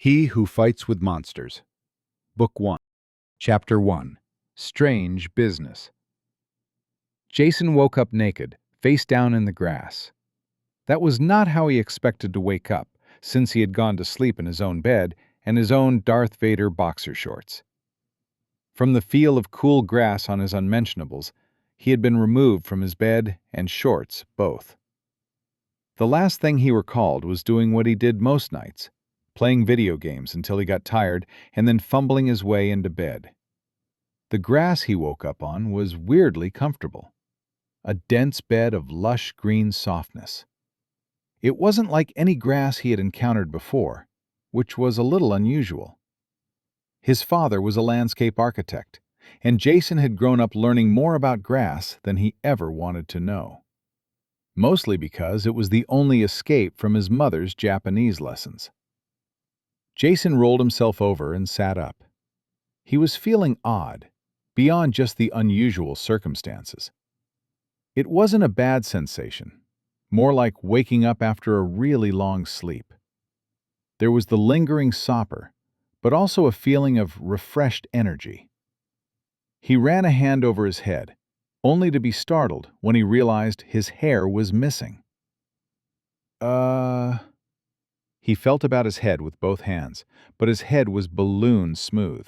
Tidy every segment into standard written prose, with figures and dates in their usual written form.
He Who Fights with Monsters. Book 1. Chapter 1. Strange Business. Jason woke up naked, face down in the grass. That was not how he expected to wake up, since he had gone to sleep in his own bed and his own Darth Vader boxer shorts. From the feel of cool grass on his unmentionables, he had been removed from his bed and shorts both. The last thing he recalled was doing what he did most nights, playing video games until he got tired and then fumbling his way into bed. The grass he woke up on was weirdly comfortable, a dense bed of lush green softness. It wasn't like any grass he had encountered before, which was a little unusual. His father was a landscape architect, and Jason had grown up learning more about grass than he ever wanted to know. Mostly because it was the only escape from his mother's Japanese lessons. Jason rolled himself over and sat up. He was feeling odd, beyond just the unusual circumstances. It wasn't a bad sensation, more like waking up after a really long sleep. There was the lingering sopper, but also a feeling of refreshed energy. He ran a hand over his head, only to be startled when he realized his hair was missing. He felt about his head with both hands, but his head was balloon smooth.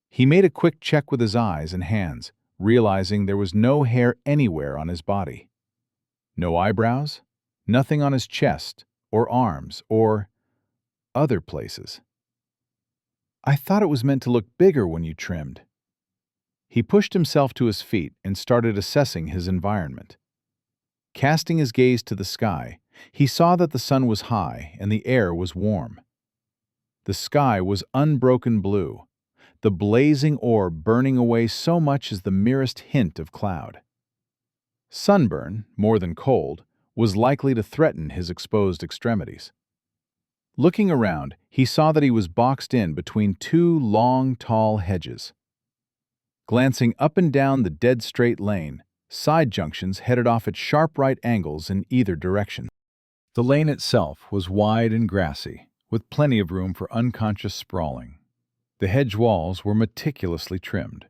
He made a quick check with his eyes and hands, realizing there was no hair anywhere on his body. No eyebrows, nothing on his chest or arms or other places. I thought it was meant to look bigger when you trimmed. He pushed himself to his feet and started assessing his environment. Casting his gaze to the sky, he saw that the sun was high and the air was warm. The sky was unbroken blue, the blazing orb burning away so much as the merest hint of cloud. Sunburn, more than cold, was likely to threaten his exposed extremities. Looking around, he saw that he was boxed in between two long, tall hedges. Glancing up and down the dead-straight lane, side junctions headed off at sharp right angles in either direction. The lane itself was wide and grassy, with plenty of room for unconscious sprawling. The hedge walls were meticulously trimmed.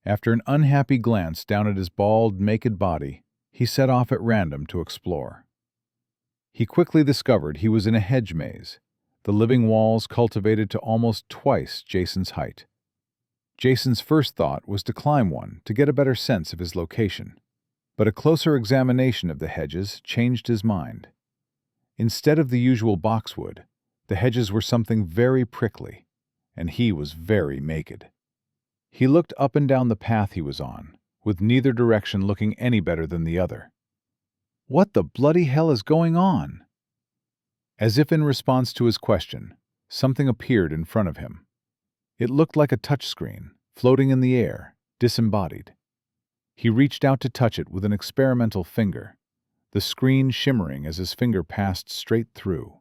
After an unhappy glance down at his bald, naked body, he set off at random to explore. He quickly discovered he was in a hedge maze, the living walls cultivated to almost twice Jason's height. Jason's first thought was to climb one to get a better sense of his location, but a closer examination of the hedges changed his mind. Instead of the usual boxwood, the hedges were something very prickly, and he was very naked. He looked up and down the path he was on, with neither direction looking any better than the other. What the bloody hell is going on? As if in response to his question, something appeared in front of him. It looked like a touchscreen, floating in the air, disembodied. He reached out to touch it with an experimental finger, the screen shimmering as his finger passed straight through.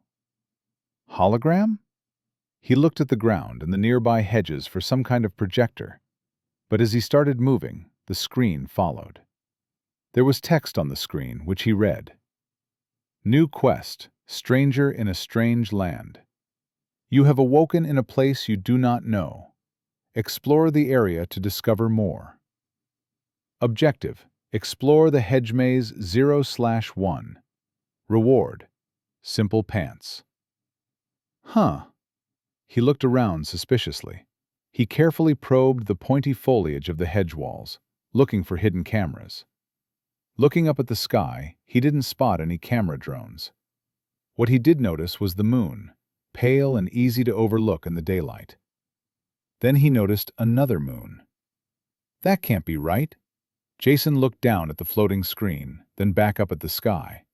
Hologram? He looked at the ground and the nearby hedges for some kind of projector, but as he started moving, the screen followed. There was text on the screen, which he read. New quest, stranger in a strange land. You have awoken in a place you do not know. Explore the area to discover more. Objective: explore the hedge maze 0/1. Reward: simple pants. Huh. He looked around suspiciously. He carefully probed the pointy foliage of the hedge walls, looking for hidden cameras. Looking up at the sky, he didn't spot any camera drones. What he did notice was the moon, pale and easy to overlook in the daylight. Then he noticed another moon. That can't be right. Jason looked down at the floating screen, then back up at the sky.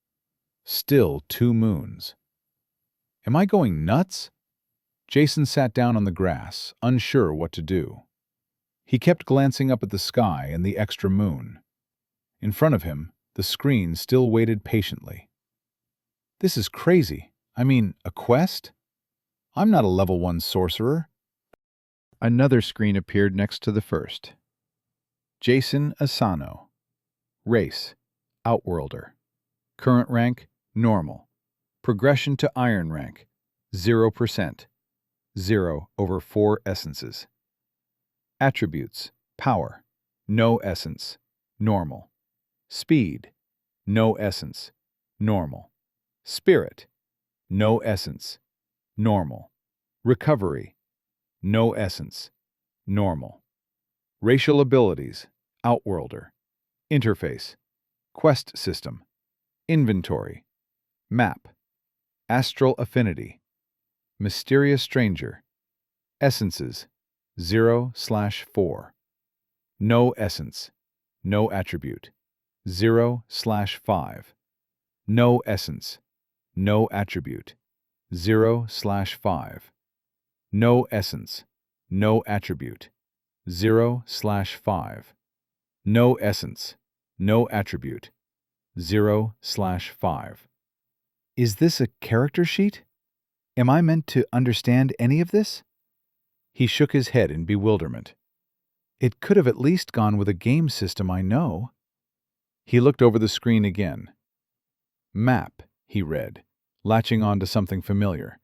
Still two moons. Am I going nuts? Jason sat down on the grass, unsure what to do. He kept glancing up at the sky and the extra moon. In front of him, the screen still waited patiently. This is crazy. I mean, a quest? I'm not a level 1 sorcerer. Another screen appeared next to the first. Jason Asano. Race: Outworlder. Current rank: Normal. Progression to Iron rank: 0%. 0 over 4 essences. Attributes: power, no essence, normal. Speed, no essence, normal. Spirit, no essence, normal. Recovery, no essence, normal. Racial abilities: Outworlder. Interface: Quest system. Inventory. Map. Astral affinity. Mysterious stranger. Essences: 0/4. No essence. No attribute. 0/5. No essence. No attribute. 0/5. No essence. No attribute. 0/5. No essence. No attribute. 0/5. Is this a character sheet? Am I meant to understand any of this? He shook his head in bewilderment. It could have at least gone with a game system I know. He looked over the screen again. Map, he read, latching on to something familiar.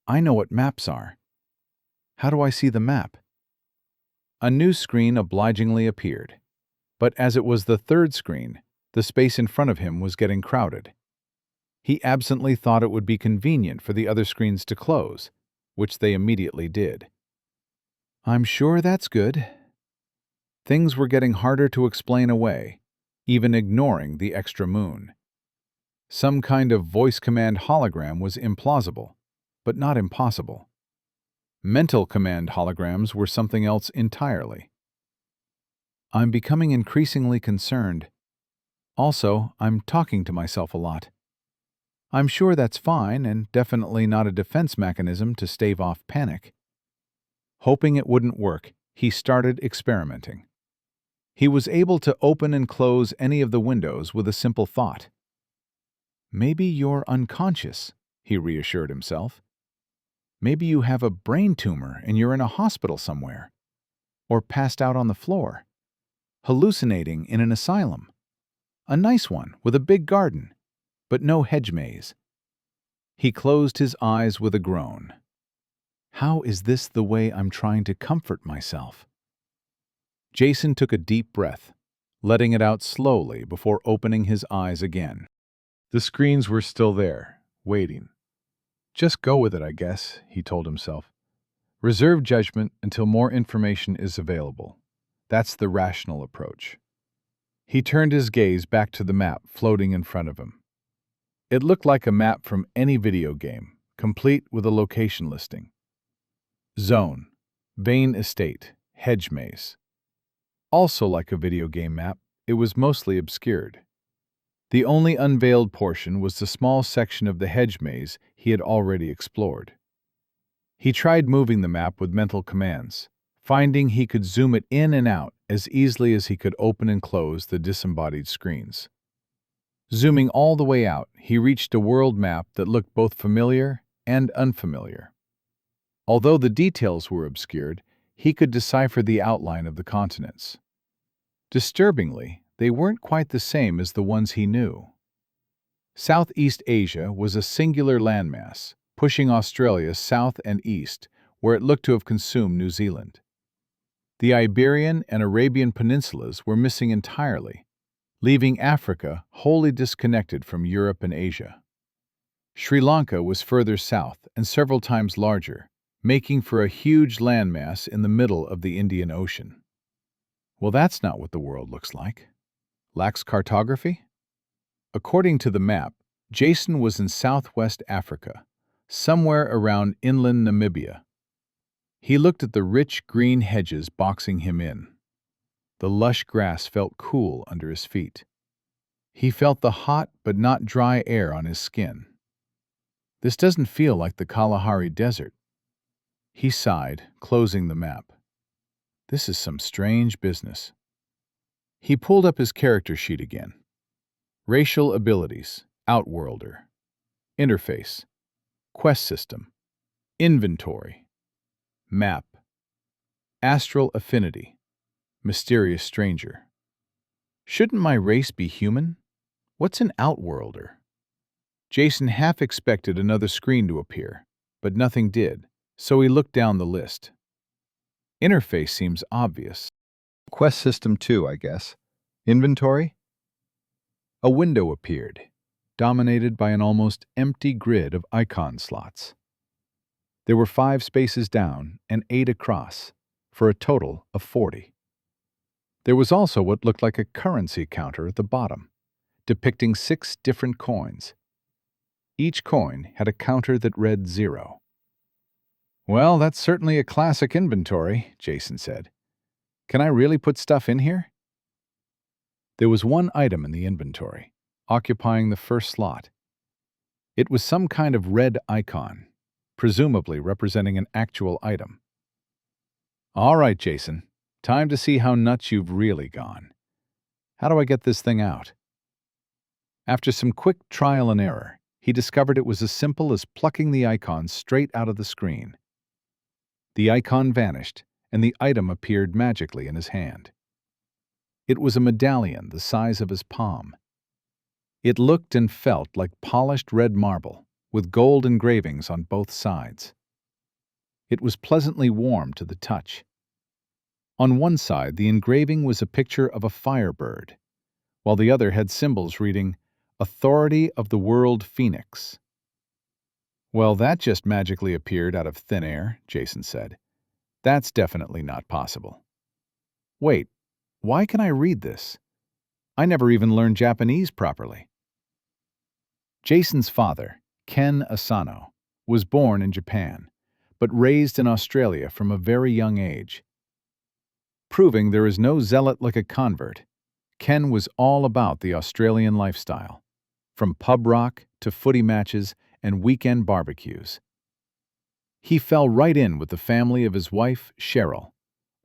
I know what maps are. How do I see the map? A new screen obligingly appeared. But as it was the third screen, the space in front of him was getting crowded. He absently thought it would be convenient for the other screens to close, which they immediately did. I'm sure that's good. Things were getting harder to explain away, even ignoring the extra moon. Some kind of voice command hologram was implausible, but not impossible. Mental command holograms were something else entirely. I'm becoming increasingly concerned. Also, I'm talking to myself a lot. I'm sure that's fine and definitely not a defense mechanism to stave off panic. Hoping it wouldn't work, he started experimenting. He was able to open and close any of the windows with a simple thought. Maybe you're unconscious, he reassured himself. Maybe you have a brain tumor and you're in a hospital somewhere, or passed out on the floor, hallucinating in an asylum. A nice one with a big garden, but no hedge maze. He closed his eyes with a groan. How is this the way I'm trying to comfort myself? Jason took a deep breath, letting it out slowly before opening his eyes again. The screens were still there, waiting. Just go with it, I guess, he told himself. Reserve judgment until more information is available. That's the rational approach. He turned his gaze back to the map floating in front of him. It looked like a map from any video game, complete with a location listing. Zone, Vane Estate, Hedge Maze. Also like a video game map, it was mostly obscured. The only unveiled portion was the small section of the hedge maze he had already explored. He tried moving the map with mental commands, finding he could zoom it in and out as easily as he could open and close the disembodied screens. Zooming all the way out, he reached a world map that looked both familiar and unfamiliar. Although the details were obscured, he could decipher the outline of the continents. Disturbingly, they weren't quite the same as the ones he knew. Southeast Asia was a singular landmass, pushing Australia south and east, where it looked to have consumed New Zealand. The Iberian and Arabian peninsulas were missing entirely, leaving Africa wholly disconnected from Europe and Asia. Sri Lanka was further south and several times larger, making for a huge landmass in the middle of the Indian Ocean. Well, that's not what the world looks like. Lacks cartography? According to the map, Jason was in southwest Africa, somewhere around inland Namibia. He looked at the rich green hedges boxing him in. The lush grass felt cool under his feet. He felt the hot but not dry air on his skin. This doesn't feel like the Kalahari Desert. He sighed, closing the map. This is some strange business. He pulled up his character sheet again. Racial abilities, Outworlder. Interface, Quest system. Inventory. Map. Astral affinity. Mysterious stranger. Shouldn't my race be human? What's an Outworlder? Jason half expected another screen to appear, but nothing did, So he looked down the list. Interface seems obvious. Quest System 2, I guess. Inventory? A window appeared, dominated by an almost empty grid of icon slots. There were 5 spaces down and 8 across, for a total of 40. There was also what looked like a currency counter at the bottom, depicting 6 different coins. Each coin had a counter that read 0. "Well, that's certainly a classic inventory," Jason said. "Can I really put stuff in here?" There was one item in the inventory, occupying the first slot. It was some kind of red icon, presumably representing an actual item. "All right, Jason. Time to see how nuts you've really gone. How do I get this thing out?" After some quick trial and error, he discovered it was as simple as plucking the icon straight out of the screen. The icon vanished, and the item appeared magically in his hand. It was a medallion the size of his palm. It looked and felt like polished red marble, with gold engravings on both sides. It was pleasantly warm to the touch. On one side, the engraving was a picture of a firebird, while the other had symbols reading, "Authority of the World Phoenix." "Well, that just magically appeared out of thin air," Jason said. "That's definitely not possible. Wait, why can I read this? I never even learned Japanese properly." Jason's father, Ken Asano, was born in Japan, but raised in Australia from a very young age. Proving there is no zealot like a convert, Ken was all about the Australian lifestyle, from pub rock to footy matches and weekend barbecues. He fell right in with the family of his wife, Cheryl,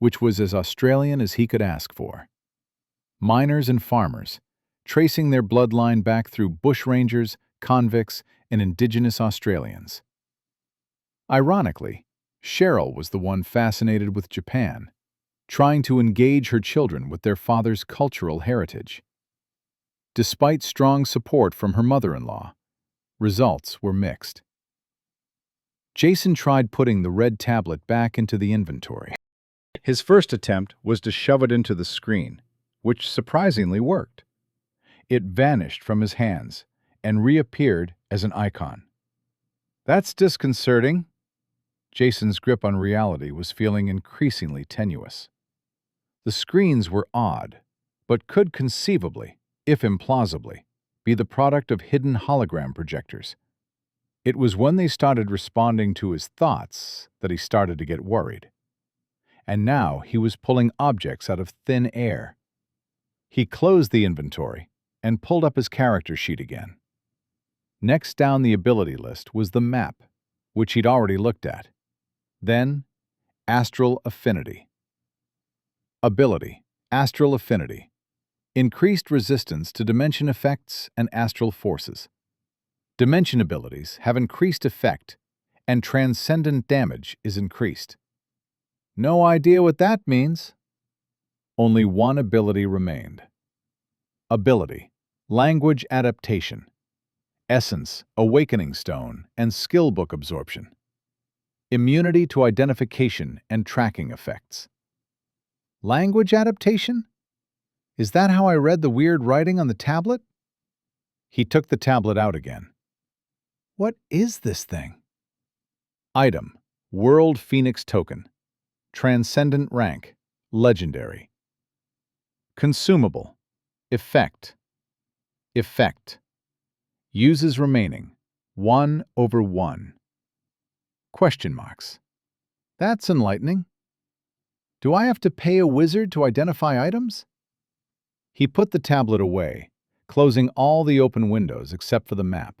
which was as Australian as he could ask for. Miners and farmers, tracing their bloodline back through bushrangers, convicts, and Indigenous Australians. Ironically, Cheryl was the one fascinated with Japan, trying to engage her children with their father's cultural heritage. Despite strong support from her mother-in-law, results were mixed. Jason tried putting the red tablet back into the inventory. His first attempt was to shove it into the screen, which surprisingly worked. It vanished from his hands and reappeared as an icon. "That's disconcerting." Jason's grip on reality was feeling increasingly tenuous. The screens were odd, but could conceivably, if implausibly, be the product of hidden hologram projectors. It was when they started responding to his thoughts that he started to get worried. And now he was pulling objects out of thin air. He closed the inventory and pulled up his character sheet again. Next down the ability list was the map, which he'd already looked at. Then, Astral Affinity. Ability, Astral Affinity. Increased resistance to dimension effects and astral forces. Dimension abilities have increased effect, and transcendent damage is increased. No idea what that means. Only one ability remained. Ability, Language Adaptation. Essence, Awakening Stone, and Skill Book Absorption. Immunity to identification and tracking effects. Language adaptation? Is that how I read the weird writing on the tablet? He took the tablet out again. What is this thing? Item, World Phoenix Token. Transcendent Rank, Legendary. Consumable, Effect. Effect. Uses remaining, 1/1. Question marks. That's enlightening. Do I have to pay a wizard to identify items? He put the tablet away, closing all the open windows except for the map.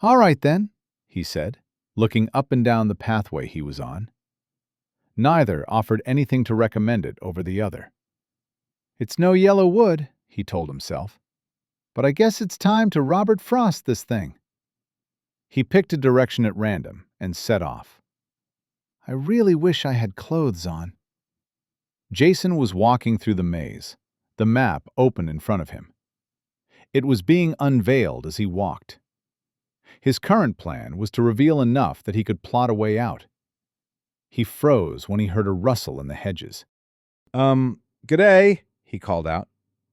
"All right then," he said, looking up and down the pathway he was on. Neither offered anything to recommend it over the other. "It's no yellow wood," he told himself, "but I guess it's time to Robert Frost this thing." He picked a direction at random and set off. I really wish I had clothes on. Jason was walking through the maze, the map open in front of him. It was being unveiled as he walked. His current plan was to reveal enough that he could plot a way out. He froze when he heard a rustle in the hedges. G'day, he called out,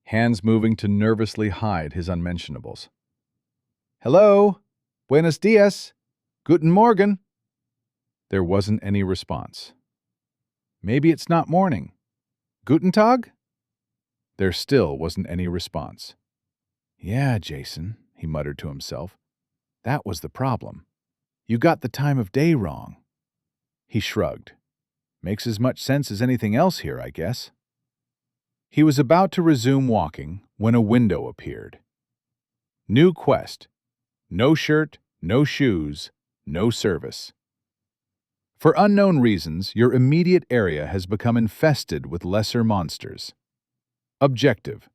hands moving to nervously hide his unmentionables. Hello? Buenos dias? Guten Morgen? There wasn't any response. Maybe it's not morning. Guten Tag? There still wasn't any response. Yeah, Jason, he muttered to himself. That was the problem. You got the time of day wrong. He shrugged. Makes as much sense as anything else here, I guess. He was about to resume walking when a window appeared. New quest. No shirt, no shoes, no service. For unknown reasons, your immediate area has become infested with lesser monsters. Objective.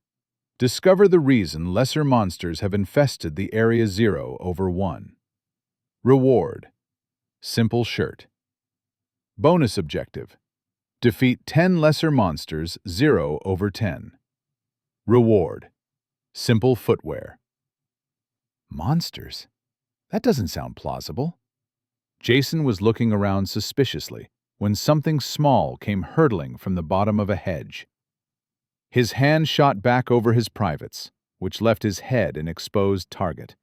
Discover the reason lesser monsters have infested the area 0/1. Reward. Simple shirt. Bonus objective. Defeat 10 lesser monsters 0/10. Reward. Simple footwear. Monsters? That doesn't sound plausible. Jason was looking around suspiciously when something small came hurtling from the bottom of a hedge. His hand shot back over his privates, which left his head an exposed target.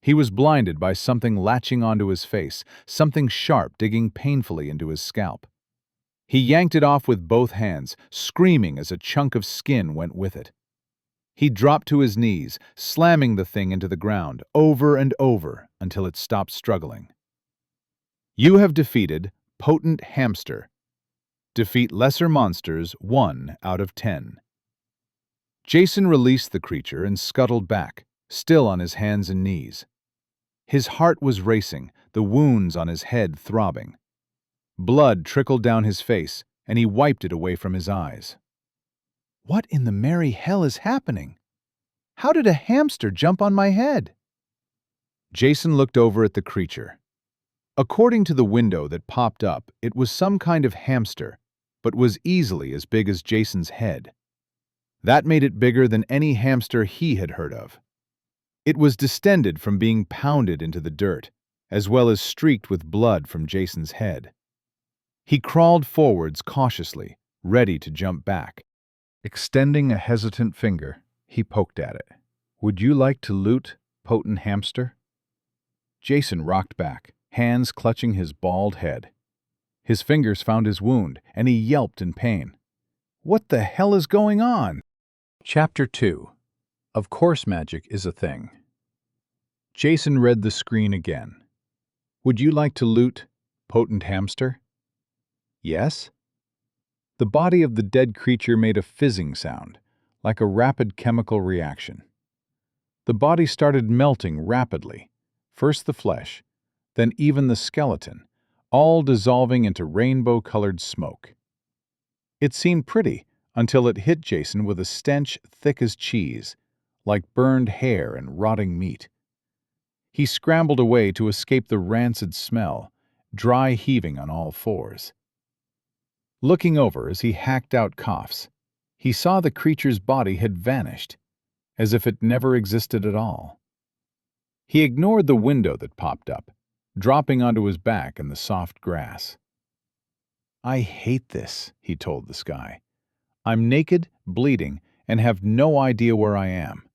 He was blinded by something latching onto his face, something sharp digging painfully into his scalp. He yanked it off with both hands, screaming as a chunk of skin went with it. He dropped to his knees, slamming the thing into the ground over and over until it stopped struggling. You have defeated Potent Hamster. Defeat lesser monsters 1/10. Jason released the creature and scuttled back, still on his hands and knees. His heart was racing, the wounds on his head throbbing. Blood trickled down his face, and he wiped it away from his eyes. What in the merry hell is happening? How did a hamster jump on my head? Jason looked over at the creature. According to the window that popped up, it was some kind of hamster, but was easily as big as Jason's head. That made it bigger than any hamster he had heard of. It was distended from being pounded into the dirt, as well as streaked with blood from Jason's head. He crawled forwards cautiously, ready to jump back. Extending a hesitant finger, he poked at it. Would you like to loot, Potent Hamster? Jason rocked back, hands clutching his bald head. His fingers found his wound, and he yelped in pain. What the hell is going on? Chapter 2. Of course magic is a thing. Jason read the screen again. Would you like to loot, Potent Hamster? Yes? The body of the dead creature made a fizzing sound, like a rapid chemical reaction. The body started melting rapidly, first the flesh, then even the skeleton, all dissolving into rainbow-colored smoke. It seemed pretty until it hit Jason with a stench thick as cheese, like burned hair and rotting meat. He scrambled away to escape the rancid smell, dry heaving on all fours. Looking over as he hacked out coughs, he saw the creature's body had vanished, as if it never existed at all. He ignored the window that popped up, dropping onto his back in the soft grass. I hate this, he told the sky. I'm naked, bleeding, and have no idea where I am.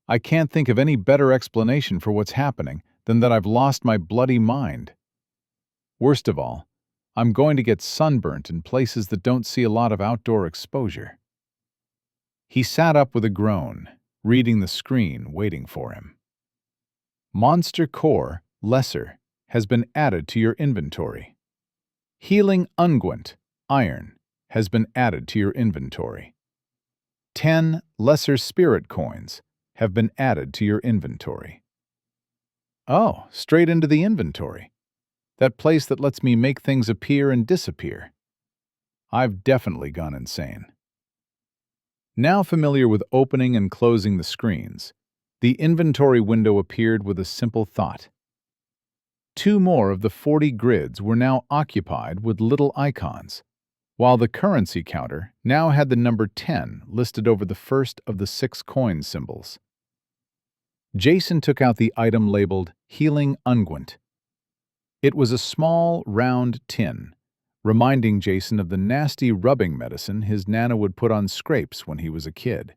I can't think of any better explanation for what's happening than that I've lost my bloody mind. Worst of all, I'm going to get sunburnt in places that don't see a lot of outdoor exposure. He sat up with a groan, reading the screen waiting for him. Monster Core, Lesser, has been added to your inventory. Healing Unguent, Iron, has been added to your inventory. 10 Lesser Spirit Coins have been added to your inventory. Oh, straight into the inventory. That place that lets me make things appear and disappear. I've definitely gone insane. Now familiar with opening and closing the screens, the inventory window appeared with a simple thought. 2 more of the 40 grids were now occupied with little icons, while the currency counter now had the number 10 listed over the first of the 6 coin symbols. Jason took out the item labeled Healing Unguent. It was a small, round tin, reminding Jason of the nasty rubbing medicine his Nana would put on scrapes when he was a kid.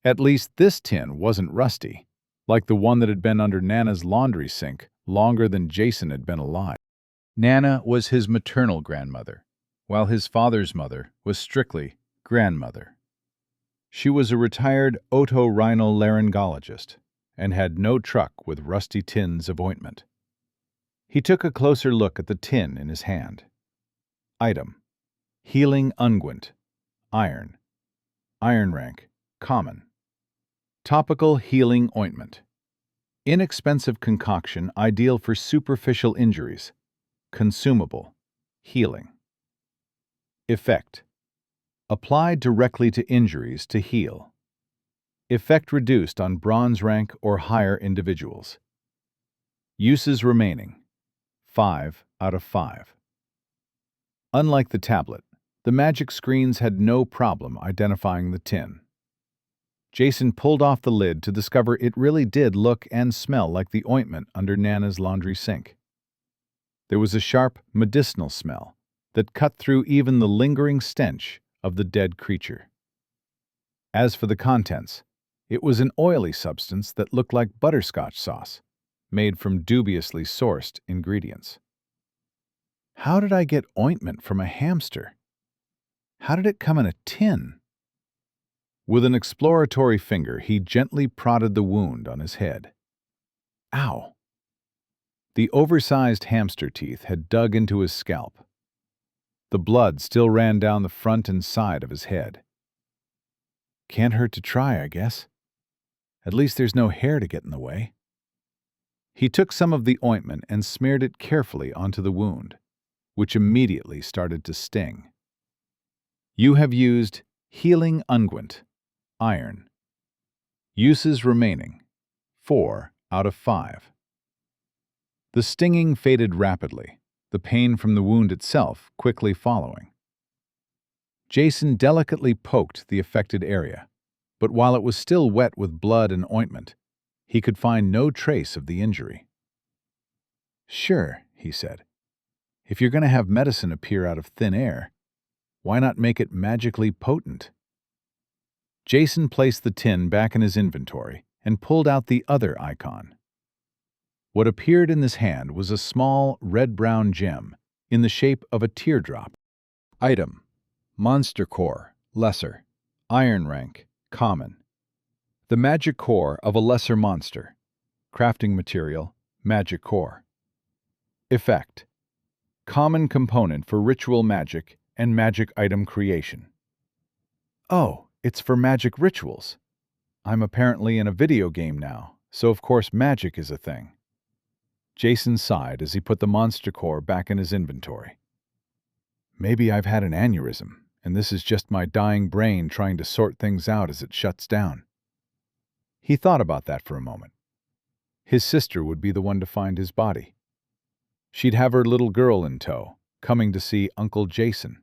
At least this tin wasn't rusty, like the one that had been under Nana's laundry sink longer than Jason had been alive. Nana was his maternal grandmother, while his father's mother was strictly grandmother. She was a retired otorhinolaryngologist and had no truck with rusty tins of ointment. He took a closer look at the tin in his hand. Item: Healing Unguent, Iron. Iron rank, Common. Topical healing ointment. Inexpensive concoction ideal for superficial injuries. Consumable. Healing. Effect: Apply directly to injuries to heal. Effect reduced on bronze rank or higher individuals. Uses remaining: 5 out of 5. Unlike the tablet, the magic screens had no problem identifying the tin. Jason pulled off the lid to discover it really did look and smell like the ointment under Nana's laundry sink. There was a sharp, medicinal smell that cut through even the lingering stench of the dead creature. As for the contents, it was an oily substance that looked like butterscotch sauce, made from dubiously sourced ingredients. How did I get ointment from a hamster? How did it come in a tin? With an exploratory finger, he gently prodded the wound on his head. Ow! The oversized hamster teeth had dug into his scalp. The blood still ran down the front and side of his head. Can't hurt to try, I guess. At least there's no hair to get in the way. He took some of the ointment and smeared it carefully onto the wound, which immediately started to sting. You have used Healing Unguent, Iron. Uses remaining: 4 out of 5. The stinging faded rapidly, the pain from the wound itself quickly following. Jason delicately poked the affected area, but while it was still wet with blood and ointment, he could find no trace of the injury. Sure, he said. If you're going to have medicine appear out of thin air, why not make it magically potent? Jason placed the tin back in his inventory and pulled out the other icon. What appeared in his hand was a small red-brown gem in the shape of a teardrop. Item: Monster Core, Lesser. Iron rank, Common. The magic core of a lesser monster. Crafting material, magic core. Effect: Common component for ritual magic and magic item creation. Oh, it's for magic rituals. I'm apparently in a video game now, so of course magic is a thing. Jason sighed as he put the monster core back in his inventory. Maybe I've had an aneurysm, and this is just my dying brain trying to sort things out as it shuts down. He thought about that for a moment. His sister would be the one to find his body. She'd have her little girl in tow, coming to see Uncle Jason.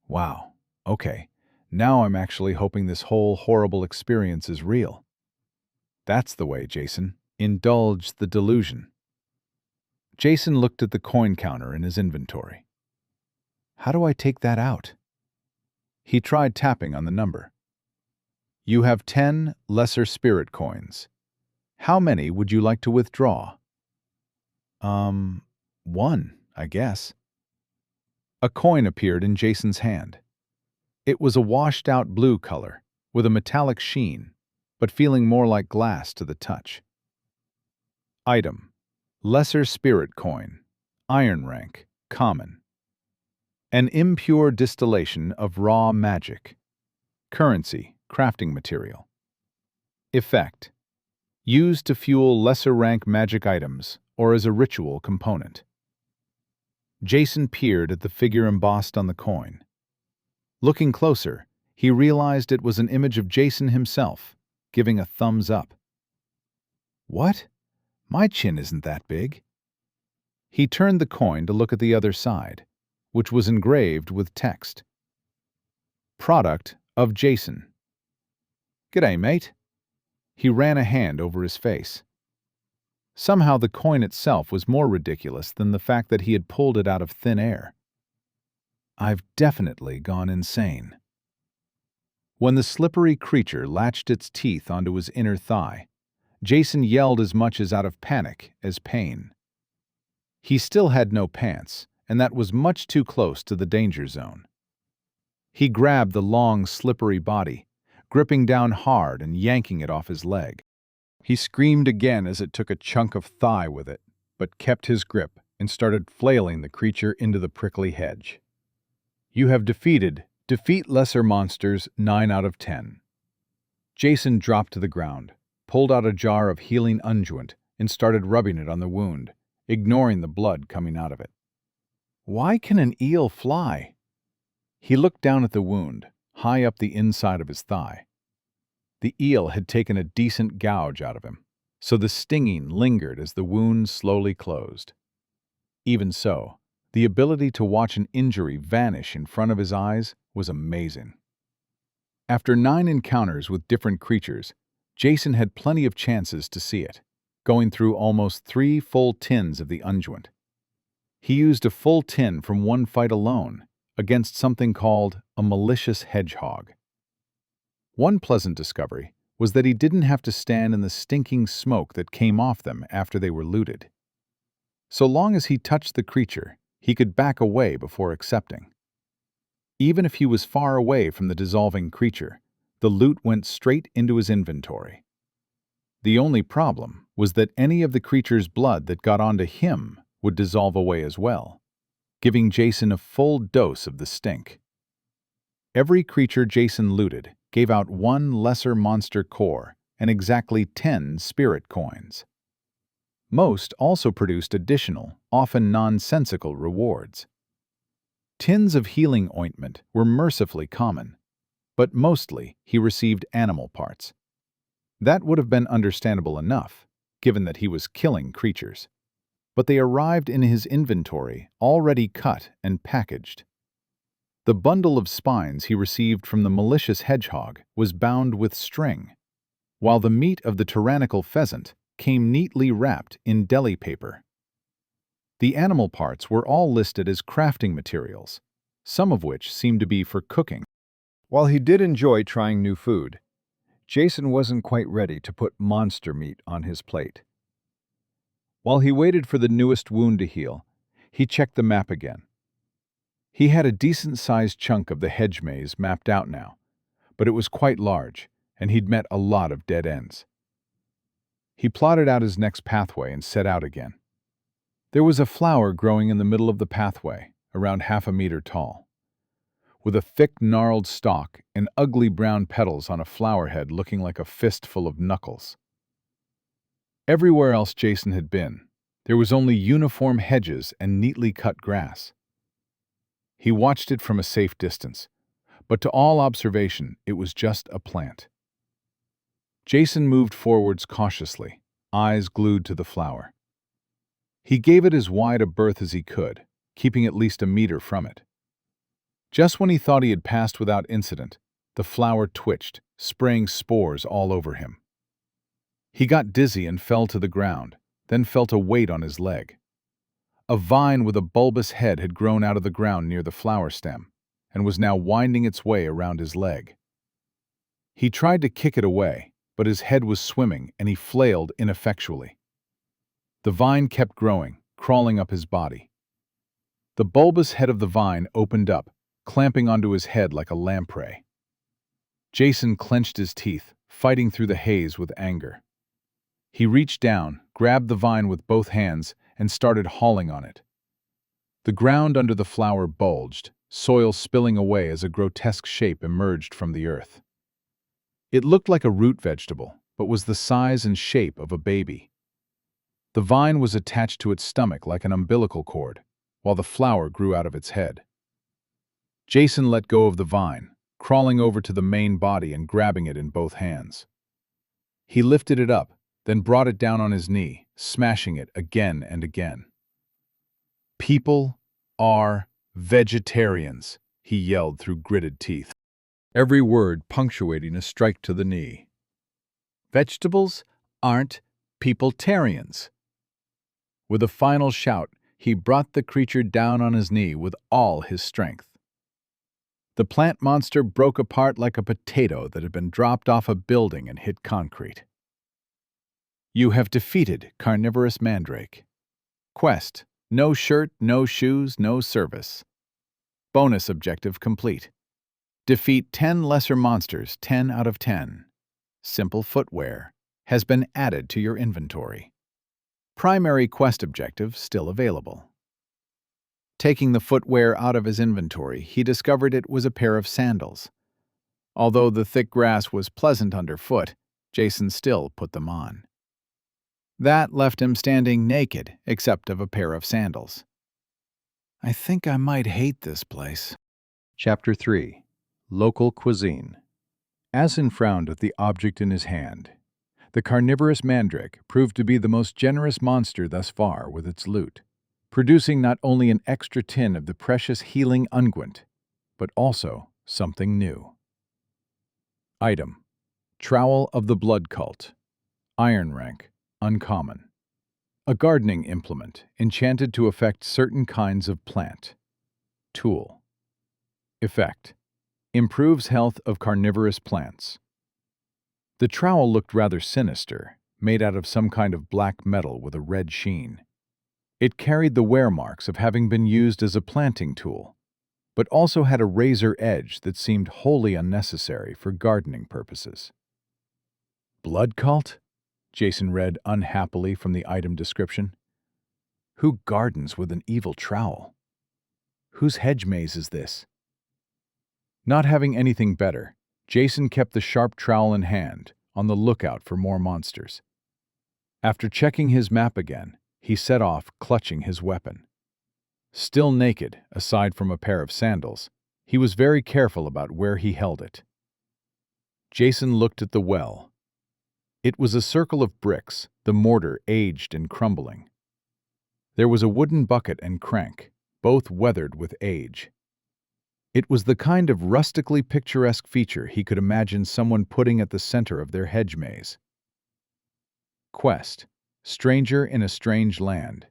Wow, okay. Now I'm actually hoping this whole horrible experience is real. That's the way, Jason. Indulge the delusion. Jason looked at the coin counter in his inventory. How do I take that out? He tried tapping on the number. You have 10 lesser spirit coins. How many would you like to withdraw? 1, I guess. A coin appeared in Jason's hand. It was a washed-out blue color, with a metallic sheen, but feeling more like glass to the touch. Item: Lesser Spirit Coin, Iron rank, Common. An impure distillation of raw magic. Currency, crafting material. Effect: Used to fuel lesser rank magic items or as a ritual component. Jason peered at the figure embossed on the coin. Looking closer, he realized it was an image of Jason himself, giving a thumbs up. What? My chin isn't that big. He turned the coin to look at the other side, which was engraved with text. Product of Jason. G'day, mate. He ran a hand over his face. Somehow the coin itself was more ridiculous than the fact that he had pulled it out of thin air. I've definitely gone insane. When the slippery creature latched its teeth onto his inner thigh, Jason yelled as much as out of panic as pain. He still had no pants, and that was much too close to the danger zone. He grabbed the long, slippery body, gripping down hard and yanking it off his leg. He screamed again as it took a chunk of thigh with it, but kept his grip and started flailing the creature into the prickly hedge. You have defeat lesser monsters 9 out of 10. Jason dropped to the ground, pulled out a jar of healing unguent, and started rubbing it on the wound, ignoring the blood coming out of it. Why can an eel fly? He looked down at the wound, high up the inside of his thigh. The eel had taken a decent gouge out of him, so the stinging lingered as the wound slowly closed. Even so, the ability to watch an injury vanish in front of his eyes was amazing. After 9 encounters with different creatures, Jason had plenty of chances to see it, going through almost 3 full tins of the unguent. He used a full tin from one fight alone against something called a malicious hedgehog. One pleasant discovery was that he didn't have to stand in the stinking smoke that came off them after they were looted. So long as he touched the creature, he could back away before accepting. Even if he was far away from the dissolving creature, the loot went straight into his inventory. The only problem was that any of the creature's blood that got onto him would dissolve away as well, giving Jason a full dose of the stink. Every creature Jason looted gave out 1 lesser monster core and exactly 10 spirit coins. Most also produced additional, often nonsensical rewards. Tins of healing ointment were mercifully common, but mostly he received animal parts. That would have been understandable enough, given that he was killing creatures. But they arrived in his inventory already cut and packaged. The bundle of spines he received from the malicious hedgehog was bound with string, while the meat of the tyrannical pheasant came neatly wrapped in deli paper. The animal parts were all listed as crafting materials, some of which seemed to be for cooking. While he did enjoy trying new food, Jason wasn't quite ready to put monster meat on his plate. While he waited for the newest wound to heal, he checked the map again. He had a decent-sized chunk of the hedge maze mapped out now, but it was quite large, and he'd met a lot of dead ends. He plotted out his next pathway and set out again. There was a flower growing in the middle of the pathway, around 1/2 meter tall, with a thick, gnarled stalk and ugly brown petals on a flower head looking like a fistful of knuckles. Everywhere else Jason had been, there was only uniform hedges and neatly cut grass. He watched it from a safe distance, but to all observation, it was just a plant. Jason moved forwards cautiously, eyes glued to the flower. He gave it as wide a berth as he could, keeping at least 1 meter from it. Just when he thought he had passed without incident, the flower twitched, spraying spores all over him. He got dizzy and fell to the ground, then felt a weight on his leg. A vine with a bulbous head had grown out of the ground near the flower stem, and was now winding its way around his leg. He tried to kick it away, but his head was swimming and he flailed ineffectually. The vine kept growing, crawling up his body. The bulbous head of the vine opened up, clamping onto his head like a lamprey. Jason clenched his teeth, fighting through the haze with anger. He reached down, grabbed the vine with both hands, and started hauling on it. The ground under the flower bulged, soil spilling away as a grotesque shape emerged from the earth. It looked like a root vegetable, but was the size and shape of a baby. The vine was attached to its stomach like an umbilical cord, while the flower grew out of its head. Jason let go of the vine, crawling over to the main body and grabbing it in both hands. He lifted it up, then brought it down on his knee, smashing it again and again. "People are vegetarians," he yelled through gritted teeth, every word punctuating a strike to the knee. Vegetables aren't peopletarians. With a final shout, he brought the creature down on his knee with all his strength. The plant monster broke apart like a potato that had been dropped off a building and hit concrete. You have defeated Carnivorous Mandrake. Quest: no shirt, no shoes, no service. Bonus objective complete. Defeat 10 lesser monsters, 10 out of 10. Simple footwear has been added to your inventory. Primary quest objective still available. Taking the footwear out of his inventory, he discovered it was a pair of sandals. Although the thick grass was pleasant underfoot, Jason still put them on. That left him standing naked, except of a pair of sandals. I think I might hate this place. Chapter 3. Local Cuisine. Asin frowned at the object in his hand. The carnivorous mandrake proved to be the most generous monster thus far with its loot, producing not only an extra tin of the precious healing unguent, but also something new. Item: Trowel of the Blood Cult. Iron rank, uncommon. A gardening implement, enchanted to affect certain kinds of plant. Tool. Effect: improves health of carnivorous plants. The trowel looked rather sinister, made out of some kind of black metal with a red sheen. It carried the wear marks of having been used as a planting tool, but also had a razor edge that seemed wholly unnecessary for gardening purposes. Blood cult? Jason read unhappily from the item description. Who gardens with an evil trowel? Whose hedge maze is this? Not having anything better, Jason kept the sharp trowel in hand, on the lookout for more monsters. After checking his map again, he set off, clutching his weapon. Still naked, aside from a pair of sandals, he was very careful about where he held it. Jason looked at the well. It was a circle of bricks, the mortar aged and crumbling. There was a wooden bucket and crank, both weathered with age. It was the kind of rustically picturesque feature he could imagine someone putting at the center of their hedge maze. Quest: Stranger in a Strange Land.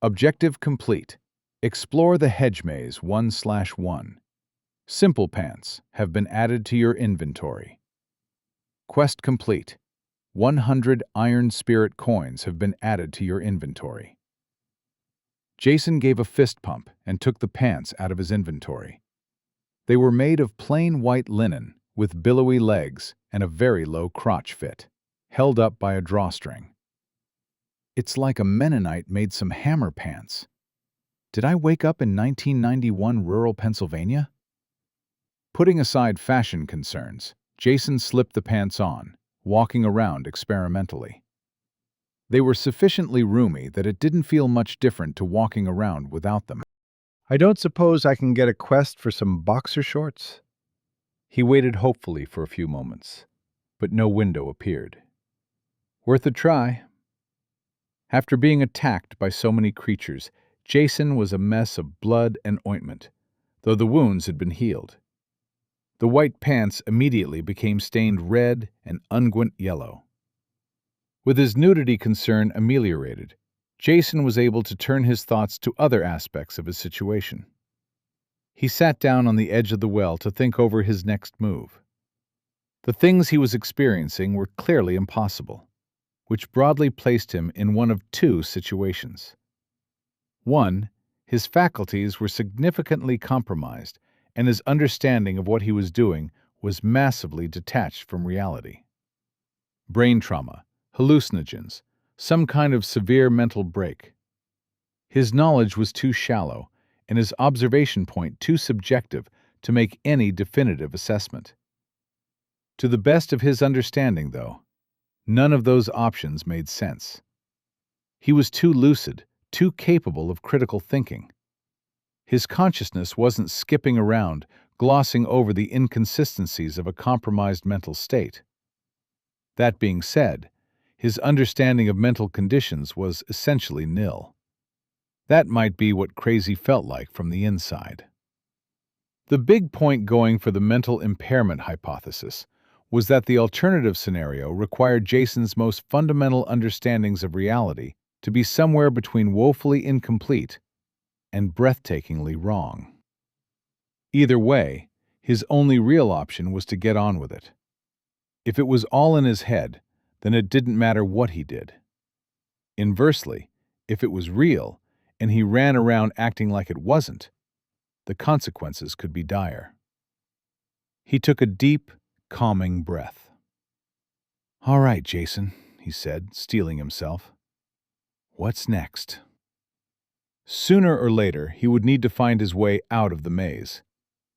Objective complete. Explore the hedge maze 1/1. Simple pants have been added to your inventory. Quest complete. 100 iron spirit coins have been added to your inventory. Jason gave a fist pump and took the pants out of his inventory. They were made of plain white linen, with billowy legs and a very low crotch fit, held up by a drawstring. It's like a Mennonite made some hammer pants. Did I wake up in 1991 rural Pennsylvania? Putting aside fashion concerns, Jason slipped the pants on, walking around experimentally. They were sufficiently roomy that it didn't feel much different to walking around without them. I don't suppose I can get a quest for some boxer shorts? He waited hopefully for a few moments, but no window appeared. Worth a try. After being attacked by so many creatures, Jason was a mess of blood and ointment, though the wounds had been healed. The white pants immediately became stained red and unguent yellow. With his nudity concern ameliorated, Jason was able to turn his thoughts to other aspects of his situation. He sat down on the edge of the well to think over his next move. The things he was experiencing were clearly impossible, which broadly placed him in one of two situations. One, his faculties were significantly compromised, and his understanding of what he was doing was massively detached from reality. Brain trauma, hallucinogens, some kind of severe mental break. His knowledge was too shallow, and his observation point too subjective to make any definitive assessment. To the best of his understanding, though, none of those options made sense. He was too lucid, too capable of critical thinking. His consciousness wasn't skipping around, glossing over the inconsistencies of a compromised mental state. That being said, his understanding of mental conditions was essentially nil. That might be what crazy felt like from the inside. The big point going for the mental impairment hypothesis was that the alternative scenario required Jason's most fundamental understandings of reality to be somewhere between woefully incomplete and breathtakingly wrong. Either way, his only real option was to get on with it. If it was all in his head, then it didn't matter what he did. Inversely, if it was real, and he ran around acting like it wasn't, the consequences could be dire. He took a deep, calming breath. "All right, Jason," he said, steeling himself. "What's next?" Sooner or later, he would need to find his way out of the maze.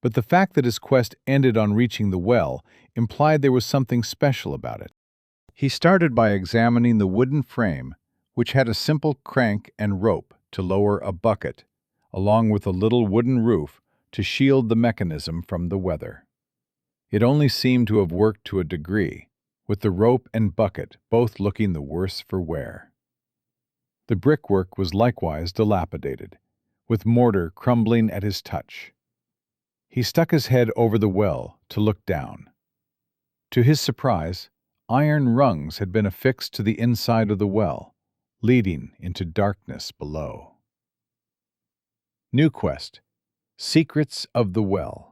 But the fact that his quest ended on reaching the well implied there was something special about it. He started by examining the wooden frame, which had a simple crank and rope to lower a bucket, along with a little wooden roof to shield the mechanism from the weather. It only seemed to have worked to a degree, with the rope and bucket both looking the worse for wear. The brickwork was likewise dilapidated, with mortar crumbling at his touch. He stuck his head over the well to look down. To his surprise, iron rungs had been affixed to the inside of the well, leading into darkness below. New quest: Secrets of the Well.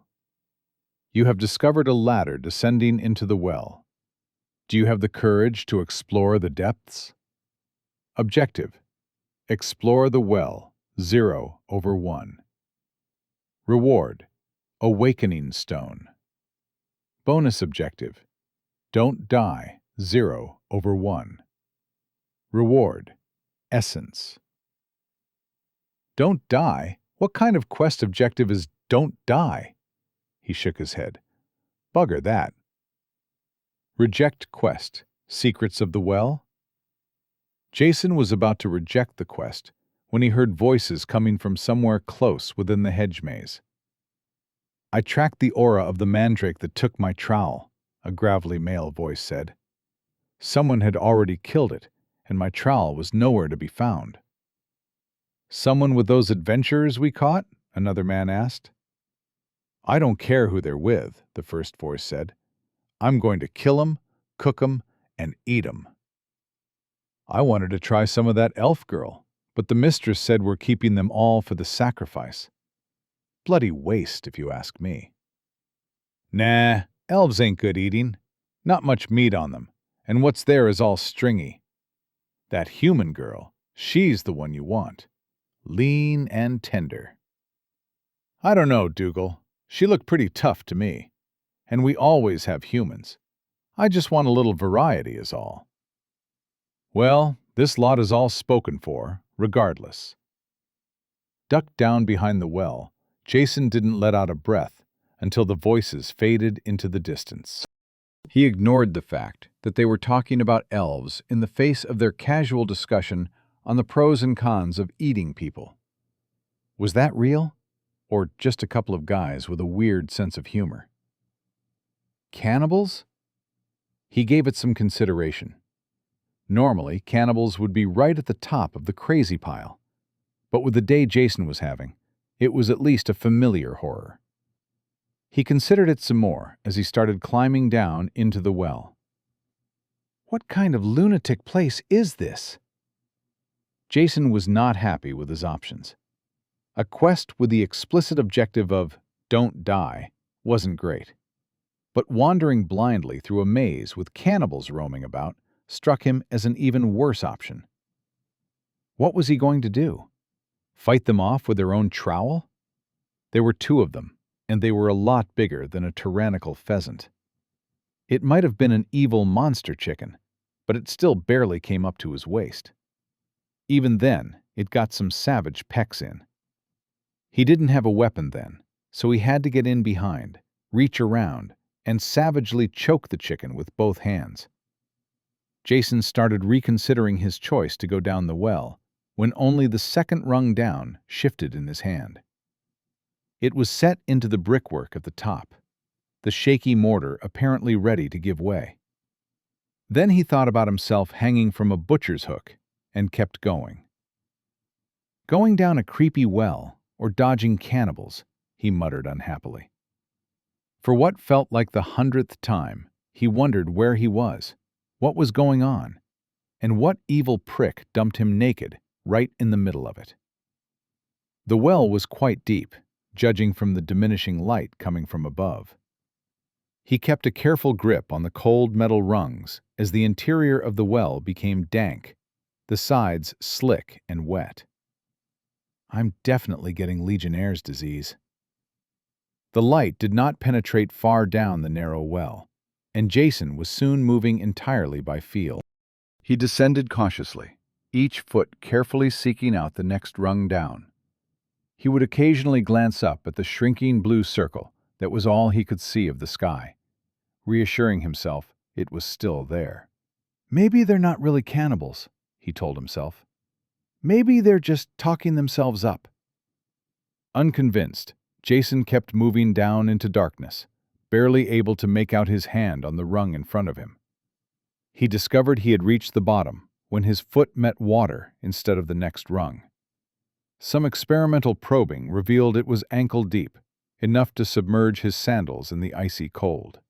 You have discovered a ladder descending into the well. Do you have the courage to explore the depths? Objective: explore the well, 0/1. Reward: Awakening Stone. Bonus objective: don't die, 0/1. Reward: Essence. Don't die? What kind of quest objective is don't die? He shook his head. Bugger that. Reject quest: Secrets of the Well? Jason was about to reject the quest when he heard voices coming from somewhere close within the hedge maze. "I tracked the aura of the mandrake that took my trowel," a gravelly male voice said. "Someone had already killed it, and my trowel was nowhere to be found." "Someone with those adventurers we caught?" another man asked. "I don't care who they're with," the first voice said. "I'm going to kill 'em, cook 'em, and eat 'em." "I wanted to try some of that elf girl, but the mistress said we're keeping them all for the sacrifice. Bloody waste, if you ask me." "Nah, elves ain't good eating. Not much meat on them, and what's there is all stringy. That human girl, she's the one you want. Lean and tender." "I don't know, Dougal. She looked pretty tough to me. And we always have humans. I just want a little variety is all." "Well, this lot is all spoken for, regardless." Ducked down behind the well, Jason didn't let out a breath until the voices faded into the distance. He ignored the fact that they were talking about elves in the face of their casual discussion on the pros and cons of eating people. Was that real? Or just a couple of guys with a weird sense of humor? Cannibals? He gave it some consideration. Normally, cannibals would be right at the top of the crazy pile. But with the day Jason was having, it was at least a familiar horror. He considered it some more as he started climbing down into the well. What kind of lunatic place is this? Jason was not happy with his options. A quest with the explicit objective of don't die wasn't great. But wandering blindly through a maze with cannibals roaming about struck him as an even worse option. What was he going to do? Fight them off with their own trowel? There were two of them, and they were a lot bigger than a tyrannical pheasant. It might have been an evil monster chicken, but it still barely came up to his waist. Even then, it got some savage pecks in. He didn't have a weapon then, so he had to get in behind, reach around, and savagely choke the chicken with both hands. Jason started reconsidering his choice to go down the well when only the second rung down shifted in his hand. It was set into the brickwork at the top, the shaky mortar apparently ready to give way. Then he thought about himself hanging from a butcher's hook and kept going. Going down a creepy well or dodging cannibals, he muttered unhappily. For what felt like the 100th time, He wondered where he was, what was going on, and what evil prick dumped him naked right in the middle of it. The well was quite deep, judging from the diminishing light coming from above. He kept a careful grip on the cold metal rungs as the interior of the well became dank, the sides slick and wet. I'm definitely getting Legionnaire's disease. The light did not penetrate far down the narrow well, and Jason was soon moving entirely by feel. He descended cautiously, each foot carefully seeking out the next rung down. He would occasionally glance up at the shrinking blue circle that was all he could see of the sky, reassuring himself it was still there. Maybe they're not really cannibals, he told himself. Maybe they're just talking themselves up. Unconvinced, Jason kept moving down into darkness, barely able to make out his hand on the rung in front of him. He discovered he had reached the bottom when his foot met water instead of the next rung. Some experimental probing revealed it was ankle deep, enough to submerge his sandals in the icy cold.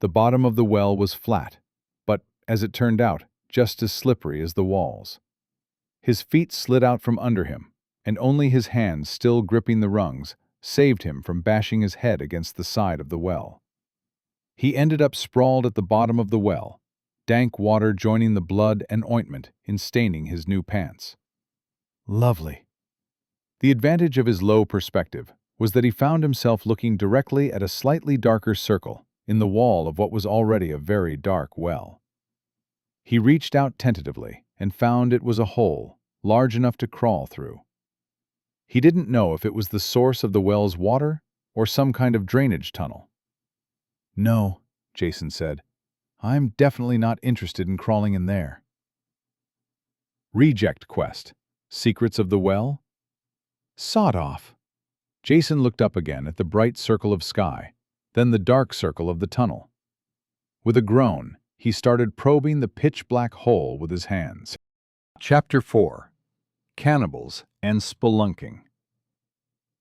The bottom of the well was flat, but, as it turned out, just as slippery as the walls. His feet slid out from under him, and only his hands still gripping the rungs saved him from bashing his head against the side of the well. He ended up sprawled at the bottom of the well, dank water joining the blood and ointment in staining his new pants. Lovely. The advantage of his low perspective was that he found himself looking directly at a slightly darker circle in the wall of what was already a very dark well. He reached out tentatively and found it was a hole large enough to crawl through. He didn't know if it was the source of the well's water or some kind of drainage tunnel. No, Jason said. I'm definitely not interested in crawling in there. Reject quest. Secrets of the well? Sawed off. Jason looked up again at the bright circle of sky, then the dark circle of the tunnel. With a groan, he started probing the pitch-black hole with his hands. Chapter 4. Cannibals and Spelunking.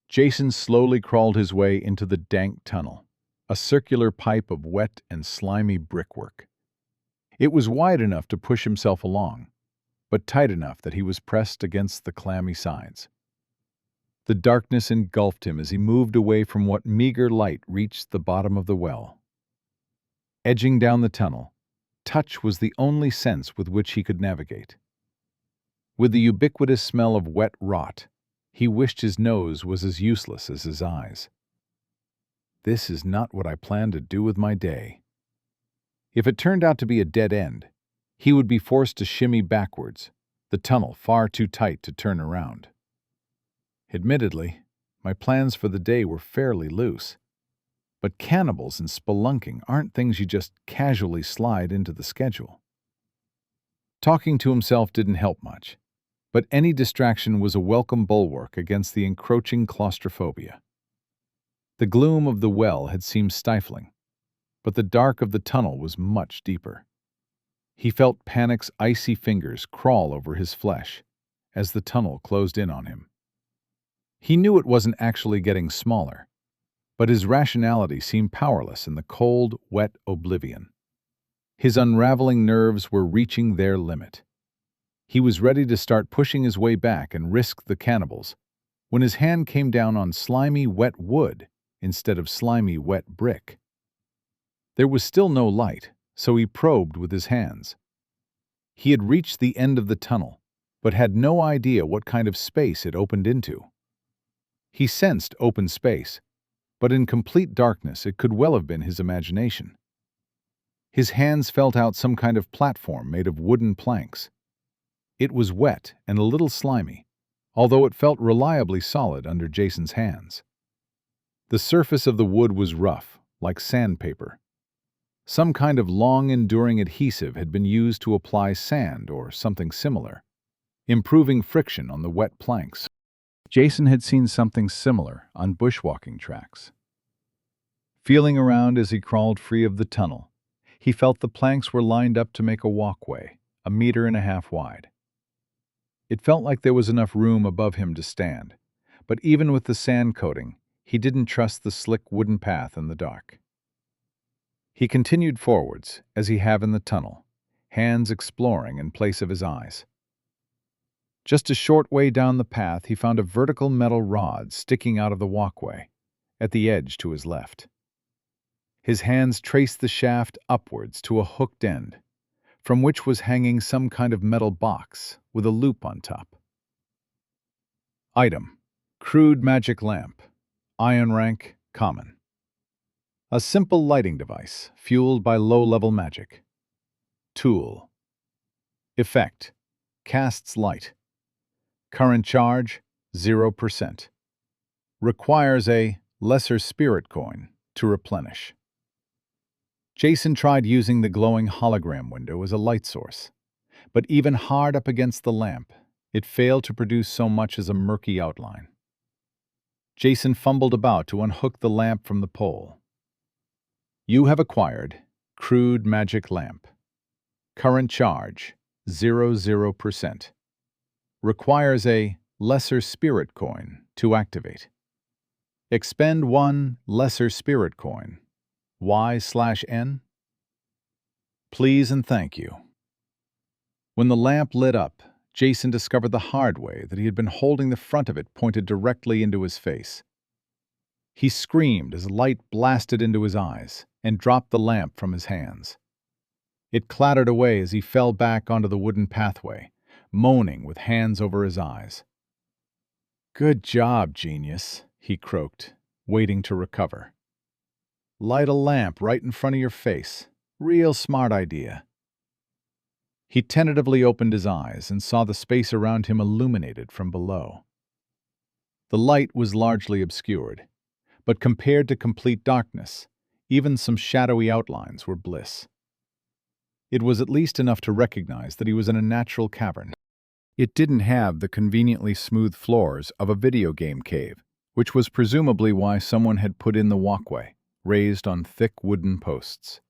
Jason slowly crawled his way into the dank tunnel, a circular pipe of wet and slimy brickwork. It was wide enough to push himself along, but tight enough that he was pressed against the clammy sides. The darkness engulfed him as he moved away from what meager light reached the bottom of the well. Edging down the tunnel, touch was the only sense with which he could navigate. With the ubiquitous smell of wet rot, he wished his nose was as useless as his eyes. This is not what I planned to do with my day. If it turned out to be a dead end, he would be forced to shimmy backwards, the tunnel far too tight to turn around. Admittedly, my plans for the day were fairly loose, but cannibals and spelunking aren't things you just casually slide into the schedule. Talking to himself didn't help much, but any distraction was a welcome bulwark against the encroaching claustrophobia. The gloom of the well had seemed stifling, but the dark of the tunnel was much deeper. He felt panic's icy fingers crawl over his flesh as the tunnel closed in on him. He knew it wasn't actually getting smaller, but his rationality seemed powerless in the cold, wet oblivion. His unraveling nerves were reaching their limit. He was ready to start pushing his way back and risk the cannibals, when his hand came down on slimy, wet wood instead of slimy, wet brick. There was still no light, so he probed with his hands. He had reached the end of the tunnel, but had no idea what kind of space it opened into. He sensed open space, but in complete darkness it could well have been his imagination. His hands felt out some kind of platform made of wooden planks. It was wet and a little slimy, although it felt reliably solid under Jason's hands. The surface of the wood was rough, like sandpaper. Some kind of long-enduring adhesive had been used to apply sand or something similar, improving friction on the wet planks. Jason had seen something similar on bushwalking tracks. Feeling around as he crawled free of the tunnel, he felt the planks were lined up to make a walkway, 1.5 meters wide. It felt like there was enough room above him to stand, but even with the sand coating, he didn't trust the slick wooden path in the dark. He continued forwards, as he had in the tunnel, hands exploring in place of his eyes. Just a short way down the path, he found a vertical metal rod sticking out of the walkway, at the edge to his left. His hands traced the shaft upwards to a hooked end, from which was hanging some kind of metal box with a loop on top. Item: crude magic lamp, iron rank, common. A simple lighting device, fueled by low-level magic. Tool. Effect: casts light. Current charge: 0%. Requires a lesser spirit coin to replenish. Jason tried using the glowing hologram window as a light source, but even hard up against the lamp, it failed to produce so much as a murky outline. Jason fumbled about to unhook the lamp from the pole. You have acquired crude magic lamp. Current charge: 0%. Requires a lesser spirit coin to activate. Expend 1 lesser spirit coin. Y/N? Please and thank you. When the lamp lit up, Jason discovered the hard way that he had been holding the front of it pointed directly into his face. He screamed as light blasted into his eyes and dropped the lamp from his hands. It clattered away as he fell back onto the wooden pathway, moaning with hands over his eyes. "Good job, genius," he croaked, waiting to recover. "Light a lamp right in front of your face. Real smart idea." He tentatively opened his eyes and saw the space around him illuminated from below. The light was largely obscured, but compared to complete darkness, even some shadowy outlines were bliss. It was at least enough to recognize that he was in a natural cavern. It didn't have the conveniently smooth floors of a video game cave, which was presumably why someone had put in the walkway, raised on thick wooden posts.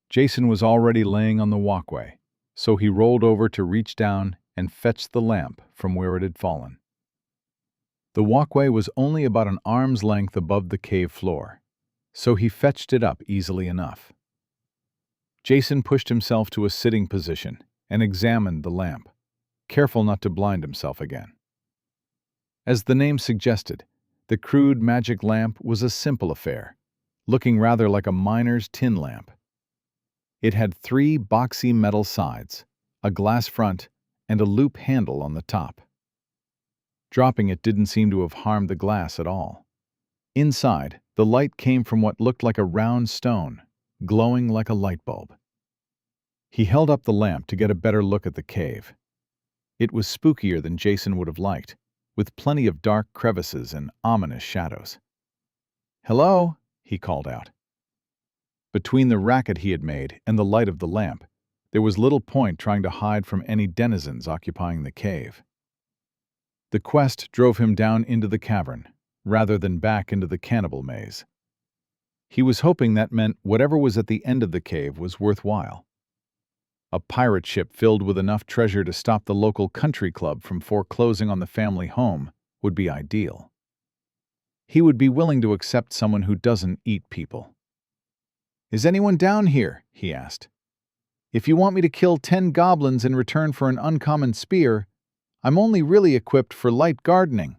Jason was already laying on the walkway, so he rolled over to reach down and fetch the lamp from where it had fallen. The walkway was only about an arm's length above the cave floor, so he fetched it up easily enough. Jason pushed himself to a sitting position and examined the lamp, careful not to blind himself again. As the name suggested, the crude magic lamp was a simple affair, looking rather like a miner's tin lamp. It had 3 boxy metal sides, a glass front, and a loop handle on the top. Dropping it didn't seem to have harmed the glass at all. Inside, the light came from what looked like a round stone, glowing like a light bulb. He held up the lamp to get a better look at the cave. It was spookier than Jason would have liked, with plenty of dark crevices and ominous shadows. "Hello," he called out. Between the racket he had made and the light of the lamp, there was little point trying to hide from any denizens occupying the cave. The quest drove him down into the cavern, rather than back into the cannibal maze. He was hoping that meant whatever was at the end of the cave was worthwhile. A pirate ship filled with enough treasure to stop the local country club from foreclosing on the family home would be ideal. He would be willing to accept someone who doesn't eat people. "Is anyone down here?" he asked. "If you want me to kill 10 goblins in return for an uncommon spear, I'm only really equipped for light gardening."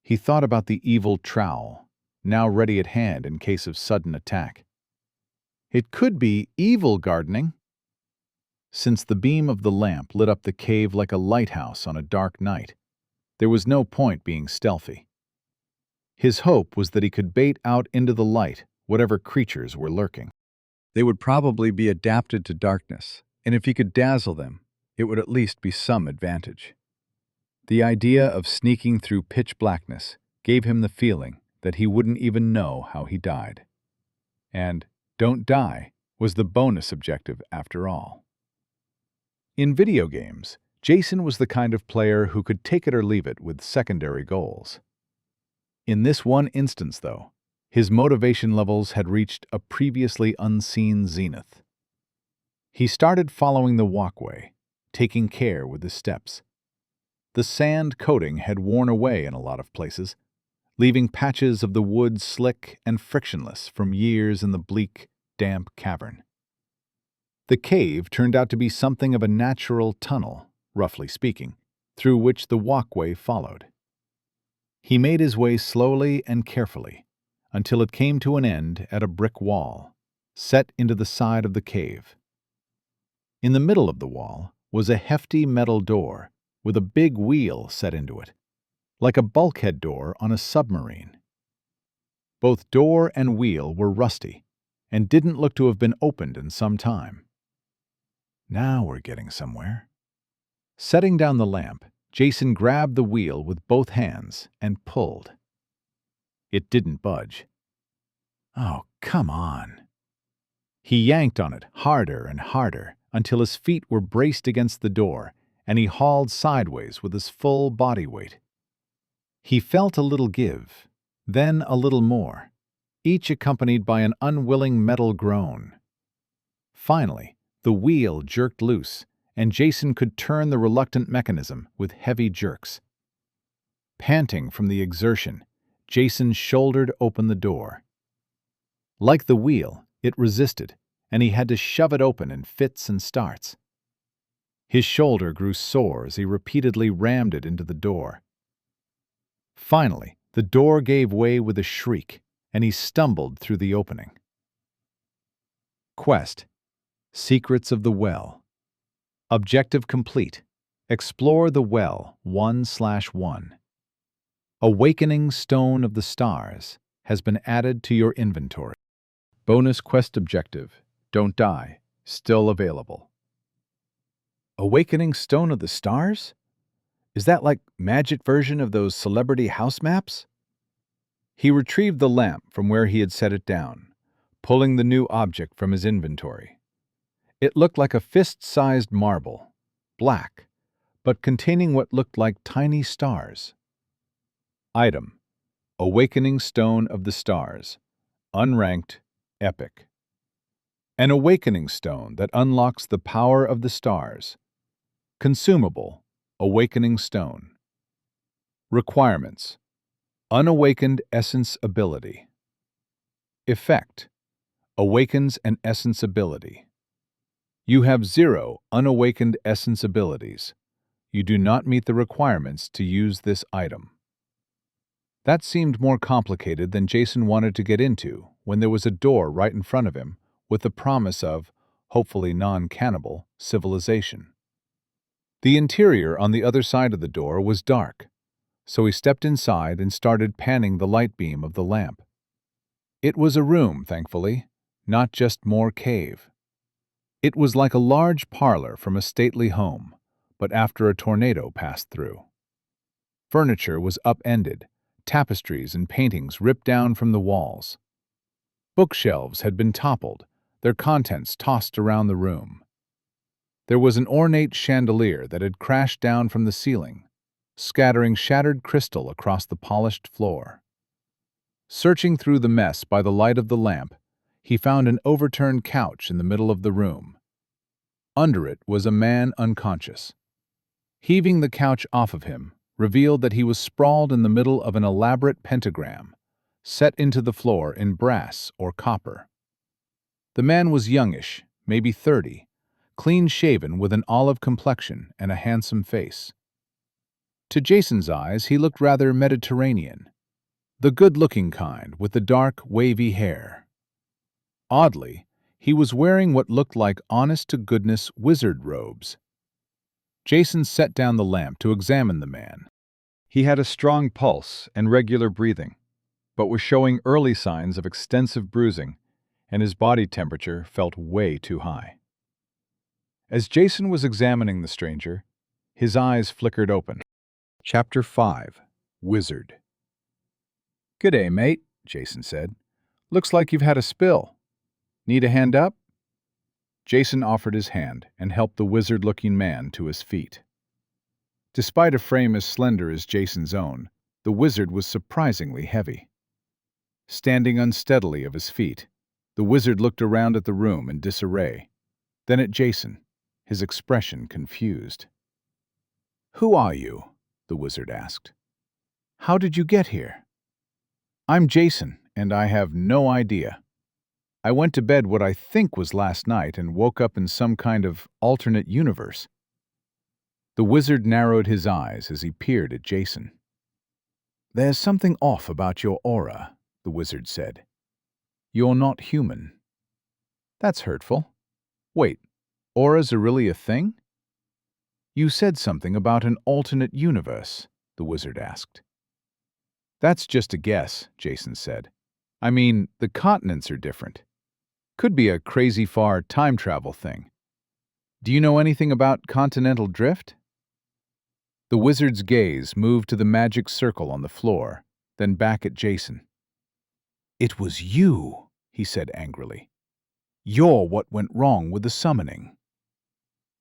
He thought about the evil trowel, now ready at hand in case of sudden attack. It could be evil gardening. Since the beam of the lamp lit up the cave like a lighthouse on a dark night, there was no point being stealthy. His hope was that he could bait out into the light whatever creatures were lurking. They would probably be adapted to darkness, and if he could dazzle them, it would at least be some advantage. The idea of sneaking through pitch blackness gave him the feeling that he wouldn't even know how he died. And "don't die" was the bonus objective after all. In video games, Jason was the kind of player who could take it or leave it with secondary goals. In this one instance, though, his motivation levels had reached a previously unseen zenith. He started following the walkway, taking care with his steps. The sand coating had worn away in a lot of places, leaving patches of the wood slick and frictionless from years in the bleak, damp cavern. The cave turned out to be something of a natural tunnel, roughly speaking, through which the walkway followed. He made his way slowly and carefully, until it came to an end at a brick wall, set into the side of the cave. In the middle of the wall was a hefty metal door with a big wheel set into it, like a bulkhead door on a submarine. Both door and wheel were rusty and didn't look to have been opened in some time. Now we're getting somewhere. Setting down the lamp, Jason grabbed the wheel with both hands and pulled. It didn't budge. Oh, come on. He yanked on it harder and harder until his feet were braced against the door and he hauled sideways with his full body weight. He felt a little give, then a little more, each accompanied by an unwilling metal groan. Finally, the wheel jerked loose, and Jason could turn the reluctant mechanism with heavy jerks. Panting from the exertion, Jason shouldered open the door. Like the wheel, it resisted, and he had to shove it open in fits and starts. His shoulder grew sore as he repeatedly rammed it into the door. Finally, the door gave way with a shriek, and he stumbled through the opening. Quest: Secrets of the Well. Objective complete. Explore the well 1/1. Awakening Stone of the Stars has been added to your inventory. Bonus quest objective: Don't die. Still available. Awakening Stone of the Stars? Is that like magic version of those celebrity house maps? He retrieved the lamp from where he had set it down, pulling the new object from his inventory. It looked like a fist-sized marble, black, but containing what looked like tiny stars. Item: Awakening Stone of the Stars. Unranked, epic. An awakening stone that unlocks the power of the stars. Consumable: Awakening Stone. Requirements: Unawakened Essence Ability. Effect: Awakens an Essence Ability. You have 0 unawakened essence abilities. You do not meet the requirements to use this item. That seemed more complicated than Jason wanted to get into when there was a door right in front of him with the promise of, hopefully non-cannibal, civilization. The interior on the other side of the door was dark, so he stepped inside and started panning the light beam of the lamp. It was a room, thankfully, not just more cave. It was like a large parlor from a stately home, but after a tornado passed through. Furniture was upended, tapestries and paintings ripped down from the walls. Bookshelves had been toppled, their contents tossed around the room. There was an ornate chandelier that had crashed down from the ceiling, scattering shattered crystal across the polished floor. Searching through the mess by the light of the lamp, he found an overturned couch in the middle of the room. Under it was a man unconscious. Heaving the couch off of him revealed that he was sprawled in the middle of an elaborate pentagram, set into the floor in brass or copper. The man was youngish, maybe 30, clean-shaven with an olive complexion and a handsome face. To Jason's eyes, he looked rather Mediterranean, the good-looking kind with the dark, wavy hair. Oddly, he was wearing what looked like honest-to-goodness wizard robes. Jason set down the lamp to examine the man. He had a strong pulse and regular breathing, but was showing early signs of extensive bruising, and his body temperature felt way too high. As Jason was examining the stranger, his eyes flickered open. Chapter 5: Wizard. "G'day, mate," Jason said. "Looks like you've had a spill. Need a hand up?" Jason offered his hand and helped the wizard-looking man to his feet. Despite a frame as slender as Jason's own, the wizard was surprisingly heavy. Standing unsteadily of his feet, the wizard looked around at the room in disarray, then at Jason, his expression confused. "Who are you?" the wizard asked. "How did you get here?" I'm Jason, and I have no idea. I went to bed what I think was last night and woke up in some kind of alternate universe. The wizard narrowed his eyes as he peered at Jason. There's something off about your aura, the wizard said. You're not human. That's hurtful. Wait, auras are really a thing? You said something about an alternate universe, the wizard asked. That's just a guess, Jason said. I mean, the continents are different. Could be a crazy far time travel thing. Do you know anything about continental drift? The wizard's gaze moved to the magic circle on the floor, then back at Jason. It was you, he said angrily. You're what went wrong with the summoning.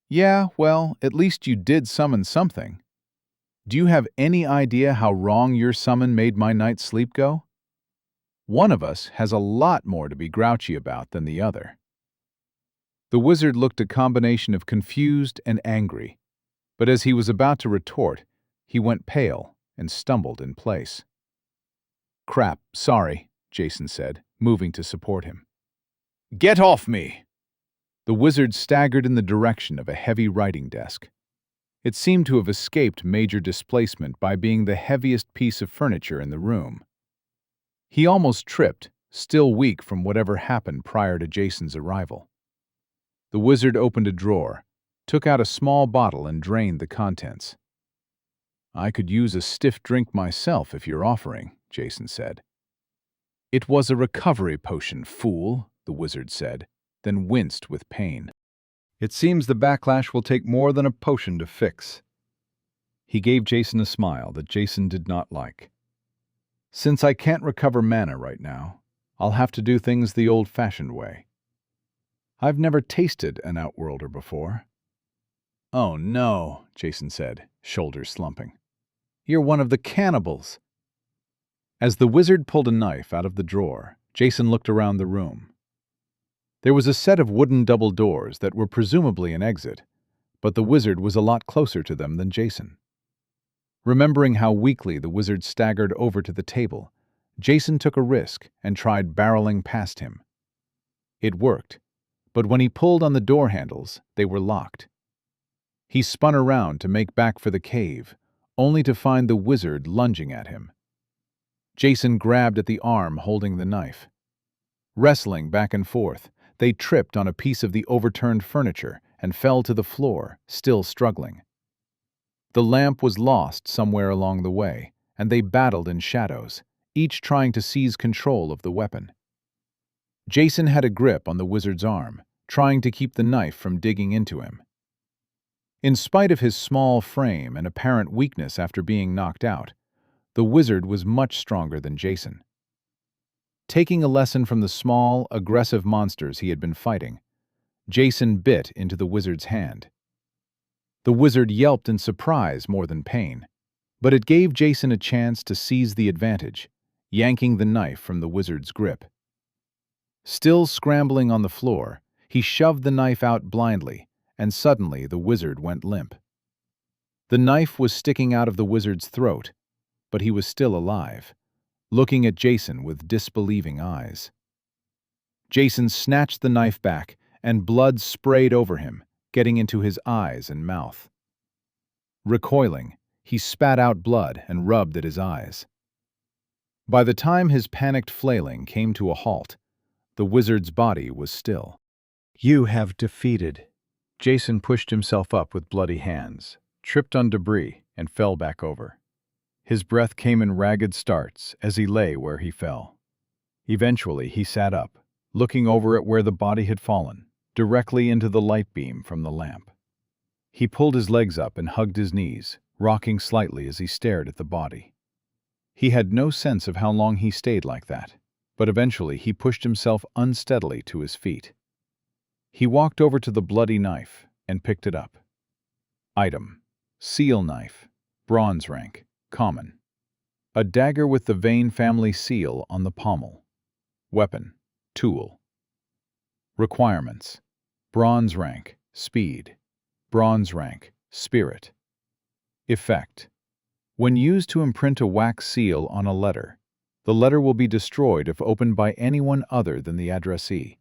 Yeah, well, at least you did summon something. Do you have any idea how wrong your summon made my night's sleep go? One of us has a lot more to be grouchy about than the other. The wizard looked a combination of confused and angry, but as he was about to retort, he went pale and stumbled in place. Crap, sorry, Jason said, moving to support him. Get off me! The wizard staggered in the direction of a heavy writing desk. It seemed to have escaped major displacement by being the heaviest piece of furniture in the room. He almost tripped, still weak from whatever happened prior to Jason's arrival. The wizard opened a drawer, took out a small bottle and drained the contents. I could use a stiff drink myself if you're offering, Jason said. It was a recovery potion, fool, the wizard said, then winced with pain. It seems the backlash will take more than a potion to fix. He gave Jason a smile that Jason did not like. Since I can't recover mana right now, I'll have to do things the old-fashioned way. I've never tasted an outworlder before. Oh no, Jason said, shoulders slumping. You're one of the cannibals. As the wizard pulled a knife out of the drawer, Jason looked around the room. There was a set of wooden double doors that were presumably an exit, but the wizard was a lot closer to them than Jason. Remembering how weakly the wizard staggered over to the table, Jason took a risk and tried barreling past him. It worked, but when he pulled on the door handles, they were locked. He spun around to make back for the cave, only to find the wizard lunging at him. Jason grabbed at the arm holding the knife. Wrestling back and forth, they tripped on a piece of the overturned furniture and fell to the floor, still struggling. The lamp was lost somewhere along the way, and they battled in shadows, each trying to seize control of the weapon. Jason had a grip on the wizard's arm, trying to keep the knife from digging into him. In spite of his small frame and apparent weakness after being knocked out, the wizard was much stronger than Jason. Taking a lesson from the small, aggressive monsters he had been fighting, Jason bit into the wizard's hand. The wizard yelped in surprise more than pain, but it gave Jason a chance to seize the advantage, yanking the knife from the wizard's grip. Still scrambling on the floor, he shoved the knife out blindly, and suddenly the wizard went limp. The knife was sticking out of the wizard's throat, but he was still alive, looking at Jason with disbelieving eyes. Jason snatched the knife back, and blood sprayed over him, getting into his eyes and mouth. Recoiling, he spat out blood and rubbed at his eyes. By the time his panicked flailing came to a halt, the wizard's body was still. You have defeated. Jason pushed himself up with bloody hands, tripped on debris, and fell back over. His breath came in ragged starts as he lay where he fell. Eventually, he sat up, looking over at where the body had fallen, directly into the light beam from the lamp. He pulled his legs up and hugged his knees, rocking slightly as he stared at the body. He had no sense of how long he stayed like that, but eventually he pushed himself unsteadily to his feet. He walked over to the bloody knife and picked it up. Item: seal knife, bronze rank, common. A dagger with the Vane family seal on the pommel. Weapon: tool. Requirements: bronze rank, speed. Bronze rank, spirit. Effect: when used to imprint a wax seal on a letter, The letter will be destroyed if opened by anyone other than the addressee.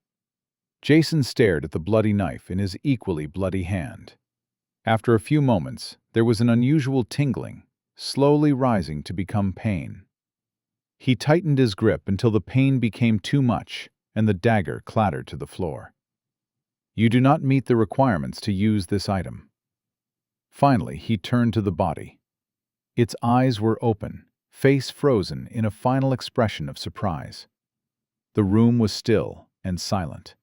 Jason stared at the bloody knife in his equally bloody hand. After a few moments, there was an unusual tingling, slowly rising to become pain. He tightened his grip until the pain became too much and the dagger clattered to the floor. You do not meet the requirements to use this item. Finally, he turned to the body. Its eyes were open, face frozen in a final expression of surprise. The room was still and silent.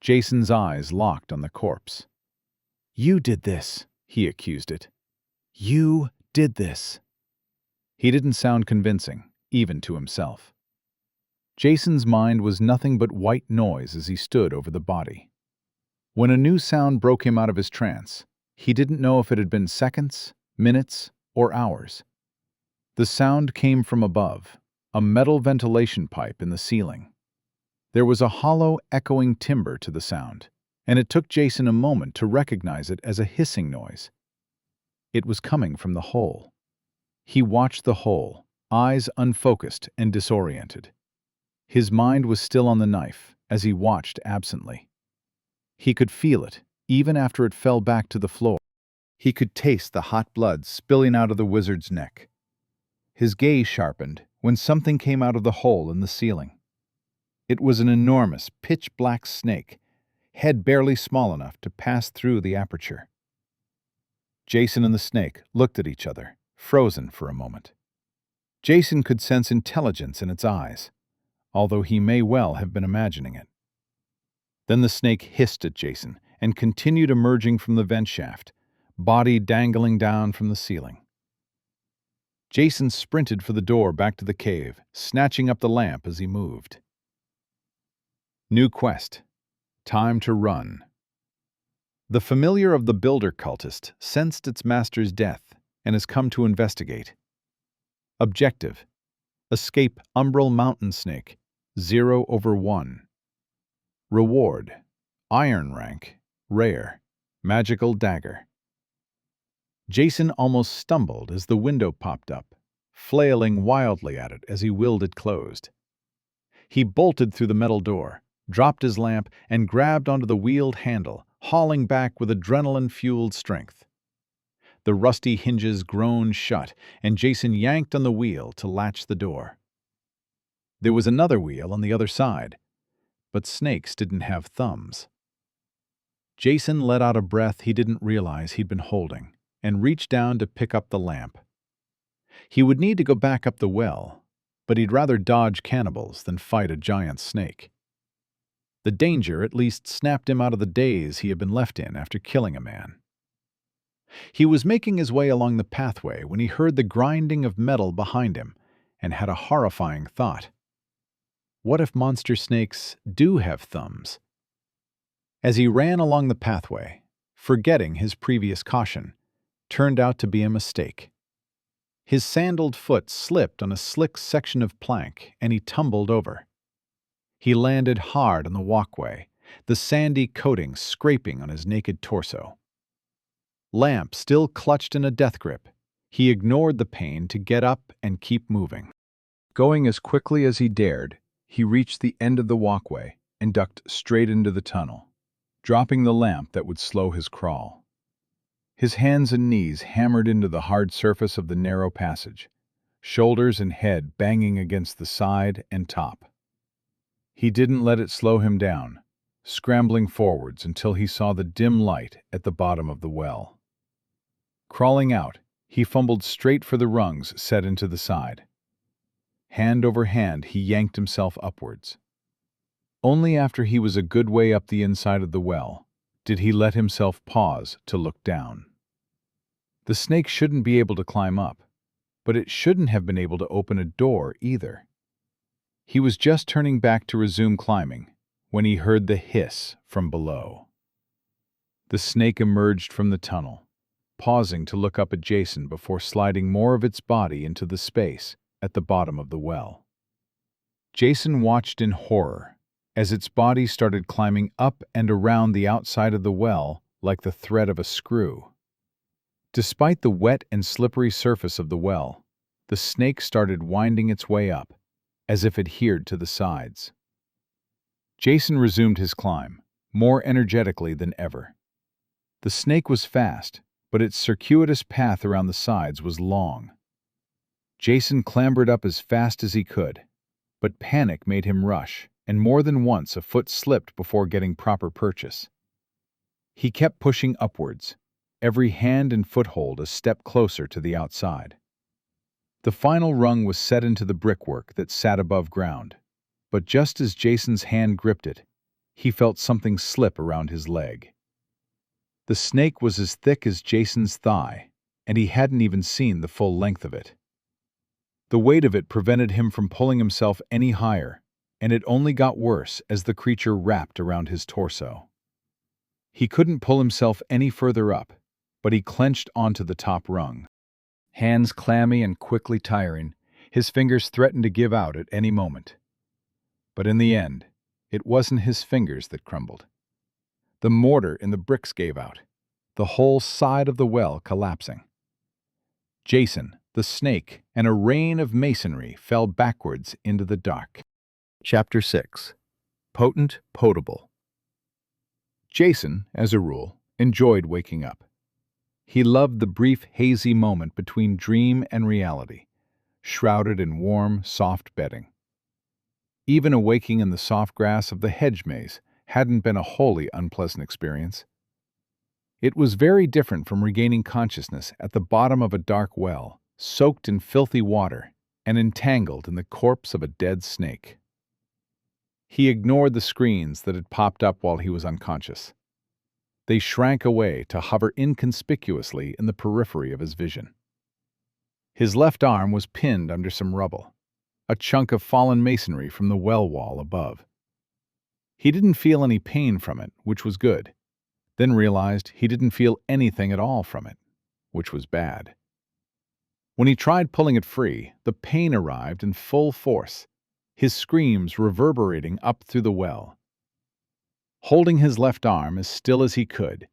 Jason's eyes locked on the corpse. "You did this," he accused it. "You did this." He didn't sound convincing, even to himself. Jason's mind was nothing but white noise as he stood over the body. When a new sound broke him out of his trance, he didn't know if it had been seconds, minutes, or hours. The sound came from above, a metal ventilation pipe in the ceiling. There was a hollow, echoing timbre to the sound, and it took Jason a moment to recognize it as a hissing noise. It was coming from the hole. He watched the hole, eyes unfocused and disoriented. His mind was still on the knife as he watched absently. He could feel it, even after it fell back to the floor. He could taste the hot blood spilling out of the wizard's neck. His gaze sharpened when something came out of the hole in the ceiling. It was an enormous, pitch-black snake, head barely small enough to pass through the aperture. Jason and the snake looked at each other, frozen for a moment. Jason could sense intelligence in its eyes, although he may well have been imagining it. Then the snake hissed at Jason and continued emerging from the vent shaft, body dangling down from the ceiling. Jason sprinted for the door back to the cave, snatching up the lamp as he moved. New quest. Time to run. The familiar of the builder cultist sensed its master's death and has come to investigate. Objective: escape umbral mountain snake, 0/1. Reward: iron rank, rare, magical dagger. Jason almost stumbled as the window popped up, flailing wildly at it as he willed it closed. He bolted through the metal door, dropped his lamp, and grabbed onto the wheeled handle, hauling back with adrenaline-fueled strength. The rusty hinges groaned shut, and Jason yanked on the wheel to latch the door. There was another wheel on the other side, but snakes didn't have thumbs. Jason let out a breath he didn't realize he'd been holding, and reached down to pick up the lamp. He would need to go back up the well, but he'd rather dodge cannibals than fight a giant snake. The danger at least snapped him out of the daze he had been left in after killing a man. He was making his way along the pathway when he heard the grinding of metal behind him and had a horrifying thought. What if monster snakes do have thumbs? As he ran along the pathway, forgetting his previous caution, turned out to be a mistake. His sandaled foot slipped on a slick section of plank and he tumbled over. He landed hard on the walkway, the sandy coating scraping on his naked torso. Lamp still clutched in a death grip, he ignored the pain to get up and keep moving. Going as quickly as he dared, he reached the end of the walkway and ducked straight into the tunnel, dropping the lamp that would slow his crawl. His hands and knees hammered into the hard surface of the narrow passage, shoulders and head banging against the side and top. He didn't let it slow him down, scrambling forwards until he saw the dim light at the bottom of the well. Crawling out, he fumbled straight for the rungs set into the side. Hand over hand, he yanked himself upwards. Only after he was a good way up the inside of the well did he let himself pause to look down. The snake shouldn't be able to climb up, but it shouldn't have been able to open a door either. He was just turning back to resume climbing when he heard the hiss from below. The snake emerged from the tunnel, pausing to look up at Jason before sliding more of its body into the space at the bottom of the well. Jason watched in horror as its body started climbing up and around the outside of the well like the thread of a screw. Despite the wet and slippery surface of the well, the snake started winding its way up, as if adhered to the sides. Jason resumed his climb, more energetically than ever. The snake was fast, but its circuitous path around the sides was long. Jason clambered up as fast as he could, but panic made him rush, and more than once a foot slipped before getting proper purchase. He kept pushing upwards, every hand and foothold a step closer to the outside. The final rung was set into the brickwork that sat above ground, but just as Jason's hand gripped it, he felt something slip around his leg. The snake was as thick as Jason's thigh, and he hadn't even seen the full length of it. The weight of it prevented him from pulling himself any higher, and it only got worse as the creature wrapped around his torso. He couldn't pull himself any further up, but he clenched onto the top rung. Hands clammy and quickly tiring, his fingers threatened to give out at any moment. But in the end, it wasn't his fingers that crumbled. The mortar in the bricks gave out, the whole side of the well collapsing. Jason, the snake, and a rain of masonry fell backwards into the dark. Chapter 6. Potent Potable. Jason, as a rule, enjoyed waking up. He loved the brief, hazy moment between dream and reality, shrouded in warm, soft bedding. Even awaking in the soft grass of the hedge maze hadn't been a wholly unpleasant experience. It was very different from regaining consciousness at the bottom of a dark well, soaked in filthy water and entangled in the corpse of a dead snake. He ignored the screens that had popped up while he was unconscious. They shrank away to hover inconspicuously in the periphery of his vision. His left arm was pinned under some rubble, a chunk of fallen masonry from the well wall above. He didn't feel any pain from it, which was good, then realized he didn't feel anything at all from it, which was bad. When he tried pulling it free, the pain arrived in full force, his screams reverberating up through the well. Holding his left arm as still as he could,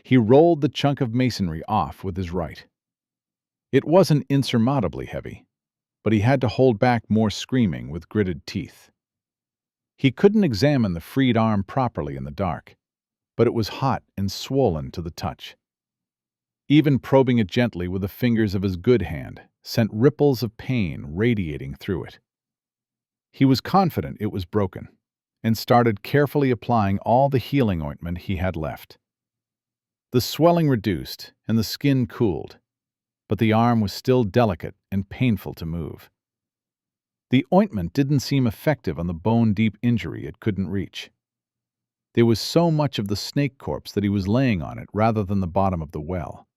he rolled the chunk of masonry off with his right. It wasn't insurmountably heavy, but he had to hold back more screaming with gritted teeth. He couldn't examine the freed arm properly in the dark, but it was hot and swollen to the touch. Even probing it gently with the fingers of his good hand sent ripples of pain radiating through it. He was confident it was broken, and started carefully applying all the healing ointment he had left. The swelling reduced and the skin cooled, but the arm was still delicate and painful to move. The ointment didn't seem effective on the bone-deep injury it couldn't reach. There was so much of the snake corpse that he was laying on it rather than the bottom of the well.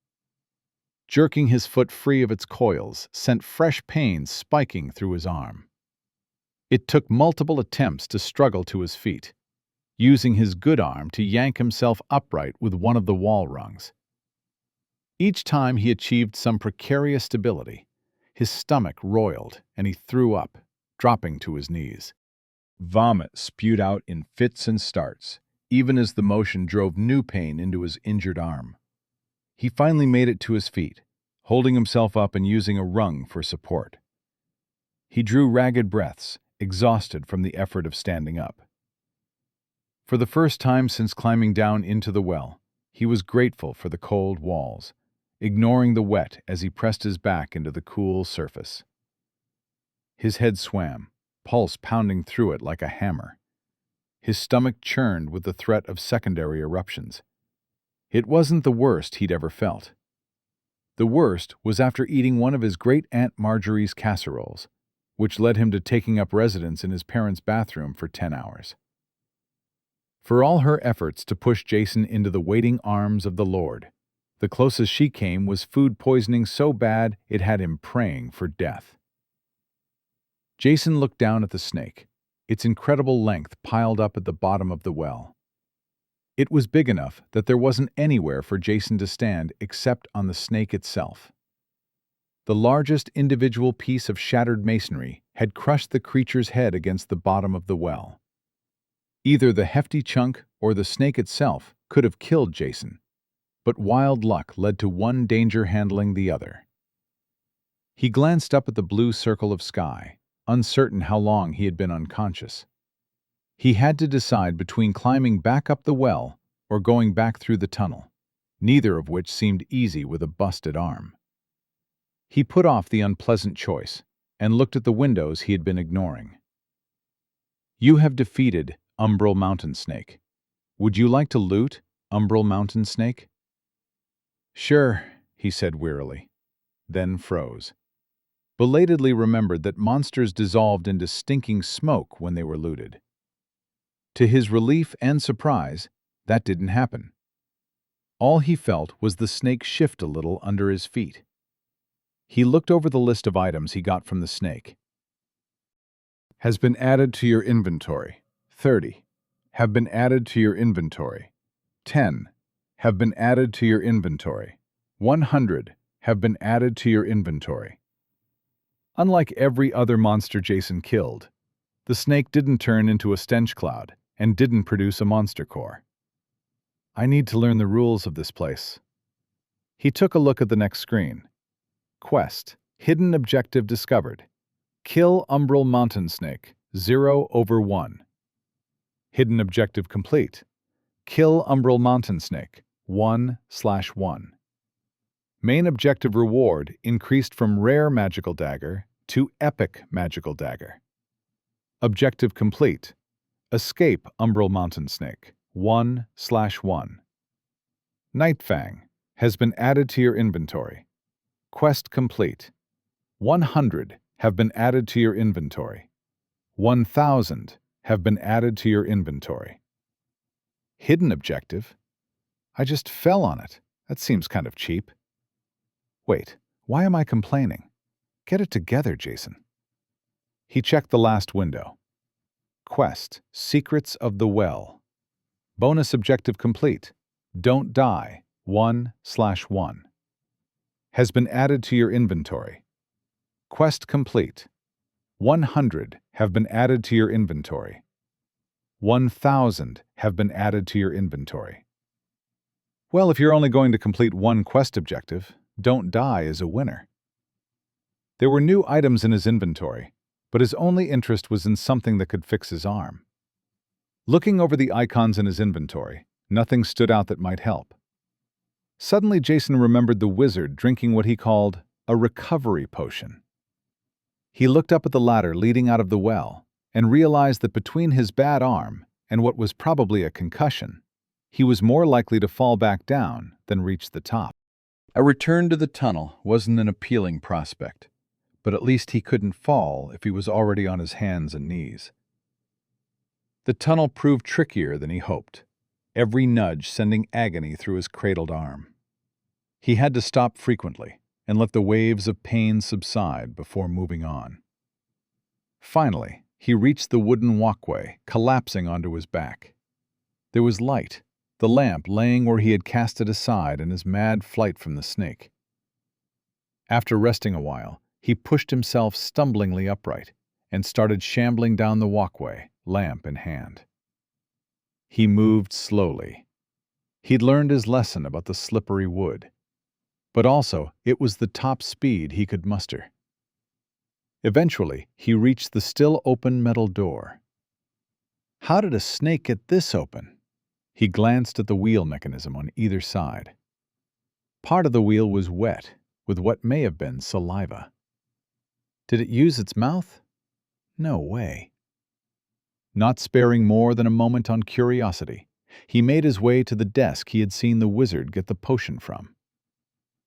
Jerking his foot free of its coils sent fresh pains spiking through his arm. It took multiple attempts to struggle to his feet, using his good arm to yank himself upright with one of the wall rungs. Each time he achieved some precarious stability, his stomach roiled and he threw up, dropping to his knees. Vomit spewed out in fits and starts, even as the motion drove new pain into his injured arm. He finally made it to his feet, holding himself up and using a rung for support. He drew ragged breaths, exhausted from the effort of standing up. For the first time since climbing down into the well, he was grateful for the cold walls, ignoring the wet as he pressed his back into the cool surface. His head swam, pulse pounding through it like a hammer. His stomach churned with the threat of secondary eruptions. It wasn't the worst he'd ever felt. The worst was after eating one of his great-aunt Marjorie's casseroles, which led him to taking up residence in his parents' bathroom for 10 hours. For all her efforts to push Jason into the waiting arms of the Lord, the closest she came was food poisoning so bad it had him praying for death. Jason looked down at the snake, its incredible length piled up at the bottom of the well. It was big enough that there wasn't anywhere for Jason to stand except on the snake itself. The largest individual piece of shattered masonry had crushed the creature's head against the bottom of the well. Either the hefty chunk or the snake itself could have killed Jason, but wild luck led to one danger handling the other. He glanced up at the blue circle of sky, uncertain how long he had been unconscious. He had to decide between climbing back up the well or going back through the tunnel, neither of which seemed easy with a busted arm. He put off the unpleasant choice and looked at the windows he had been ignoring. "You have defeated Umbral Mountain Snake. Would you like to loot Umbral Mountain Snake?" "Sure," he said wearily, then froze. Belatedly remembered that monsters dissolved into stinking smoke when they were looted. To his relief and surprise, that didn't happen. All he felt was the snake shift a little under his feet. He looked over the list of items he got from the snake. Has been added to your inventory. 30. Have been added to your inventory. 10. Have been added to your inventory. 100. Have been added to your inventory. Unlike every other monster Jason killed, the snake didn't turn into a stench cloud and didn't produce a monster core. "I need to learn the rules of this place." He took a look at the next screen. Quest. Hidden objective discovered. Kill Umbral Mountain Snake, 0/1. Hidden objective complete. Kill Umbral Mountain Snake, 1/1. Main objective reward increased from Rare Magical Dagger to Epic Magical Dagger. Objective complete. Escape Umbral Mountain Snake, 1/1. Nightfang has been added to your inventory. Quest complete. 100 have been added to your inventory. 1,000 have been added to your inventory. Hidden objective? I just fell on it. That seems kind of cheap. Wait, why am I complaining? Get it together, Jason. He checked the last window. Quest, Secrets of the Well. Bonus objective complete. Don't die, 1/1. Has been added to your inventory. Quest complete. 100 have been added to your inventory. 1,000 have been added to your inventory. Well, if you're only going to complete one quest objective, Don't Die is a winner. There were new items in his inventory, but his only interest was in something that could fix his arm. Looking over the icons in his inventory, nothing stood out that might help. Suddenly, Jason remembered the wizard drinking what he called a recovery potion. He looked up at the ladder leading out of the well and realized that between his bad arm and what was probably a concussion, he was more likely to fall back down than reach the top. A return to the tunnel wasn't an appealing prospect, but at least he couldn't fall if he was already on his hands and knees. The tunnel proved trickier than he hoped, every nudge sending agony through his cradled arm. He had to stop frequently and let the waves of pain subside before moving on. Finally, he reached the wooden walkway, collapsing onto his back. There was light, the lamp laying where he had cast it aside in his mad flight from the snake. After resting a while, he pushed himself stumblingly upright and started shambling down the walkway, lamp in hand. He moved slowly. He'd learned his lesson about the slippery wood, but also it was the top speed he could muster. Eventually, he reached the still open metal door. How did a snake get this open? He glanced at the wheel mechanism on either side. Part of the wheel was wet, with what may have been saliva. Did it use its mouth? No way. Not sparing more than a moment on curiosity, he made his way to the desk he had seen the wizard get the potion from.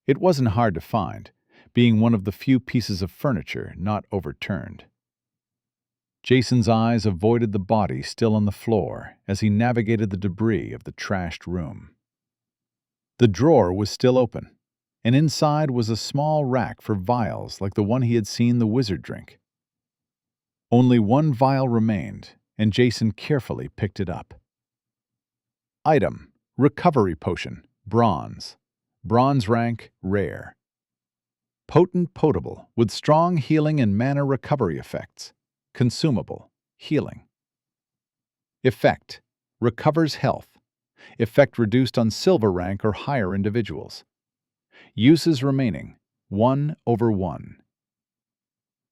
It wasn't hard to find, being one of the few pieces of furniture not overturned. Jason's eyes avoided the body still on the floor as he navigated the debris of the trashed room. The drawer was still open, and inside was a small rack for vials like the one he had seen the wizard drink. Only one vial remained, and Jason carefully picked it up. Item: Recovery Potion, Bronze. Bronze rank, Rare. Potent potable, with strong healing and mana recovery effects. Consumable, Healing. Effect: Recovers health. Effect reduced on silver rank or higher individuals. Uses remaining, 1/1.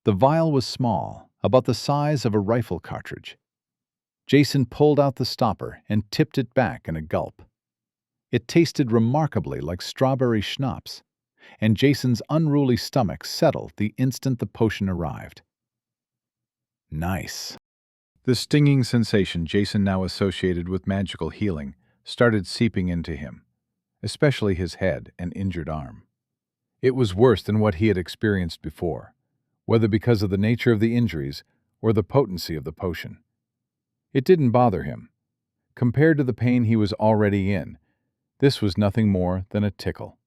The vial was small about the size of a rifle cartridge. Jason pulled out the stopper and tipped it back in a gulp. It tasted remarkably like strawberry schnapps, and Jason's unruly stomach settled the instant the potion arrived. Nice. The stinging sensation Jason now associated with magical healing started seeping into him, especially his head and injured arm. It was worse than what he had experienced before, whether because of the nature of the injuries or the potency of the potion. It didn't bother him. Compared to the pain he was already in, this was nothing more than a tickle.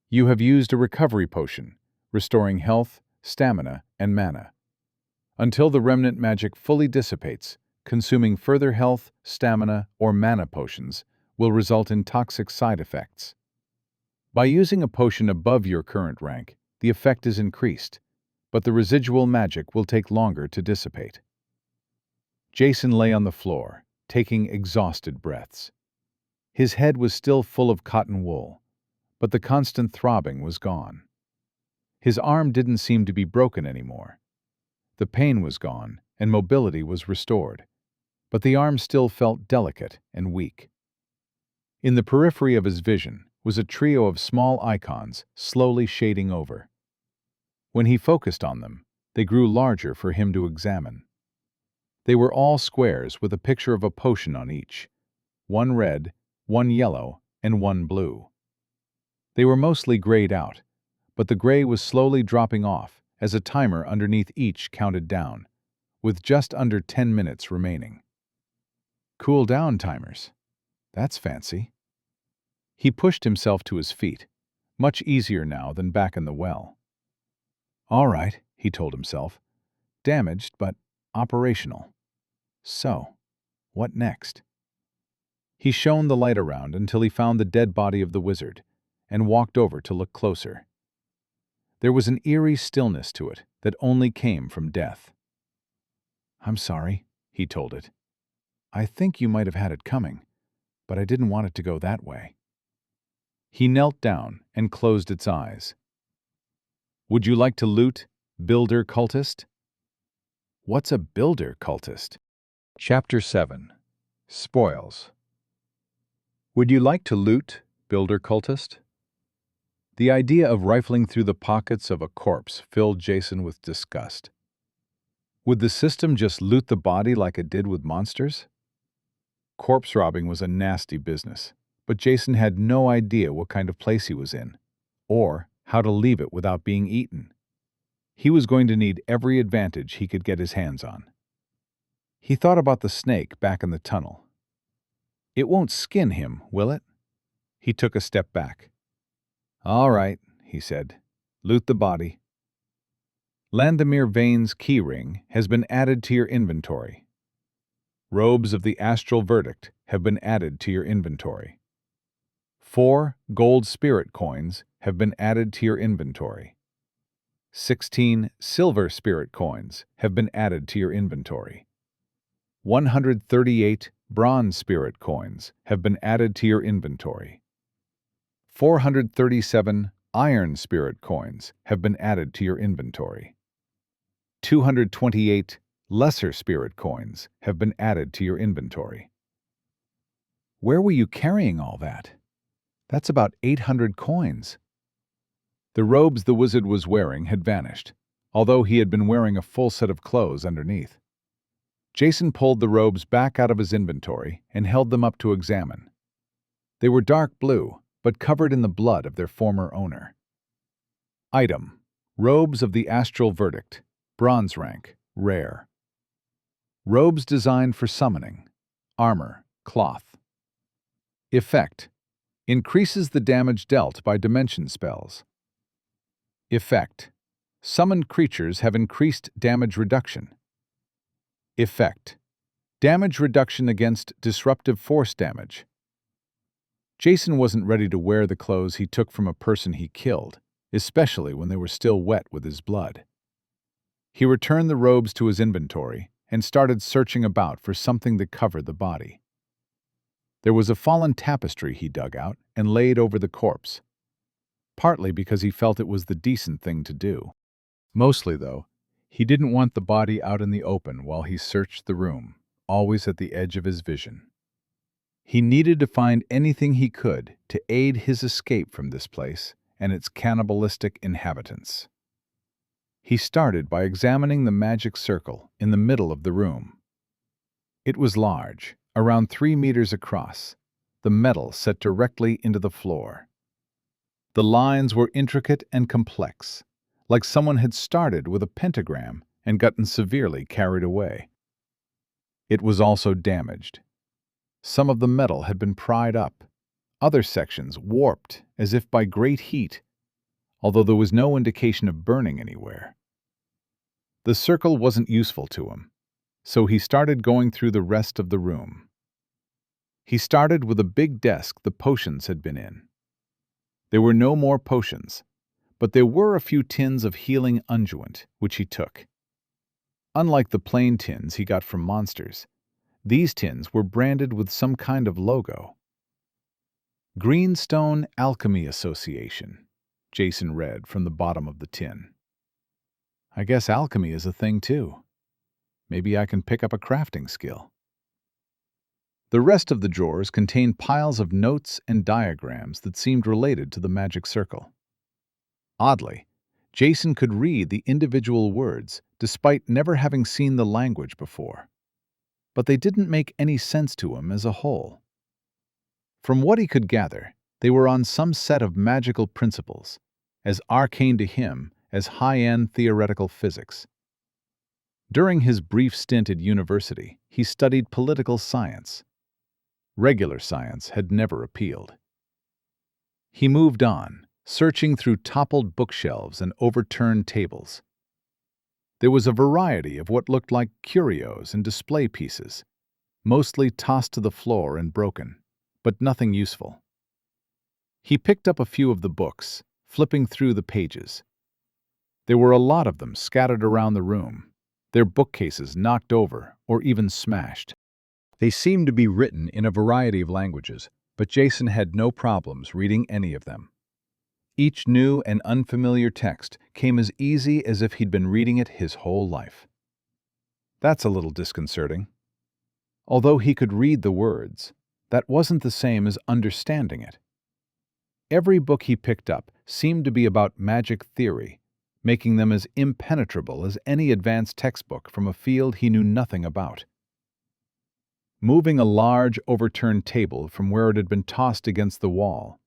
You have used a recovery potion, restoring health, stamina, and mana. Until the remnant magic fully dissipates, consuming further health, stamina, or mana potions will result in toxic side effects. By using a potion above your current rank, the effect is increased, but the residual magic will take longer to dissipate. Jason lay on the floor, taking exhausted breaths. His head was still full of cotton wool, but the constant throbbing was gone. His arm didn't seem to be broken anymore. The pain was gone, and mobility was restored, but the arm still felt delicate and weak. In the periphery of his vision was a trio of small icons slowly shading over. When he focused on them, they grew larger for him to examine. They were all squares with a picture of a potion on each, one red, one yellow, and one blue. They were mostly grayed out, but the gray was slowly dropping off as a timer underneath each counted down, with just under 10 minutes remaining. Cool down timers. That's fancy. He pushed himself to his feet, much easier now than back in the well. All right, he told himself. Damaged, but operational. So, what next? He shone the light around until he found the dead body of the wizard and walked over to look closer. There was an eerie stillness to it that only came from death. I'm sorry, he told it. I think you might have had it coming, but I didn't want it to go that way. He knelt down and closed its eyes. Would you like to loot, builder cultist? What's a builder cultist? Chapter 7. Spoils. Would you like to loot, builder cultist? The idea of rifling through the pockets of a corpse filled Jason with disgust. Would the system just loot the body like it did with monsters? Corpse robbing was a nasty business, but Jason had no idea what kind of place he was in, or how to leave it without being eaten. He was going to need every advantage he could get his hands on. He thought about the snake back in the tunnel. It won't skin him, will it? He took a step back. All right, he said. Loot the body. Landemir Vane's keyring has been added to your inventory. Robes of the Astral Verdict have been added to your inventory. 4 gold spirit coins have been added to your inventory. 16 silver spirit coins have been added to your inventory. 138 bronze spirit coins have been added to your inventory. 437 iron spirit coins have been added to your inventory. 228 lesser spirit coins have been added to your inventory. Where were you carrying all that? That's about 800 coins. The robes the wizard was wearing had vanished, although he had been wearing a full set of clothes underneath. Jason pulled the robes back out of his inventory and held them up to examine. They were dark blue, but covered in the blood of their former owner. Item: Robes of the Astral Verdict, bronze rank, rare. Robes designed for summoning, armor, cloth. Effect: increases the damage dealt by dimension spells. Effect: summoned creatures have increased damage reduction. Effect: damage reduction against disruptive force damage. Jason wasn't ready to wear the clothes he took from a person he killed, especially when they were still wet with his blood. He returned the robes to his inventory and started searching about for something that covered the body. There was a fallen tapestry he dug out and laid over the corpse, partly because he felt it was the decent thing to do. Mostly, though, He didn't want the body out in the open while he searched the room, always at the edge of his vision. He needed to find anything he could to aid his escape from this place and its cannibalistic inhabitants. He started by examining the magic circle in the middle of the room. It was large, around 3 meters across, the metal set directly into the floor. The lines were intricate and complex, like someone had started with a pentagram and gotten severely carried away. It was also damaged. Some of the metal had been pried up, other sections warped as if by great heat, although there was no indication of burning anywhere. The circle wasn't useful to him, so he started going through the rest of the room. He started with a big desk the potions had been in. There were no more potions, but there were a few tins of healing unguent, which he took. Unlike the plain tins he got from monsters, these tins were branded with some kind of logo. Greenstone Alchemy Association, Jason read from the bottom of the tin. I guess alchemy is a thing too. Maybe I can pick up a crafting skill. The rest of the drawers contained piles of notes and diagrams that seemed related to the magic circle. Oddly, Jason could read the individual words despite never having seen the language before, but they didn't make any sense to him as a whole. From what he could gather, they were on some set of magical principles, as arcane to him as high-end theoretical physics. During his brief stint at university, he studied political science. Regular science had never appealed. He moved on, searching through toppled bookshelves and overturned tables. There was a variety of what looked like curios and display pieces, mostly tossed to the floor and broken, but nothing useful. He picked up a few of the books, flipping through the pages. There were a lot of them scattered around the room, their bookcases knocked over or even smashed. They seemed to be written in a variety of languages, but Jason had no problems reading any of them. Each new and unfamiliar text came as easy as if he'd been reading it his whole life. That's a little disconcerting. Although he could read the words, that wasn't the same as understanding it. Every book he picked up seemed to be about magic theory, making them as impenetrable as any advanced textbook from a field he knew nothing about. Moving a large, overturned table from where it had been tossed against the wall,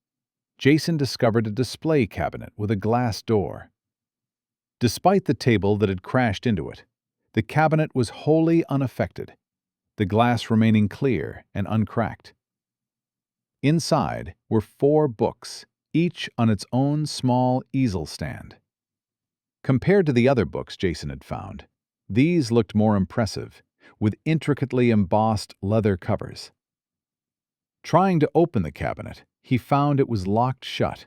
Jason discovered a display cabinet with a glass door. Despite the table that had crashed into it, the cabinet was wholly unaffected, the glass remaining clear and uncracked. Inside were 4 books, each on its own small easel stand. Compared to the other books Jason had found, these looked more impressive, with intricately embossed leather covers. Trying to open the cabinet, he found it was locked shut.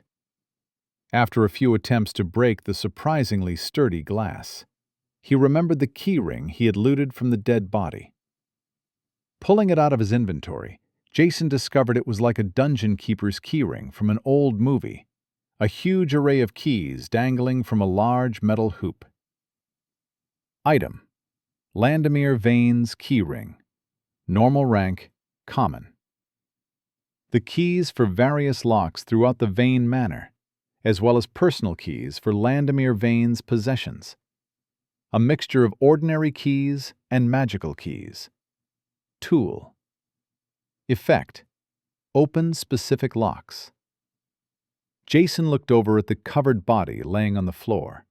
After a few attempts to break the surprisingly sturdy glass, he remembered the key ring he had looted from the dead body. Pulling it out of his inventory, Jason discovered it was like a dungeon keeper's keyring from an old movie, a huge array of keys dangling from a large metal hoop. Item: Landemir Vane's keyring. Normal rank, common. The keys for various locks throughout the Vane Manor, as well as personal keys for Landemir Vane's possessions. A mixture of ordinary keys and magical keys. Tool. Effect: Open specific locks. Jason looked over at the covered body laying on the floor.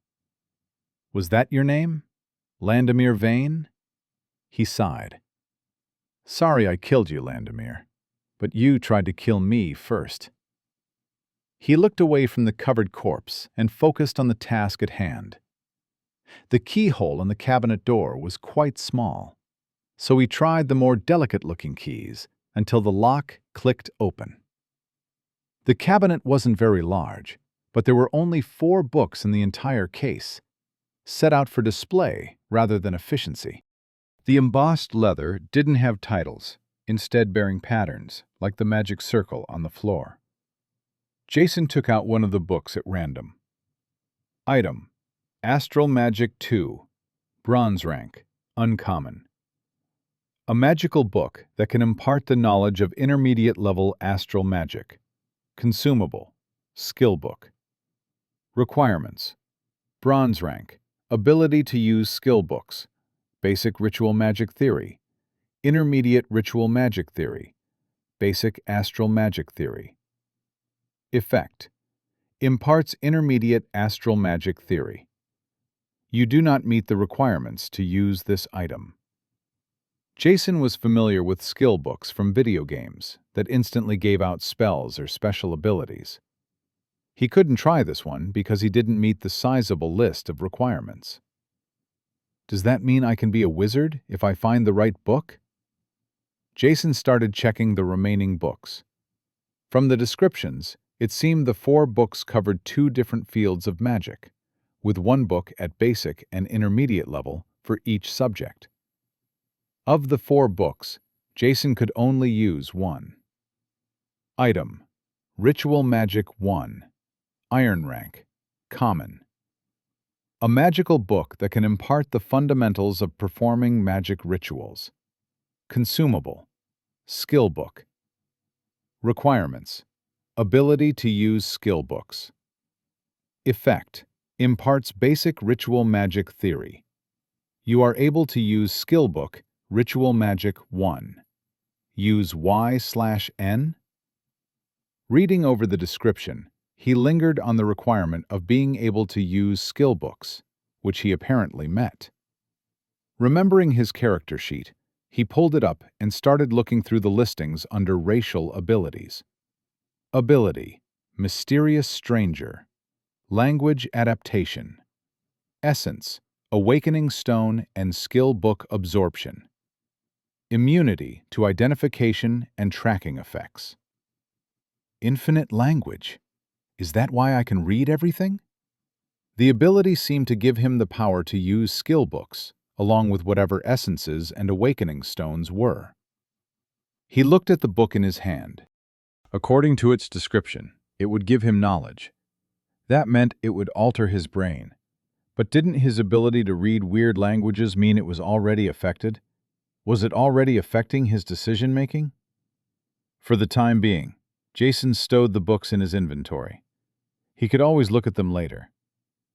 Was that your name? Landemir Vane? He sighed. Sorry I killed you, Landemir, but you tried to kill me first. He looked away from the covered corpse and focused on the task at hand. The keyhole in the cabinet door was quite small, so he tried the more delicate-looking keys until the lock clicked open. The cabinet wasn't very large, but there were only 4 books in the entire case, set out for display rather than efficiency. The embossed leather didn't have titles, instead bearing patterns, like the magic circle on the floor. Jason took out one of the books at random. Item: Astral Magic 2, Bronze rank, uncommon. A magical book that can impart the knowledge of intermediate-level astral magic. Consumable, skill book. Requirements: Bronze rank, ability to use skill books, basic ritual magic theory, intermediate ritual magic theory, basic astral magic theory. Effect: imparts intermediate astral magic theory. You do not meet the requirements to use this item. Jason was familiar with skill books from video games that instantly gave out spells or special abilities. He couldn't try this one because he didn't meet the sizable list of requirements. Does that mean I can be a wizard if I find the right book? Jason started checking the remaining books. From the descriptions, it seemed the 4 books covered 2 different fields of magic, with 1 book at basic and intermediate level for each subject. Of the 4 books, Jason could only use 1. Item: Ritual Magic 1. Iron rank, common. A magical book that can impart the fundamentals of performing magic rituals. Consumable, skill book. Requirements: ability to use skill books. Effect: imparts basic ritual magic theory. You are able to use skill book Ritual Magic 1. Use Y/N? Reading over the description, he lingered on the requirement of being able to use skill books, which he apparently met. Remembering his character sheet, he pulled it up and started looking through the listings under racial abilities. Ability: Mysterious Stranger. Language Adaptation. Essence: Awakening Stone and Skill Book Absorption. Immunity to identification and tracking effects. Infinite language. Is that why I can read everything? The ability seemed to give him the power to use skill books, along with whatever essences and awakening stones were. He looked at the book in his hand. According to its description, it would give him knowledge. That meant it would alter his brain. But didn't his ability to read weird languages mean it was already affected? Was it already affecting his decision-making? For the time being, Jason stowed the books in his inventory. He could always look at them later.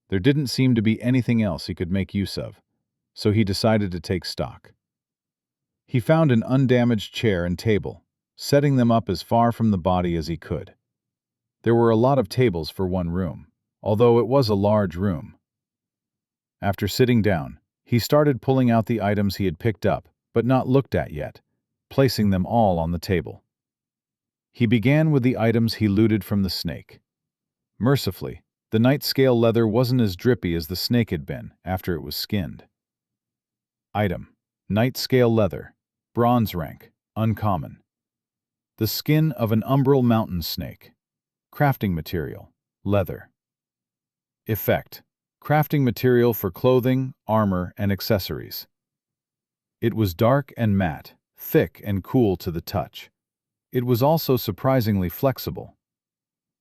There didn't seem to be anything else he could make use of, so he decided to take stock. He found an undamaged chair and table, setting them up as far from the body as he could. There were a lot of tables for one room, although it was a large room. After sitting down, he started pulling out the items he had picked up but not looked at yet, placing them all on the table. He began with the items he looted from the snake. Mercifully, the night scale leather wasn't as drippy as the snake had been after it was skinned. Item: Night scale leather, bronze rank, uncommon. The skin of an umbral mountain snake. Crafting material, leather. Effect: crafting material for clothing, armor, and accessories. It was dark and matte, thick and cool to the touch. It was also surprisingly flexible.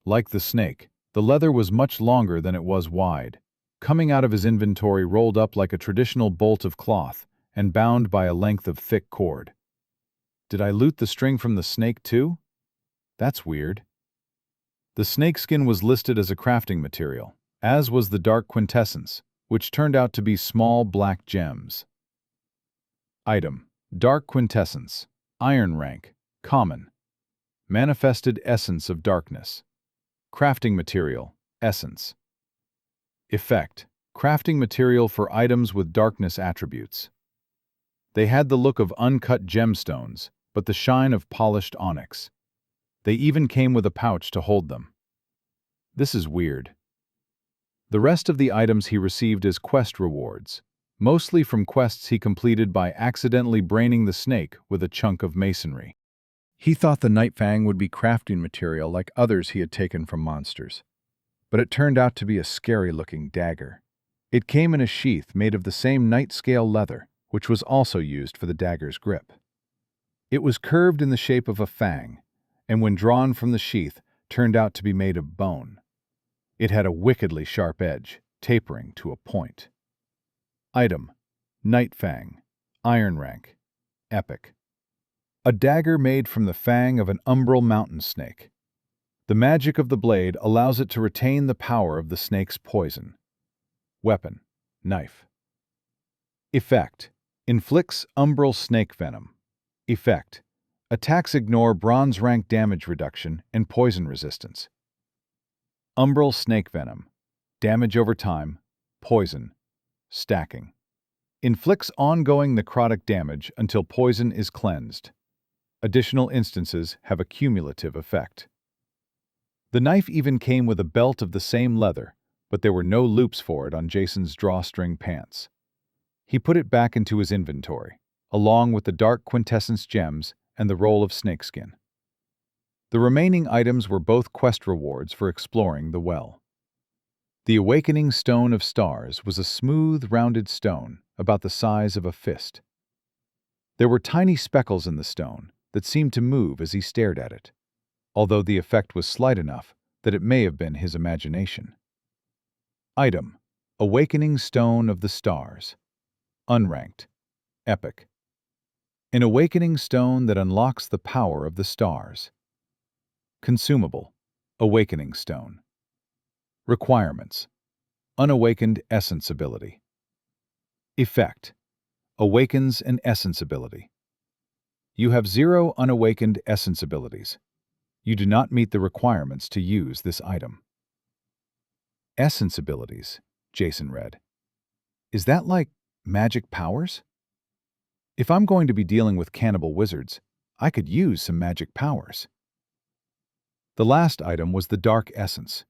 Like the snake, the leather was much longer than it was wide, coming out of his inventory rolled up like a traditional bolt of cloth and bound by a length of thick cord. Did I loot the string from the snake too? That's weird. The snakeskin was listed as a crafting material, as was the dark quintessence, which turned out to be small black gems. Item: Dark quintessence, iron rank, common. Manifested essence of darkness. Crafting material, essence. Effect: crafting material for items with darkness attributes. They had the look of uncut gemstones, but the shine of polished onyx. They even came with a pouch to hold them. This is weird. The rest of the items he received as quest rewards, mostly from quests he completed by accidentally braining the snake with a chunk of masonry. He thought the Nightfang would be crafting material like others he had taken from monsters, but it turned out to be a scary-looking dagger. It came in a sheath made of the same night-scale leather, which was also used for the dagger's grip. It was curved in the shape of a fang, and when drawn from the sheath, turned out to be made of bone. It had a wickedly sharp edge, tapering to a point. Item: Night Fang, Iron Rank, Epic. A dagger made from the fang of an umbral mountain snake. The magic of the blade allows it to retain the power of the snake's poison. Weapon, Knife. Effect, inflicts umbral snake venom. Effect, attacks ignore bronze rank damage reduction and poison resistance. Umbral snake venom, damage over time, poison, stacking. Inflicts ongoing necrotic damage until poison is cleansed. Additional instances have a cumulative effect. The knife even came with a belt of the same leather, but there were no loops for it on Jason's drawstring pants. He put it back into his inventory, along with the dark quintessence gems and the roll of snakeskin. The remaining items were both quest rewards for exploring the well. The Awakening Stone of Stars was a smooth, rounded stone about the size of a fist. There were tiny speckles in the stone that seemed to move as he stared at it, although the effect was slight enough that it may have been his imagination. Item: Awakening Stone of the Stars. Unranked. Epic. An awakening stone that unlocks the power of the stars. Consumable: Awakening Stone. Requirements: Unawakened Essence Ability. Effect: Awakens an Essence Ability. You have 0 unawakened essence abilities. You do not meet the requirements to use this item. Essence abilities, Jason read. Is that like magic powers? If I'm going to be dealing with cannibal wizards, I could use some magic powers. The last item was the Dark Essence.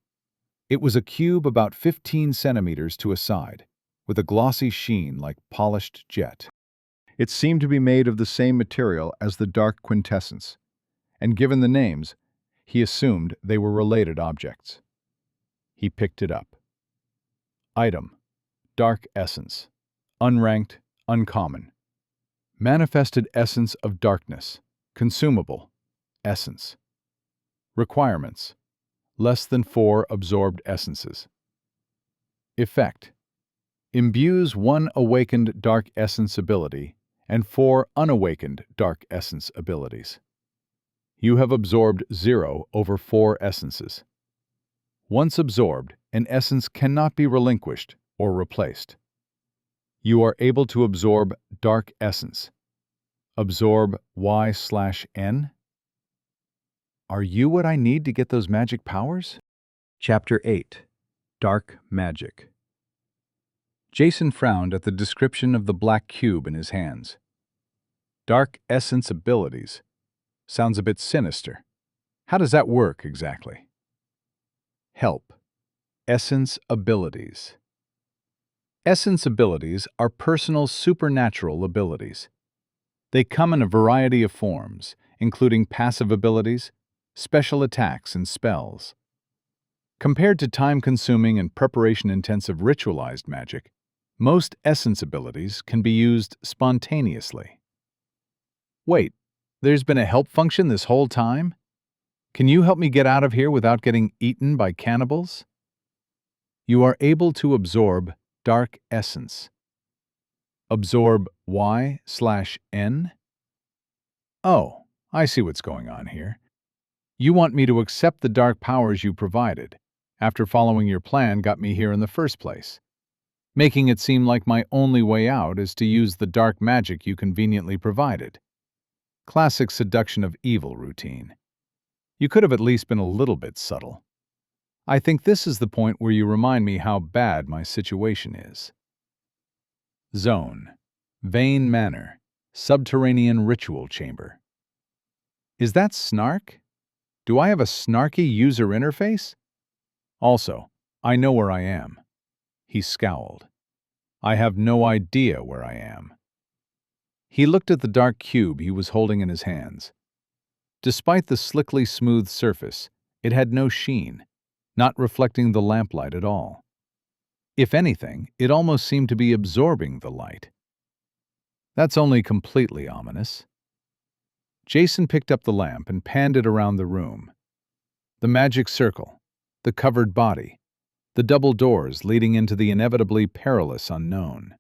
It was a cube about 15 centimeters to a side, with a glossy sheen like polished jet. It seemed to be made of the same material as the Dark Quintessence, and given the names, he assumed they were related objects. He picked it up. Item: Dark Essence. Unranked, uncommon. Manifested Essence of Darkness. Consumable. Essence. Requirements: less than 4 absorbed essences. Effect: imbues 1 awakened Dark Essence ability and 4 unawakened Dark Essence abilities. You have absorbed 0 over 4 essences. Once absorbed, an essence cannot be relinquished or replaced. You are able to absorb Dark Essence. Absorb Y/N? Are you what I need to get those magic powers? Chapter 8. Dark Magic. Jason frowned at the description of the black cube in his hands. Dark Essence abilities. Sounds a bit sinister. How does that work exactly? Help. Essence abilities. Essence abilities are personal supernatural abilities. They come in a variety of forms, including passive abilities, special attacks, and spells. Compared to time-consuming and preparation-intensive ritualized magic, most essence abilities can be used spontaneously. Wait, there's been a help function this whole time? Can you help me get out of here without getting eaten by cannibals? You are able to absorb Dark Essence. Absorb Y/N? Oh, I see what's going on here. You want me to accept the dark powers you provided, after following your plan got me here in the first place, making it seem like my only way out is to use the dark magic you conveniently provided. Classic seduction of evil routine. You could have at least been a little bit subtle. I think this is the point where you remind me how bad my situation is. Zone. Vane Manor. Subterranean Ritual Chamber. Is that snark? Do I have a snarky user interface? Also, I know where I am. He scowled. I have no idea where I am. He looked at the dark cube he was holding in his hands. Despite the slickly smooth surface, it had no sheen, not reflecting the lamplight at all. If anything, it almost seemed to be absorbing the light. That's only completely ominous. Jason picked up the lamp and panned it around the room. The magic circle, the covered body, the double doors leading into the inevitably perilous unknown.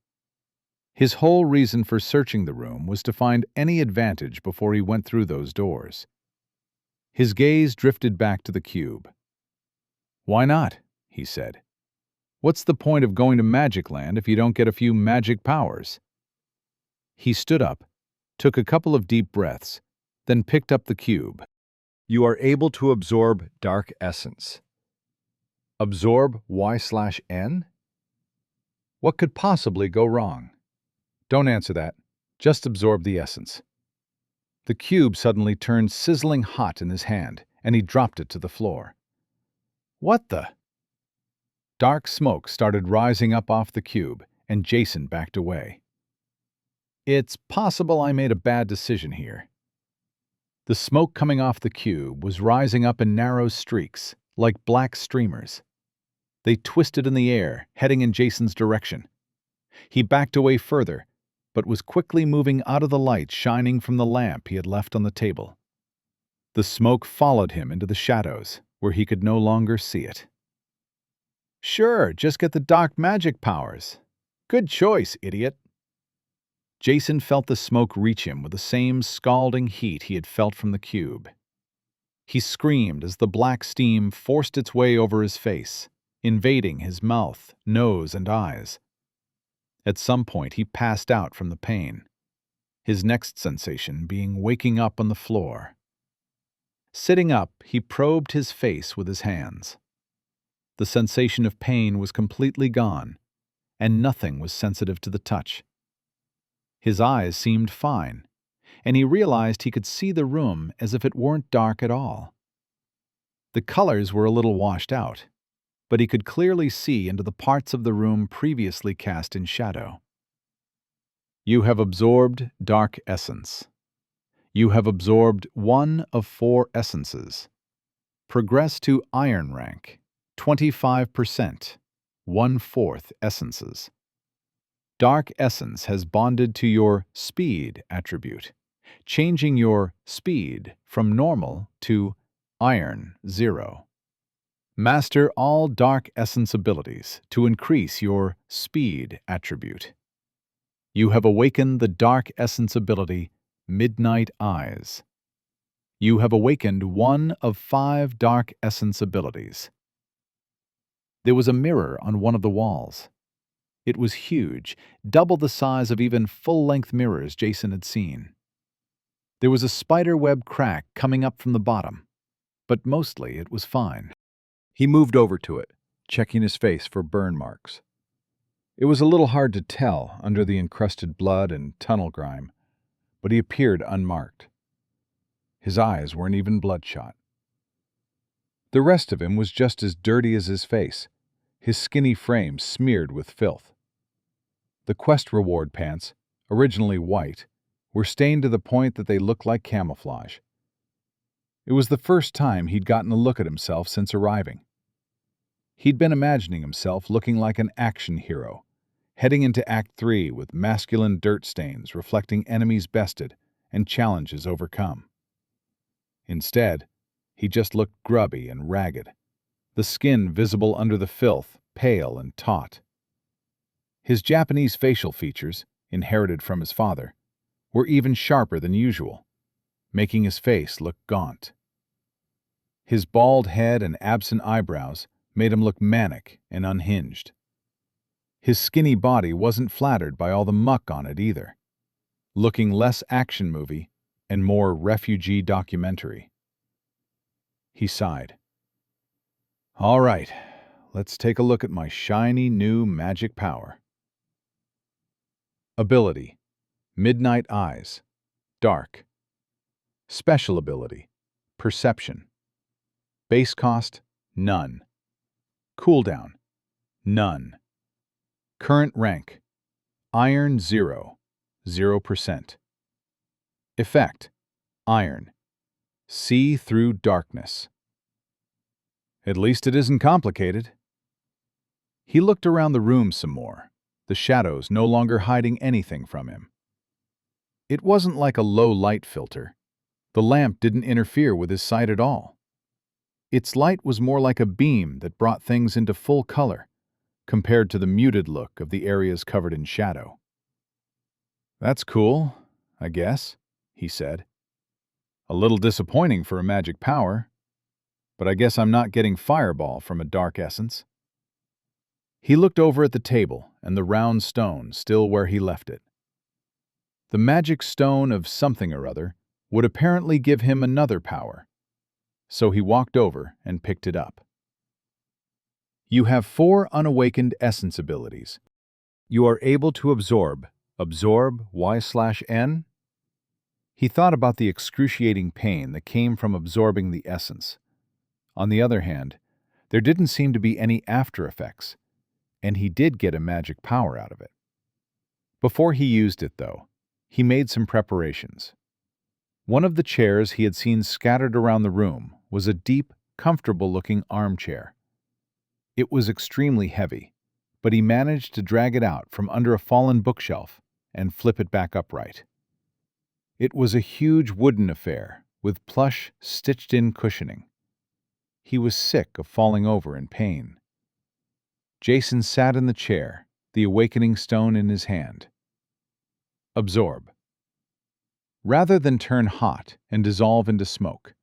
His whole reason for searching the room was to find any advantage before he went through those doors. His gaze drifted back to the cube. "Why not?" he said. "What's the point of going to Magic Land if you don't get a few magic powers?" He stood up, took a couple of deep breaths, then picked up the cube. You are able to absorb dark essence. Absorb Y/N? What could possibly go wrong? Don't answer that. Just absorb the essence. The cube suddenly turned sizzling hot in his hand, and he dropped it to the floor. What the? Dark smoke started rising up off the cube, and Jason backed away. It's possible I made a bad decision here. The smoke coming off the cube was rising up in narrow streaks, like black streamers. They twisted in the air, heading in Jason's direction. He backed away further, but was quickly moving out of the light shining from the lamp he had left on the table. The smoke followed him into the shadows, where he could no longer see it. Sure, just get the dark magic powers. Good choice, idiot. Jason felt the smoke reach him with the same scalding heat he had felt from the cube. He screamed as the black steam forced its way over his face, invading his mouth, nose, and eyes. At some point, he passed out from the pain, his next sensation being waking up on the floor. Sitting up, he probed his face with his hands. The sensation of pain was completely gone, and nothing was sensitive to the touch. His eyes seemed fine, and he realized he could see the room as if it weren't dark at all. The colors were a little washed out, but he could clearly see into the parts of the room previously cast in shadow. You have absorbed dark essence. You have absorbed 1 of 4 essences. Progress to Iron rank, 25%, 1/4 essences. Dark essence has bonded to your speed attribute, changing your speed from normal to Iron 0. Master all dark essence abilities to increase your speed attribute. You have awakened the dark essence ability Midnight Eyes. You have awakened 1 of 5 dark essence abilities. There was a mirror on one of the walls. It was huge, double the size of even full-length mirrors Jason had seen. There was a spiderweb crack coming up from the bottom, but mostly it was fine. He moved over to it, checking his face for burn marks. It was a little hard to tell under the encrusted blood and tunnel grime, but he appeared unmarked. His eyes weren't even bloodshot. The rest of him was just as dirty as his face, his skinny frame smeared with filth. The quest reward pants, originally white, were stained to the point that they looked like camouflage. It was the first time he'd gotten a look at himself since arriving. He'd been imagining himself looking like an action hero, heading into Act 3 with masculine dirt stains reflecting enemies bested and challenges overcome. Instead, he just looked grubby and ragged, the skin visible under the filth, pale and taut. His Japanese facial features, inherited from his father, were even sharper than usual, making his face look gaunt. His bald head and absent eyebrows made him look manic and unhinged. His skinny body wasn't flattered by all the muck on it either, looking less action movie and more refugee documentary. He sighed. All right, let's take a look at my shiny new magic power. Ability: Midnight Eyes, Dark. Special ability: Perception. Base cost: None. Cooldown: None. Current rank: Iron 0, 0%. Effect: Iron. See through darkness. At least it isn't complicated. He looked around the room some more, the shadows no longer hiding anything from him. It wasn't like a low light filter. The lamp didn't interfere with his sight at all. Its light was more like a beam that brought things into full color, compared to the muted look of the areas covered in shadow. "That's cool, I guess," he said. "A little disappointing for a magic power, but I guess I'm not getting fireball from a dark essence." He looked over at the table and the round stone still where he left it. The magic stone of something or other would apparently give him another power, so he walked over and picked it up. You have 4 unawakened essence abilities. You are able to absorb Y/N. He thought about the excruciating pain that came from absorbing the essence. On the other hand, there didn't seem to be any after effects, and he did get a magic power out of it. Before he used it, though, he made some preparations. One of the chairs he had seen scattered around the room was a deep, comfortable-looking armchair. It was extremely heavy, but he managed to drag it out from under a fallen bookshelf and flip it back upright. It was a huge wooden affair with plush, stitched-in cushioning. He was sick of falling over in pain. Jason sat in the chair, the awakening stone in his hand. Absorb. Rather than turn hot and dissolve into smoke,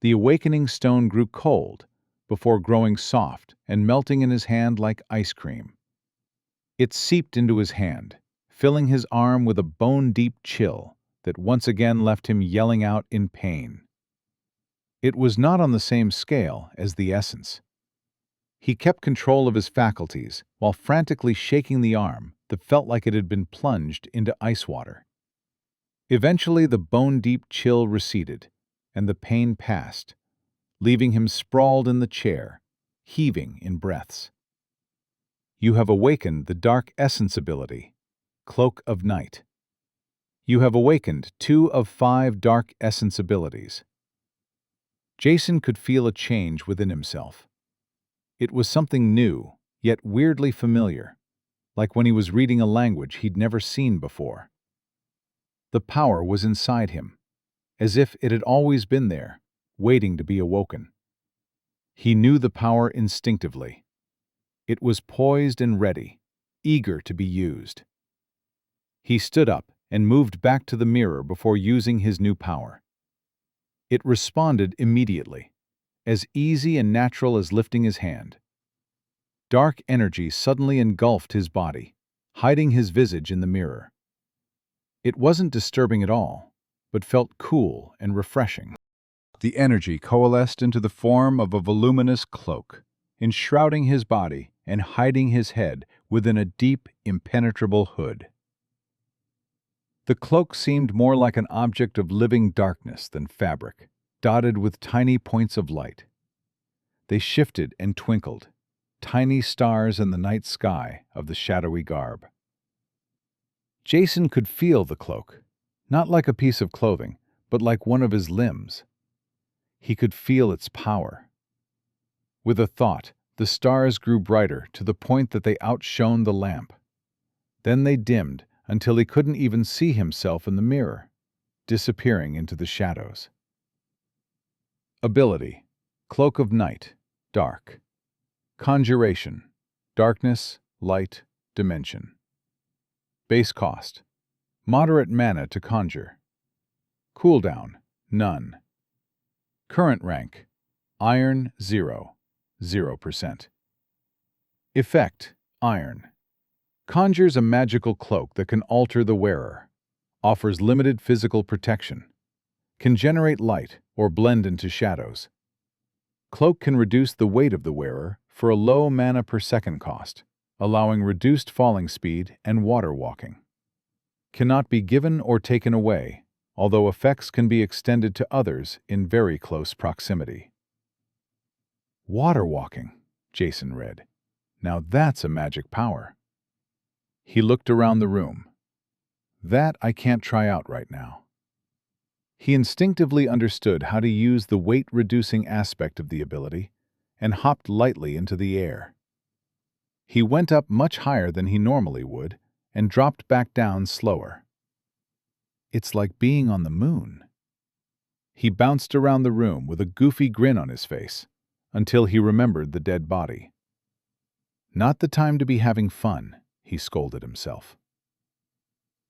the awakening stone grew cold before growing soft and melting in his hand like ice cream. It seeped into his hand, filling his arm with a bone-deep chill that once again left him yelling out in pain. It was not on the same scale as the essence. He kept control of his faculties while frantically shaking the arm that felt like it had been plunged into ice water. Eventually, the bone-deep chill receded, and the pain passed, leaving him sprawled in the chair, heaving in breaths. You have awakened the Dark Essence ability, Cloak of Night. You have awakened 2 of 5 Dark Essence abilities. Jason could feel a change within himself. It was something new, yet weirdly familiar, like when he was reading a language he'd never seen before. The power was inside him, as if it had always been there, waiting to be awoken. He knew the power instinctively. It was poised and ready, eager to be used. He stood up and moved back to the mirror before using his new power. It responded immediately, as easy and natural as lifting his hand. Dark energy suddenly engulfed his body, hiding his visage in the mirror. It wasn't disturbing at all, but felt cool and refreshing. The energy coalesced into the form of a voluminous cloak, enshrouding his body and hiding his head within a deep, impenetrable hood. The cloak seemed more like an object of living darkness than fabric, dotted with tiny points of light. They shifted and twinkled, tiny stars in the night sky of the shadowy garb. Jason could feel the cloak, not like a piece of clothing, but like one of his limbs. He could feel its power. With a thought, the stars grew brighter to the point that they outshone the lamp. Then they dimmed until he couldn't even see himself in the mirror, disappearing into the shadows. Ability: Cloak of Night, Dark. Conjuration: Darkness, Light, Dimension. Base cost: Moderate mana to conjure. Cooldown: None. Current rank: Iron 0, 0%. Effect: Iron. Conjures a magical cloak that can alter the wearer. Offers limited physical protection. Can generate light or blend into shadows. Cloak can reduce the weight of the wearer for a low mana per second cost, allowing reduced falling speed and water walking. Cannot be given or taken away, although effects can be extended to others in very close proximity. Water walking, Jason read. Now that's a magic power. He looked around the room. That I can't try out right now. He instinctively understood how to use the weight-reducing aspect of the ability and hopped lightly into the air. He went up much higher than he normally would and dropped back down slower. It's like being on the moon. He bounced around the room with a goofy grin on his face until he remembered the dead body. Not the time to be having fun, he scolded himself.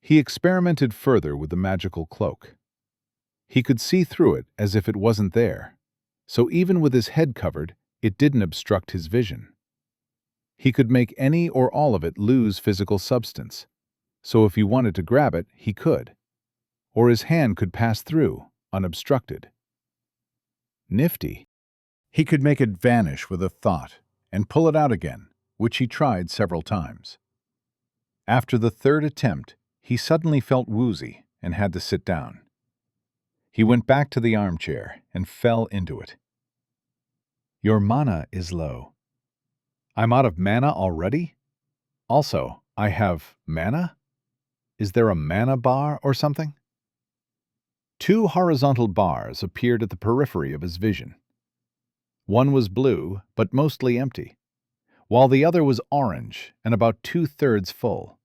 He experimented further with the magical cloak. He could see through it as if it wasn't there, so even with his head covered, it didn't obstruct his vision. He could make any or all of it lose physical substance, so if he wanted to grab it, he could. Or his hand could pass through, unobstructed. Nifty. He could make it vanish with a thought and pull it out again, which he tried several times. After the third attempt, he suddenly felt woozy and had to sit down. He went back to the armchair and fell into it. Your mana is low. I'm out of mana already? Also, I have mana? Is there a mana bar or something? Two horizontal bars appeared at the periphery of his vision. One was blue, but mostly empty, while the other was orange and about 2/3 full.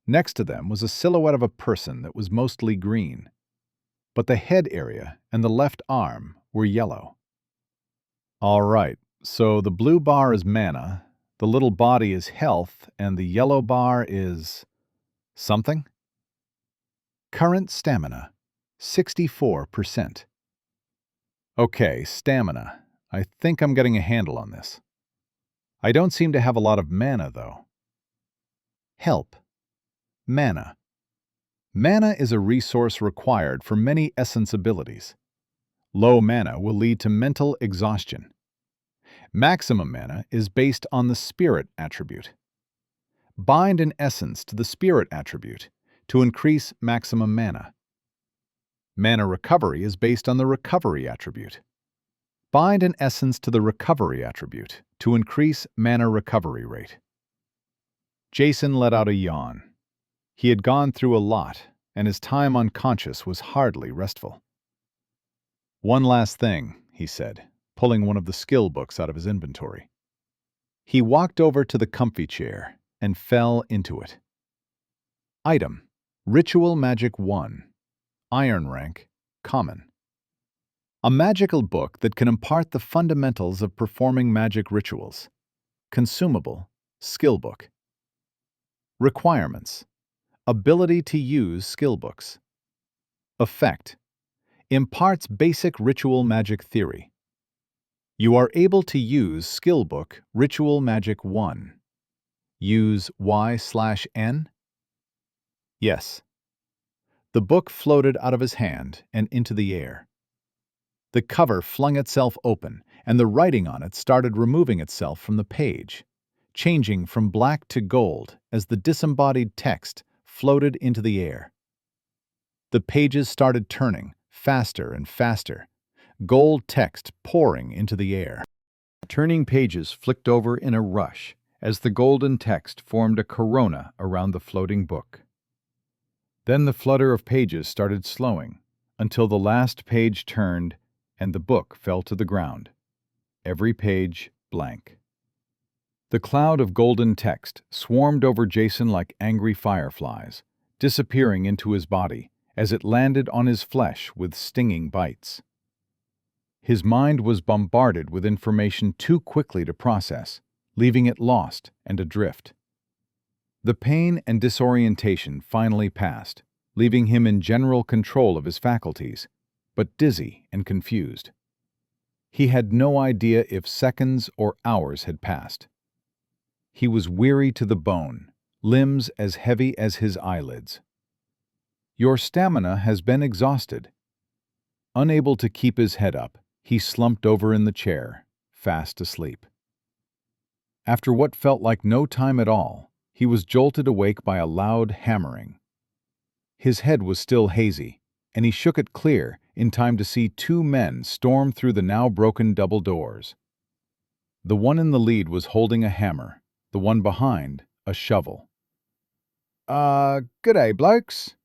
Next to them was a silhouette of a person that was mostly green, but the head area and the left arm were yellow. All right, so the blue bar is mana, the little body is health, and the yellow bar is something? Current stamina, 64%. Okay, stamina. I think I'm getting a handle on this. I don't seem to have a lot of mana, though. Help. Mana. Mana is a resource required for many essence abilities. Low mana will lead to mental exhaustion. Maximum mana is based on the spirit attribute. Bind an essence to the spirit attribute to increase maximum mana. Mana recovery is based on the recovery attribute. Bind an essence to the recovery attribute to increase mana recovery rate. Jason let out a yawn. He had gone through a lot, and his time unconscious was hardly restful. One last thing, he said, pulling one of the skill books out of his inventory. He walked over to the comfy chair and fell into it. Item: Ritual Magic 1. Iron rank, common. A magical book that can impart the fundamentals of performing magic rituals. Consumable, skill book. Requirements: ability to use skill books. Effect: imparts basic ritual magic theory. You are able to use skill book Ritual Magic 1. Use Y/N? Yes. The book floated out of his hand and into the air. The cover flung itself open, and the writing on it started removing itself from the page, changing from black to gold as the disembodied text floated into the air. The pages started turning, faster and faster, gold text pouring into the air. Turning pages flicked over in a rush as the golden text formed a corona around the floating book. Then the flutter of pages started slowing until the last page turned and the book fell to the ground, every page blank. The cloud of golden text swarmed over Jason like angry fireflies, disappearing into his body as it landed on his flesh with stinging bites. His mind was bombarded with information too quickly to process, leaving it lost and adrift. The pain and disorientation finally passed, leaving him in general control of his faculties, but dizzy and confused. He had no idea if seconds or hours had passed. He was weary to the bone, limbs as heavy as his eyelids. Your stamina has been exhausted. Unable to keep his head up, he slumped over in the chair, fast asleep. After what felt like no time at all, he was jolted awake by a loud hammering. His head was still hazy, and he shook it clear in time to see two men storm through the now broken double doors. The one in the lead was holding a hammer, the one behind a shovel. G'day, blokes.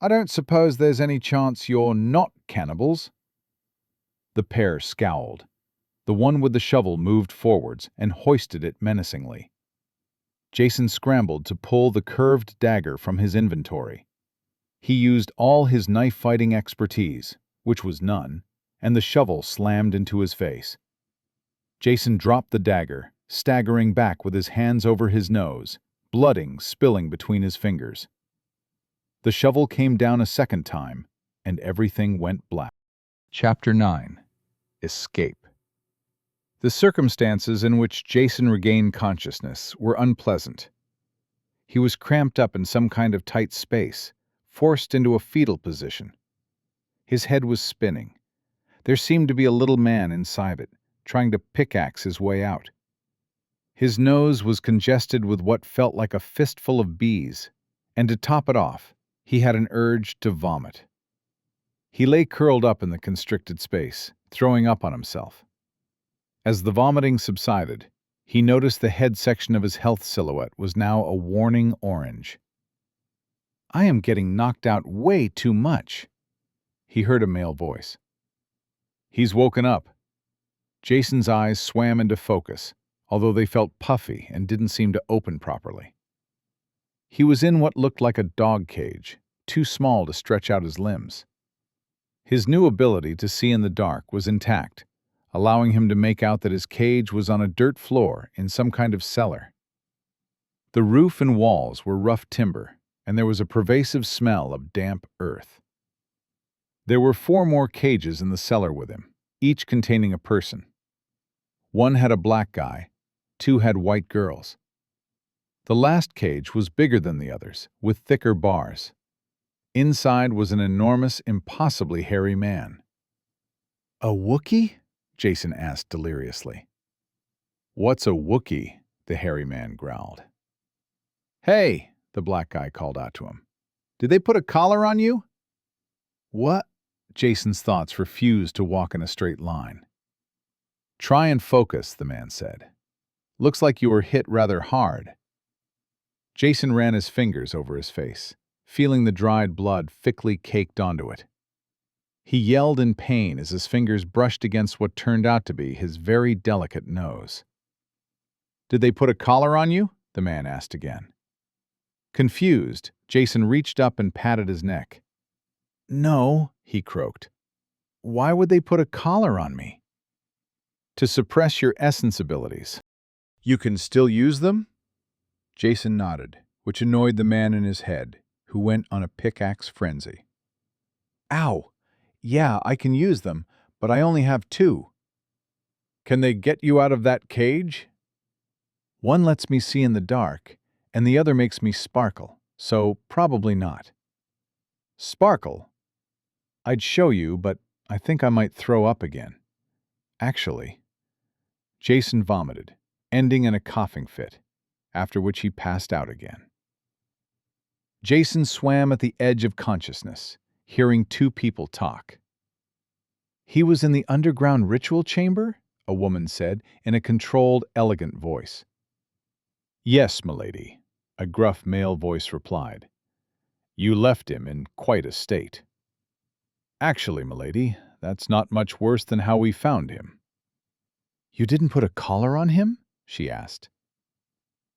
I don't suppose there's any chance you're not cannibals?" The pair scowled. The one with the shovel moved forwards and hoisted it menacingly. Jason scrambled to pull the curved dagger from his inventory. He used all his knife-fighting expertise, which was none, and the shovel slammed into his face. Jason dropped the dagger, staggering back with his hands over his nose, blood spilling between his fingers. The shovel came down a second time, and everything went black. Chapter 9. Escape. The circumstances in which Jason regained consciousness were unpleasant. He was cramped up in some kind of tight space, forced into a fetal position. His head was spinning. There seemed to be a little man inside it, trying to pickaxe his way out. His nose was congested with what felt like a fistful of bees, and to top it off, he had an urge to vomit. He lay curled up in the constricted space, throwing up on himself. As the vomiting subsided, he noticed the head section of his health silhouette was now a warning orange. "I am getting knocked out way too much," he heard a male voice. "He's woken up." Jason's eyes swam into focus, although they felt puffy and didn't seem to open properly. He was in what looked like a dog cage, too small to stretch out his limbs. His new ability to see in the dark was intact, allowing him to make out that his cage was on a dirt floor in some kind of cellar. The roof and walls were rough timber, and there was a pervasive smell of damp earth. There were 4 more cages in the cellar with him, each containing a person. 1 had a black guy, 2 had white girls. The last cage was bigger than the others, with thicker bars. Inside was an enormous, impossibly hairy man. "A Wookiee?" Jason asked deliriously. "What's a Wookiee?" the hairy man growled. "Hey," the black guy called out to him. "Did they put a collar on you?" "What?" Jason's thoughts refused to walk in a straight line. "Try and focus," the man said. "Looks like you were hit rather hard." Jason ran his fingers over his face, feeling the dried blood thickly caked onto it. He yelled in pain as his fingers brushed against what turned out to be his very delicate nose. "Did they put a collar on you?" the man asked again. Confused, Jason reached up and patted his neck. "No," he croaked. "Why would they put a collar on me?" "To suppress your essence abilities." "You can still use them?" Jason nodded, which annoyed the man in his head, who went on a pickaxe frenzy. "Ow! Yeah, I can use them, but I only have 2. "Can they get you out of that cage?" "One lets me see in the dark, and the other makes me sparkle, so probably not." "Sparkle? I'd show you, but I think I might throw up again. Actually." Jason vomited, ending in a coughing fit, after which he passed out again. Jason swam at the edge of consciousness, hearing 2 people talk. "He was in the underground ritual chamber?" a woman said in a controlled, elegant voice. "Yes, milady," a gruff male voice replied. "You left him in quite a state." "Actually, milady, that's not much worse than how we found him." "You didn't put a collar on him?" she asked.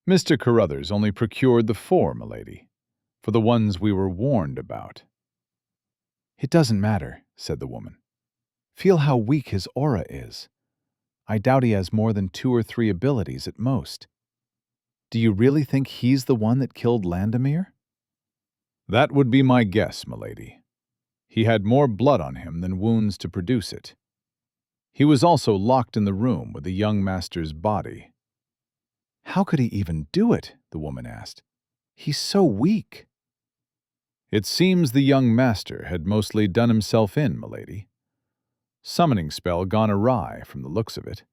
"Mr. Carruthers only procured the 4, milady, for the ones we were warned about." "It doesn't matter," said the woman. "Feel how weak his aura is. I doubt he has more than 2 or 3 abilities at most. Do you really think he's the one that killed Landemir?" "That would be my guess, milady. He had more blood on him than wounds to produce it. He was also locked in the room with the young master's body." "How could he even do it?" the woman asked. "He's so weak." "It seems the young master had mostly done himself in, milady. Summoning spell gone awry from the looks of it."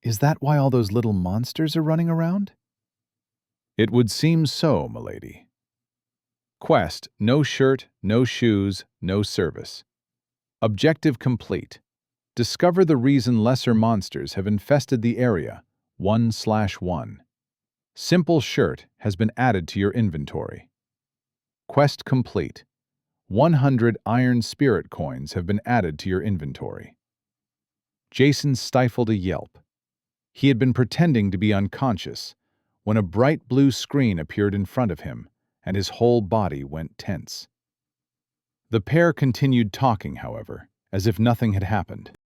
"Is that why all those little monsters are running around?" "It would seem so, milady." Quest: no shirt, no shoes, no service. Objective complete. Discover the reason lesser monsters have infested the area, 1/1. Simple shirt has been added to your inventory. Quest complete. 100 iron spirit coins have been added to your inventory. Jason stifled a yelp. He had been pretending to be unconscious when a bright blue screen appeared in front of him, and his whole body went tense. The pair continued talking, however, as if nothing had happened.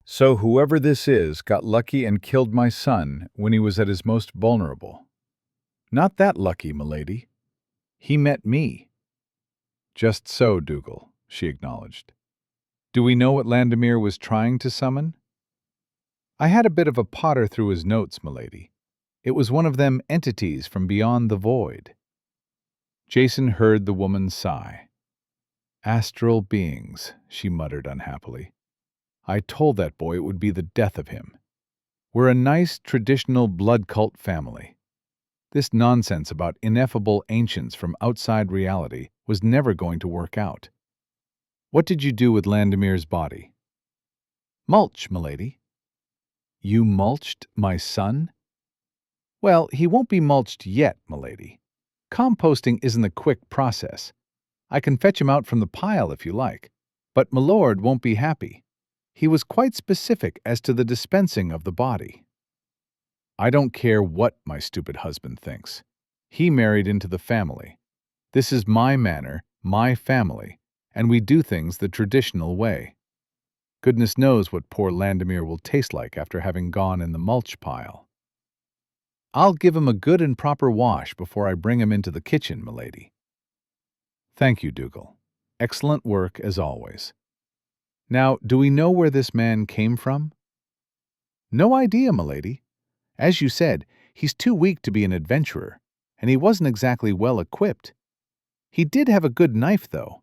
"So whoever this is got lucky and killed my son when he was at his most vulnerable." "Not that lucky, milady. He met me. Just so, Dougal, she acknowledged. Do we know what Landemir was trying to summon? I had a bit of a potter through his notes, milady. It was one of them entities from beyond the void. Jason heard the woman sigh. Astral beings, she muttered unhappily. I told that boy it would be the death of him. We're a nice, traditional blood cult family. This nonsense about ineffable ancients from outside reality was never going to work out. What did you do with Landemir's body? Mulch, milady. You mulched my son? Well, he won't be mulched yet, milady. Composting isn't a quick process. I can fetch him out from the pile if you like, but milord won't be happy. He was quite specific as to the dispensing of the body. I don't care what my stupid husband thinks. He married into the family. This is my manor, my family, and we do things the traditional way. Goodness knows what poor Landemir will taste like after having gone in the mulch pile. I'll give him a good and proper wash before I bring him into the kitchen, milady. Thank you, Dougal. Excellent work, as always. Now, do we know where this man came from? No idea, milady. As you said, he's too weak to be an adventurer, and he wasn't exactly well equipped. He did have a good knife, though.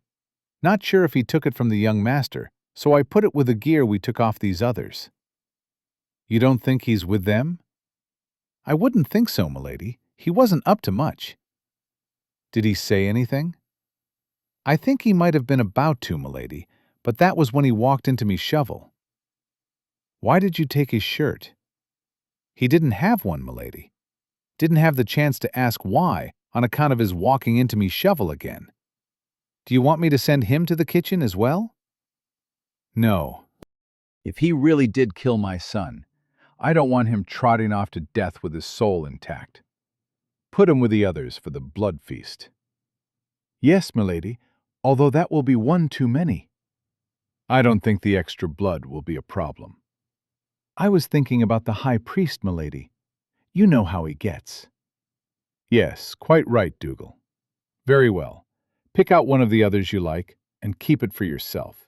Not sure if he took it from the young master, so I put it with the gear we took off these others. You don't think he's with them? I wouldn't think so, milady. He wasn't up to much. Did he say anything? I think he might have been about to, milady, but that was when he walked into me shovel. Why did you take his shirt? He didn't have one, milady. Didn't have the chance to ask why, on account of his walking into me shovel again. Do you want me to send him to the kitchen as well? No. If he really did kill my son, I don't want him trotting off to death with his soul intact. Put him with the others for the blood feast. Yes, milady, although that will be one too many. I don't think the extra blood will be a problem. I was thinking about the high priest, milady. You know how he gets. Yes, quite right, Dougal. Very well. Pick out one of the others you like, and keep it for yourself.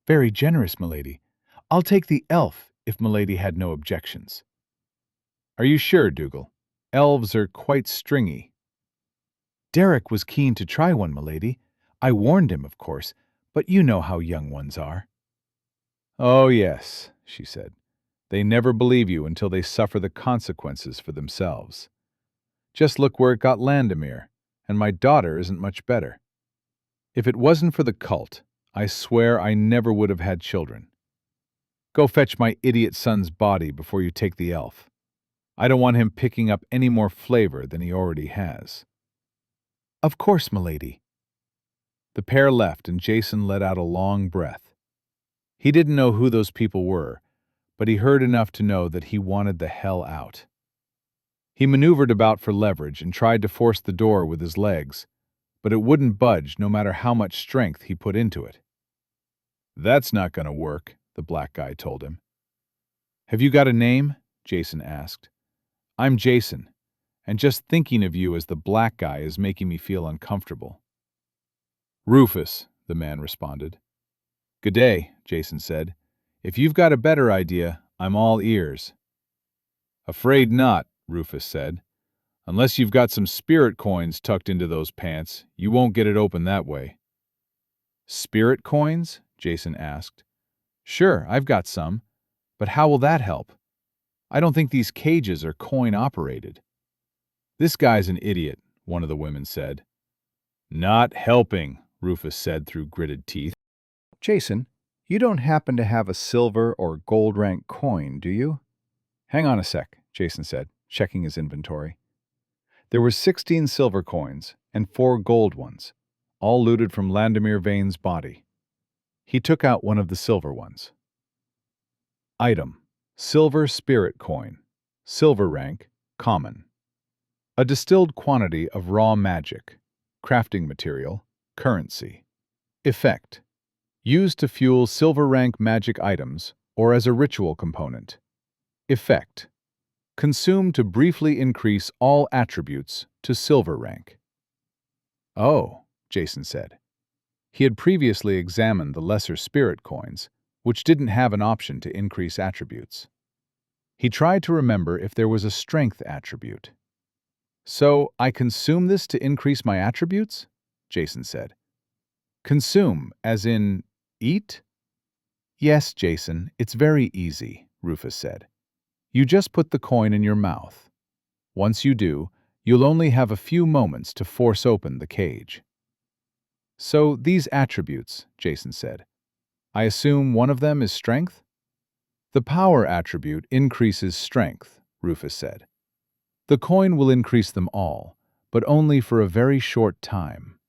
Very generous, milady. I'll take the elf, if milady had no objections. Are you sure, Dougal? Elves are quite stringy. Derek was keen to try one, milady. I warned him, of course, but you know how young ones are. Oh, yes, she said. They never believe you until they suffer the consequences for themselves. Just look where it got Landemir, and my daughter isn't much better. If it wasn't for the cult, I swear I never would have had children. Go fetch my idiot son's body before you take the elf. I don't want him picking up any more flavor than he already has. Of course, milady. The pair left, and Jason let out a long breath. He didn't know who those people were, but he heard enough to know that he wanted the hell out. He maneuvered about for leverage and tried to force the door with his legs, but it wouldn't budge no matter how much strength he put into it. That's not going to work, the black guy told him. Have you got a name? Jason asked. I'm Jason, and just thinking of you as the black guy is making me feel uncomfortable. Rufus, the man responded. Good day, Jason said. If you've got a better idea, I'm all ears. Afraid not, Rufus said. Unless you've got some spirit coins tucked into those pants, you won't get it open that way. Spirit coins? Jason asked. Sure, I've got some, but how will that help? I don't think these cages are coin-operated. This guy's an idiot, one of the women said. Not helping, Rufus said through gritted teeth. Jason, you don't happen to have a silver or gold rank coin, do you? Hang on a sec, Jason said, checking his inventory. There were 16 silver coins and 4 gold ones, all looted from Landemir Vane's body. He took out one of the silver ones. Item: Silver spirit coin. Silver rank, common. A distilled quantity of raw magic. Crafting material, currency. Effect: used to fuel silver rank magic items or as a ritual component. Effect: consumed to briefly increase all attributes to silver rank. Oh, Jason said. He had previously examined the lesser spirit coins, which didn't have an option to increase attributes. He tried to remember if there was a strength attribute. So, I consume this to increase my attributes? Jason said. Consume, as in eat? Yes, Jason, it's very easy, Rufus said. You just put the coin in your mouth. Once you do, you'll only have a few moments to force open the cage. So, these attributes, Jason said. I assume one of them is strength? The power attribute increases strength, Rufus said. The coin will increase them all, but only for a very short time.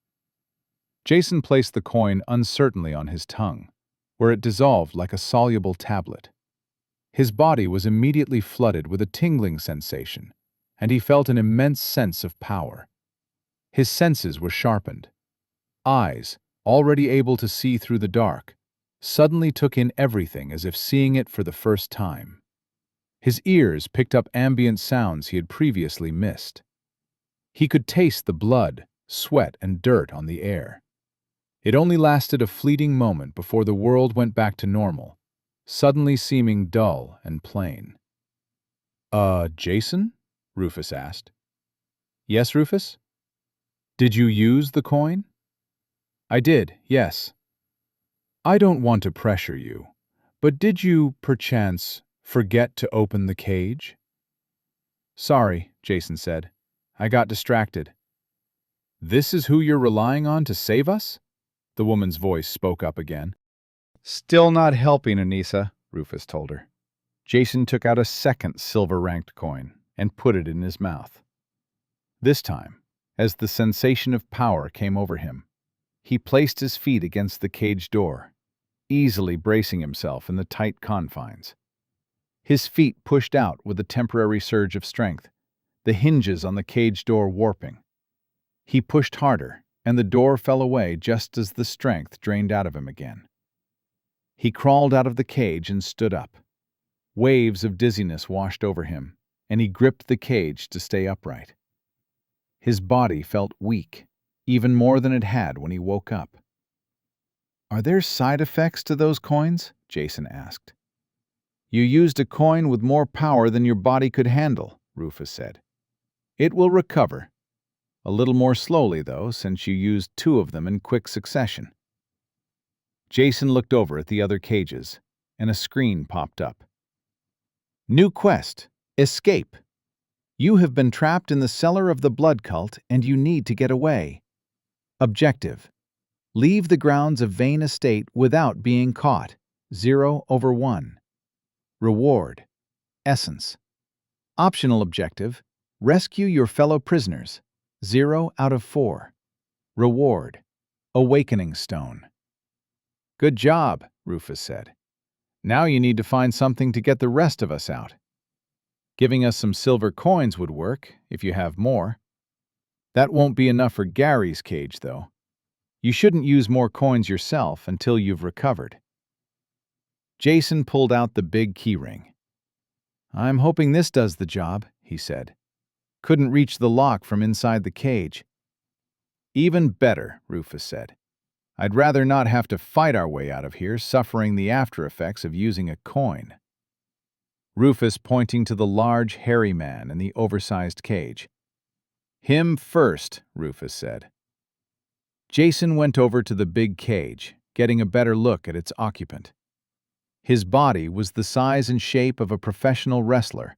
Jason placed the coin uncertainly on his tongue, where it dissolved like a soluble tablet. His body was immediately flooded with a tingling sensation, and he felt an immense sense of power. His senses were sharpened. Eyes, already able to see through the dark, suddenly took in everything as if seeing it for the first time. His ears picked up ambient sounds he had previously missed. He could taste the blood, sweat, and dirt on the air. It only lasted a fleeting moment before the world went back to normal, suddenly seeming dull and plain. Jason? Rufus asked. Yes, Rufus? Did you use the coin? I did, yes. I don't want to pressure you, but did you, perchance, forget to open the cage? Sorry, Jason said. I got distracted. This is who you're relying on to save us? The woman's voice spoke up again. Still not helping, Anissa, Rufus told her. Jason took out a second silver-ranked coin and put it in his mouth. This time, as the sensation of power came over him, he placed his feet against the cage door, easily bracing himself in the tight confines. His feet pushed out with a temporary surge of strength, the hinges on the cage door warping. He pushed harder, and the door fell away just as the strength drained out of him again. He crawled out of the cage and stood up. Waves of dizziness washed over him, and he gripped the cage to stay upright. His body felt weak, even more than it had when he woke up. Are there side effects to those coins? Jason asked. You used a coin with more power than your body could handle, Rufus said. It will recover. A little more slowly, though, since you used 2 of them in quick succession. Jason looked over at the other cages, and a screen popped up. New quest: Escape. You have been trapped in the cellar of the blood cult, and you need to get away. Objective: leave the grounds of Vane Estate without being caught. 0/1. Reward: Essence. Optional objective: rescue your fellow prisoners. 0/4. Reward: Awakening Stone. Good job, Rufus said. Now you need to find something to get the rest of us out. Giving us some silver coins would work, if you have more. That won't be enough for Gary's cage, though. You shouldn't use more coins yourself until you've recovered. Jason pulled out the big keyring. I'm hoping this does the job, he said. Couldn't reach the lock from inside the cage. Even better, Rufus said. I'd rather not have to fight our way out of here, suffering the after effects of using a coin. Rufus pointing to the large, hairy man in the oversized cage. Him first, Rufus said. Jason went over to the big cage, getting a better look at its occupant. His body was the size and shape of a professional wrestler,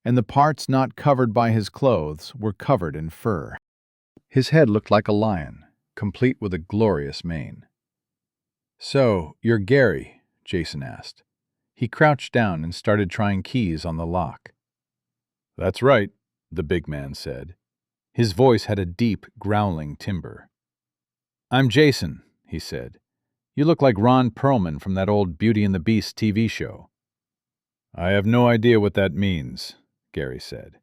and the parts not covered by his clothes were covered in fur. His head looked like a lion, complete with a glorious mane. So, you're Gary? Jason asked. He crouched down and started trying keys on the lock. That's right, the big man said. His voice had a deep, growling timbre. I'm Jason, he said. You look like Ron Perlman from that old Beauty and the Beast TV show. I have no idea what that means, Gary said.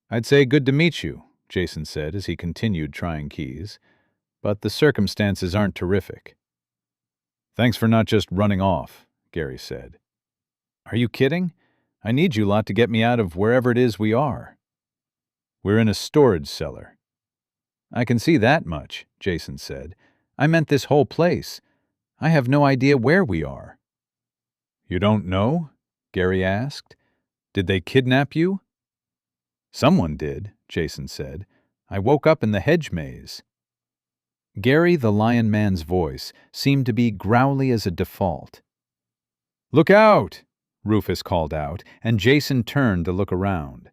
I'd say good to meet you, Jason said as he continued trying keys, but the circumstances aren't terrific. Thanks for not just running off, Gary said. Are you kidding? I need you lot to get me out of wherever it is we are. We're in a storage cellar. I can see that much, Jason said. I meant this whole place. I have no idea where we are. You don't know? Gary asked. Did they kidnap you? Someone did, Jason said. I woke up in the hedge maze. Gary the Lion Man's voice seemed to be growly as a default. Look out! Rufus called out, and Jason turned to look around.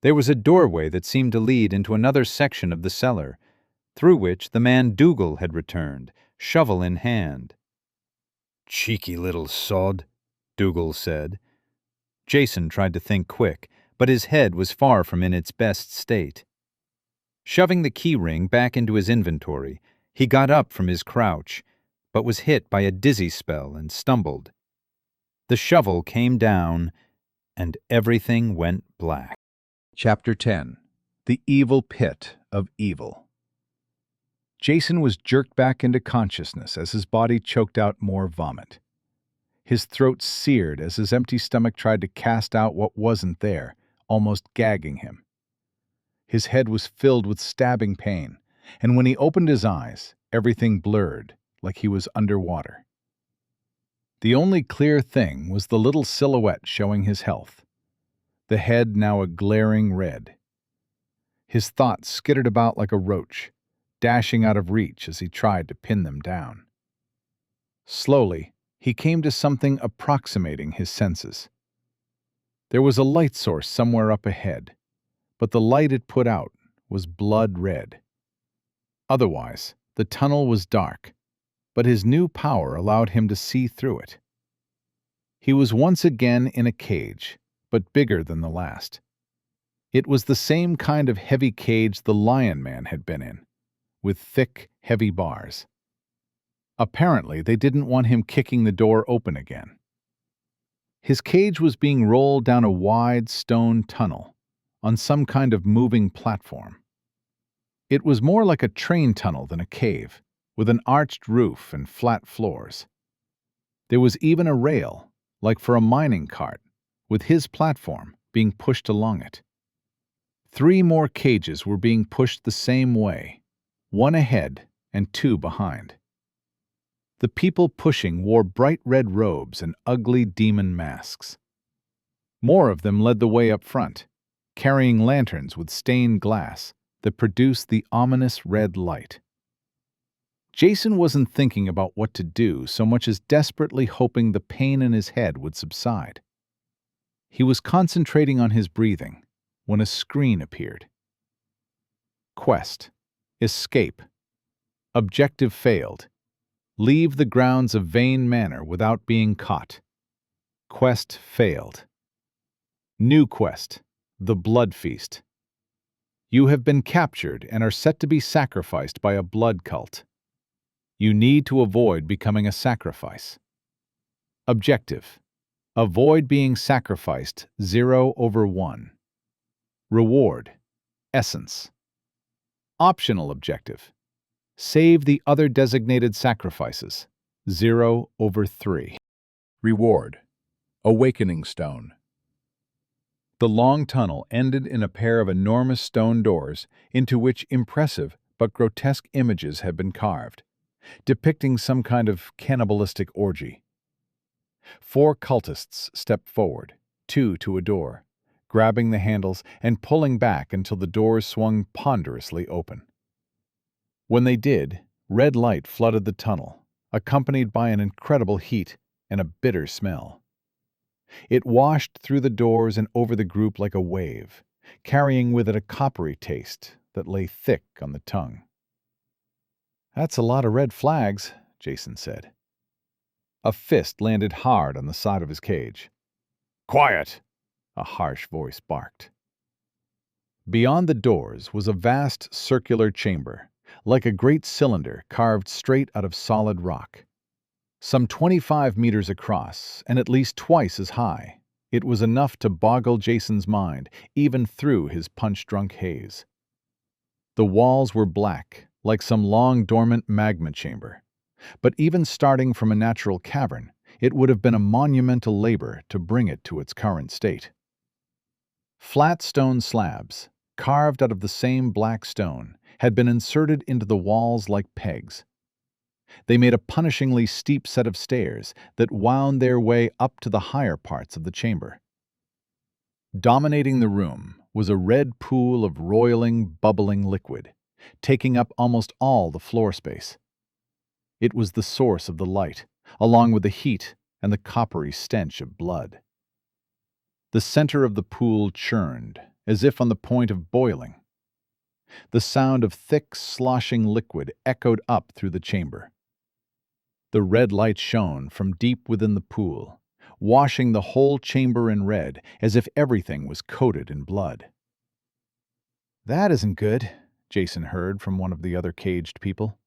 There was a doorway that seemed to lead into another section of the cellar, through which the man Dougal had returned, shovel in hand. Cheeky little sod, Dougal said. Jason tried to think quick, but his head was far from in its best state. Shoving the key ring back into his inventory, he got up from his crouch, but was hit by a dizzy spell and stumbled. The shovel came down, and everything went black. Chapter 10. The Evil Pit of Evil. Jason was jerked back into consciousness as his body choked out more vomit. His throat seared as his empty stomach tried to cast out what wasn't there, almost gagging him. His head was filled with stabbing pain, and when he opened his eyes, everything blurred, like he was underwater. The only clear thing was the little silhouette showing his health, the head now a glaring red. His thoughts skittered about like a roach, dashing out of reach as he tried to pin them down. Slowly, he came to something approximating his senses. There was a light source somewhere up ahead, but the light it put out was blood red. Otherwise, the tunnel was dark, but his new power allowed him to see through it. He was once again in a cage, but bigger than the last. It was the same kind of heavy cage the Lion Man had been in, with thick, heavy bars. Apparently, they didn't want him kicking the door open again. His cage was being rolled down a wide stone tunnel, on some kind of moving platform. It was more like a train tunnel than a cave, with an arched roof and flat floors. There was even a rail, like for a mining cart, with his platform being pushed along it. 3 more cages were being pushed the same way, 1 ahead and 2 behind. The people pushing wore bright red robes and ugly demon masks. More of them led the way up front, carrying lanterns with stained glass that produced the ominous red light. Jason wasn't thinking about what to do so much as desperately hoping the pain in his head would subside. He was concentrating on his breathing when a screen appeared. Quest. Escape. Objective failed. Leave the grounds of Vane Manor without being caught. Quest failed. New quest. The Blood Feast. You have been captured and are set to be sacrificed by a blood cult. You need to avoid becoming a sacrifice. Objective. Avoid being sacrificed 0/1. Reward. Essence. Optional objective. Save the other designated sacrifices 0/3. Reward. Awakening Stone. The long tunnel ended in a pair of enormous stone doors into which impressive but grotesque images had been carved, depicting some kind of cannibalistic orgy. 4 cultists stepped forward, 2 to a door, grabbing the handles and pulling back until the doors swung ponderously open. When they did, red light flooded the tunnel, accompanied by an incredible heat and a bitter smell. It washed through the doors and over the group like a wave, carrying with it a coppery taste that lay thick on the tongue. "That's a lot of red flags," Jason said. A fist landed hard on the side of his cage. "Quiet!" a harsh voice barked. Beyond the doors was a vast circular chamber, like a great cylinder carved straight out of solid rock. Some 25 meters across and at least twice as high, it was enough to boggle Jason's mind, even through his punch-drunk haze. The walls were black, like some long-dormant magma chamber, but even starting from a natural cavern, it would have been a monumental labor to bring it to its current state. Flat stone slabs, carved out of the same black stone, had been inserted into the walls like pegs. They made a punishingly steep set of stairs that wound their way up to the higher parts of the chamber. Dominating the room was a red pool of roiling, bubbling liquid, taking up almost all the floor space. It was the source of the light, along with the heat and the coppery stench of blood. The center of the pool churned, as if on the point of boiling. The sound of thick, sloshing liquid echoed up through the chamber. The red light shone from deep within the pool, washing the whole chamber in red, as if everything was coated in blood. "That isn't good," Jason heard from one of the other caged people.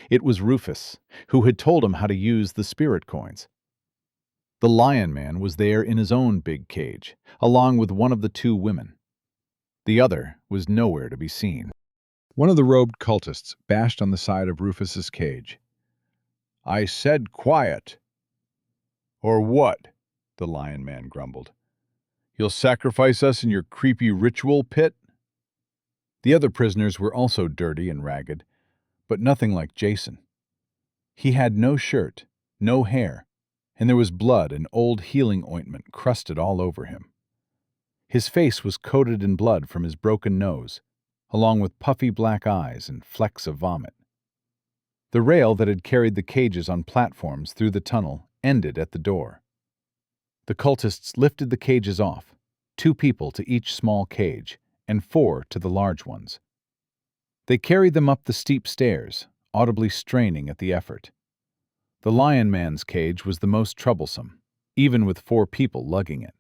It was Rufus, who had told him how to use the spirit coins. The Lion Man was there in his own big cage, along with one of the two women. The other was nowhere to be seen. One of the robed cultists bashed on the side of Rufus's cage. "I said quiet." "Or what?" the Lion Man grumbled. "You'll sacrifice us in your creepy ritual pit?" The other prisoners were also dirty and ragged, but nothing like Jason. He had no shirt, no hair, and there was blood and old healing ointment crusted all over him. His face was coated in blood from his broken nose, along with puffy black eyes and flecks of vomit. The rail that had carried the cages on platforms through the tunnel ended at the door. The cultists lifted the cages off, 2 people to each small cage, and 4 to the large ones. They carried them up the steep stairs, audibly straining at the effort. The Lion Man's cage was the most troublesome, even with 4 people lugging it.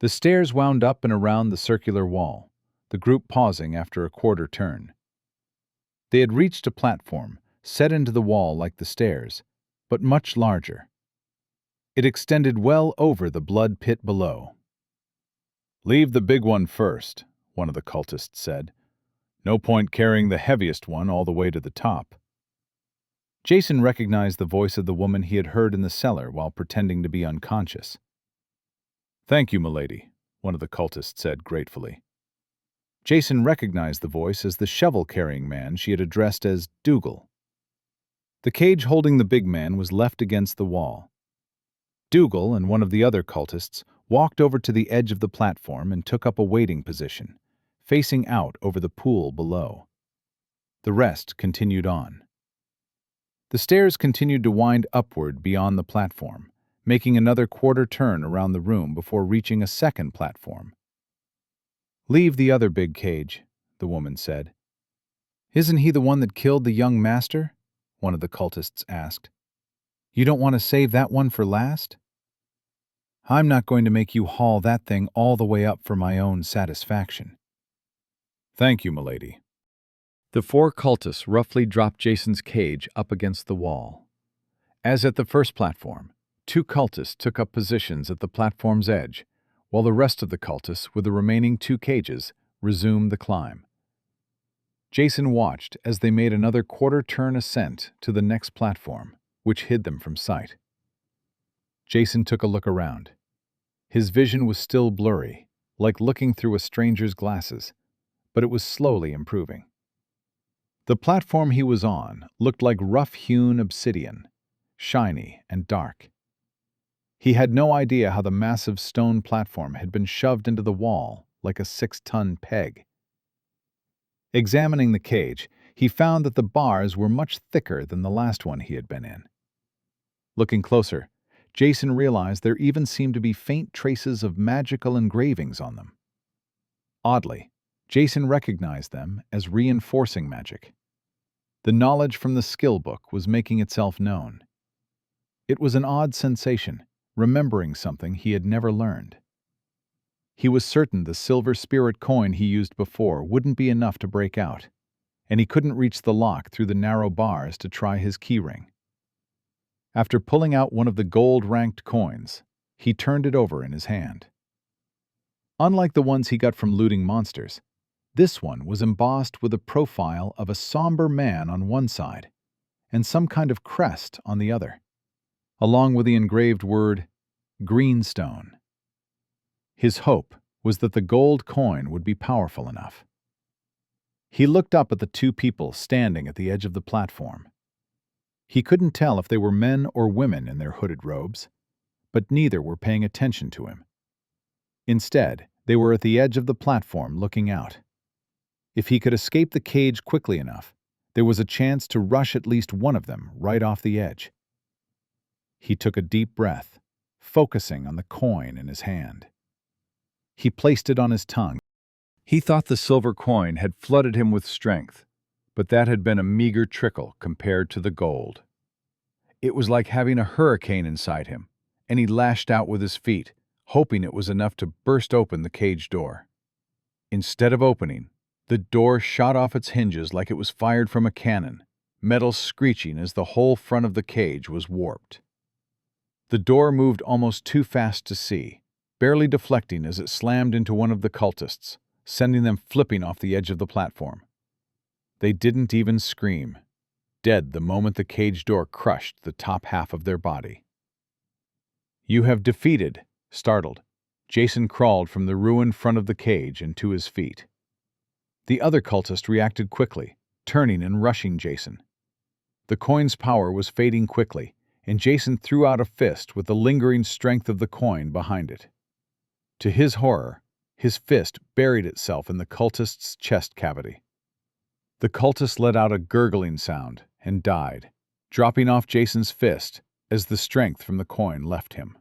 The stairs wound up and around the circular wall, the group pausing after a quarter turn. They had reached a platform, set into the wall like the stairs, but much larger. It extended well over the blood pit below. "Leave the big one first," one of the cultists said. "No point carrying the heaviest one all the way to the top." Jason recognized the voice of the woman he had heard in the cellar while pretending to be unconscious. "Thank you, milady," one of the cultists said gratefully. Jason recognized the voice as the shovel-carrying man she had addressed as Dougal. The cage holding the big man was left against the wall. Dougal and one of the other cultists walked over to the edge of the platform and took up a waiting position, facing out over the pool below. The rest continued on. The stairs continued to wind upward beyond the platform, making another quarter turn around the room before reaching a second platform. "Leave the other big cage," the woman said. "Isn't he the one that killed the young master?" one of the cultists asked. "You don't want to save that one for last?" "I'm not going to make you haul that thing all the way up for my own satisfaction." "Thank you, milady." The 4 cultists roughly dropped Jason's cage up against the wall. As at the first platform, 2 cultists took up positions at the platform's edge, while the rest of the cultists with the remaining 2 cages resumed the climb. Jason watched as they made another quarter-turn ascent to the next platform, which hid them from sight. Jason took a look around. His vision was still blurry, like looking through a stranger's glasses, but it was slowly improving. The platform he was on looked like rough-hewn obsidian, shiny and dark. He had no idea how the massive stone platform had been shoved into the wall like a 6-ton peg. Examining the cage, he found that the bars were much thicker than the last one he had been in. Looking closer, Jason realized there even seemed to be faint traces of magical engravings on them. Oddly, Jason recognized them as reinforcing magic. The knowledge from the skill book was making itself known. It was an odd sensation, remembering something he had never learned. He was certain the silver spirit coin he used before wouldn't be enough to break out, and he couldn't reach the lock through the narrow bars to try his keyring. After pulling out one of the gold-ranked coins, he turned it over in his hand. Unlike the ones he got from looting monsters, this one was embossed with a profile of a somber man on one side and some kind of crest on the other, along with the engraved word, Greenstone. His hope was that the gold coin would be powerful enough. He looked up at the two people standing at the edge of the platform. He couldn't tell if they were men or women in their hooded robes, but neither were paying attention to him. Instead, they were at the edge of the platform looking out. If he could escape the cage quickly enough, there was a chance to rush at least one of them right off the edge. He took a deep breath, focusing on the coin in his hand. He placed it on his tongue. He thought the silver coin had flooded him with strength, but that had been a meager trickle compared to the gold. It was like having a hurricane inside him, and he lashed out with his feet, hoping it was enough to burst open the cage door. Instead of opening, the door shot off its hinges like it was fired from a cannon, metal screeching as the whole front of the cage was warped. The door moved almost too fast to see, barely deflecting as it slammed into one of the cultists, sending them flipping off the edge of the platform. They didn't even scream, dead the moment the cage door crushed the top half of their body. "You have defeated," startled, Jason crawled from the ruined front of the cage and to his feet. The other cultist reacted quickly, turning and rushing Jason. The coin's power was fading quickly, and Jason threw out a fist with the lingering strength of the coin behind it. To his horror, his fist buried itself in the cultist's chest cavity. The cultist let out a gurgling sound and died, dropping off Jason's fist as the strength from the coin left him.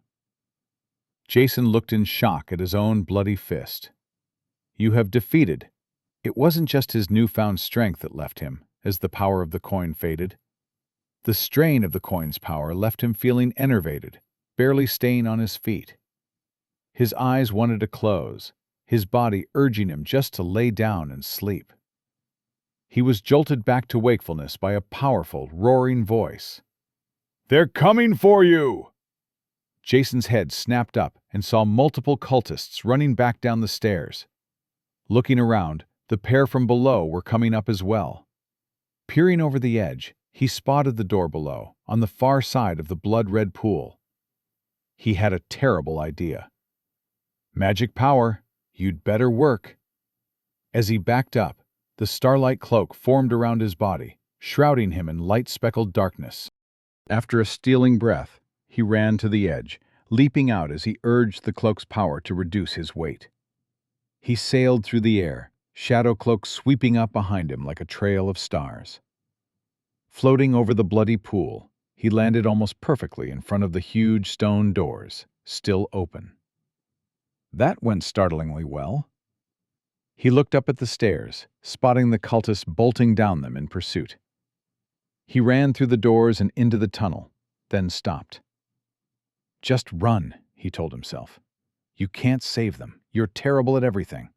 Jason looked in shock at his own bloody fist. "You have defeated." It wasn't just his newfound strength that left him as the power of the coin faded. The strain of the coin's power left him feeling enervated, barely staying on his feet. His eyes wanted to close, his body urging him just to lay down and sleep. He was jolted back to wakefulness by a powerful, roaring voice. "They're coming for you!" Jason's head snapped up and saw multiple cultists running back down the stairs. Looking around, the pair from below were coming up as well. Peering over the edge, he spotted the door below, on the far side of the blood-red pool. He had a terrible idea. "Magic power, you'd better work." As he backed up, the starlight cloak formed around his body, shrouding him in light-speckled darkness. After a stealing breath, he ran to the edge, leaping out as he urged the cloak's power to reduce his weight. He sailed through the air, shadow cloak sweeping up behind him like a trail of stars. Floating over the bloody pool, he landed almost perfectly in front of the huge stone doors, still open. That went startlingly well. He looked up at the stairs, spotting the cultists bolting down them in pursuit. He ran through the doors and into the tunnel, then stopped. "Just run," he told himself. "You can't save them. You're terrible at everything.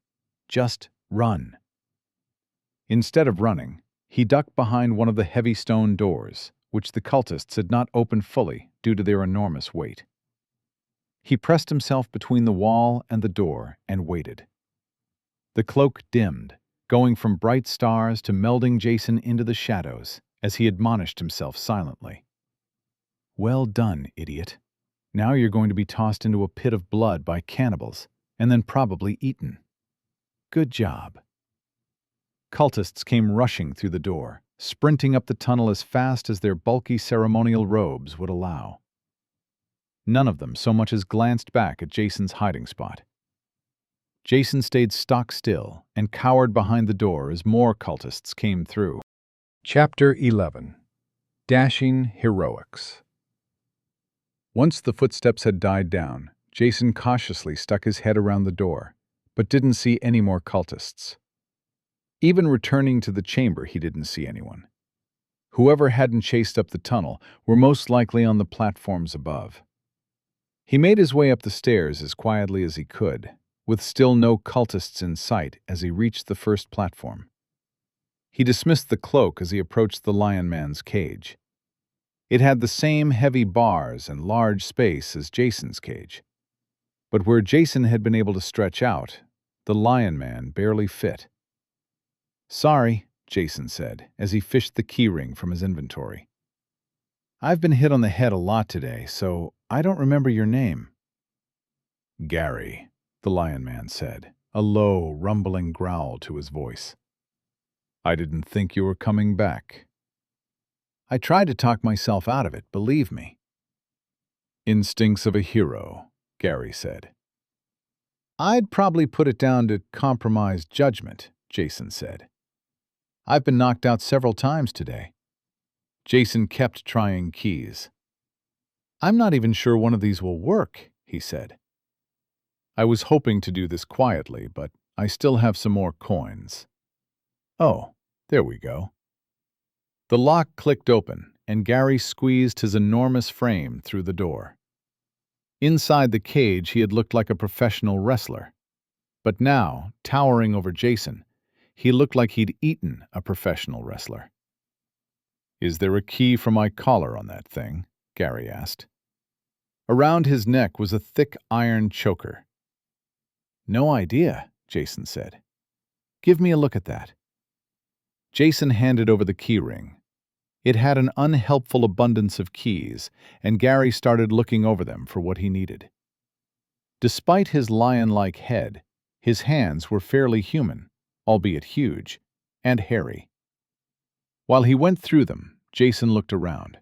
Just run." Instead of running, he ducked behind one of the heavy stone doors, which the cultists had not opened fully due to their enormous weight. He pressed himself between the wall and the door and waited. The cloak dimmed, going from bright stars to melding Jason into the shadows as he admonished himself silently. "Well done, idiot. Now you're going to be tossed into a pit of blood by cannibals and then probably eaten. Good job." Cultists came rushing through the door, sprinting up the tunnel as fast as their bulky ceremonial robes would allow. None of them so much as glanced back at Jason's hiding spot. Jason stayed stock still and cowered behind the door as more cultists came through. Chapter 11. Dashing Heroics. Once the footsteps had died down, Jason cautiously stuck his head around the door, but didn't see any more cultists. Even returning to the chamber, he didn't see anyone. Whoever hadn't chased up the tunnel were most likely on the platforms above. He made his way up the stairs as quietly as he could, with still no cultists in sight as he reached the first platform. He dismissed the cloak as he approached the Lion Man's cage. It had the same heavy bars and large space as Jason's cage. But where Jason had been able to stretch out, the Lion Man barely fit. "Sorry," Jason said, as he fished the keyring from his inventory. "I've been hit on the head a lot today, so I don't remember your name." "Gary," the Lion Man said, a low, rumbling growl to his voice. I didn't think you were coming back. I tried to talk myself out of it, believe me. Instincts of a hero, Gary said. I'd probably put it down to compromised judgment, Jason said. I've been knocked out several times today. Jason kept trying keys. I'm not even sure one of these will work, he said. I was hoping to do this quietly, but I still have some more coins. Oh, there we go. The lock clicked open, and Gary squeezed his enormous frame through the door. Inside the cage, he had looked like a professional wrestler. But now, towering over Jason, he looked like he'd eaten a professional wrestler. Is there a key for my collar on that thing? Gary asked. Around his neck was a thick iron choker. No idea, Jason said. Give me a look at that. Jason handed over the key ring. It had an unhelpful abundance of keys, and Gary started looking over them for what he needed. Despite his lion-like head, his hands were fairly human, albeit huge, and hairy. While he went through them, Jason looked around.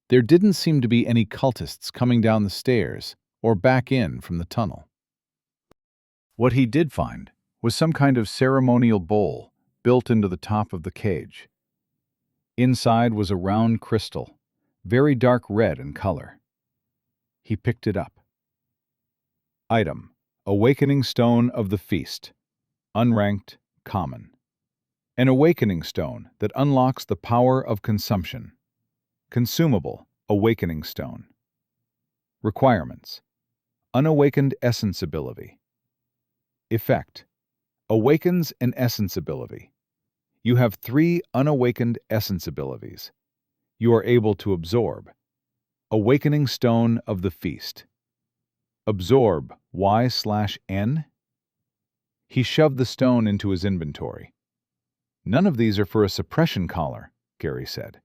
There didn't seem to be any cultists coming down the stairs or back in from the tunnel. What he did find was some kind of ceremonial bowl built into the top of the cage. Inside was a round crystal, very dark red in color. He picked it up. Item: Awakening Stone of the Feast. Unranked, common. An awakening stone that unlocks the power of consumption. Consumable, awakening stone. Requirements: Unawakened essence ability. Effect: Awakens an essence ability. You have 3 unawakened essence abilities. You are able to absorb. Awakening Stone of the Feast. Absorb Y/N? He shoved the stone into his inventory. None of these are for a suppression collar, Gary said.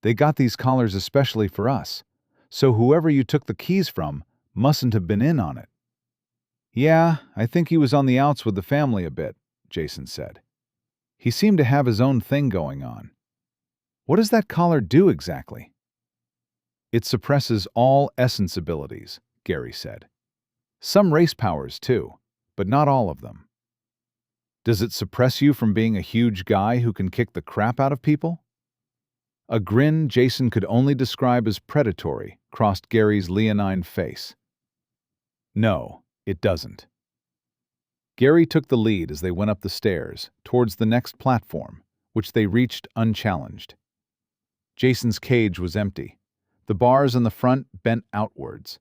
They got these collars especially for us, so whoever you took the keys from mustn't have been in on it. Yeah, I think he was on the outs with the family a bit, Jason said. He seemed to have his own thing going on. What does that collar do exactly? It suppresses all essence abilities, Gary said. Some race powers too, but not all of them. Does it suppress you from being a huge guy who can kick the crap out of people? A grin Jason could only describe as predatory crossed Gary's leonine face. No, it doesn't. Gary took the lead as they went up the stairs, towards the next platform, which they reached unchallenged. Jason's cage was empty. The bars in the front bent outwards.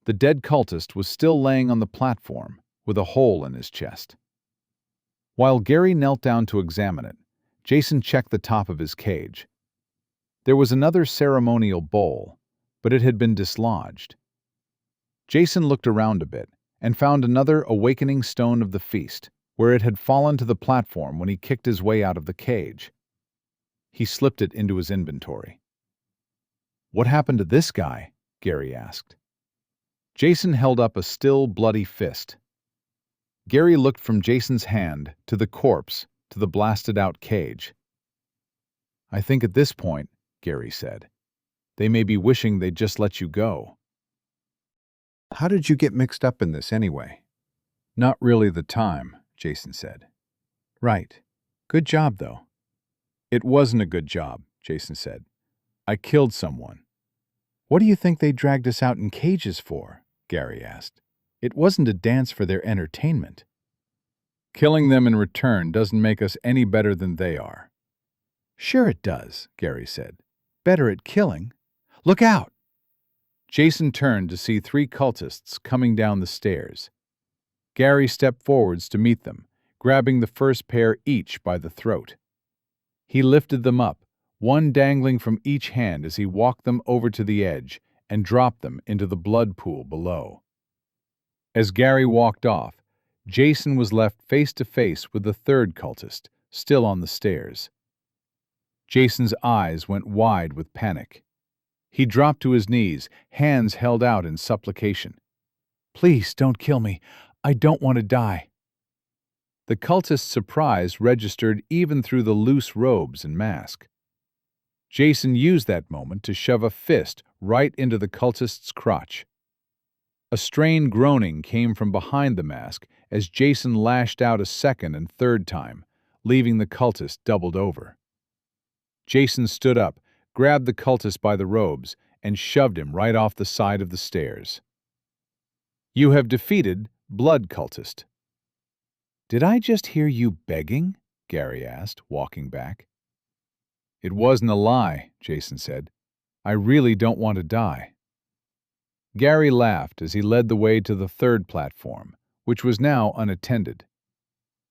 The dead cultist was still laying on the platform, with a hole in his chest. While Gary knelt down to examine it, Jason checked the top of his cage. There was another ceremonial bowl, but it had been dislodged. Jason looked around a bit and found another awakening stone of the feast, where it had fallen to the platform when he kicked his way out of the cage. He slipped it into his inventory. What happened to this guy? Gary asked. Jason held up a still bloody fist. Gary looked from Jason's hand to the corpse to the blasted-out cage. I think at this point, Gary said, they may be wishing they'd just let you go. How did you get mixed up in this anyway? Not really the time, Jason said. Right. Good job, though. It wasn't a good job, Jason said. I killed someone. What do you think they dragged us out in cages for? Gary asked. It wasn't a dance for their entertainment. Killing them in return doesn't make us any better than they are. Sure it does, Gary said. Better at killing. Look out! Jason turned to see 3 cultists coming down the stairs. Gary stepped forwards to meet them, grabbing the first pair each by the throat. He lifted them up, one dangling from each hand as he walked them over to the edge and dropped them into the blood pool below. As Gary walked off, Jason was left face to face with the 3rd cultist, still on the stairs. Jason's eyes went wide with panic. He dropped to his knees, hands held out in supplication. Please don't kill me. I don't want to die. The cultist's surprise registered even through the loose robes and mask. Jason used that moment to shove a fist right into the cultist's crotch. A strained groaning came from behind the mask as Jason lashed out a second and third time, leaving the cultist doubled over. Jason stood up, grabbed the cultist by the robes, and shoved him right off the side of the stairs. "You have defeated Blood Cultist." "Did I just hear you begging?" Gary asked, walking back. "It wasn't a lie," Jason said. "I really don't want to die." Gary laughed as he led the way to the third platform, which was now unattended.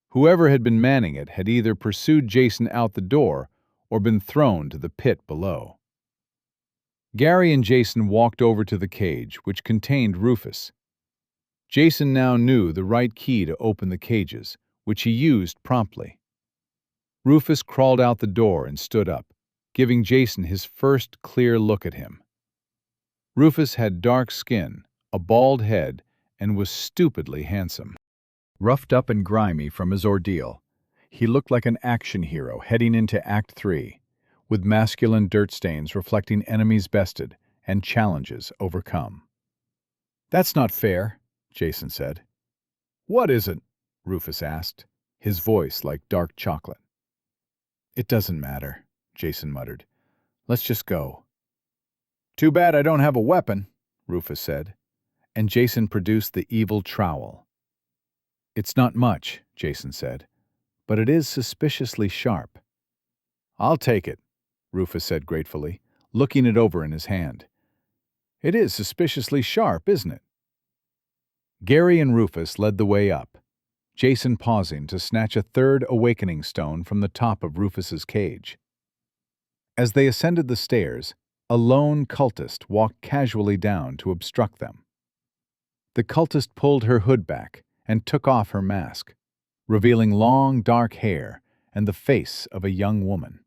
Whoever had been manning it had either pursued Jason out the door or been thrown to the pit below. Gary and Jason walked over to the cage, which contained Rufus. Jason now knew the right key to open the cages, which he used promptly. Rufus crawled out the door and stood up, giving Jason his first clear look at him. Rufus had dark skin, a bald head, and was stupidly handsome. Roughed up and grimy from his ordeal, he looked like an action hero heading into Act 3, with masculine dirt stains reflecting enemies bested and challenges overcome. "That's not fair," Jason said. "What isn't?" Rufus asked, his voice like dark chocolate. "It doesn't matter," Jason muttered. "Let's just go." "Too bad I don't have a weapon," Rufus said, and Jason produced the evil trowel. "It's not much," Jason said, "but it is suspiciously sharp." "I'll take it," Rufus said gratefully, looking it over in his hand. "It is suspiciously sharp, isn't it?" Gary and Rufus led the way up, Jason pausing to snatch a third awakening stone from the top of Rufus's cage. As they ascended the stairs, a lone cultist walked casually down to obstruct them. The cultist pulled her hood back and took off her mask, revealing long, dark hair and the face of a young woman.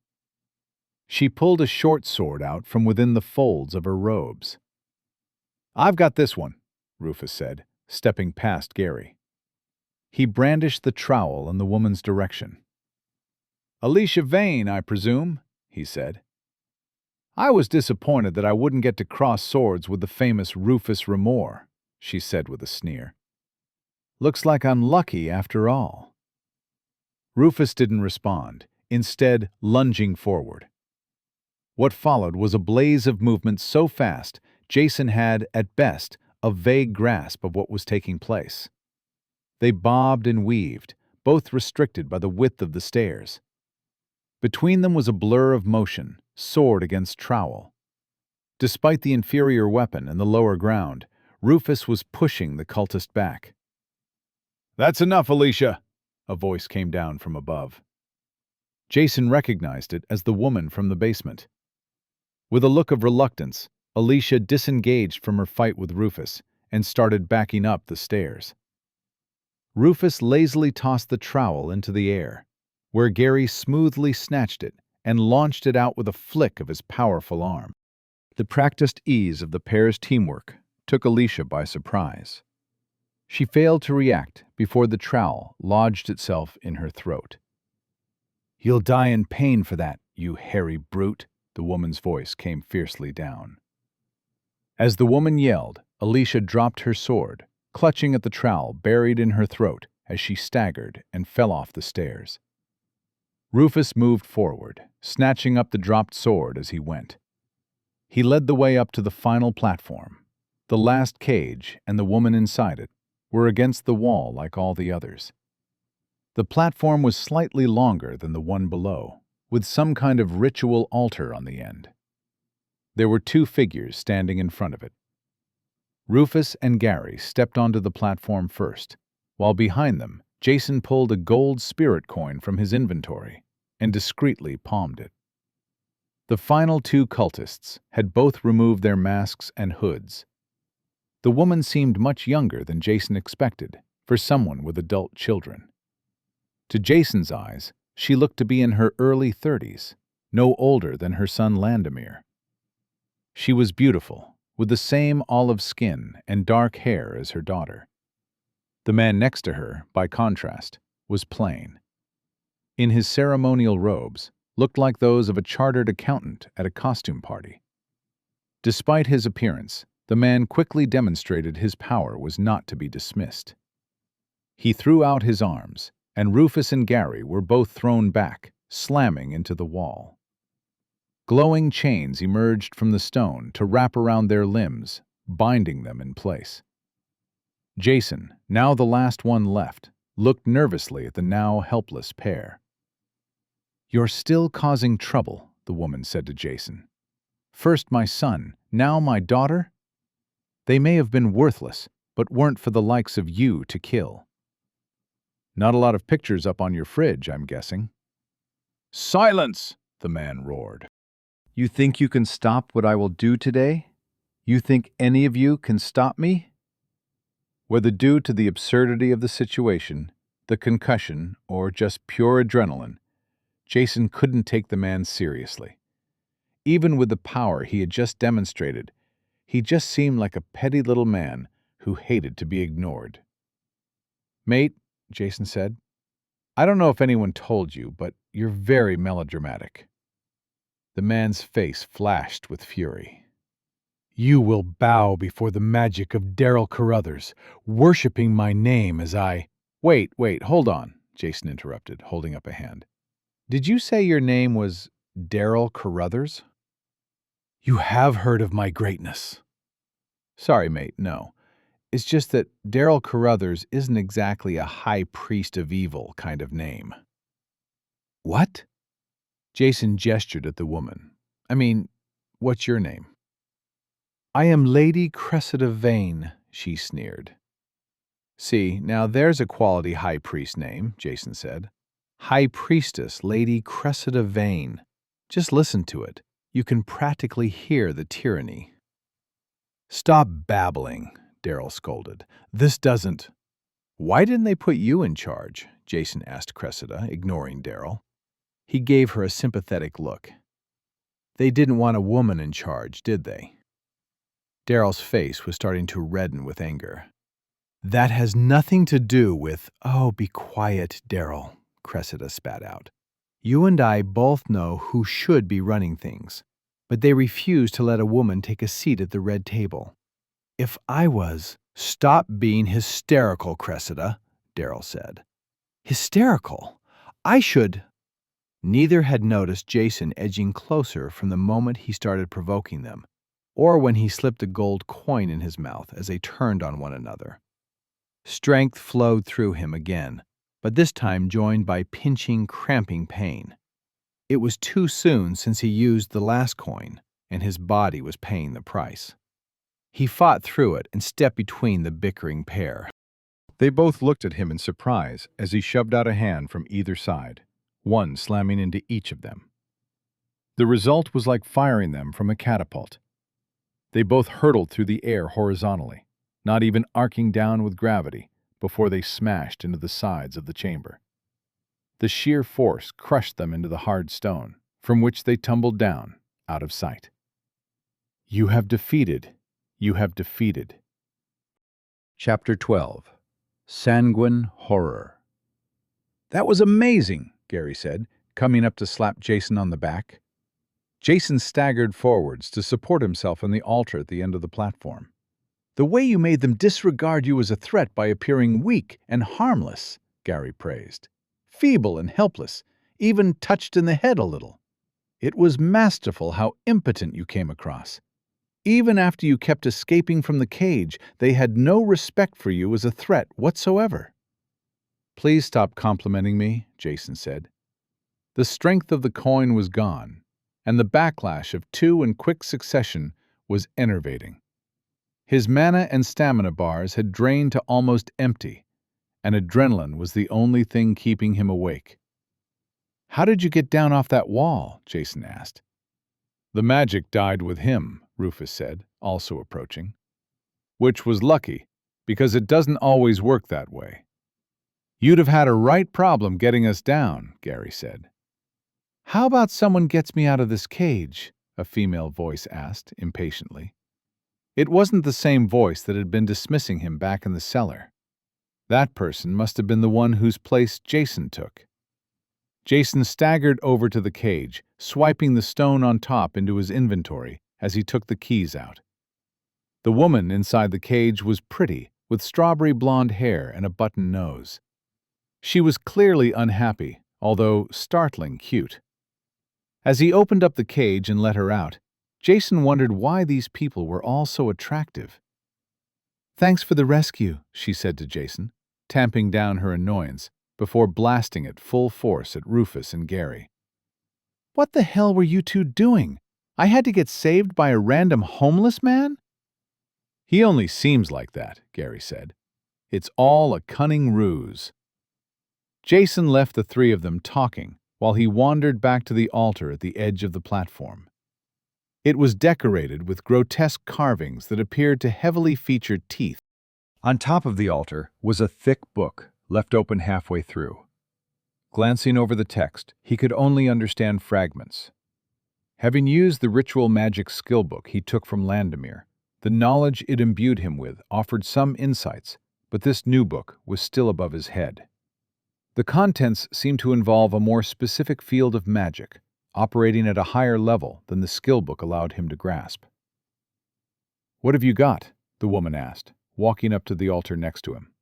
She pulled a short sword out from within the folds of her robes. "I've got this one," Rufus said, stepping past Gary. He brandished the trowel in the woman's direction. "Alicia Vane, I presume," he said. "I was disappointed that I wouldn't get to cross swords with the famous Rufus Remor," she said with a sneer. "Looks like I'm lucky after all." Rufus didn't respond, instead lunging forward. What followed was a blaze of movement so fast, Jason had, at best, a vague grasp of what was taking place. They bobbed and weaved, both restricted by the width of the stairs. Between them was a blur of motion, sword against trowel. Despite the inferior weapon and the lower ground, Rufus was pushing the cultist back. "That's enough, Alicia," a voice came down from above. Jason recognized it as the woman from the basement. With a look of reluctance, Alicia disengaged from her fight with Rufus and started backing up the stairs. Rufus lazily tossed the trowel into the air, where Gary smoothly snatched it and launched it out with a flick of his powerful arm. The practiced ease of the pair's teamwork took Alicia by surprise. She failed to react before the trowel lodged itself in her throat. "You'll die in pain for that, you hairy brute," the woman's voice came fiercely down. As the woman yelled, Alicia dropped her sword, clutching at the trowel buried in her throat as she staggered and fell off the stairs. Rufus moved forward, snatching up the dropped sword as he went. He led the way up to the final platform. The last cage and the woman inside it were against the wall like all the others. The platform was slightly longer than the one below, with some kind of ritual altar on the end. There were two figures standing in front of it. Rufus and Gary stepped onto the platform first, while behind them, Jason pulled a gold spirit coin from his inventory and discreetly palmed it. The final two cultists had both removed their masks and hoods. The woman seemed much younger than Jason expected for someone with adult children. To Jason's eyes, she looked to be in her early 30s, no older than her son Landemir. She was beautiful, with the same olive skin and dark hair as her daughter. The man next to her, by contrast, was plain. In his ceremonial robes, looked like those of a chartered accountant at a costume party. Despite his appearance, the man quickly demonstrated his power was not to be dismissed. He threw out his arms, and Rufus and Gary were both thrown back, slamming into the wall. Glowing chains emerged from the stone to wrap around their limbs, binding them in place. Jason, now the last one left, looked nervously at the now helpless pair. "You're still causing trouble," the woman said to Jason. "First my son, now my daughter? They may have been worthless, but weren't for the likes of you to kill." "Not a lot of pictures up on your fridge, I'm guessing." "Silence!" the man roared. "You think you can stop what I will do today? You think any of you can stop me?" Whether due to the absurdity of the situation, the concussion, or just pure adrenaline, Jason couldn't take the man seriously. Even with the power he had just demonstrated, he just seemed like a petty little man who hated to be ignored. "Mate," Jason said, "I don't know if anyone told you, but you're very melodramatic." The man's face flashed with fury. "You will bow before the magic of Daryl Carruthers, worshipping my name as I—" Wait, hold on," Jason interrupted, holding up a hand. "Did you say your name was Daryl Carruthers?" "You have heard of my greatness." "Sorry, mate, no. It's just that Daryl Carruthers isn't exactly a high priest of evil kind of name." "What?" Jason gestured at the woman. "I mean, what's your name?" "I am Lady Cressida Vane," she sneered. "See, now there's a quality high priest name," Jason said. "High Priestess Lady Cressida Vane. Just listen to it. You can practically hear the tyranny." "Stop babbling," Daryl scolded. "This doesn't—" "Why didn't they put you in charge?" Jason asked Cressida, ignoring Daryl. He gave her a sympathetic look. "They didn't want a woman in charge, did they?" Daryl's face was starting to redden with anger. "That has nothing to do with—" "Oh, be quiet, Daryl," Cressida spat out. "You and I both know who should be running things, but they refuse to let a woman take a seat at the red table. If I was—" "Stop being hysterical, Cressida," Daryl said. "Hysterical? I should—" Neither had noticed Jason edging closer from the moment he started provoking them, or when he slipped a gold coin in his mouth as they turned on one another. Strength flowed through him again, but this time joined by pinching, cramping pain. It was too soon since he used the last coin, and his body was paying the price. He fought through it and stepped between the bickering pair. They both looked at him in surprise as he shoved out a hand from either side, one slamming into each of them. The result was like firing them from a catapult. They both hurtled through the air horizontally, not even arcing down with gravity, before they smashed into the sides of the chamber. The sheer force crushed them into the hard stone, from which they tumbled down, out of sight. "You have defeated. You have defeated." Chapter 12. Sanguine Horror. "That was amazing," Gary said, coming up to slap Jason on the back. Jason staggered forwards to support himself on the altar at the end of the platform. "The way you made them disregard you as a threat by appearing weak and harmless," Gary praised. "Feeble and helpless, even touched in the head a little. It was masterful how impotent you came across. Even after you kept escaping from the cage, they had no respect for you as a threat whatsoever." "Please stop complimenting me," Jason said. The strength of the coin was gone, and the backlash of two in quick succession was enervating. His mana and stamina bars had drained to almost empty, and adrenaline was the only thing keeping him awake. "How did you get down off that wall?" Jason asked. "The magic died with him," Rufus said, also approaching. "Which was lucky, because it doesn't always work that way." "You'd have had a right problem getting us down," Gary said. "How about someone gets me out of this cage?" a female voice asked, impatiently. It wasn't the same voice that had been dismissing him back in the cellar. That person must have been the one whose place Jason took. Jason staggered over to the cage, swiping the stone on top into his inventory as he took the keys out. The woman inside the cage was pretty, with strawberry blonde hair and a button nose. She was clearly unhappy, although startling cute. As he opened up the cage and let her out, Jason wondered why these people were all so attractive. "Thanks for the rescue," she said to Jason, tamping down her annoyance before blasting it full force at Rufus and Gary. "What the hell were you two doing? I had to get saved by a random homeless man?" "He only seems like that," Gary said. "It's all a cunning ruse." Jason left the three of them talking while he wandered back to the altar at the edge of the platform. It was decorated with grotesque carvings that appeared to heavily feature teeth. On top of the altar was a thick book, left open halfway through. Glancing over the text, he could only understand fragments. Having used the ritual magic skill book he took from Landemir, the knowledge it imbued him with offered some insights, but this new book was still above his head. The contents seemed to involve a more specific field of magic, operating at a higher level than the skill book allowed him to grasp. "What have you got?" the woman asked, walking up to the altar next to him.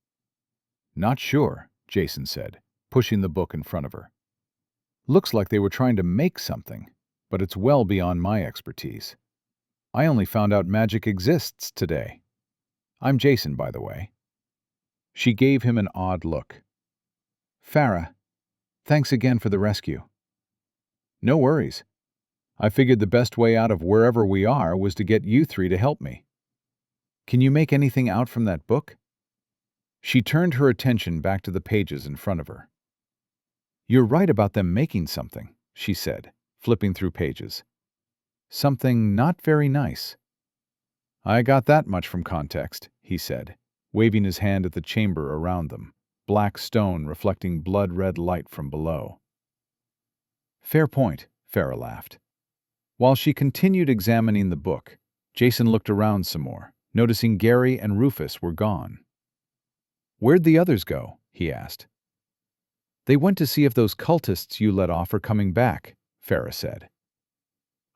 "Not sure," Jason said, pushing the book in front of her. "Looks like they were trying to make something, but it's well beyond my expertise. I only found out magic exists today. I'm Jason, by the way." She gave him an odd look. "Farah, thanks again for the rescue." "No worries. I figured the best way out of wherever we are was to get you three to help me. Can you make anything out from that book?" She turned her attention back to the pages in front of her. "You're right about them making something," she said, flipping through pages. "Something not very nice." "I got that much from context," he said, waving his hand at the chamber around them, black stone reflecting blood-red light from below. "Fair point," Farah laughed. While she continued examining the book, Jason looked around some more, noticing Gary and Rufus were gone. "Where'd the others go?" he asked. "They went to see if those cultists you let off are coming back," Farah said.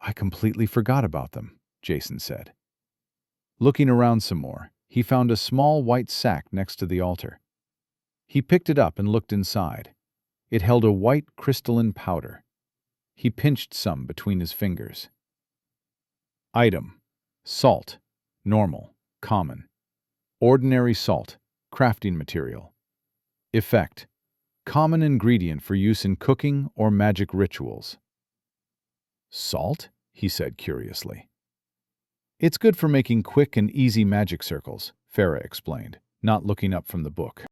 "I completely forgot about them," Jason said. Looking around some more, he found a small white sack next to the altar. He picked it up and looked inside. It held a white crystalline powder. He pinched some between his fingers. Item: salt, normal, common. Ordinary salt, crafting material. Effect: common ingredient for use in cooking or magic rituals. "Salt?" he said curiously. "It's good for making quick and easy magic circles," Farah explained, not looking up from the book.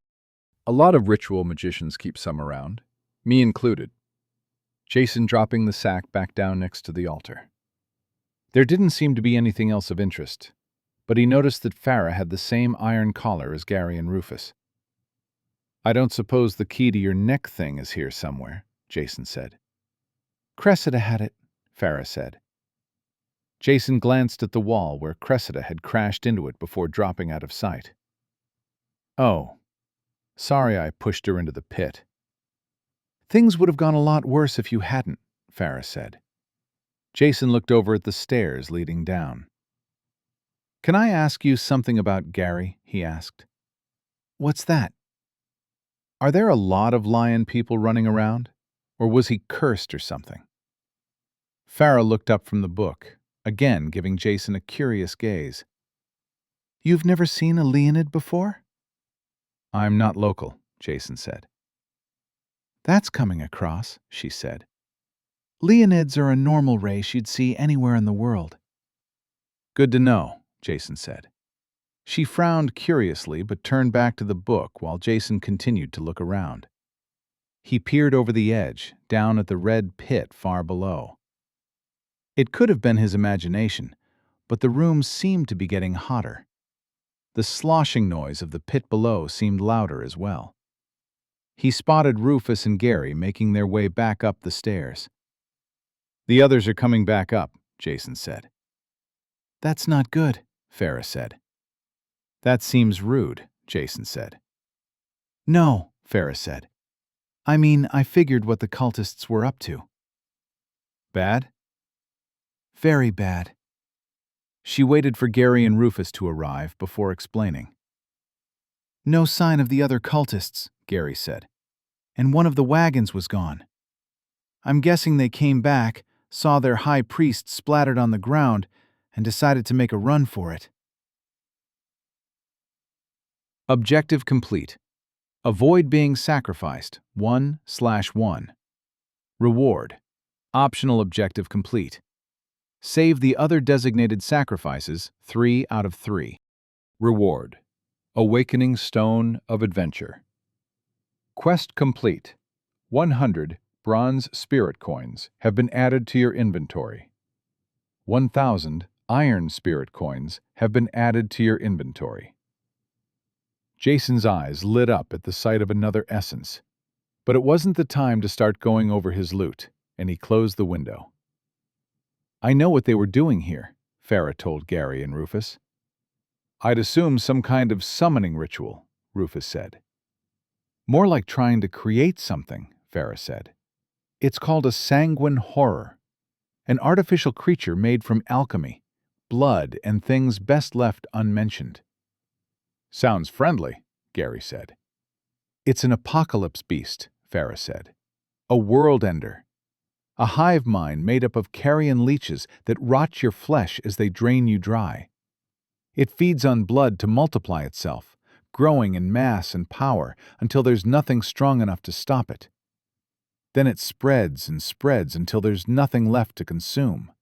"A lot of ritual magicians keep some around, me included." Jason dropping the sack back down next to the altar. There didn't seem to be anything else of interest, but he noticed that Farah had the same iron collar as Gary and Rufus. "I don't suppose the key to your neck thing is here somewhere," Jason said. "Cressida had it," Farah said. Jason glanced at the wall where Cressida had crashed into it before dropping out of sight. "Oh, sorry I pushed her into the pit." "Things would have gone a lot worse if you hadn't," Farah said. Jason looked over at the stairs leading down. "Can I ask you something about Gary?" he asked. "What's that?" "Are there a lot of lion people running around? Or was he cursed or something?" Farah looked up from the book, again giving Jason a curious gaze. "You've never seen a Leonid before?" "I'm not local," Jason said. "That's coming across," she said. "Leonids are a normal race you'd see anywhere in the world." "Good to know," Jason said. She frowned curiously but turned back to the book while Jason continued to look around. He peered over the edge, down at the red pit far below. It could have been his imagination, but the room seemed to be getting hotter. The sloshing noise of the pit below seemed louder as well. He spotted Rufus and Gary making their way back up the stairs. "The others are coming back up," Jason said. "That's not good," Farah said. "That seems rude," Jason said. No, Farah said. I mean, I figured what the cultists were up to. Bad? Very bad. She waited for Gary and Rufus to arrive before explaining. No sign of the other cultists, Gary said, and one of the wagons was gone. I'm guessing they came back, saw their high priest splattered on the ground, and decided to make a run for it. Objective complete. Avoid being sacrificed, 1/1. Reward. Optional objective complete. Save the other designated sacrifices, 3 out of 3. Reward. Awakening Stone of Adventure. Quest complete. 100 bronze spirit coins have been added to your inventory. 1,000 iron spirit coins have been added to your inventory. Jason's eyes lit up at the sight of another essence, but it wasn't the time to start going over his loot, and he closed the window. I know what they were doing here, Farah told Gary and Rufus. I'd assume some kind of summoning ritual, Rufus said. More like trying to create something, Farah said. It's called a sanguine horror, an artificial creature made from alchemy, blood, and things best left unmentioned. Sounds friendly, Gary said. It's an apocalypse beast, Farah said. A world ender. A hive mind made up of carrion leeches that rot your flesh as they drain you dry. It feeds on blood to multiply itself, growing in mass and power until there's nothing strong enough to stop it. Then it spreads and spreads until there's nothing left to consume.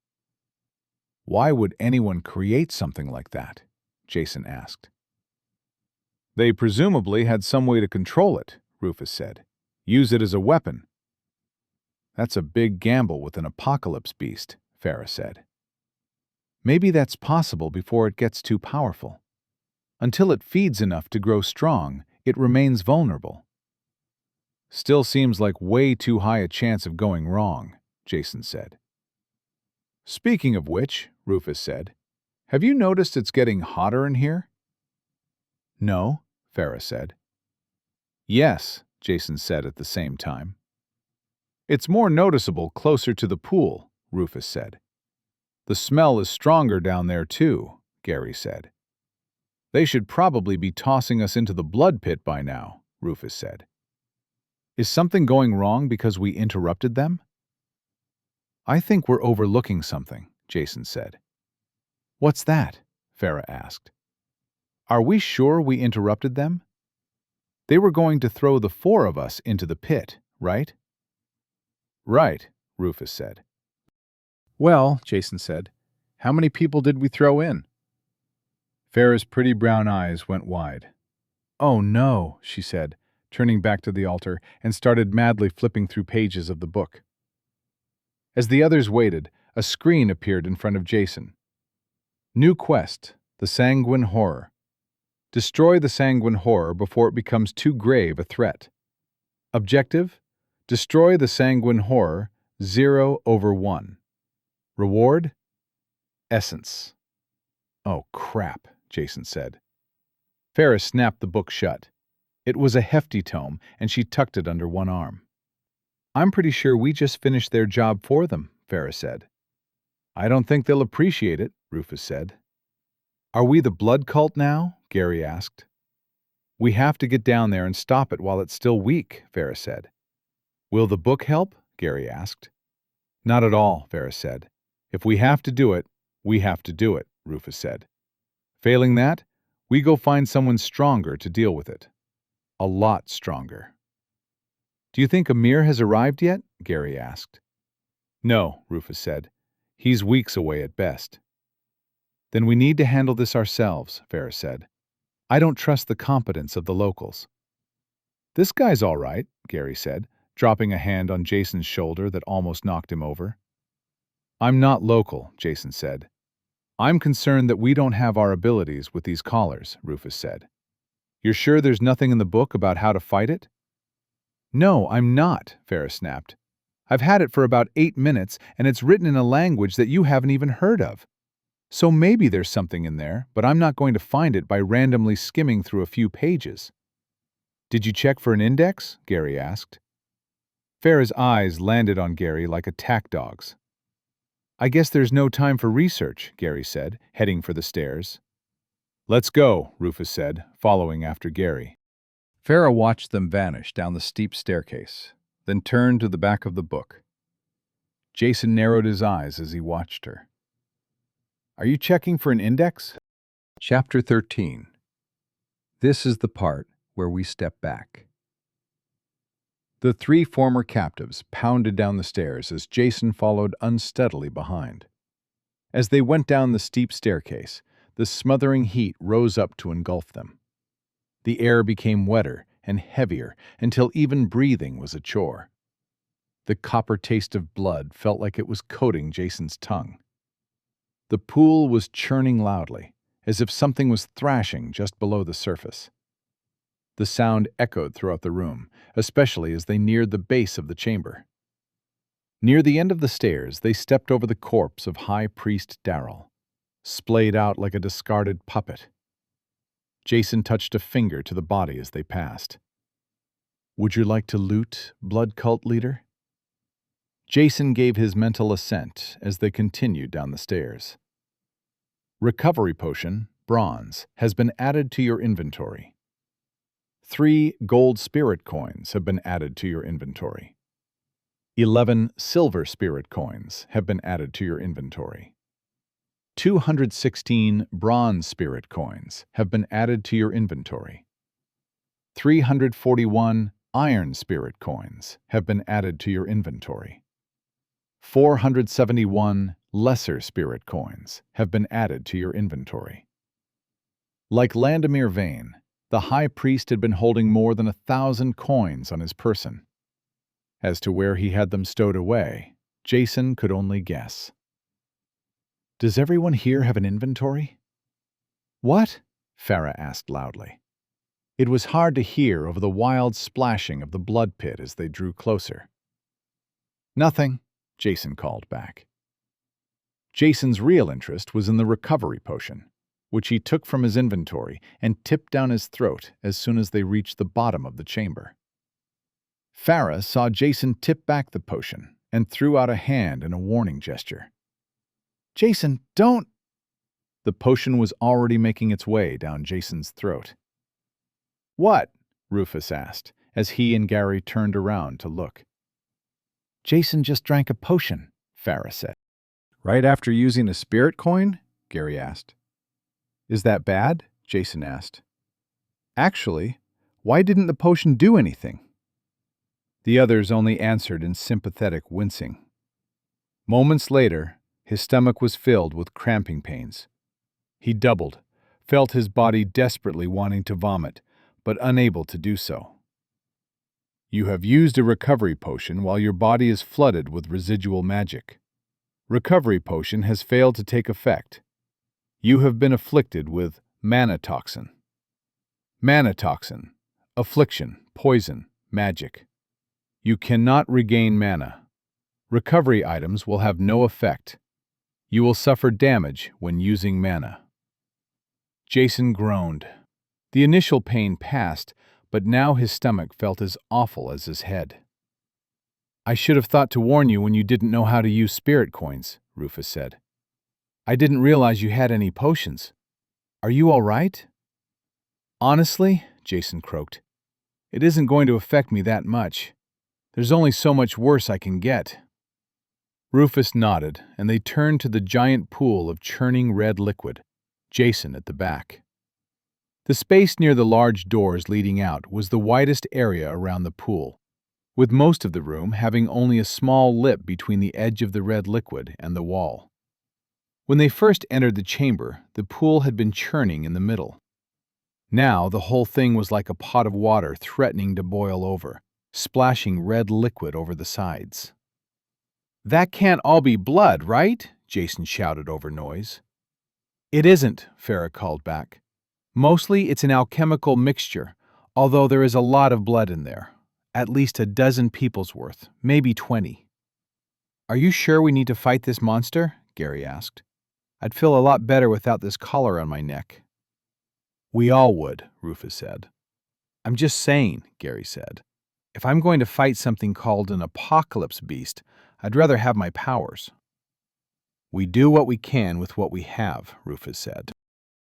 Why would anyone create something like that? Jason asked. They presumably had some way to control it, Rufus said. Use it as a weapon. That's a big gamble with an apocalypse beast, Farah said. Maybe that's possible before it gets too powerful. Until it feeds enough to grow strong, it remains vulnerable. Still seems like way too high a chance of going wrong, Jason said. Speaking of which, Rufus said, have you noticed it's getting hotter in here? No, Farah said. Yes, Jason said at the same time. It's more noticeable closer to the pool, Rufus said. The smell is stronger down there too, Gary said. They should probably be tossing us into the blood pit by now, Rufus said. Is something going wrong because we interrupted them? I think we're overlooking something, Jason said. What's that? Farah asked. Are we sure we interrupted them? They were going to throw the 4 of us into the pit, right? Right, Rufus said. Well, Jason said, how many people did we throw in? Farah's pretty brown eyes went wide. Oh no, she said, turning back to the altar and started madly flipping through pages of the book. As the others waited, a screen appeared in front of Jason. New quest, the Sanguine Horror. Destroy the Sanguine Horror before it becomes too grave a threat. Objective, destroy the Sanguine Horror 0/1. Reward, essence. Oh crap, Jason said. Farah snapped the book shut. It was a hefty tome, and she tucked it under one arm. I'm pretty sure we just finished their job for them, Farah said. I don't think they'll appreciate it, Rufus said. Are we the blood cult now? Gary asked. We have to get down there and stop it while it's still weak, Farah said. Will the book help? Gary asked. Not at all, Farah said. If we have to do it, we have to do it, Rufus said. Failing that, we go find someone stronger to deal with it. A lot stronger. Do you think Amir has arrived yet? Gary asked. No, Rufus said. He's weeks away at best. Then we need to handle this ourselves, Farah said. I don't trust the competence of the locals. This guy's all right, Gary said, dropping a hand on Jason's shoulder that almost knocked him over. I'm not local, Jason said. I'm concerned that we don't have our abilities with these collars, Rufus said. You're sure there's nothing in the book about how to fight it? No, I'm not, Farah snapped. I've had it for about 8 minutes, and it's written in a language that you haven't even heard of. So maybe there's something in there, but I'm not going to find it by randomly skimming through a few pages. Did you check for an index? Gary asked. Farah's eyes landed on Gary like attack dogs. I guess there's no time for research, Gary said, heading for the stairs. Let's go, Rufus said, following after Gary. Farah watched them vanish down the steep staircase, then turned to the back of the book. Jason narrowed his eyes as he watched her. Are you checking for an index? Chapter 13. This is the part where we step back. The three former captives pounded down the stairs as Jason followed unsteadily behind. As they went down the steep staircase, the smothering heat rose up to engulf them. The air became wetter and heavier until even breathing was a chore. The copper taste of blood felt like it was coating Jason's tongue. The pool was churning loudly, as if something was thrashing just below the surface. The sound echoed throughout the room, especially as they neared the base of the chamber. Near the end of the stairs, they stepped over the corpse of High Priest Darrell, splayed out like a discarded puppet. Jason touched a finger to the body as they passed. Would you like to loot, blood cult leader? Jason gave his mental assent as they continued down the stairs. Recovery potion, bronze, has been added to your inventory. 3 gold spirit coins have been added to your inventory. 11 silver spirit coins have been added to your inventory. 216 bronze spirit coins have been added to your inventory. 341 iron spirit coins have been added to your inventory. 471 lesser spirit coins have been added to your inventory. Like Landemir Vane, the High Priest had been holding more than 1,000 coins on his person. As to where he had them stowed away, Jason could only guess. Does everyone here have an inventory? What? Farah asked loudly. It was hard to hear over the wild splashing of the blood pit as they drew closer. Nothing, Jason called back. Jason's real interest was in the recovery potion, which he took from his inventory and tipped down his throat as soon as they reached the bottom of the chamber. Farah saw Jason tip back the potion and threw out a hand in a warning gesture. Jason, don't! The potion was already making its way down Jason's throat. What? Rufus asked, as he and Gary turned around to look. Jason just drank a potion, Farah said. Right after using a spirit coin? Gary asked. Is that bad? Jason asked. Actually, why didn't the potion do anything? The others only answered in sympathetic wincing. Moments later, his stomach was filled with cramping pains. He doubled, felt his body desperately wanting to vomit, but unable to do so. You have used a recovery potion while your body is flooded with residual magic. Recovery potion has failed to take effect. You have been afflicted with mana toxin. Mana toxin, affliction, poison, magic. You cannot regain mana. Recovery items will have no effect. You will suffer damage when using mana. Jason groaned. The initial pain passed, but now his stomach felt as awful as his head. I should have thought to warn you when you didn't know how to use spirit coins, Rufus said. I didn't realize you had any potions. Are you all right? Honestly, Jason croaked, it isn't going to affect me that much. There's only so much worse I can get. Rufus nodded, and they turned to the giant pool of churning red liquid, Jason at the back. The space near the large doors leading out was the widest area around the pool, with most of the room having only a small lip between the edge of the red liquid and the wall. When they first entered the chamber, the pool had been churning in the middle. Now the whole thing was like a pot of water threatening to boil over, splashing red liquid over the sides. That can't all be blood, right? Jason shouted over noise. It isn't, Farah called back. Mostly it's an alchemical mixture, although there is a lot of blood in there. At least a dozen people's worth, maybe 20. Are you sure we need to fight this monster? Gary asked. I'd feel a lot better without this collar on my neck. We all would, Rufus said. I'm just saying, Gary said. If I'm going to fight something called an apocalypse beast, I'd rather have my powers. We do what we can with what we have, Rufus said.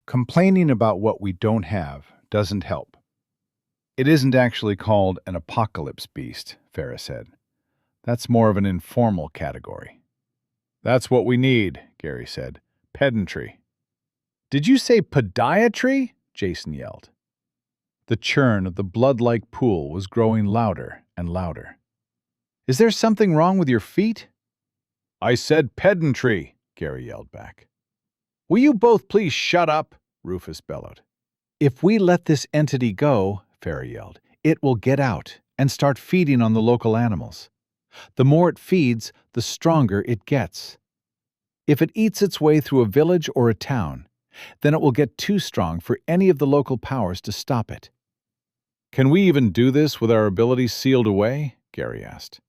Complaining about what we don't have doesn't help. It isn't actually called an apocalypse beast, Farah said. That's more of an informal category. That's what we need, Gary said. Pedantry. Did you say podiatry? Jason yelled. The churn of the blood-like pool was growing louder and louder. Is there something wrong with your feet? I said pedantry, Gary yelled back. Will you both please shut up? Rufus bellowed. If we let this entity go, Farah yelled, it will get out and start feeding on the local animals. The more it feeds, the stronger it gets. If it eats its way through a village or a town, then it will get too strong for any of the local powers to stop it. Can we even do this with our abilities sealed away? Gary asked.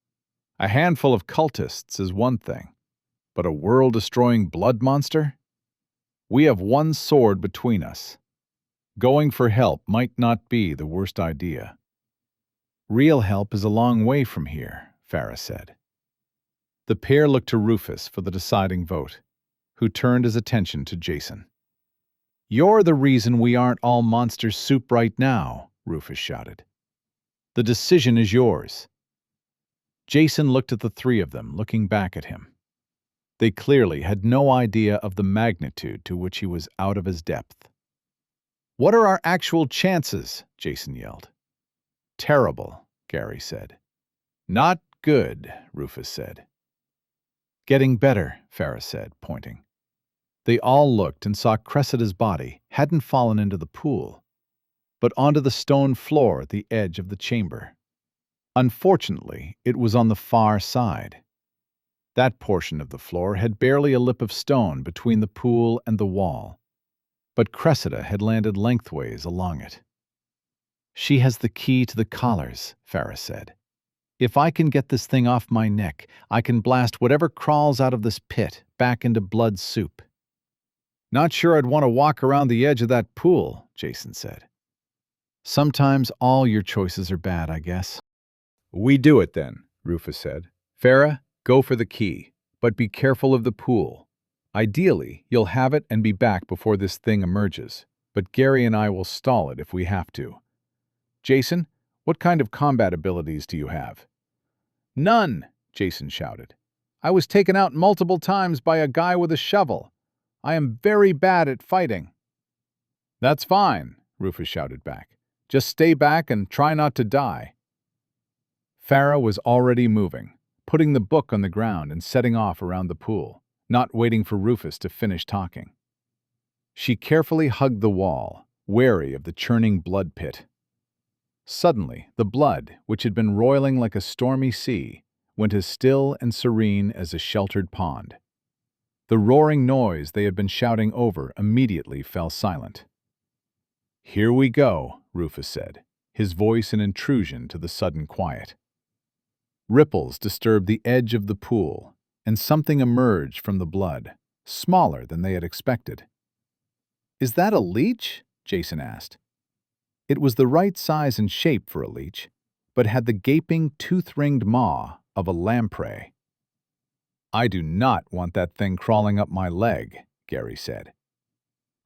A handful of cultists is one thing, but a world-destroying blood monster? We have one sword between us. Going for help might not be the worst idea. Real help is a long way from here, Farah said. The pair looked to Rufus for the deciding vote, who turned his attention to Jason. You're the reason we aren't all monster soup right now, Rufus shouted. The decision is yours. Jason looked at the three of them, looking back at him. They clearly had no idea of the magnitude to which he was out of his depth. What are our actual chances? Jason yelled. Terrible, Gary said. Not good, Rufus said. Getting better, Farah said, pointing. They all looked and saw Cressida's body hadn't fallen into the pool, but onto the stone floor at the edge of the chamber. Unfortunately, it was on the far side. That portion of the floor had barely a lip of stone between the pool and the wall, but Cressida had landed lengthways along it. She has the key to the collars, Farah said. If I can get this thing off my neck, I can blast whatever crawls out of this pit back into blood soup. Not sure I'd want to walk around the edge of that pool, Jason said. Sometimes all your choices are bad, I guess. We do it then, Rufus said. Farah, go for the key, but be careful of the pool. Ideally, you'll have it and be back before this thing emerges, but Gary and I will stall it if we have to. Jason, what kind of combat abilities do you have? None, Jason shouted. I was taken out multiple times by a guy with a shovel. I am very bad at fighting. That's fine, Rufus shouted back. Just stay back and try not to die. Farah was already moving, putting the book on the ground and setting off around the pool, not waiting for Rufus to finish talking. She carefully hugged the wall, wary of the churning blood pit. Suddenly, the blood, which had been roiling like a stormy sea, went as still and serene as a sheltered pond. The roaring noise they had been shouting over immediately fell silent. Here we go, Rufus said, his voice an intrusion to the sudden quiet. Ripples disturbed the edge of the pool, and something emerged from the blood, smaller than they had expected. Is that a leech? Jason asked. It was the right size and shape for a leech, but had the gaping, tooth-ringed maw of a lamprey. I do not want that thing crawling up my leg, Gary said.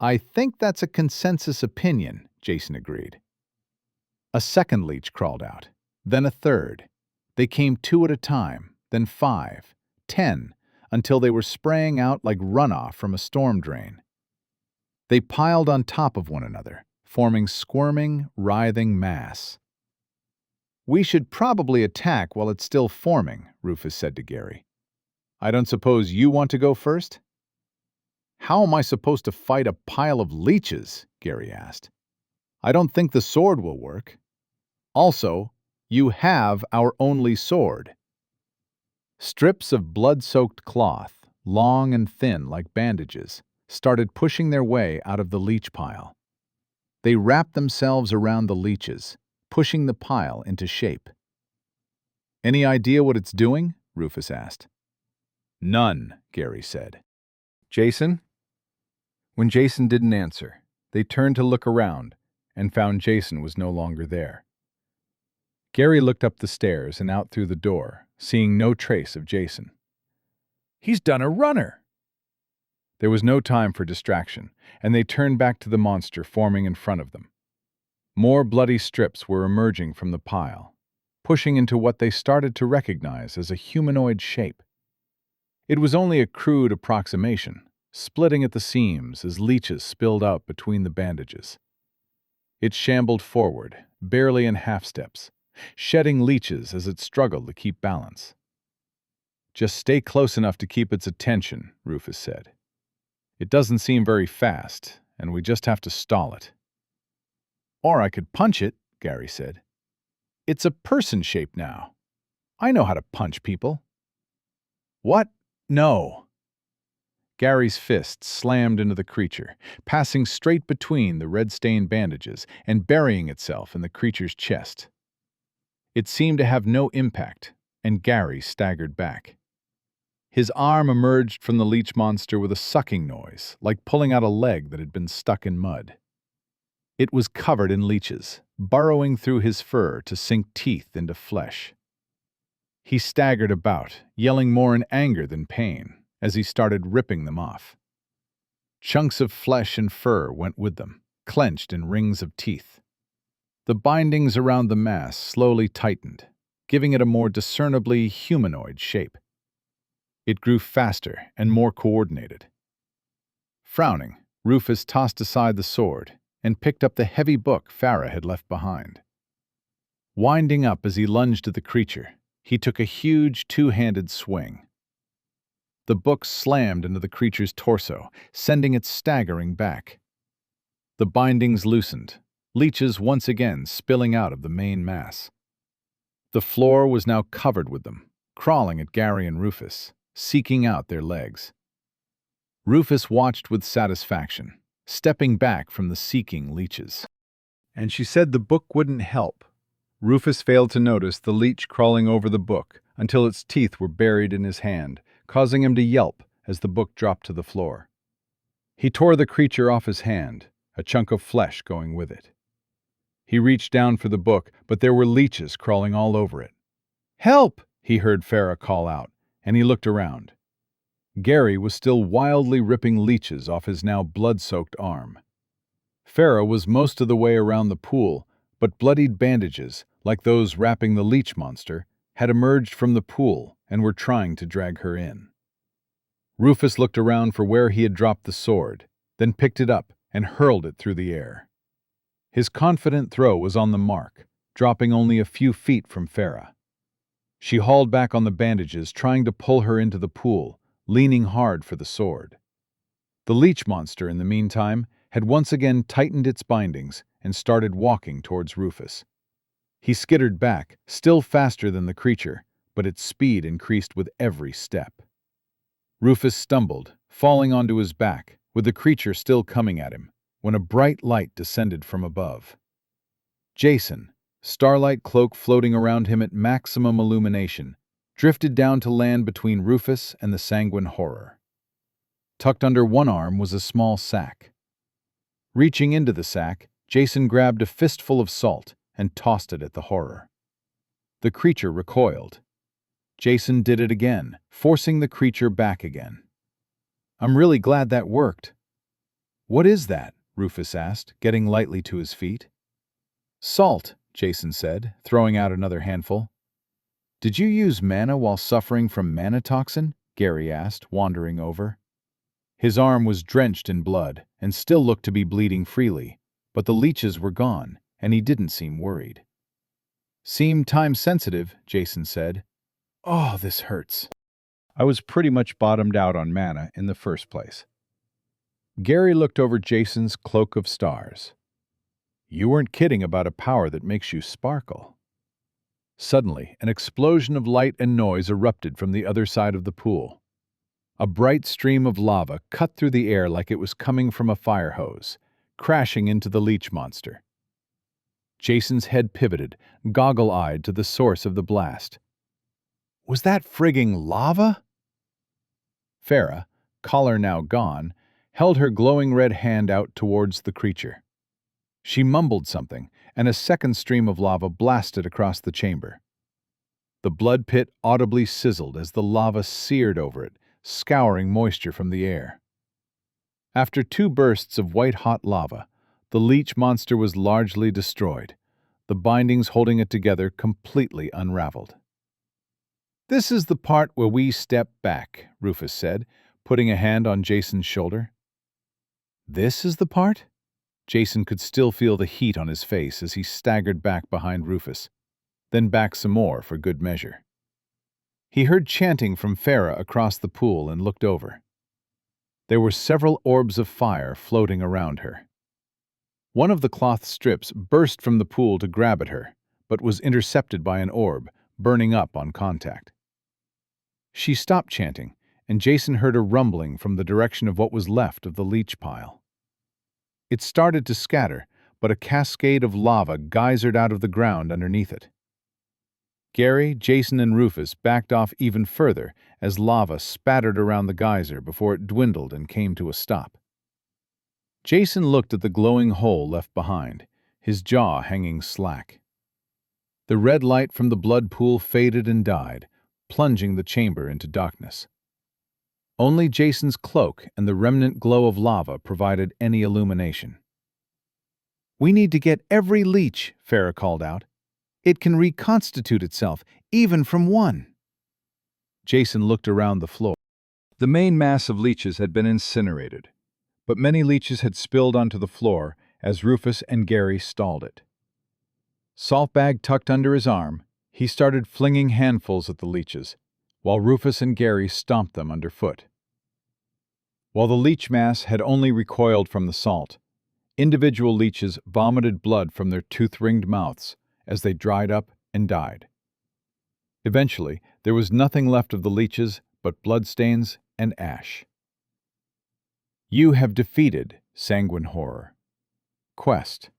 I think that's a consensus opinion, Jason agreed. A second leech crawled out, then a third. They came 2 at a time, then 5, 10, until they were spraying out like runoff from a storm drain. They piled on top of one another, forming squirming, writhing mass. We should probably attack while it's still forming, Rufus said to Gary. I don't suppose you want to go first? How am I supposed to fight a pile of leeches? Gary asked. I don't think the sword will work. Also, you have our only sword. Strips of blood-soaked cloth, long and thin like bandages, started pushing their way out of the leech pile. They wrapped themselves around the leeches, pushing the pile into shape. Any idea what it's doing? Rufus asked. None, Gary said. Jason? When Jason didn't answer, they turned to look around and found Jason was no longer there. Gary looked up the stairs and out through the door, seeing no trace of Jason. "He's done a runner!" There was no time for distraction, and they turned back to the monster forming in front of them. More bloody strips were emerging from the pile, pushing into what they started to recognize as a humanoid shape. It was only a crude approximation, splitting at the seams as leeches spilled out between the bandages. It shambled forward, barely in half steps, shedding leeches as it struggled to keep balance. "Just stay close enough to keep its attention," Rufus said. "It doesn't seem very fast, and we just have to stall it." "Or I could punch it," Gary said. "It's a person shape now. I know how to punch people." "What? No." Gary's fist slammed into the creature, passing straight between the red-stained bandages and burying itself in the creature's chest. It seemed to have no impact, and Gary staggered back. His arm emerged from the leech monster with a sucking noise, like pulling out a leg that had been stuck in mud. It was covered in leeches, burrowing through his fur to sink teeth into flesh. He staggered about, yelling more in anger than pain, as he started ripping them off. Chunks of flesh and fur went with them, clenched in rings of teeth. The bindings around the mass slowly tightened, giving it a more discernibly humanoid shape. It grew faster and more coordinated. Frowning, Rufus tossed aside the sword and picked up the heavy book Farah had left behind. Winding up as he lunged at the creature, he took a huge two-handed swing. The book slammed into the creature's torso, sending it staggering back. The bindings loosened, leeches once again spilling out of the main mass. The floor was now covered with them, crawling at Gary and Rufus, seeking out their legs. Rufus watched with satisfaction, stepping back from the seeking leeches. "And she said the book wouldn't help." Rufus failed to notice the leech crawling over the book until its teeth were buried in his hand, causing him to yelp as the book dropped to the floor. He tore the creature off his hand, a chunk of flesh going with it. He reached down for the book, but there were leeches crawling all over it. "Help!" he heard Farah call out, and he looked around. Gary was still wildly ripping leeches off his now blood-soaked arm. Farah was most of the way around the pool, but bloodied bandages, like those wrapping the leech monster, had emerged from the pool and were trying to drag her in. Rufus looked around for where he had dropped the sword, then picked it up and hurled it through the air. His confident throw was on the mark, dropping only a few feet from Farah. She hauled back on the bandages, trying to pull her into the pool, leaning hard for the sword. The leech monster, in the meantime, had once again tightened its bindings and started walking towards Rufus. He skittered back, still faster than the creature, but its speed increased with every step. Rufus stumbled, falling onto his back, with the creature still coming at him, when a bright light descended from above. Jason, starlight cloak floating around him at maximum illumination, drifted down to land between Rufus and the sanguine horror. Tucked under one arm was a small sack. Reaching into the sack, Jason grabbed a fistful of salt and tossed it at the horror. The creature recoiled. Jason did it again, forcing the creature back again. "I'm really glad that worked." "What is that?" Rufus asked, getting lightly to his feet. "Salt," Jason said, throwing out another handful. "Did you use mana while suffering from mana toxin?" Gary asked, wandering over. His arm was drenched in blood and still looked to be bleeding freely, but the leeches were gone, and he didn't seem worried. "Seemed time-sensitive," Jason said. "Oh, this hurts. I was pretty much bottomed out on mana in the first place." Gary looked over Jason's cloak of stars. "You weren't kidding about a power that makes you sparkle." Suddenly, an explosion of light and noise erupted from the other side of the pool. A bright stream of lava cut through the air like it was coming from a fire hose, crashing into the leech monster. Jason's head pivoted, goggle-eyed to the source of the blast. "Was that frigging lava?" Farah, collar now gone, held her glowing red hand out towards the creature. She mumbled something, and a second stream of lava blasted across the chamber. The blood pit audibly sizzled as the lava seared over it, scouring moisture from the air. After 2 bursts of white-hot lava, the leech monster was largely destroyed, the bindings holding it together completely unraveled. "This is the part where we step back," Rufus said, putting a hand on Jason's shoulder. "This is the part?" Jason could still feel the heat on his face as he staggered back behind Rufus, then back some more for good measure. He heard chanting from Farah across the pool and looked over. There were several orbs of fire floating around her. One of the cloth strips burst from the pool to grab at her, but was intercepted by an orb, burning up on contact. She stopped chanting, and Jason heard a rumbling from the direction of what was left of the leech pile. It started to scatter, but a cascade of lava geysered out of the ground underneath it. Gary, Jason, and Rufus backed off even further as lava spattered around the geyser before it dwindled and came to a stop. Jason looked at the glowing hole left behind, his jaw hanging slack. The red light from the blood pool faded and died, plunging the chamber into darkness. Only Jason's cloak and the remnant glow of lava provided any illumination. "We need to get every leech," Farah called out. "It can reconstitute itself, even from one." Jason looked around the floor. The main mass of leeches had been incinerated, but many leeches had spilled onto the floor as Rufus and Gary stalled it. Saltbag tucked under his arm, he started flinging handfuls at the leeches, while Rufus and Gary stomped them underfoot. While the leech mass had only recoiled from the salt, individual leeches vomited blood from their tooth-ringed mouths as they dried up and died. Eventually, there was nothing left of the leeches but bloodstains and ash. You have defeated Sanguine Horror. Quest: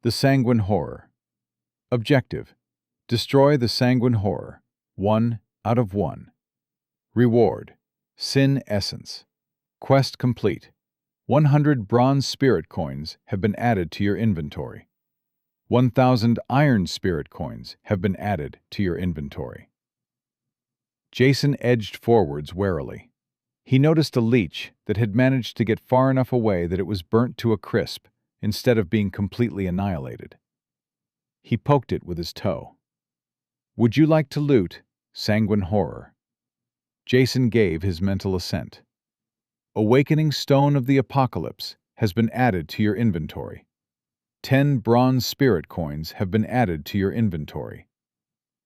The Sanguine Horror. Objective: Destroy the Sanguine Horror. 1 out of 1. Reward: Sin Essence. Quest complete. 100 bronze spirit coins have been added to your inventory. 1,000 iron spirit coins have been added to your inventory. Jason edged forwards warily. He noticed a leech that had managed to get far enough away that it was burnt to a crisp instead of being completely annihilated. He poked it with his toe. "Would you like to loot Sanguine Horror?" Jason gave his mental assent. Awakening Stone of the Apocalypse has been added to your inventory. 10 bronze spirit coins have been added to your inventory.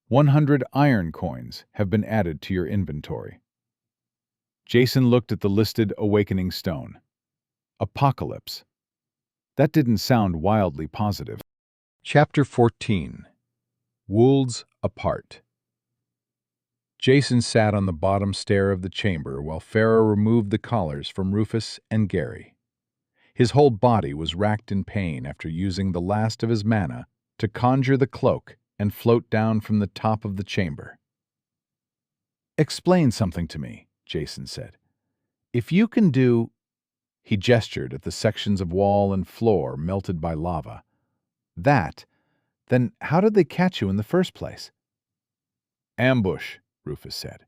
100 iron coins have been added to your inventory. Jason looked at the listed Awakening Stone. Apocalypse. That didn't sound wildly positive. Chapter 14. Worlds Apart. Jason sat on the bottom stair of the chamber while Farah removed the collars from Rufus and Gary. His whole body was racked in pain after using the last of his mana to conjure the cloak and float down from the top of the chamber. "Explain something to me," Jason said. "If you can do—" He gestured at the sections of wall and floor melted by lava. Then how did they catch you in the first place?" "Ambush," Rufus said.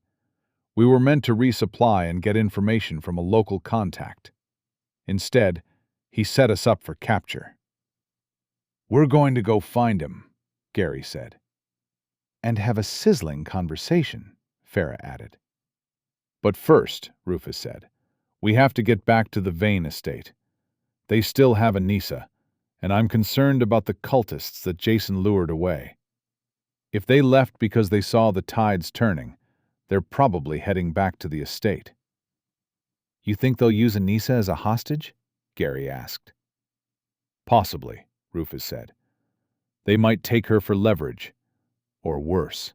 "We were meant to resupply and get information from a local contact. Instead, he set us up for capture." "We're going to go find him," Gary said. "And have a sizzling conversation," Farah added. "But first," Rufus said, "we have to get back to the Vane estate. They still have Anissa, and I'm concerned about the cultists that Jason lured away. If they left because they saw the tides turning, they're probably heading back to the estate." "You think they'll use Anissa as a hostage?" Gary asked. "Possibly," Rufus said. "They might take her for leverage, or worse."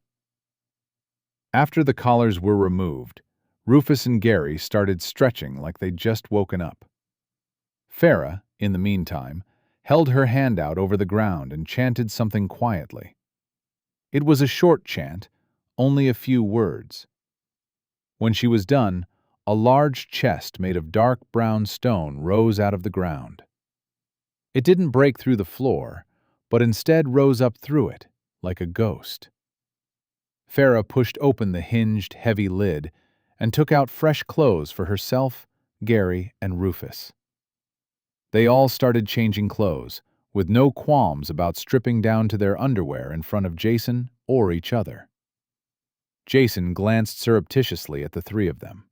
After the collars were removed, Rufus and Gary started stretching like they'd just woken up. Farah, in the meantime, held her hand out over the ground and chanted something quietly. It was a short chant, only a few words. When she was done, a large chest made of dark brown stone rose out of the ground. It didn't break through the floor, but instead rose up through it, like a ghost. Farah pushed open the hinged, heavy lid and took out fresh clothes for herself, Gary, and Rufus. They all started changing clothes, with no qualms about stripping down to their underwear in front of Jason or each other. Jason glanced surreptitiously at the three of them.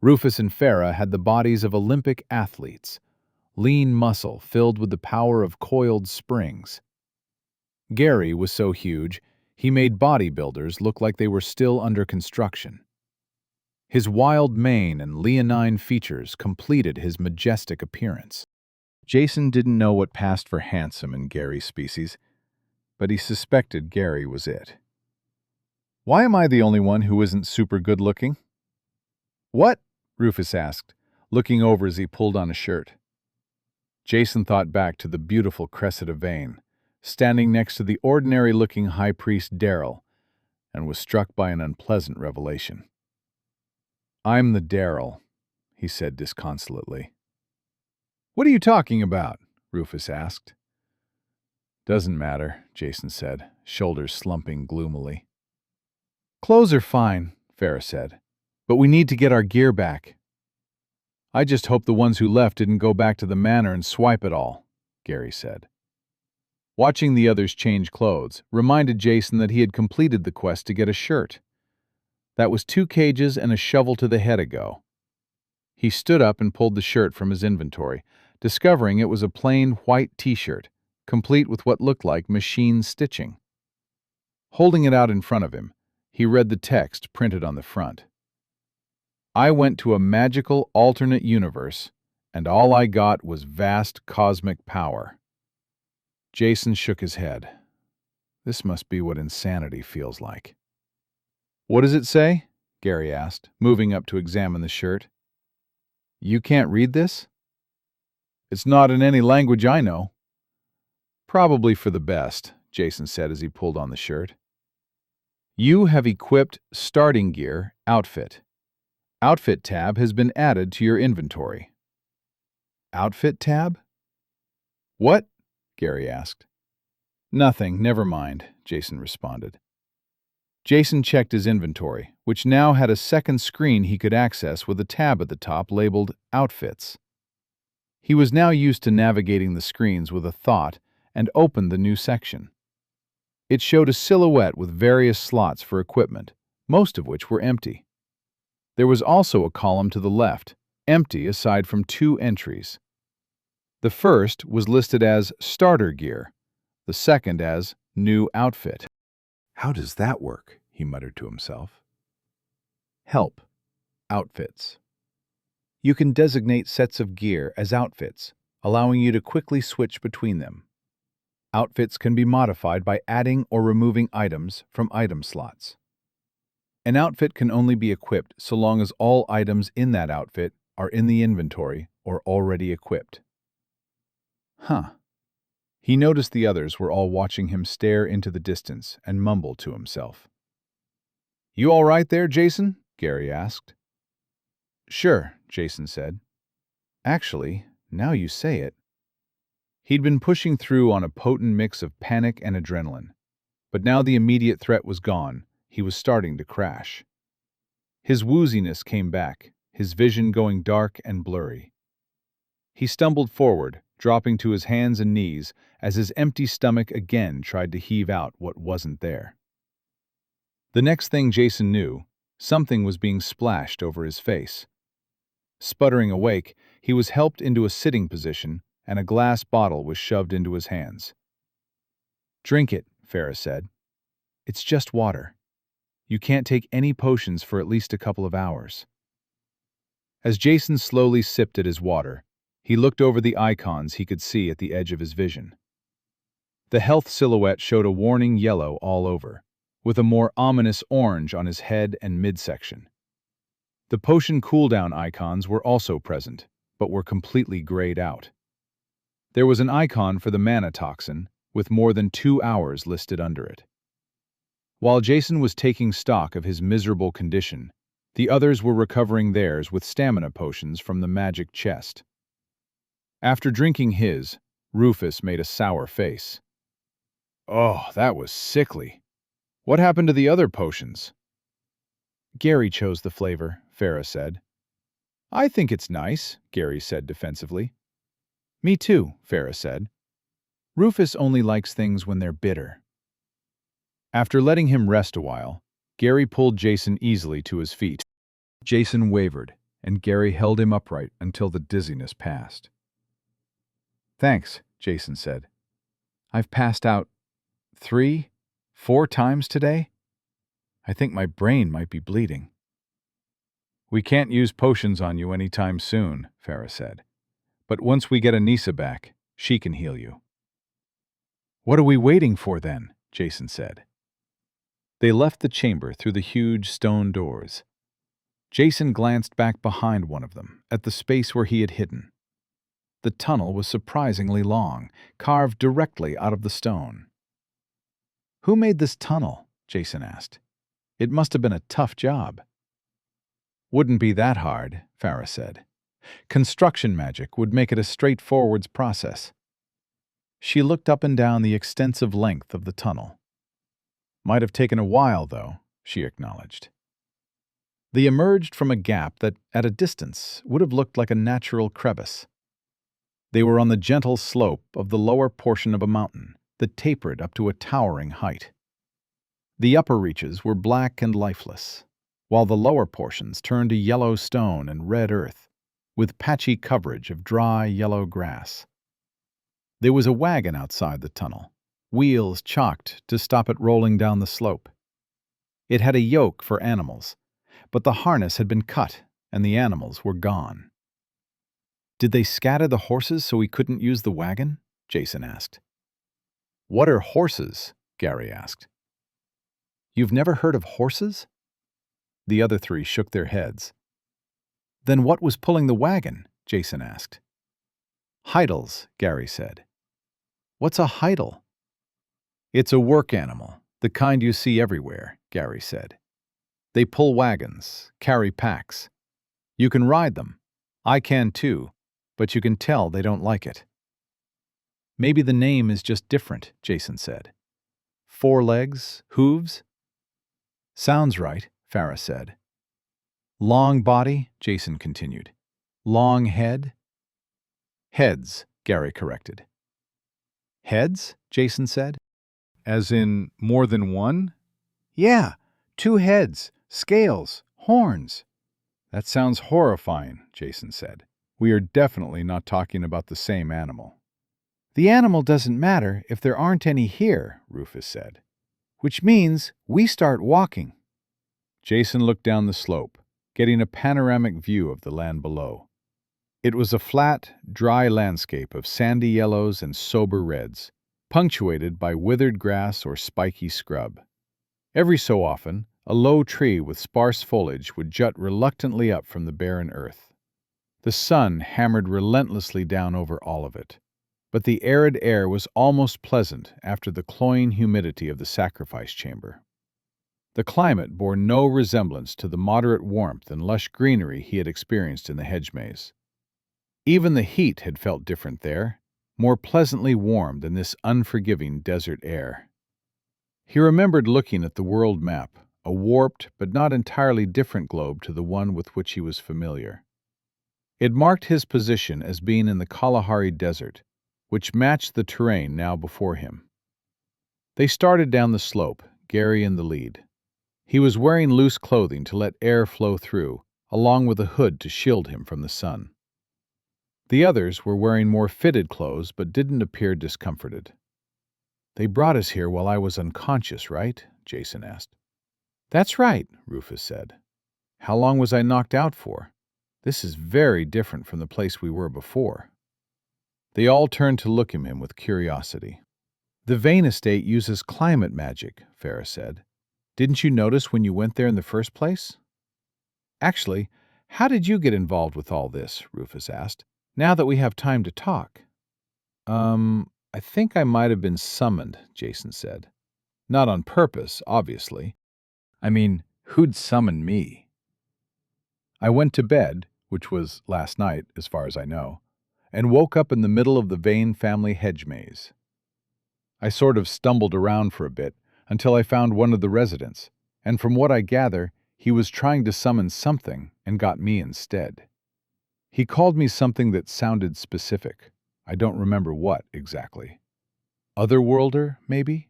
Rufus and Farah had the bodies of Olympic athletes, lean muscle filled with the power of coiled springs. Gary was so huge, he made bodybuilders look like they were still under construction. His wild mane and leonine features completed his majestic appearance. Jason didn't know what passed for handsome in Gary's species, but he suspected Gary was it. Why am I the only one who isn't super good-looking? What? Rufus asked, looking over as he pulled on a shirt. Jason thought back to the beautiful Cressida Vane, standing next to the ordinary-looking High Priest Daryl, and was struck by an unpleasant revelation. "I'm the Daryl," he said disconsolately. "What are you talking about?" Rufus asked. "Doesn't matter," Jason said, shoulders slumping gloomily. "Clothes are fine," Farah said, "but we need to get our gear back." "I just hope the ones who left didn't go back to the manor and swipe it all," Gary said. Watching the others change clothes reminded Jason that he had completed the quest to get a shirt. That was 2 cages and a shovel to the head ago. He stood up and pulled the shirt from his inventory, discovering it was a plain white t-shirt, complete with what looked like machine stitching. Holding it out in front of him, he read the text printed on the front. "I went to a magical alternate universe, and all I got was vast cosmic power." Jason shook his head. This must be what insanity feels like. "What does it say?" Gary asked, moving up to examine the shirt. "You can't read this?" "It's not in any language I know." "Probably for the best," Jason said as he pulled on the shirt. "You have equipped starting gear outfit. Outfit tab has been added to your inventory." "Outfit tab?" "What?" Gary asked. "Nothing, never mind," Jason responded. Jason checked his inventory, which now had a second screen he could access with a tab at the top labeled Outfits. He was now used to navigating the screens with a thought and opened the new section. It showed a silhouette with various slots for equipment, most of which were empty. There was also a column to the left, empty aside from 2 entries. The first was listed as Starter Gear, the second as New Outfit. "How does that work?" he muttered to himself. Help. Outfits. You can designate sets of gear as outfits, allowing you to quickly switch between them. Outfits can be modified by adding or removing items from item slots. An outfit can only be equipped so long as all items in that outfit are in the inventory or already equipped. He noticed the others were all watching him stare into the distance and mumble to himself. "You all right there, Jason?" Gary asked. "Sure," Jason said. "Actually, now you say it." He'd been pushing through on a potent mix of panic and adrenaline, but now the immediate threat was gone, he was starting to crash. His wooziness came back, his vision going dark and blurry. He stumbled forward, dropping to his hands and knees as his empty stomach again tried to heave out what wasn't there. The next thing Jason knew, something was being splashed over his face. Sputtering awake, he was helped into a sitting position and a glass bottle was shoved into his hands. "Drink it," Farah said. "It's just water. You can't take any potions for at least a couple of hours." As Jason slowly sipped at his water, he looked over the icons he could see at the edge of his vision. The health silhouette showed a warning yellow all over, with a more ominous orange on his head and midsection. The potion cooldown icons were also present, but were completely grayed out. There was an icon for the mana toxin, with more than 2 hours listed under it. While Jason was taking stock of his miserable condition, the others were recovering theirs with stamina potions from the magic chest. After drinking his, Rufus made a sour face. Oh, that was sickly. What happened to the other potions? Gary chose the flavor, Farah said. I think it's nice, Gary said defensively. Me too, Farah said. Rufus only likes things when they're bitter. After letting him rest a while, Gary pulled Jason easily to his feet. Jason wavered, and Gary held him upright until the dizziness passed. Thanks, Jason said. I've passed out 3, 4 times today. I think my brain might be bleeding. We can't use potions on you anytime soon, Farah said. But once we get Anissa back, she can heal you. What are we waiting for then? Jason said. They left the chamber through the huge stone doors. Jason glanced back behind one of them, at the space where he had hidden. The tunnel was surprisingly long, carved directly out of the stone. Who made this tunnel? Jason asked. It must have been a tough job. Wouldn't be that hard, Farah said. Construction magic would make it a straightforward process. She looked up and down the extensive length of the tunnel. Might have taken a while, though, she acknowledged. They emerged from a gap that, at a distance, would have looked like a natural crevice. They were on the gentle slope of the lower portion of a mountain that tapered up to a towering height. The upper reaches were black and lifeless, while the lower portions turned to yellow stone and red earth, with patchy coverage of dry yellow grass. There was a wagon outside the tunnel, wheels chalked to stop it rolling down the slope. It had a yoke for animals, but the harness had been cut and the animals were gone. Did they scatter the horses so we couldn't use the wagon? Jason asked. What are horses? Gary asked. You've never heard of horses? The other 3 shook their heads. Then what was pulling the wagon? Jason asked. Heidels, Gary said. What's a heidel? It's a work animal, the kind you see everywhere, Gary said. They pull wagons, carry packs. You can ride them. I can too, but you can tell they don't like it. Maybe the name is just different, Jason said. 4 legs, hooves? Sounds right, Farah said. Long body, Jason continued. Long head? Heads, Gary corrected. Heads? Jason said. As in more than one? Yeah, 2 heads, scales, horns. That sounds horrifying, Jason said. We are definitely not talking about the same animal. The animal doesn't matter if there aren't any here, Rufus said. Which means we start walking. Jason looked down the slope, getting a panoramic view of the land below. It was a flat, dry landscape of sandy yellows and sober reds, punctuated by withered grass or spiky scrub. Every so often, a low tree with sparse foliage would jut reluctantly up from the barren earth. The sun hammered relentlessly down over all of it, but the arid air was almost pleasant after the cloying humidity of the sacrifice chamber. The climate bore no resemblance to the moderate warmth and lush greenery he had experienced in the hedge maze. Even the heat had felt different there, more pleasantly warm than this unforgiving desert air. He remembered looking at the world map, a warped but not entirely different globe to the one with which he was familiar. It marked his position as being in the Kalahari Desert, which matched the terrain now before him. They started down the slope, Gary in the lead. He was wearing loose clothing to let air flow through, along with a hood to shield him from the sun. The others were wearing more fitted clothes but didn't appear discomforted. They brought us here while I was unconscious, right? Jason asked. That's right, Rufus said. How long was I knocked out for? This is very different from the place we were before. They all turned to look at him with curiosity. The Vane Estate uses climate magic, Farah said. Didn't you notice when you went there in the first place? Actually, how did you get involved with all this? Rufus asked. Now that we have time to talk. I think I might have been summoned, Jason said. Not on purpose, obviously. I mean, who'd summon me? I went to bed, which was last night, as far as I know, and woke up in the middle of the Vane family hedge maze. I sort of stumbled around for a bit until I found one of the residents, and from what I gather, he was trying to summon something and got me instead. He called me something that sounded specific. I don't remember what exactly. Otherworlder, maybe?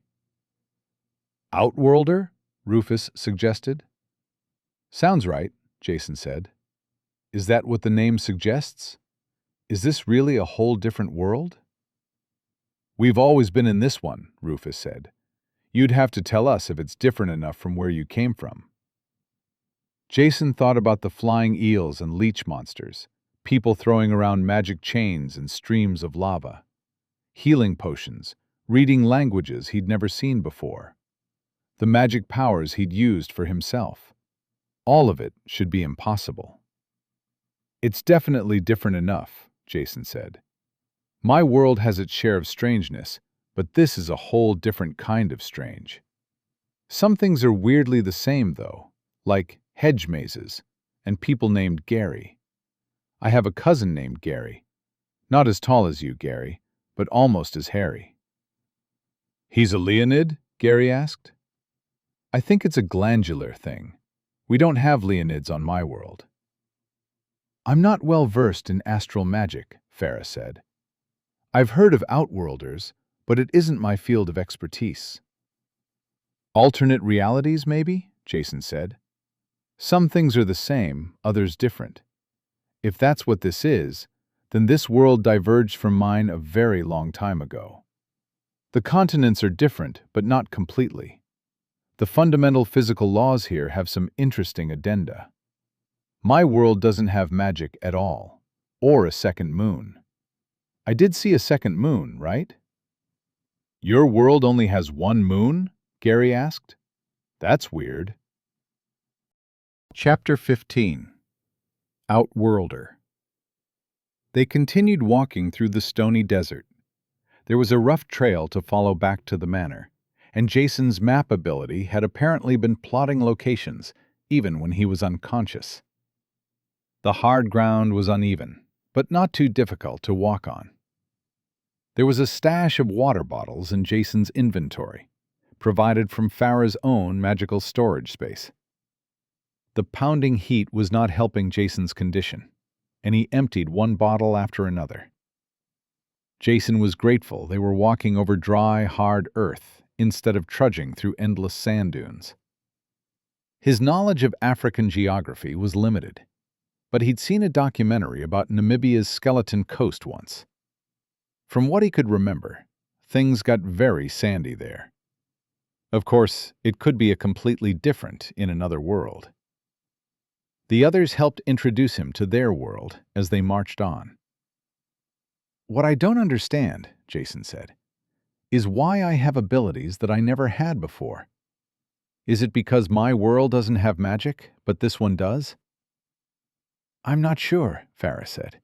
Outworlder? Rufus suggested. Sounds right, Jason said. Is that what the name suggests? Is this really a whole different world? We've always been in this one, Rufus said. You'd have to tell us if it's different enough from where you came from. Jason thought about the flying eels and leech monsters, people throwing around magic chains and streams of lava, healing potions, reading languages he'd never seen before, the magic powers he'd used for himself. All of it should be impossible. It's definitely different enough, Jason said. My world has its share of strangeness, but this is a whole different kind of strange. Some things are weirdly the same, though, like hedge mazes and people named Gary. I have a cousin named Gary. Not as tall as you, Gary, but almost as hairy. He's a Leonid? Gary asked. I think it's a glandular thing. We don't have Leonids on my world. I'm not well versed in astral magic, Farah said. I've heard of outworlders, but it isn't my field of expertise. Alternate realities, maybe? Jason said. Some things are the same, others different. If that's what this is, then this world diverged from mine a very long time ago. The continents are different, but not completely. The fundamental physical laws here have some interesting addenda. My world doesn't have magic at all, or a second moon. I did see a second moon, right? Your world only has one moon? Gary asked. That's weird. Chapter 15. Outworlder. They continued walking through the stony desert. There was a rough trail to follow back to the manor, and Jason's map ability had apparently been plotting locations, even when he was unconscious. The hard ground was uneven, but not too difficult to walk on. There was a stash of water bottles in Jason's inventory, provided from Farah's own magical storage space. The pounding heat was not helping Jason's condition, and he emptied one bottle after another. Jason was grateful they were walking over dry, hard earth instead of trudging through endless sand dunes. His knowledge of African geography was limited, but he'd seen a documentary about Namibia's skeleton coast once. From what he could remember, things got very sandy there. Of course, it could be a completely different in another world. The others helped introduce him to their world as they marched on. What I don't understand, Jason said, is why I have abilities that I never had before. Is it because my world doesn't have magic, but this one does? I'm not sure, Farah said.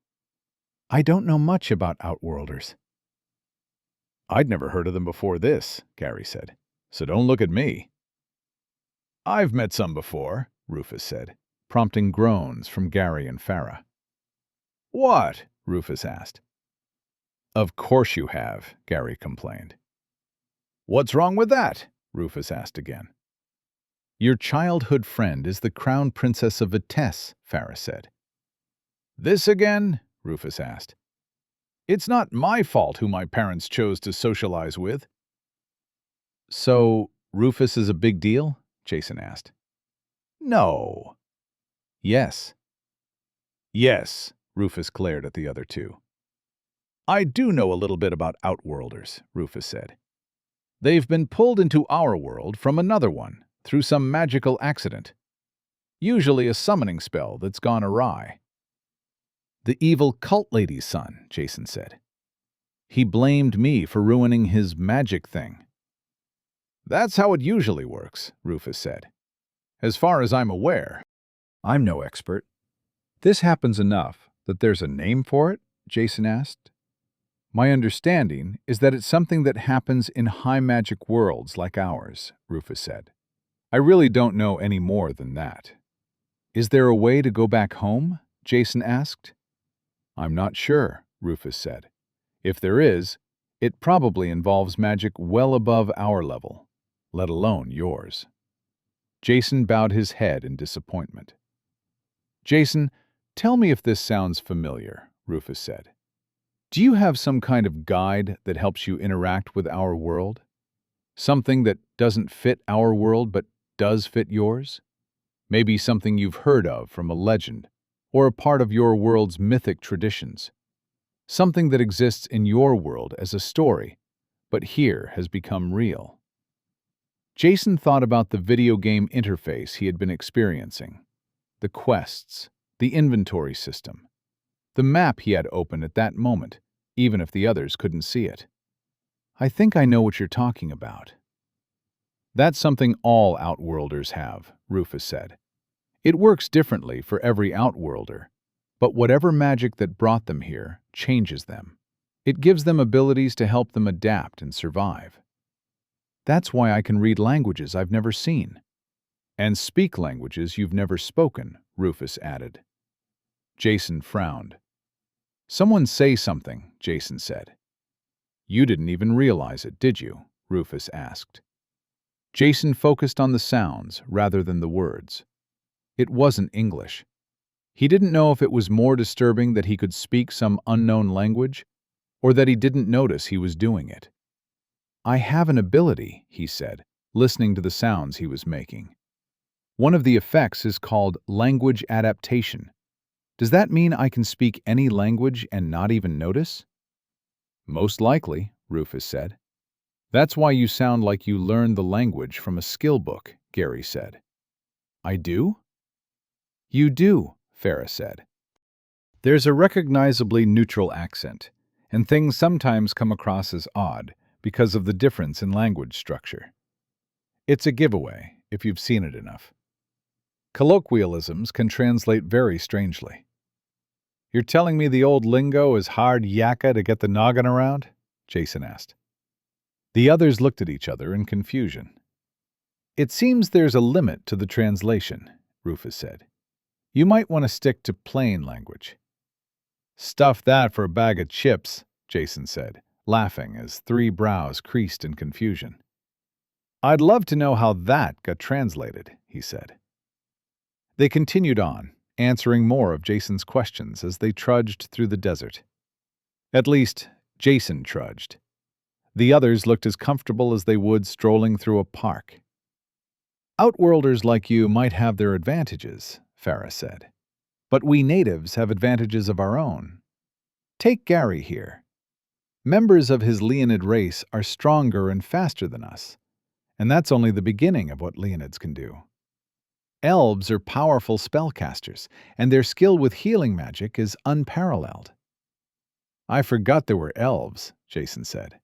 I don't know much about outworlders. I'd never heard of them before this, Gary said, so don't look at me. I've met some before, Rufus said, prompting groans from Gary and Farah. What? Rufus asked. Of course you have, Gary complained. What's wrong with that? Rufus asked again. Your childhood friend is the crown princess of Vitesse, Farah said. This again? Rufus asked. It's not my fault who my parents chose to socialize with. So, Rufus is a big deal? Jason asked. No. Yes. Yes, Rufus glared at the other two. I do know a little bit about outworlders, Rufus said. They've been pulled into our world from another one through some magical accident. Usually a summoning spell that's gone awry. The evil cult lady's son, Jason said. He blamed me for ruining his magic thing. That's how it usually works, Rufus said. As far as I'm aware. I'm no expert. This happens enough that there's a name for it? Jason asked. My understanding is that it's something that happens in high magic worlds like ours, Rufus said. I really don't know any more than that. Is there a way to go back home? Jason asked. I'm not sure, Rufus said. If there is, it probably involves magic well above our level, let alone yours. Jason bowed his head in disappointment. Jason, tell me if this sounds familiar, Rufus said. Do you have some kind of guide that helps you interact with our world? Something that doesn't fit our world but does fit yours? Maybe something you've heard of from a legend, or a part of your world's mythic traditions. Something that exists in your world as a story, but here has become real. Jason thought about the video game interface he had been experiencing, the quests, the inventory system, the map he had open at that moment, even if the others couldn't see it. I think I know what you're talking about. That's something all Outworlders have, Rufus said. It works differently for every Outworlder, but whatever magic that brought them here changes them. It gives them abilities to help them adapt and survive. That's why I can read languages I've never seen. And speak languages you've never spoken, Rufus added. Jason frowned. Someone say something, Jason said. You didn't even realize it, did you? Rufus asked. Jason focused on the sounds rather than the words. It wasn't English. He didn't know if it was more disturbing that he could speak some unknown language, or that he didn't notice he was doing it. I have an ability, he said, listening to the sounds he was making. One of the effects is called language adaptation. Does that mean I can speak any language and not even notice? Most likely, Rufus said. That's why you sound like you learned the language from a skill book, Gary said. I do? You do, Farah said. There's a recognizably neutral accent, and things sometimes come across as odd because of the difference in language structure. It's a giveaway, if you've seen it enough. Colloquialisms can translate very strangely. You're telling me the old lingo is hard yakka to get the noggin around? Jason asked. The others looked at each other in confusion. It seems there's a limit to the translation, Rufus said. You might want to stick to plain language. Stuff that for a bag of chips, Jason said, laughing as three brows creased in confusion. I'd love to know how that got translated, he said. They continued on, answering more of Jason's questions as they trudged through the desert. At least, Jason trudged. The others looked as comfortable as they would strolling through a park. Outworlders like you might have their advantages, Farah said. But we natives have advantages of our own. Take Gary here. Members of his Leonid race are stronger and faster than us, and that's only the beginning of what Leonids can do. Elves are powerful spellcasters, and their skill with healing magic is unparalleled. I forgot there were elves, Jason said.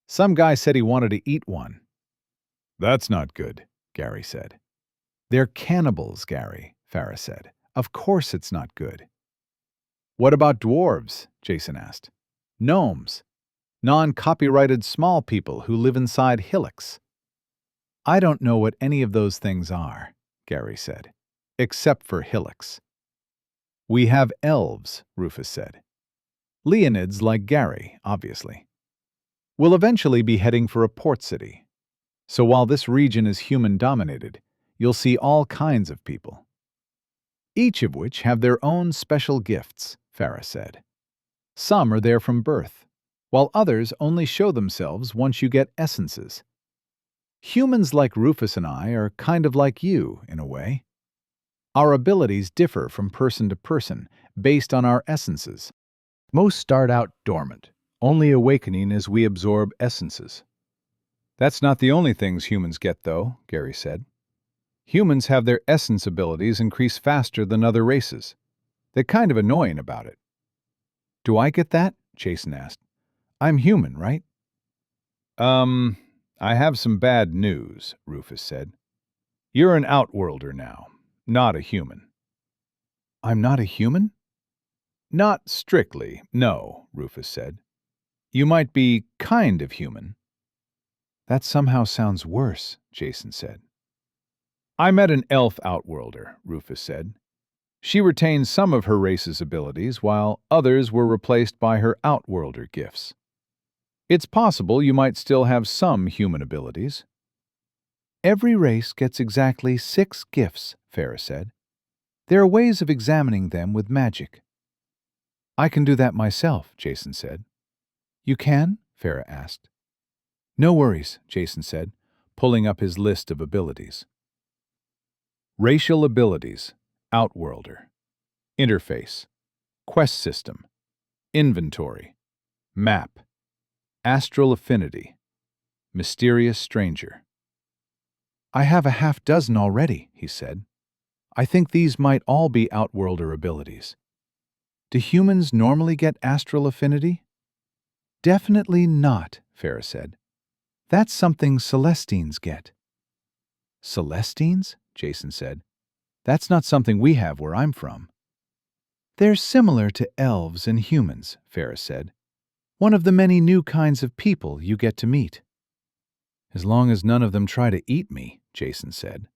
Some guy said he wanted to eat one. That's not good, Gary said. They're cannibals, Gary, Farah said. Of course it's not good. What about dwarves? Jason asked. Gnomes. Non-copyrighted small people who live inside hillocks. I don't know what any of those things are, Gary said, except for hillocks. We have elves, Rufus said. Leonids like Gary, obviously. We'll eventually be heading for a port city. So while this region is human-dominated, you'll see all kinds of people. Each of which have their own special gifts, Farah said. Some are there from birth, while others only show themselves once you get essences. Humans like Rufus and I are kind of like you, in a way. Our abilities differ from person to person based on our essences. Most start out dormant, only awakening as we absorb essences. That's not the only things humans get, though, Gary said. Humans have their essence abilities increase faster than other races. They're kind of annoying about it. Do I get that? Jason asked. I'm human, right? I have some bad news, Rufus said. You're an Outworlder now, not a human. I'm not a human? Not strictly, no, Rufus said. You might be kind of human. That somehow sounds worse, Jason said. I met an elf Outworlder, Rufus said. She retained some of her race's abilities, while others were replaced by her Outworlder gifts. It's possible you might still have some human abilities. Every race gets exactly 6 gifts, Farah said. There are ways of examining them with magic. I can do that myself, Jason said. You can? Farah asked. No worries, Jason said, pulling up his list of abilities. Racial abilities, Outworlder, Interface, Quest System, Inventory, Map, Astral Affinity, Mysterious Stranger. I have a half dozen already, he said. I think these might all be Outworlder abilities. Do humans normally get astral affinity? Definitely not, Farah said. That's something Celestines get. Celestines? Jason said. That's not something we have where I'm from. They're similar to elves and humans, Farah said. One of the many new kinds of people you get to meet. As long as none of them try to eat me, Jason said.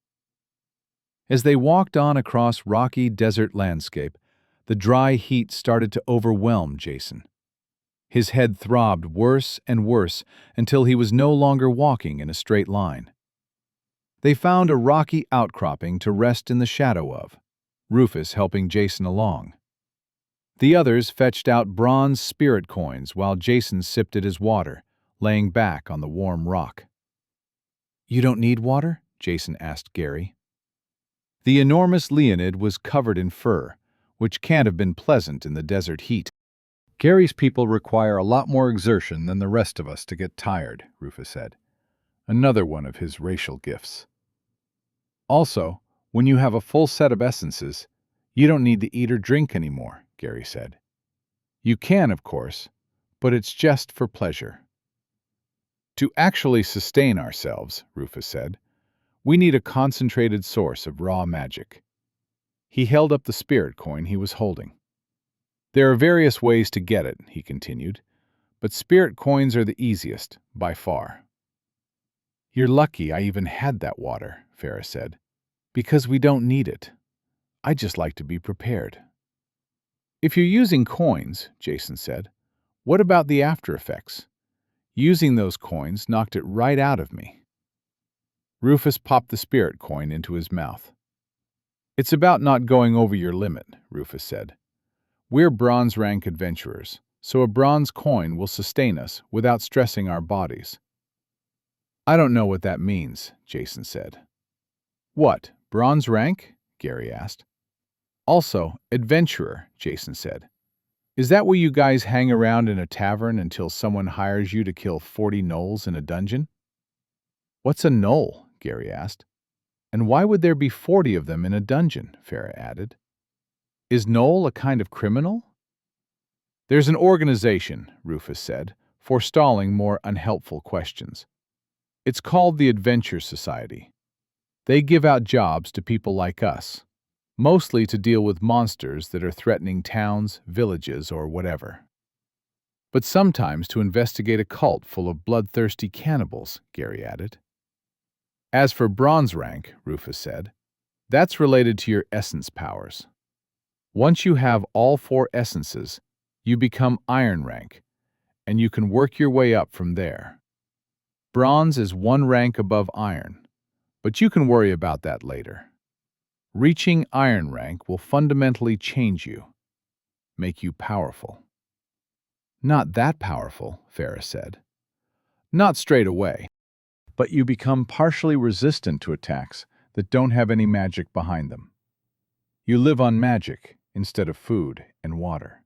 As they walked on across rocky desert landscape, the dry heat started to overwhelm Jason. His head throbbed worse and worse until he was no longer walking in a straight line. They found a rocky outcropping to rest in the shadow of, Rufus helping Jason along. The others fetched out bronze spirit coins while Jason sipped at his water, laying back on the warm rock. You don't need water? Jason asked Gary. The enormous Leonid was covered in fur, which can't have been pleasant in the desert heat. Gary's people require a lot more exertion than the rest of us to get tired, Rufus said. Another one of his racial gifts. Also, when you have a full set of essences, you don't need to eat or drink anymore, Gary said. You can, of course, but it's just for pleasure. To actually sustain ourselves, Rufus said, we need a concentrated source of raw magic. He held up the spirit coin he was holding. There are various ways to get it, he continued, but spirit coins are the easiest, by far. You're lucky I even had that water, Farah said, because we don't need it. I just like to be prepared. If you're using coins, Jason said, what about the after effects? Using those coins knocked it right out of me. Rufus popped the spirit coin into his mouth. It's about not going over your limit, Rufus said. We're bronze rank adventurers, so a bronze coin will sustain us without stressing our bodies. I don't know what that means, Jason said. What, bronze rank? Gary asked. Also, adventurer, Jason said. Is that where you guys hang around in a tavern until someone hires you to kill 40 gnolls in a dungeon? What's a gnoll? Gary asked. And why would there be 40 of them in a dungeon? Farah added. Is gnoll a kind of criminal? There's an organization, Rufus said, forestalling more unhelpful questions. It's called the Adventure Society. They give out jobs to people like us, mostly to deal with monsters that are threatening towns, villages, or whatever. But sometimes to investigate a cult full of bloodthirsty cannibals, Gary added. As for bronze rank, Rufus said, that's related to your essence powers. Once you have all 4 essences, you become iron rank, and you can work your way up from there. Bronze is 1 rank above iron, but you can worry about that later. Reaching iron rank will fundamentally change you, make you powerful. Not that powerful, Farah said. Not straight away, but you become partially resistant to attacks that don't have any magic behind them. You live on magic instead of food and water.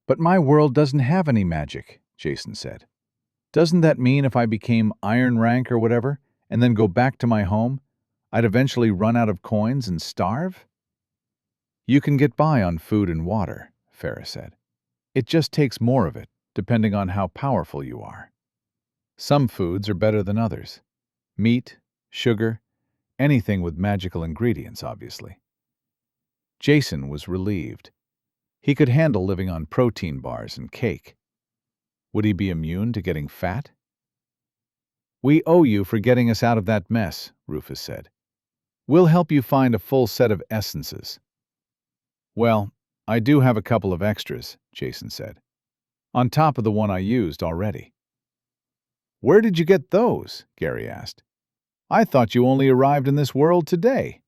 But my world doesn't have any magic, Jason said. Doesn't that mean if I became iron rank or whatever, and then go back to my home, I'd eventually run out of coins and starve? You can get by on food and water, Farah said. It just takes more of it, depending on how powerful you are. Some foods are better than others. Meat, sugar, anything with magical ingredients, obviously. Jason was relieved. He could handle living on protein bars and cake. Would he be immune to getting fat? We owe you for getting us out of that mess, Rufus said. We'll help you find a full set of essences. Well, I do have a couple of extras, Jason said, on top of the one I used already. Where did you get those? Gary asked. I thought you only arrived in this world today.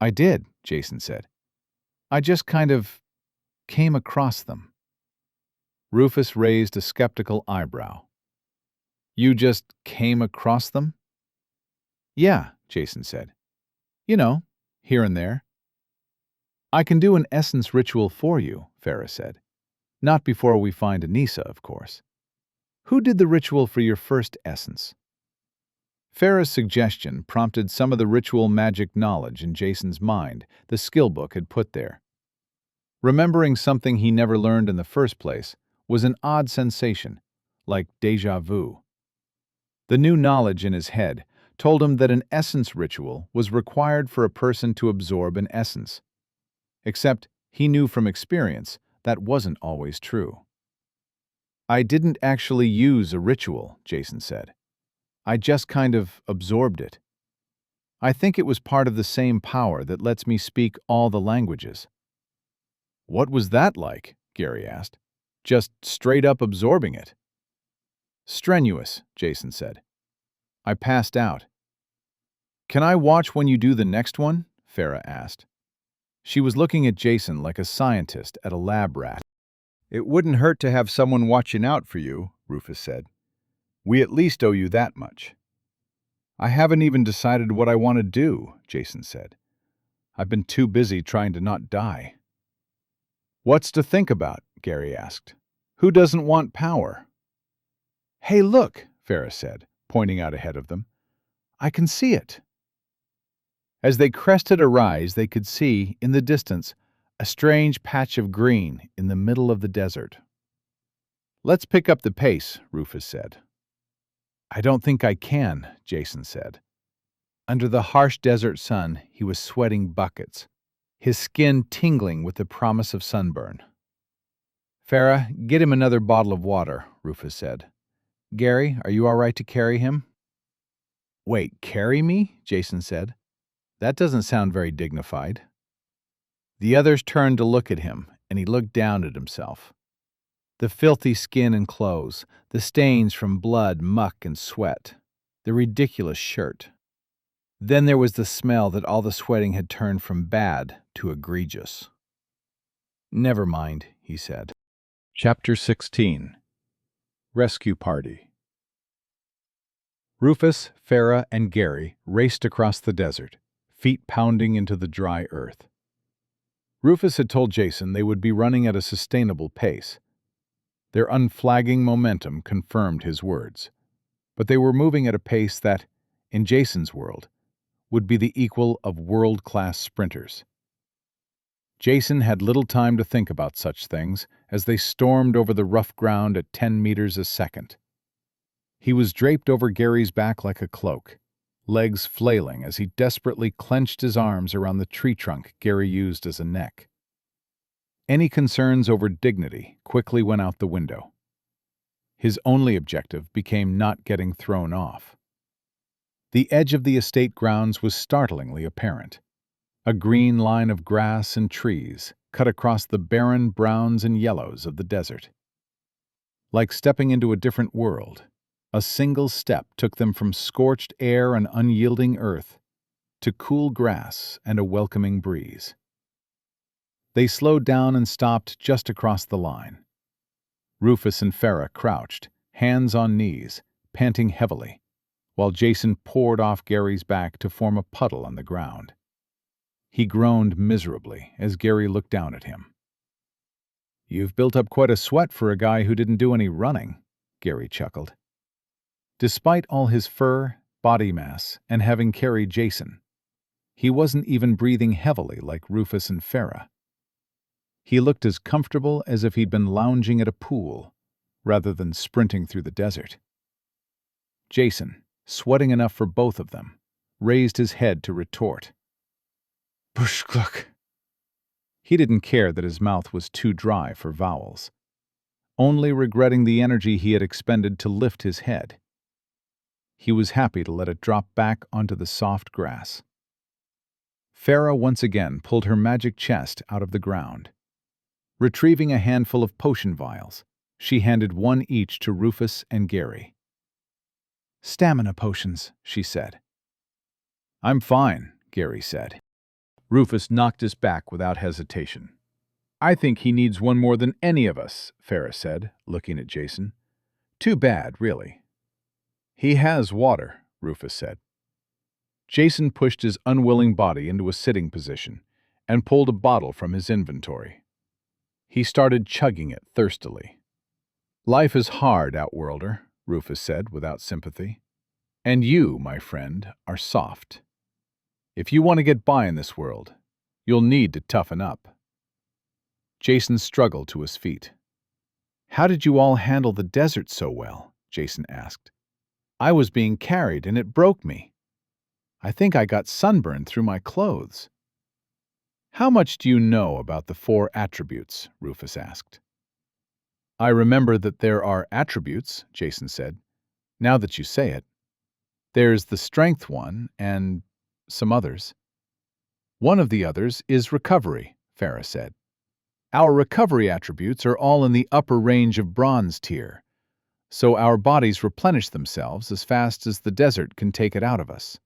I did, Jason said. I just kind of came across them. Rufus raised a skeptical eyebrow. You just came across them? Yeah, Jason said. You know, here and there. I can do an essence ritual for you, Farah said. Not before we find Anissa, of course. Who did the ritual for your first essence? Farah's suggestion prompted some of the ritual magic knowledge in Jason's mind the skill book had put there. Remembering something he never learned in the first place was an odd sensation, like déjà vu. The new knowledge in his head told him that an essence ritual was required for a person to absorb an essence. Except he knew from experience that wasn't always true. I didn't actually use a ritual, Jason said. I just kind of absorbed it. I think it was part of the same power that lets me speak all the languages. What was that like? Gary asked. Just straight up absorbing it. Strenuous, Jason said. I passed out. Can I watch when you do the next one? Farah asked. She was looking at Jason like a scientist at a lab rat. It wouldn't hurt to have someone watching out for you, Rufus said. We at least owe you that much. I haven't even decided what I want to do, Jason said. I've been too busy trying to not die. What's to think about? Gary asked. Who doesn't want power? Hey, look, Farah said, pointing out ahead of them. I can see it. As they crested a rise, they could see, in the distance, a strange patch of green in the middle of the desert. Let's pick up the pace, Rufus said. I don't think I can, Jason said. Under the harsh desert sun, he was sweating buckets, his skin tingling with the promise of sunburn. Farah, get him another bottle of water, Rufus said. Gary, are you all right to carry him? Wait, carry me? Jason said. That doesn't sound very dignified. The others turned to look at him, and he looked down at himself. The filthy skin and clothes, the stains from blood, muck, and sweat, the ridiculous shirt. Then there was the smell that all the sweating had turned from bad to egregious. Never mind, he said. Chapter 16. Rescue Party. Rufus, Farah, and Gary raced across the desert, feet pounding into the dry earth. Rufus had told Jason they would be running at a sustainable pace. Their unflagging momentum confirmed his words, but they were moving at a pace that, in Jason's world, would be the equal of world-class sprinters. Jason had little time to think about such things as they stormed over the rough ground at 10 meters a second. He was draped over Gary's back like a cloak, legs flailing as he desperately clenched his arms around the tree trunk Gary used as a neck. Any concerns over dignity quickly went out the window. His only objective became not getting thrown off. The edge of the estate grounds was startlingly apparent. A green line of grass and trees cut across the barren browns and yellows of the desert. Like stepping into a different world, a single step took them from scorched air and unyielding earth to cool grass and a welcoming breeze. They slowed down and stopped just across the line. Rufus and Farah crouched, hands on knees, panting heavily, while Jason poured off Gary's back to form a puddle on the ground. He groaned miserably as Gary looked down at him. You've built up quite a sweat for a guy who didn't do any running, Gary chuckled. Despite all his fur, body mass, and having carried Jason, he wasn't even breathing heavily like Rufus and Farah. He looked as comfortable as if he'd been lounging at a pool, rather than sprinting through the desert. Jason, sweating enough for both of them, raised his head to retort. Bushgluck. He didn't care that his mouth was too dry for vowels, only regretting the energy he had expended to lift his head. He was happy to let it drop back onto the soft grass. Farah once again pulled her magic chest out of the ground. Retrieving a handful of potion vials, she handed one each to Rufus and Gary. "Stamina potions," she said. "I'm fine," Gary said. Rufus knocked his back without hesitation. "I think he needs one more than any of us," Farah said, looking at Jason. "Too bad, really." "He has water," Rufus said. Jason pushed his unwilling body into a sitting position and pulled a bottle from his inventory. He started chugging it thirstily. "Life is hard, Outworlder," Rufus said without sympathy. "And you, my friend, are soft. If you want to get by in this world, you'll need to toughen up." Jason struggled to his feet. "How did you all handle the desert so well?" Jason asked. "I was being carried and it broke me. I think I got sunburned through my clothes." "How much do you know about the 4 attributes?" Rufus asked. "I remember that there are attributes," Jason said, "now that you say it. There's the strength one and some others." "One of the others is recovery," Farah said. "Our recovery attributes are all in the upper range of bronze tier, so our bodies replenish themselves as fast as the desert can take it out of us."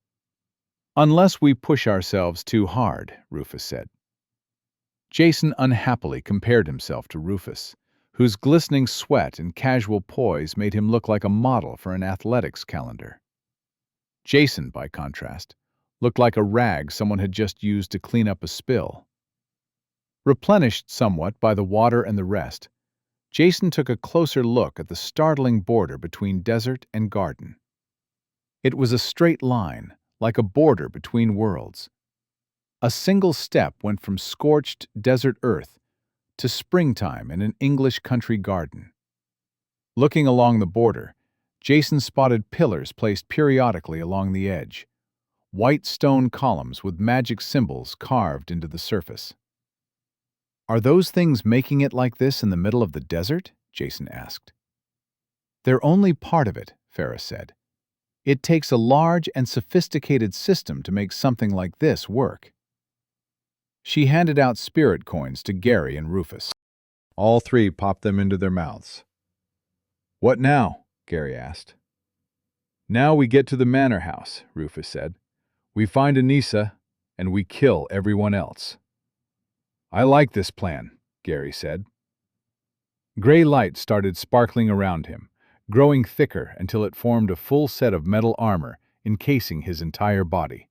"Unless we push ourselves too hard," Rufus said. Jason unhappily compared himself to Rufus, whose glistening sweat and casual poise made him look like a model for an athletics calendar. Jason, by contrast, looked like a rag someone had just used to clean up a spill. Replenished somewhat by the water and the rest, Jason took a closer look at the startling border between desert and garden. It was a straight line, like a border between worlds. A single step went from scorched desert earth to springtime in an English country garden. Looking along the border, Jason spotted pillars placed periodically along the edge, white stone columns with magic symbols carved into the surface. "Are those things making it like this in the middle of the desert?" Jason asked. "They're only part of it," Farah said. "It takes a large and sophisticated system to make something like this work." She handed out spirit coins to Gary and Rufus. All 3 popped them into their mouths. "What now?" Gary asked. "Now we get to the manor house," Rufus said. "We find Anissa, and we kill everyone else." "I like this plan," Gary said. Gray light started sparkling around him, growing thicker until it formed a full set of metal armor encasing his entire body.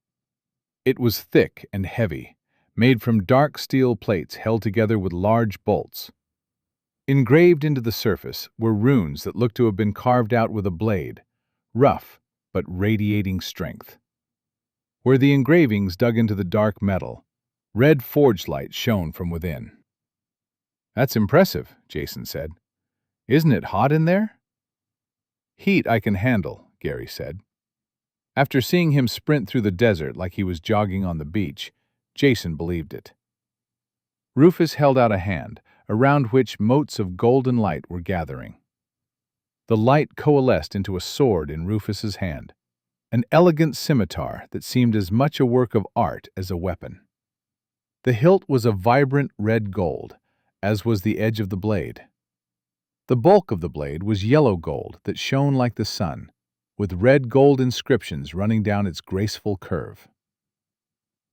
It was thick and heavy, made from dark steel plates held together with large bolts. Engraved into the surface were runes that looked to have been carved out with a blade, rough but radiating strength. Where the engravings dug into the dark metal, red forge light shone from within. "That's impressive," Jason said. "Isn't it hot in there?" "Heat I can handle," Gary said. After seeing him sprint through the desert like he was jogging on the beach, Jason believed it. Rufus held out a hand, around which motes of golden light were gathering. The light coalesced into a sword in Rufus's hand, an elegant scimitar that seemed as much a work of art as a weapon. The hilt was a vibrant red gold, as was the edge of the blade. The bulk of the blade was yellow gold that shone like the sun, with red gold inscriptions running down its graceful curve.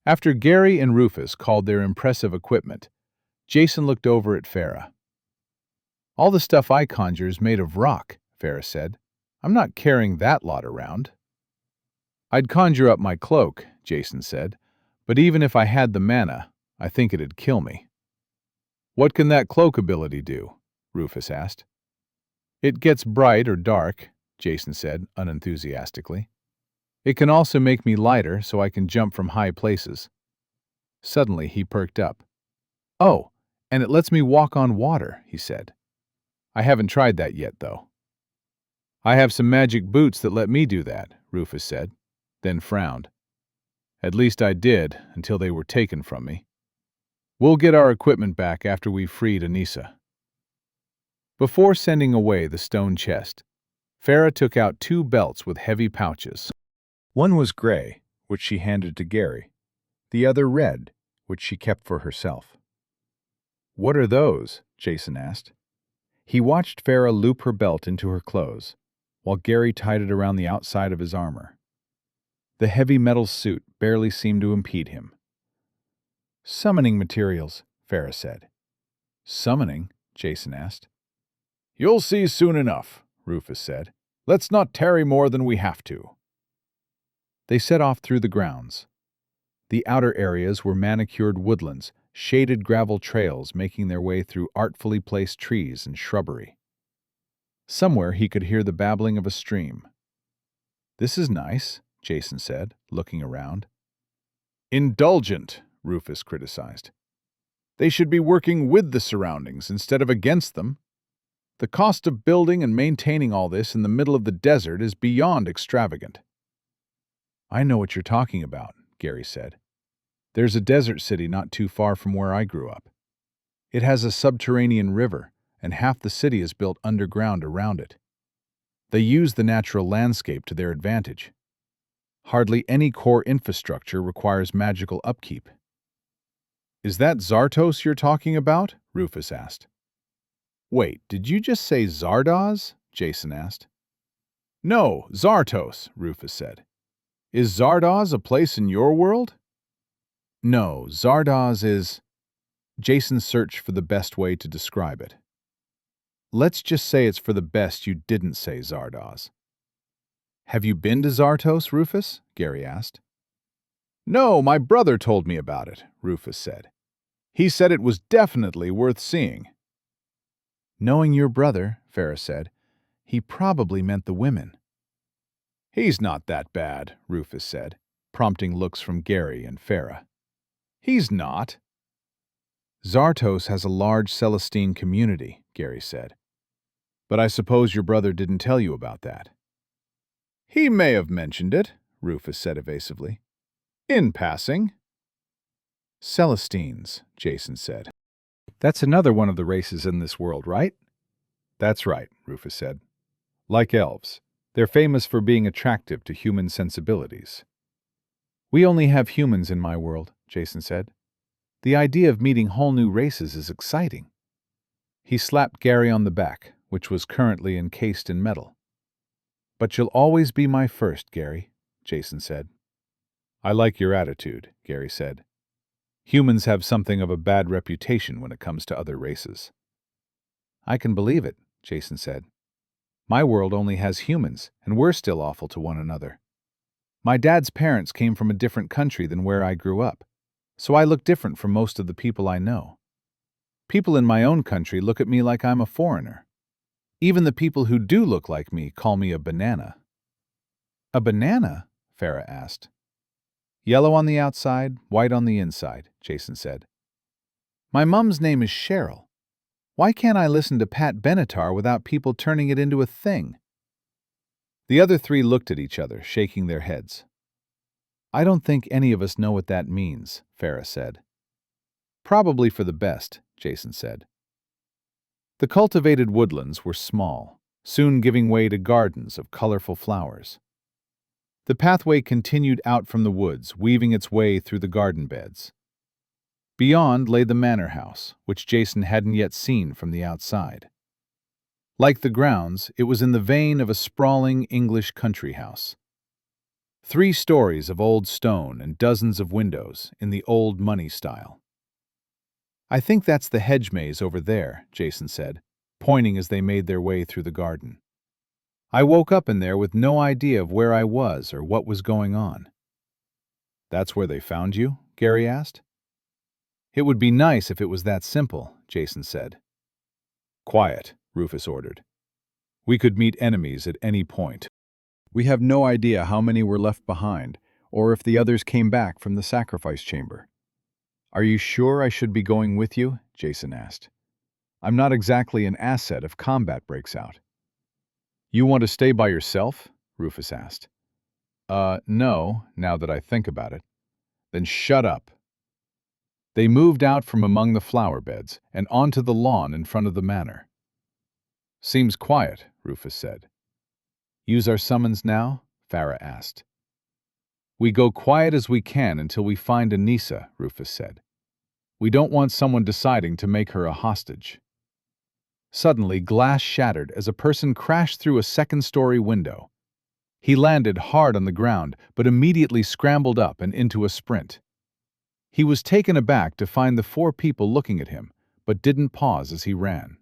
After Gary and Rufus called their impressive equipment, Jason looked over at Farah. "All the stuff I conjure is made of rock," Farah said. "I'm not carrying that lot around." "I'd conjure up my cloak," Jason said, "but even if I had the mana, I think it'd kill me." "What can that cloak ability do?" Rufus asked. "It gets bright or dark," Jason said unenthusiastically. "It can also make me lighter so I can jump from high places." Suddenly he perked up. "Oh, and it lets me walk on water," he said. "I haven't tried that yet, though." "I have some magic boots that let me do that," Rufus said, then frowned. "At least I did, until they were taken from me. We'll get our equipment back after we've freed Anissa." Before sending away the stone chest, Farah took out 2 belts with heavy pouches. One was gray, which she handed to Gary. The other red, which she kept for herself. "What are those?" Jason asked. He watched Farah loop her belt into her clothes, while Gary tied it around the outside of his armor. The heavy metal suit barely seemed to impede him. "Summoning materials," Farah said. "Summoning?" Jason asked. "You'll see soon enough," Rufus said. "Let's not tarry more than we have to." They set off through the grounds. The outer areas were manicured woodlands, shaded gravel trails making their way through artfully placed trees and shrubbery. Somewhere he could hear the babbling of a stream. "This is nice," Jason said, looking around. "Indulgent," Rufus criticized. "They should be working with the surroundings instead of against them. The cost of building and maintaining all this in the middle of the desert is beyond extravagant." "I know what you're talking about," Gary said. "There's a desert city not too far from where I grew up. It has a subterranean river, and half the city is built underground around it. They use the natural landscape to their advantage. Hardly any core infrastructure requires magical upkeep." "Is that Zartos you're talking about?" Rufus asked. "Wait, did you just say Zardoz?" Jason asked. "No, Zartos," Rufus said. "Is Zardoz a place in your world?" "No, Zardoz is—" Jason searched for the best way to describe it. "Let's just say it's for the best you didn't say Zardoz." "Have you been to Zartos, Rufus?" Gary asked. "No, my brother told me about it," Rufus said. "He said it was definitely worth seeing." "Knowing your brother," Farah said, "he probably meant the women." "He's not that bad," Rufus said, prompting looks from Gary and Farah. "He's not." "Zartos has a large Celestine community," Gary said. "But I suppose your brother didn't tell you about that." "He may have mentioned it," Rufus said evasively. "In passing." "Celestines," Jason said. "That's another one of the races in this world, right?" "That's right," Rufus said. "Like elves, they're famous for being attractive to human sensibilities." "We only have humans in my world," Jason said. "The idea of meeting whole new races is exciting." He slapped Gary on the back, which was currently encased in metal. "But you'll always be my first, Gary," Jason said. "I like your attitude," Gary said. "Humans have something of a bad reputation when it comes to other races." "I can believe it," Jason said. "My world only has humans, and we're still awful to one another. My dad's parents came from a different country than where I grew up, so I look different from most of the people I know. People in my own country look at me like I'm a foreigner. Even the people who do look like me call me a banana." "A banana?" Farah asked. "Yellow on the outside, white on the inside," Jason said. "My mum's name is Cheryl. Why can't I listen to Pat Benatar without people turning it into a thing?" The other three looked at each other, shaking their heads. "I don't think any of us know what that means," Farah said. "Probably for the best," Jason said. The cultivated woodlands were small, soon giving way to gardens of colorful flowers. The pathway continued out from the woods, weaving its way through the garden beds. Beyond lay the manor house, which Jason hadn't yet seen from the outside. Like the grounds, it was in the vein of a sprawling English country house. 3 stories of old stone and dozens of windows in the old money style. "I think that's the hedge maze over there," Jason said, pointing as they made their way through the garden. "I woke up in there with no idea of where I was or what was going on." "That's where they found you?" Gary asked. "It would be nice if it was that simple," Jason said. "Quiet," Rufus ordered. "We could meet enemies at any point. We have no idea how many were left behind, or if the others came back from the sacrifice chamber." "Are you sure I should be going with you?" Jason asked. "I'm not exactly an asset if combat breaks out." "You want to stay by yourself?" Rufus asked. No, now that I think about it." "Then shut up." They moved out from among the flower beds and onto the lawn in front of the manor. "Seems quiet," Rufus said. "Use our summons now?" Farah asked. We go quiet as we can until we find Anissa, Rufus said. We don't want someone deciding to make her a hostage. Suddenly, glass shattered as a person crashed through a second-story window. He landed hard on the ground, but immediately scrambled up and into a sprint. He was taken aback to find the 4 people looking at him, but didn't pause as he ran.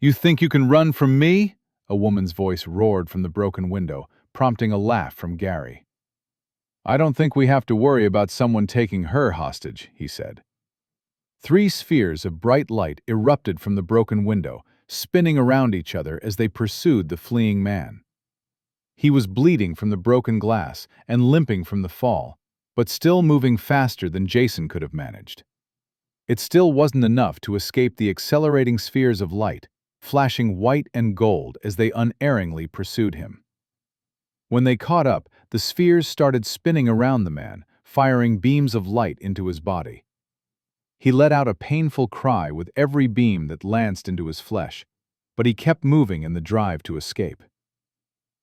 "You think you can run from me?" A woman's voice roared from the broken window, prompting a laugh from Gary. "I don't think we have to worry about someone taking her hostage," he said. 3 spheres of bright light erupted from the broken window, spinning around each other as they pursued the fleeing man. He was bleeding from the broken glass and limping from the fall, but still moving faster than Jason could have managed. It still wasn't enough to escape the accelerating spheres of light, flashing white and gold as they unerringly pursued him. When they caught up, the spheres started spinning around the man, firing beams of light into his body. He let out a painful cry with every beam that lanced into his flesh, but he kept moving in the drive to escape.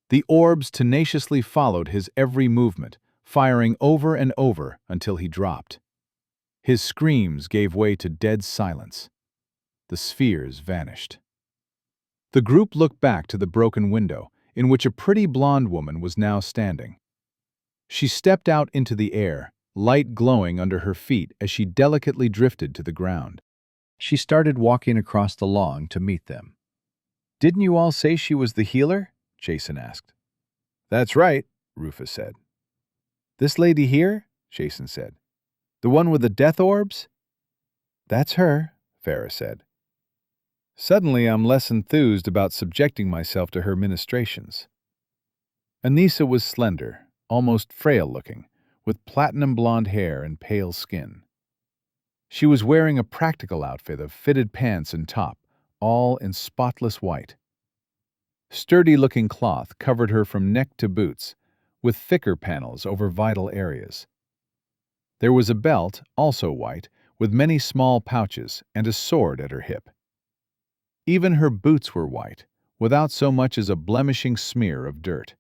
The orbs tenaciously followed his every movement, firing over and over until he dropped. His screams gave way to dead silence. The spheres vanished. The group looked back to the broken window, in which a pretty blonde woman was now standing. She stepped out into the air, light glowing under her feet as she delicately drifted to the ground. She started walking across the lawn to meet them. "Didn't you all say she was the healer?" Jason asked. "That's right," Rufus said. "This lady here?" Jason said. "The one with the death orbs?" "That's her," Farah said. "Suddenly I'm less enthused about subjecting myself to her ministrations." Anissa was slender, almost frail-looking, with platinum blonde hair and pale skin. She was wearing a practical outfit of fitted pants and top, all in spotless white. Sturdy-looking cloth covered her from neck to boots, with thicker panels over vital areas. There was a belt, also white, with many small pouches and a sword at her hip. Even her boots were white, without so much as a blemishing smear of dirt.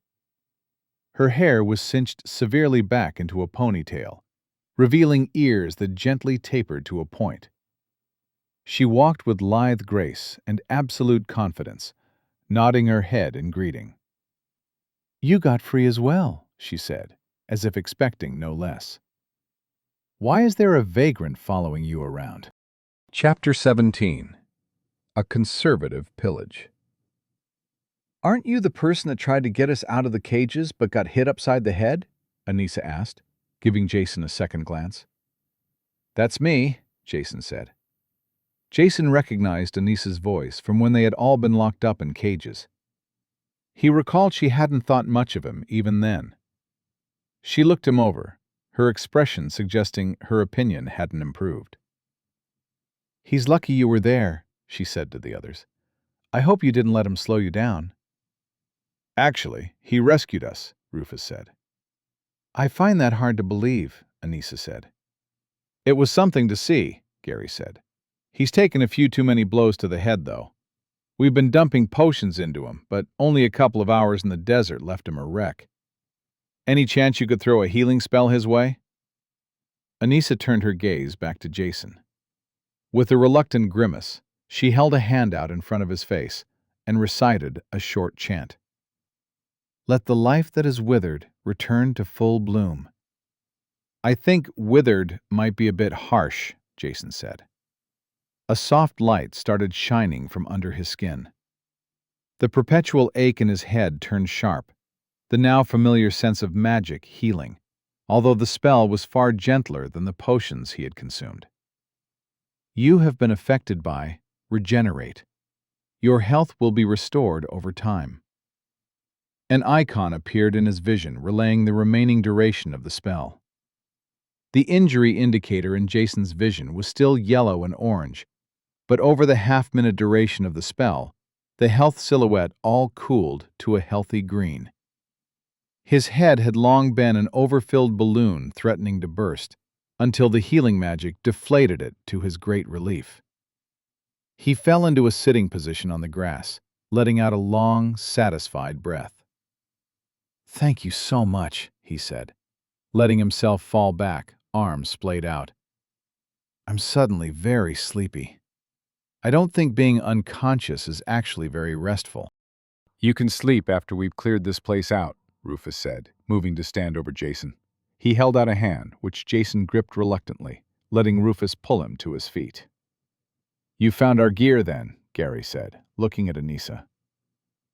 Her hair was cinched severely back into a ponytail, revealing ears that gently tapered to a point. She walked with lithe grace and absolute confidence, nodding her head in greeting. "You got free as well," she said, as if expecting no less. "Why is there a vagrant following you around?" Chapter 17. A Conservative Pillage. "Aren't you the person that tried to get us out of the cages but got hit upside the head?" Anissa asked, giving Jason a second glance. "That's me," Jason said. Jason recognized Anissa's voice from when they had all been locked up in cages. He recalled she hadn't thought much of him even then. She looked him over, her expression suggesting her opinion hadn't improved. "He's lucky you were there," she said to the others. "I hope you didn't let him slow you down." "Actually, he rescued us," Rufus said. "I find that hard to believe," Anissa said. "It was something to see," Gary said. "He's taken a few too many blows to the head, though. We've been dumping potions into him, but only a couple of hours in the desert left him a wreck. Any chance you could throw a healing spell his way?" Anissa turned her gaze back to Jason. With a reluctant grimace, she held a hand out in front of his face and recited a short chant. "Let the life that is withered return to full bloom." "I think withered might be a bit harsh," Jason said. A soft light started shining from under his skin. The perpetual ache in his head turned sharp, the now familiar sense of magic healing, although the spell was far gentler than the potions he had consumed. "You have been affected by regenerate. Your health will be restored over time." An icon appeared in his vision, relaying the remaining duration of the spell. The injury indicator in Jason's vision was still yellow and orange, but over the half-minute duration of the spell, the health silhouette all cooled to a healthy green. His head had long been an overfilled balloon threatening to burst, until the healing magic deflated it to his great relief. He fell into a sitting position on the grass, letting out a long, satisfied breath. "Thank you so much," he said. letting himself fall back, arms splayed out. I'm suddenly very sleepy. I don't think being unconscious is actually very restful. You can sleep after we've cleared this place out, Rufus said, moving to stand over Jason. He held out a hand, which Jason gripped reluctantly, letting Rufus pull him to his feet. You found our gear then, Gary said, looking at Anissa.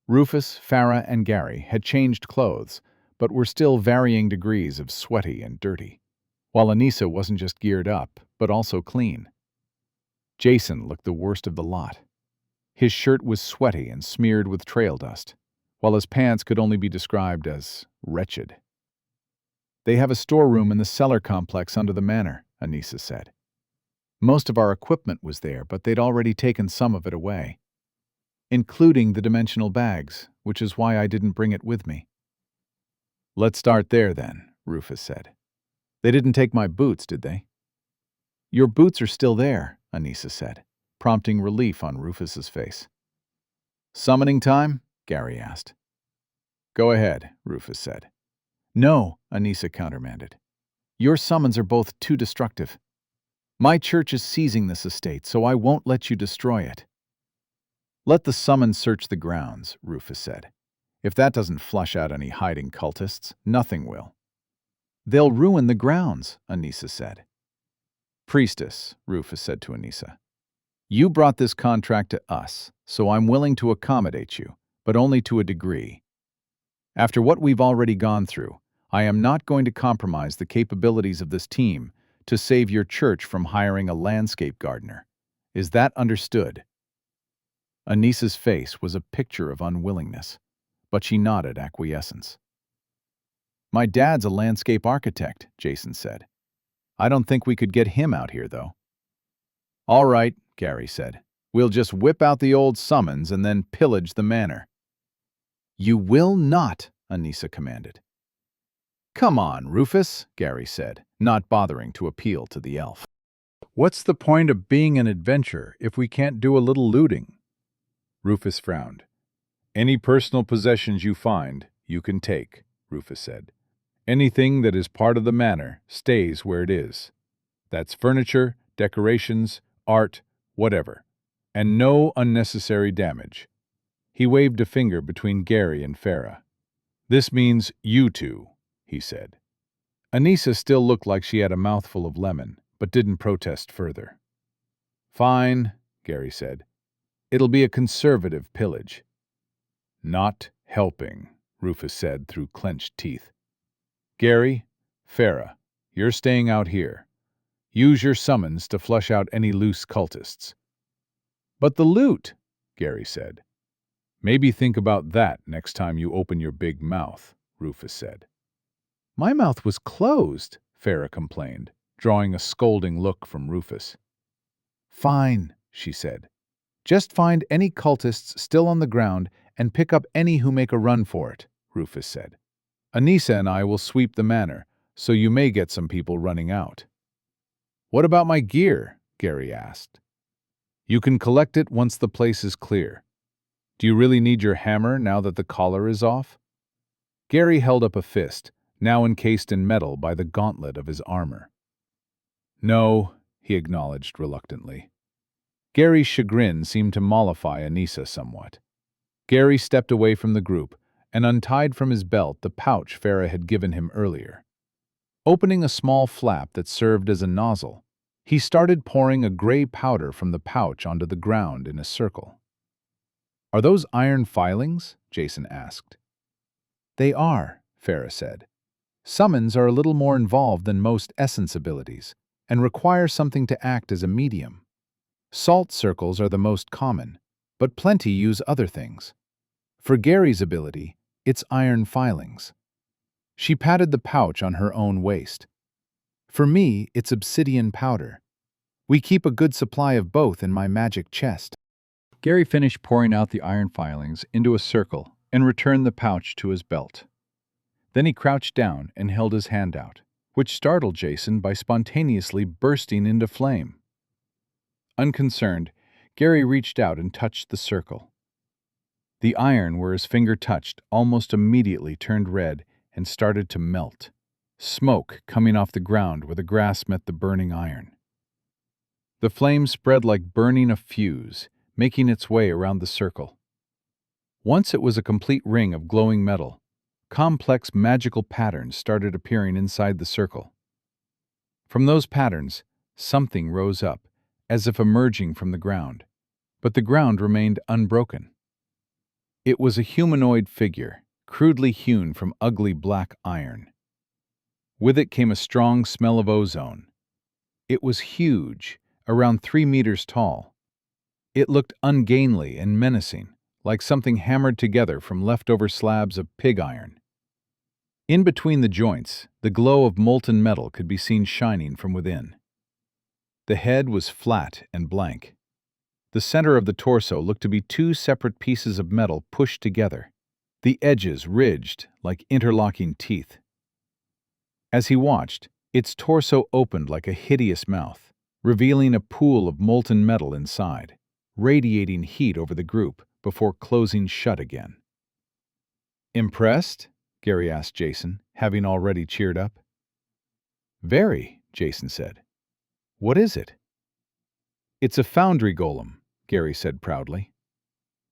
Rufus, Farah, and Gary had changed clothes, but were still varying degrees of sweaty and dirty, while Anissa wasn't just geared up, but also clean. Jason looked the worst of the lot. His shirt was sweaty and smeared with trail dust, while his pants could only be described as wretched. They have a storeroom in the cellar complex under the manor, Anissa said. Most of our equipment was there, but they'd already taken some of it away, including the dimensional bags, which is why I didn't bring it with me. Let's start there then, Rufus said. They didn't take my boots, did they? Your boots are still there, Anissa said, prompting relief on Rufus's face. Summoning time? Gary asked. Go ahead, Rufus said. No, Anissa countermanded. Your summons are both too destructive. My church is seizing this estate, so I won't let you destroy it. Let the summons search the grounds, Rufus said. If that doesn't flush out any hiding cultists, nothing will. They'll ruin the grounds, Anissa said. Priestess, Rufus said to Anissa. You brought this contract to us, so I'm willing to accommodate you, but only to a degree. After what we've already gone through, I am not going to compromise the capabilities of this team to save your church from hiring a landscape gardener. Is that understood? Anissa's face was a picture of unwillingness, but she nodded acquiescence. My dad's a landscape architect, Jason said. I don't think we could get him out here, though. All right, Gary said. We'll just whip out the old summons and then pillage the manor. You will not, Anissa commanded. Come on, Rufus, Gary said, not bothering to appeal to the elf. What's the point of being an adventurer if we can't do a little looting? Rufus frowned. Any personal possessions you find, you can take, Rufus said. Anything that is part of the manor stays where it is. That's furniture, decorations, art, whatever. And no unnecessary damage. He waved a finger between Gary and Farah. This means you two, he said. Anissa still looked like she had a mouthful of lemon, but didn't protest further. Fine, Gary said. It'll be a conservative pillage. Not helping, Rufus said through clenched teeth. Gary, Farah, you're staying out here. Use your summons to flush out any loose cultists. But the loot, Gary said. Maybe think about that next time you open your big mouth, Rufus said. My mouth was closed, Farah complained, drawing a scolding look from Rufus. Fine, she said. Just find any cultists still on the ground and pick up any who make a run for it, Rufus said. Anissa and I will sweep the manor, so you may get some people running out. What about my gear? Gary asked. You can collect it once the place is clear. Do you really need your hammer now that the collar is off? Gary held up a fist, now encased in metal by the gauntlet of his armor. No, he acknowledged reluctantly. Gary's chagrin seemed to mollify Anissa somewhat. Gary stepped away from the group and untied from his belt the pouch Farah had given him earlier. Opening a small flap that served as a nozzle, he started pouring a gray powder from the pouch onto the ground in a circle. Are those iron filings? Jason asked. They are, Farah said. Summons are a little more involved than most essence abilities and require something to act as a medium. Salt circles are the most common, but plenty use other things. For Gary's ability, it's iron filings. She patted the pouch on her own waist. For me, it's obsidian powder. We keep a good supply of both in my magic chest. Gary finished pouring out the iron filings into a circle and returned the pouch to his belt. Then he crouched down and held his hand out, which startled Jason by spontaneously bursting into flame. Unconcerned, Gary reached out and touched the circle. The iron where his finger touched almost immediately turned red and started to melt. smoke coming off the ground where the grass met the burning iron. The flame spread like burning a fuse, making its way around the circle. Once it was a complete ring of glowing metal, complex magical patterns started appearing inside the circle. From those patterns, something rose up, as if emerging from the ground, but the ground remained unbroken. It was a humanoid figure, crudely hewn from ugly black iron. With it came a strong smell of ozone. It was huge, around 3 meters tall. It looked ungainly and menacing, like something hammered together from leftover slabs of pig iron. In between the joints, the glow of molten metal could be seen shining from within. The head was flat and blank. The center of the torso looked to be 2 separate pieces of metal pushed together, the edges ridged like interlocking teeth. As he watched, its torso opened like a hideous mouth, revealing a pool of molten metal inside, radiating heat over the group before closing shut again. "Impressed?" Gary asked Jason, having already cheered up. "Very," Jason said. "What is it?" "It's a foundry golem," Gary said proudly.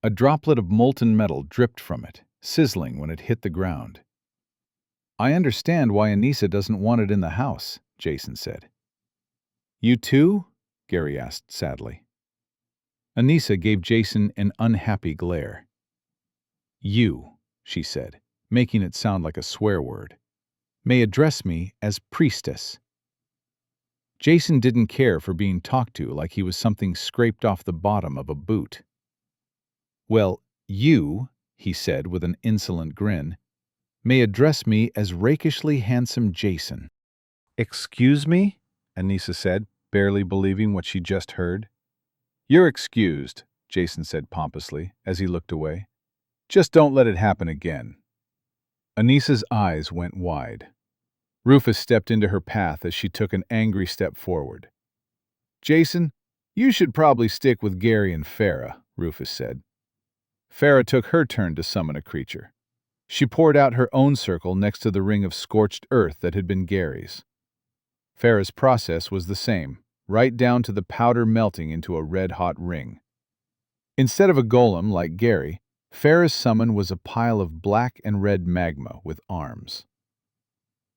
A droplet of molten metal dripped from it, sizzling when it hit the ground. "I understand why Anissa doesn't want it in the house," Jason said. "You too?" Gary asked sadly. Anissa gave Jason an unhappy glare. "You," she said, making it sound like a swear word, "may address me as priestess." Jason didn't care for being talked to like he was something scraped off the bottom of a boot. "Well, you," he said with an insolent grin, "may address me as rakishly handsome Jason." "Excuse me?" Anissa said, barely believing what she just heard. "You're excused," Jason said pompously as he looked away. "Just don't let it happen again." Anissa's eyes went wide. Rufus stepped into her path as she took an angry step forward. "Jason, you should probably stick with Gary and Farah," Rufus said. Farah took her turn to summon a creature. She poured out her own circle next to the ring of scorched earth that had been Gary's. Farah's process was the same, right down to the powder melting into a red-hot ring. Instead of a golem like Gary, Farah's summon was a pile of black and red magma with arms.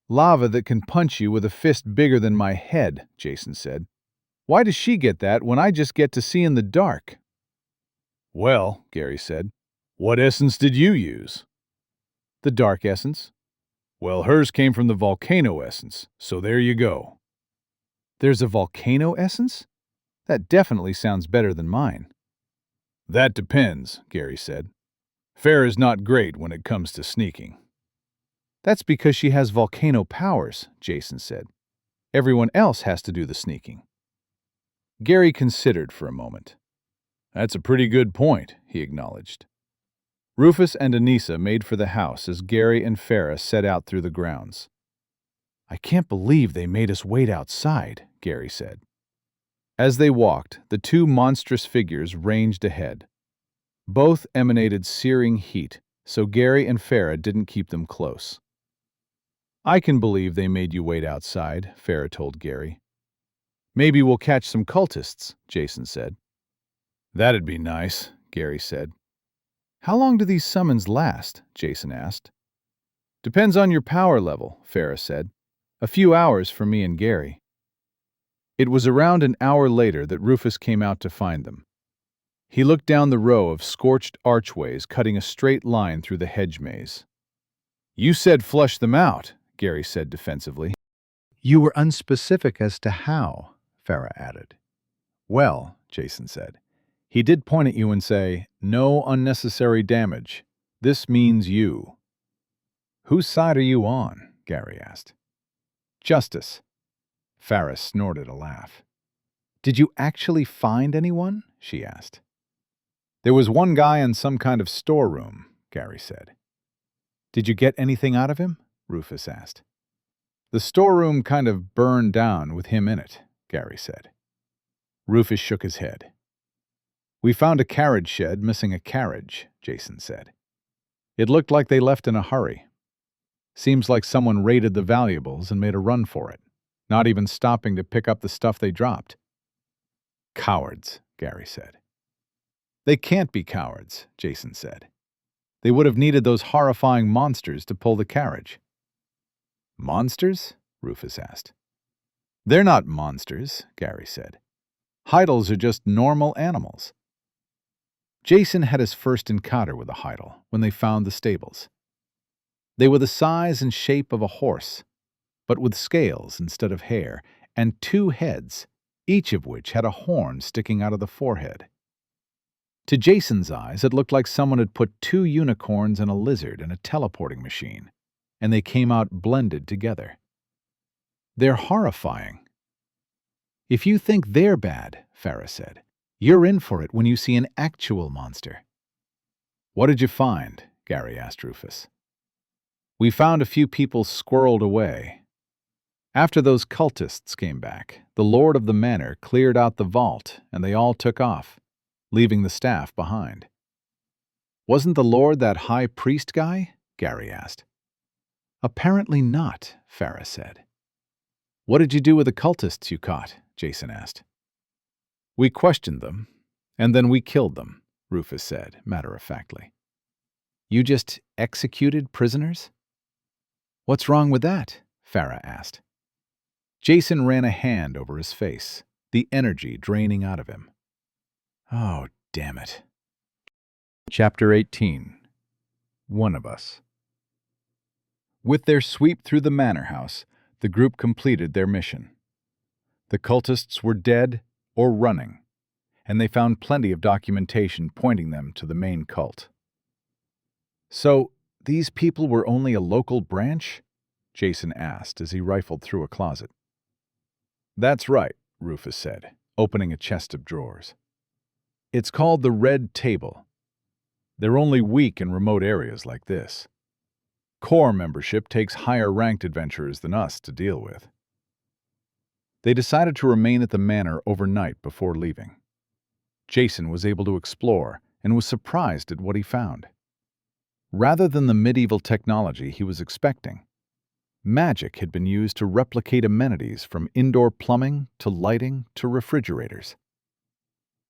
"Lava that can punch you with a fist bigger than my head," Jason said. "Why does she get that when I just get to see in the dark?" "Well," Gary said, "what essence did you use?" "The dark essence." "Well, hers came from the volcano essence, so there you go." "There's a volcano essence? That definitely sounds better than mine." "That depends," Gary said. "Farah's not great when it comes to sneaking." "That's because she has volcano powers," Jason said. "Everyone else has to do the sneaking." Gary considered for a moment. "That's a pretty good point," he acknowledged. Rufus and Anissa made for the house as Gary and Farah set out through the grounds. "I can't believe they made us wait outside," Gary said. As they walked, the 2 monstrous figures ranged ahead. Both emanated searing heat, so Gary and Farah didn't keep them close. "I can believe they made you wait outside," Farah told Gary. "Maybe we'll catch some cultists," Jason said. "That'd be nice," Gary said. "How long do these summons last?" Jason asked. "Depends on your power level," Farah said. "A few hours for me and Gary." It was around an hour later that Rufus came out to find them. He looked down the row of scorched archways cutting a straight line through the hedge maze. "You said flush them out," Gary said defensively. "You were unspecific as to how," Farah added. "Well," Jason said, "he did point at you and say, 'No unnecessary damage. This means you.'" "Whose side are you on?" Gary asked. "Justice." Farah snorted a laugh. "Did you actually find anyone?" she asked. "There was one guy in some kind of storeroom," Gary said. "Did you get anything out of him?" Rufus asked. "The storeroom kind of burned down with him in it," Gary said. Rufus shook his head. "We found a carriage shed missing a carriage," Jason said. "It looked like they left in a hurry." Seems like someone raided the valuables and made a run for it, not even stopping to pick up the stuff they dropped. Cowards, Gary said. They can't be cowards, Jason said. They would have needed those horrifying monsters to pull the carriage. Monsters? Rufus asked. They're not monsters, Gary said. Heidels are just normal animals. Jason had his first encounter with a Heidel when they found the stables. They were the size and shape of a horse, but with scales instead of hair, and 2 heads, each of which had a horn sticking out of the forehead. To Jason's eyes, it looked like someone had put 2 unicorns and a lizard in a teleporting machine, and they came out blended together. They're horrifying. If you think they're bad, Farah said, you're in for it when you see an actual monster. What did you find? Gary asked Rufus. We found a few people squirreled away. After those cultists came back, the lord of the manor cleared out the vault and they all took off, leaving the staff behind. Wasn't the lord that high priest guy? Gary asked. Apparently not, Farah said. What did you do with the cultists you caught? Jason asked. We questioned them, and then we killed them, Rufus said, matter-of-factly. You just executed prisoners? What's wrong with that? Farah asked. Jason ran a hand over his face, the energy draining out of him. Oh, damn it. Chapter 18. One of Us. With their sweep through the manor house, the group completed their mission. The cultists were dead or running, and they found plenty of documentation pointing them to the main cult. So, these people were only a local branch? Jason asked as he rifled through a closet. That's right, Rufus said, opening a chest of drawers. It's called the Red Table. They're only weak in remote areas like this. Core membership takes higher-ranked adventurers than us to deal with. They decided to remain at the manor overnight before leaving. Jason was able to explore and was surprised at what he found. Rather than the medieval technology he was expecting, magic had been used to replicate amenities from indoor plumbing to lighting to refrigerators.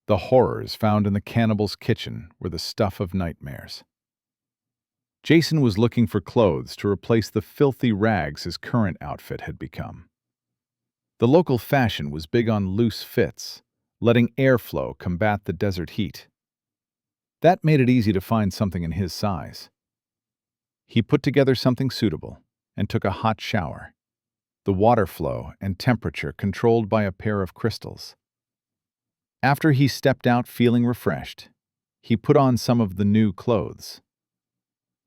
The horrors found in the cannibal's kitchen were the stuff of nightmares. Jason was looking for clothes to replace the filthy rags his current outfit had become. The local fashion was big on loose fits, letting airflow combat the desert heat. That made it easy to find something in his size. He put together something suitable and took a hot shower, the water flow and temperature controlled by a pair of crystals. After he stepped out feeling refreshed, he put on some of the new clothes.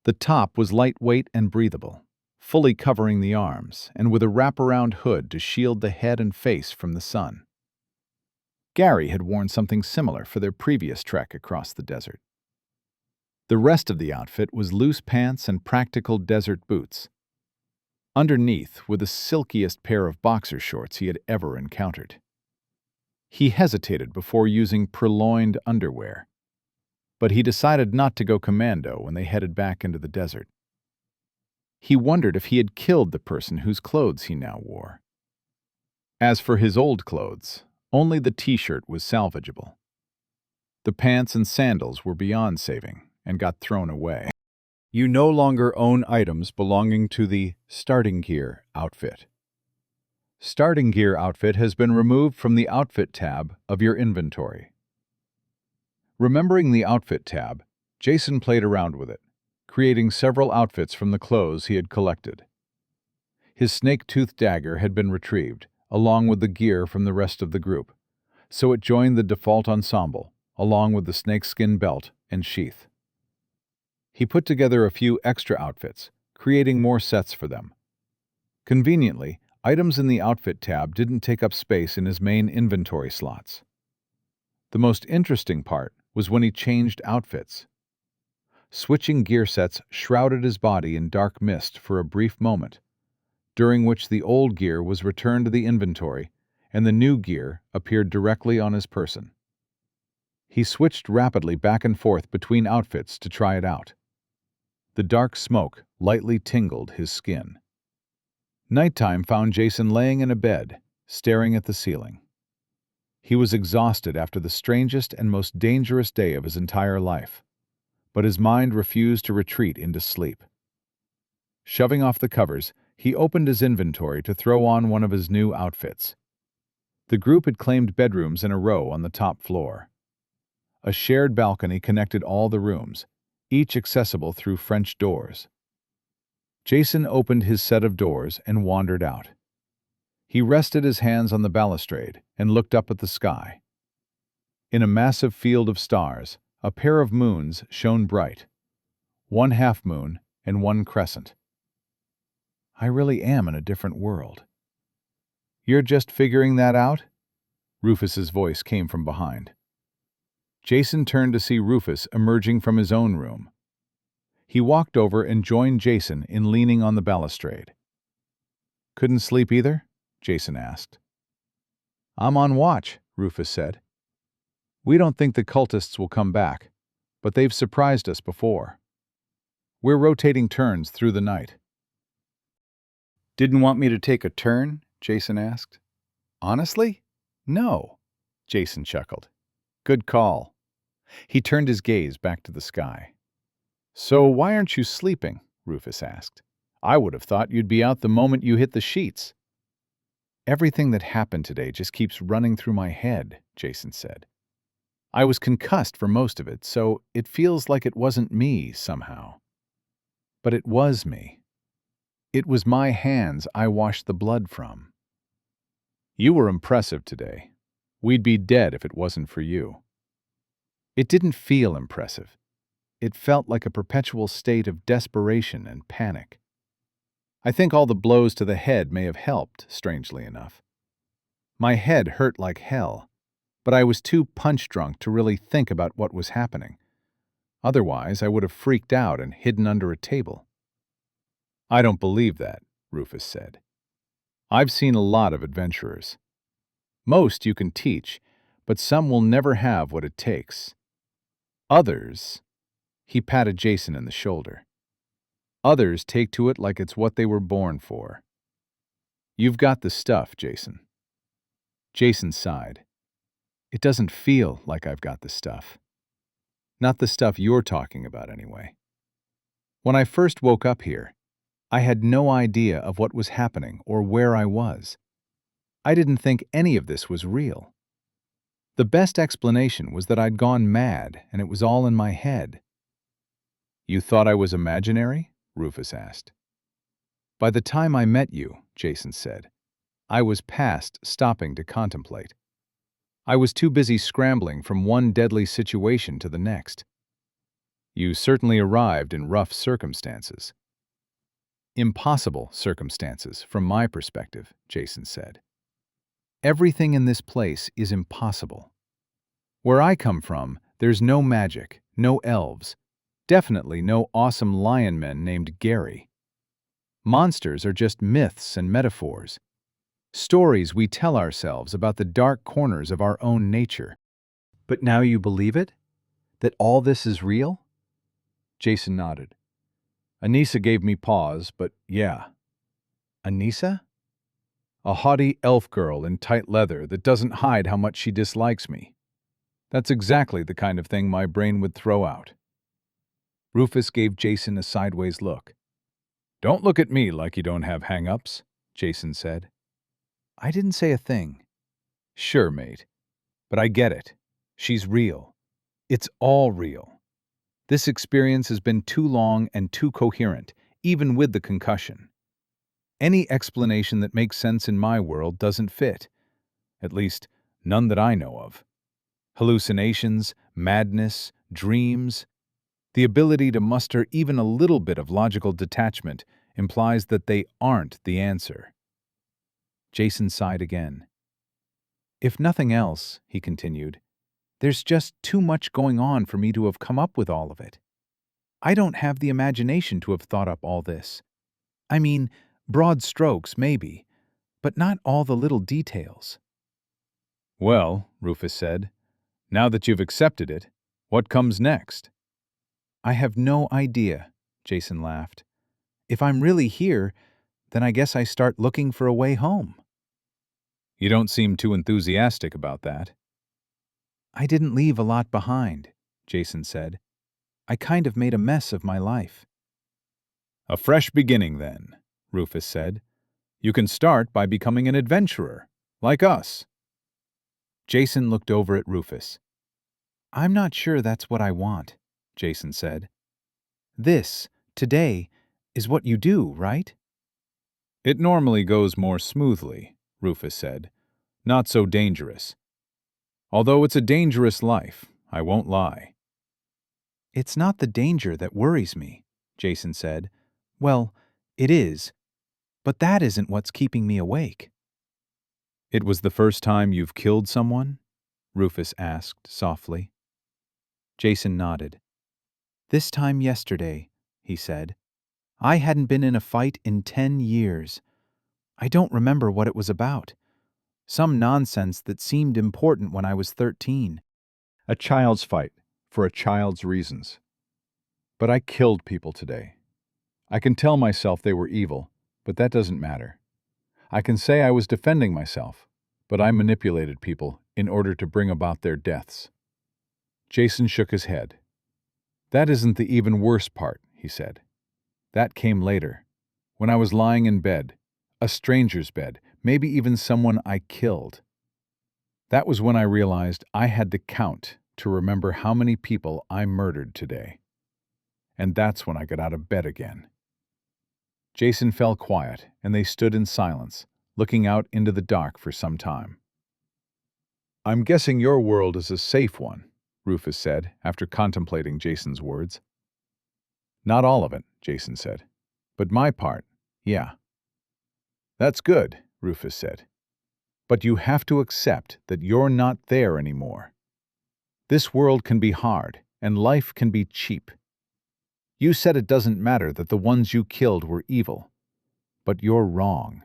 The top was lightweight and breathable, fully covering the arms and with a wraparound hood to shield the head and face from the sun. Gary had worn something similar for their previous trek across the desert. The rest of the outfit was loose pants and practical desert boots. Underneath were the silkiest pair of boxer shorts he had ever encountered. He hesitated before using purloined underwear, but he decided not to go commando when they headed back into the desert. He wondered if he had killed the person whose clothes he now wore. As for his old clothes, only the t-shirt was salvageable. The pants and sandals were beyond saving and got thrown away. You no longer own items belonging to the Starting Gear outfit. Starting Gear outfit has been removed from the Outfit tab of your inventory. Remembering the Outfit tab, Jason played around with it, creating several outfits from the clothes he had collected. His snake-toothed dagger had been retrieved, along with the gear from the rest of the group, so it joined the default ensemble, along with the snakeskin belt and sheath. He put together a few extra outfits, creating more sets for them. Conveniently, items in the Outfit tab didn't take up space in his main inventory slots. The most interesting part was when he changed outfits. Switching gear sets shrouded his body in dark mist for a brief moment, during which the old gear was returned to the inventory and the new gear appeared directly on his person. He switched rapidly back and forth between outfits to try it out. The dark smoke lightly tingled his skin. Nighttime found Jason laying in a bed, staring at the ceiling. He was exhausted after the strangest and most dangerous day of his entire life, but his mind refused to retreat into sleep. Shoving off the covers, he opened his inventory to throw on one of his new outfits. The group had claimed bedrooms in a row on the top floor. A shared balcony connected all the rooms, each accessible through French doors. Jason opened his set of doors and wandered out. He rested his hands on the balustrade and looked up at the sky. In a massive field of stars, a pair of moons shone bright, one half-moon and one crescent. I really am in a different world. You're just figuring that out? Rufus's voice came from behind. Jason turned to see Rufus emerging from his own room. He walked over and joined Jason in leaning on the balustrade. Couldn't sleep either? Jason asked. I'm on watch, Rufus said. We don't think the cultists will come back, but they've surprised us before. We're rotating turns through the night. Didn't want me to take a turn? Jason asked. Honestly? No, Jason chuckled. Good call. He turned his gaze back to the sky. So why aren't you sleeping? Rufus asked. I would have thought you'd be out the moment you hit the sheets. Everything that happened today just keeps running through my head, Jason said. I was concussed for most of it, so it feels like it wasn't me somehow. But it was me. It was my hands I washed the blood from. You were impressive today. We'd be dead if it wasn't for you. It didn't feel impressive. It felt like a perpetual state of desperation and panic. I think all the blows to the head may have helped, strangely enough. My head hurt like hell, but I was too punch-drunk to really think about what was happening. Otherwise, I would have freaked out and hidden under a table. I don't believe that, Rufus said. I've seen a lot of adventurers. Most you can teach, but some will never have what it takes. Others, he patted Jason in the shoulder. Others take to it like it's what they were born for. You've got the stuff, Jason. Jason sighed. It doesn't feel like I've got the stuff. Not the stuff you're talking about, anyway. When I first woke up here, I had no idea of what was happening or where I was. I didn't think any of this was real. The best explanation was that I'd gone mad and it was all in my head. You thought I was imaginary? Rufus asked. By the time I met you, Jason said, I was past stopping to contemplate. I was too busy scrambling from one deadly situation to the next. You certainly arrived in rough circumstances. Impossible circumstances, from my perspective, Jason said. Everything in this place is impossible. Where I come from, there's no magic, no elves, definitely no awesome lion men named Gary. Monsters are just myths and metaphors, stories we tell ourselves about the dark corners of our own nature. But now you believe it? That all this is real? Jason nodded. Anissa gave me pause, but yeah. Anissa? A haughty elf girl in tight leather that doesn't hide how much she dislikes me. That's exactly the kind of thing my brain would throw out. Rufus gave Jason a sideways look. Don't look at me like you don't have hang-ups, Jason said. I didn't say a thing. Sure, mate. But I get it. She's real. It's all real. This experience has been too long and too coherent, even with the concussion. Any explanation that makes sense in my world doesn't fit. At least, none that I know of. Hallucinations, madness, dreams. The ability to muster even a little bit of logical detachment implies that they aren't the answer. Jason sighed again. If nothing else, he continued, there's just too much going on for me to have come up with all of it. I don't have the imagination to have thought up all this. I mean, broad strokes, maybe, but not all the little details. Well, Rufus said, now that you've accepted it, what comes next? I have no idea, Jason laughed. If I'm really here, then I guess I start looking for a way home. You don't seem too enthusiastic about that. I didn't leave a lot behind, Jason said. I kind of made a mess of my life. A fresh beginning, then, Rufus said. You can start by becoming an adventurer, like us. Jason looked over at Rufus. I'm not sure that's what I want, Jason said. This, today, is what you do, right? It normally goes more smoothly, Rufus said. Not so dangerous. Although it's a dangerous life, I won't lie. It's not the danger that worries me, Jason said. Well, it is, but that isn't what's keeping me awake. It was the first time you've killed someone? Rufus asked softly. Jason nodded. This time yesterday, he said. I hadn't been in a fight in 10 years. I don't remember what it was about. Some nonsense that seemed important when I was 13. A child's fight, for a child's reasons. But I killed people today. I can tell myself they were evil, but that doesn't matter. I can say I was defending myself, but I manipulated people in order to bring about their deaths. Jason shook his head. That isn't the even worse part, he said. That came later, when I was lying in bed, a stranger's bed, maybe even someone I killed. That was when I realized I had to count to remember how many people I murdered today. And that's when I got out of bed again. Jason fell quiet, and they stood in silence, looking out into the dark for some time. I'm guessing your world is a safe one, Rufus said, after contemplating Jason's words. Not all of it, Jason said. But my part, yeah. That's good, Rufus said. But you have to accept that you're not there anymore. This world can be hard, and life can be cheap. You said it doesn't matter that the ones you killed were evil. But you're wrong.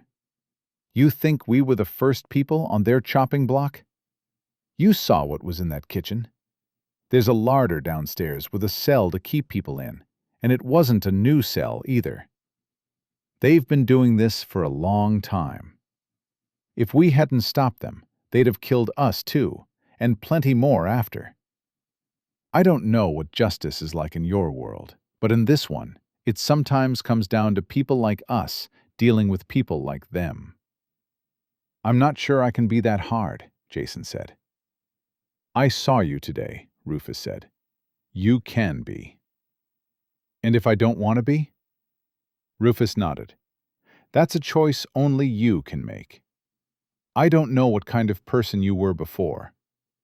You think we were the first people on their chopping block? You saw what was in that kitchen. There's a larder downstairs with a cell to keep people in, and it wasn't a new cell either. They've been doing this for a long time. If we hadn't stopped them, they'd have killed us too, and plenty more after. I don't know what justice is like in your world, but in this one, it sometimes comes down to people like us dealing with people like them. I'm not sure I can be that hard, Jason said. I saw you today, Rufus said. You can be. And if I don't want to be? Rufus nodded. That's a choice only you can make. I don't know what kind of person you were before,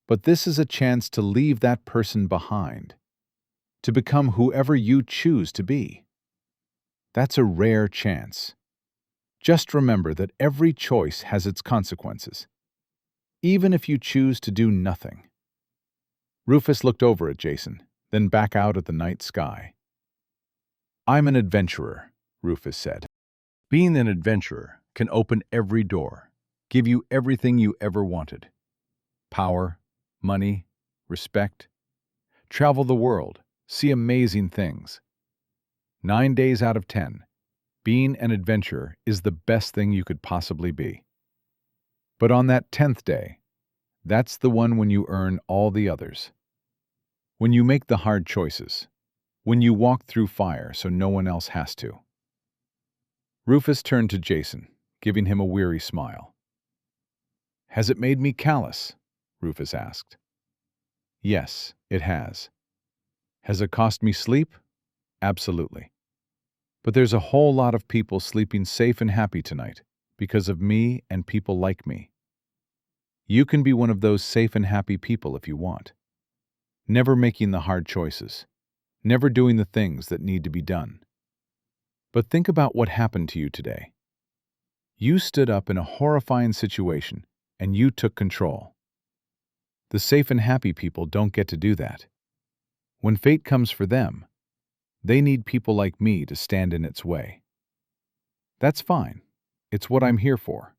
but this is a chance to leave that person behind, to become whoever you choose to be. That's a rare chance. Just remember that every choice has its consequences, even if you choose to do nothing. Rufus looked over at Jason, then back out at the night sky. I'm an adventurer, Rufus said. Being an adventurer can open every door, give you everything you ever wanted. Power, money, respect. Travel the world, see amazing things. 9 days out of 10, being an adventurer is the best thing you could possibly be. But on that 10th day, that's the one when you earn all the others. When you make the hard choices. When you walk through fire so no one else has to. Rufus turned to Jason, giving him a weary smile. Has it made me callous? Rufus asked. Yes, it has. Has it cost me sleep? Absolutely. But there's a whole lot of people sleeping safe and happy tonight because of me and people like me. You can be one of those safe and happy people if you want. Never making the hard choices. Never doing the things that need to be done. But think about what happened to you today. You stood up in a horrifying situation and you took control. The safe and happy people don't get to do that. When fate comes for them, they need people like me to stand in its way. That's fine. It's what I'm here for.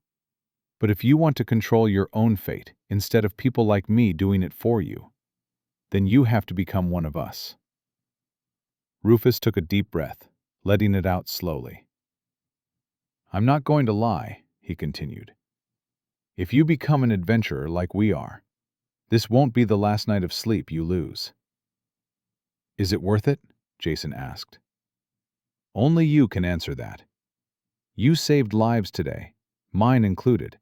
But if you want to control your own fate instead of people like me doing it for you, then you have to become one of us. Rufus took a deep breath, letting it out slowly. "I'm not going to lie," he continued. "If you become an adventurer like we are, this won't be the last night of sleep you lose." "Is it worth it?" Jason asked. "Only you can answer that. You saved lives today, mine included,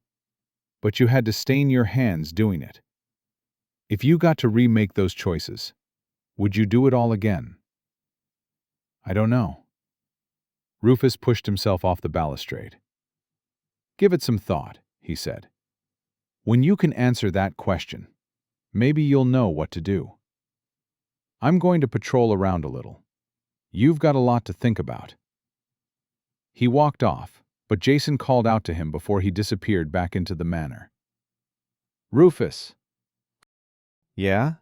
but you had to stain your hands doing it. If you got to remake those choices, would you do it all again?" "I don't know." Rufus pushed himself off the balustrade. "Give it some thought," he said. "When you can answer that question, maybe you'll know what to do. I'm going to patrol around a little. You've got a lot to think about." He walked off, but Jason called out to him before he disappeared back into the manor. "Rufus." Yeah?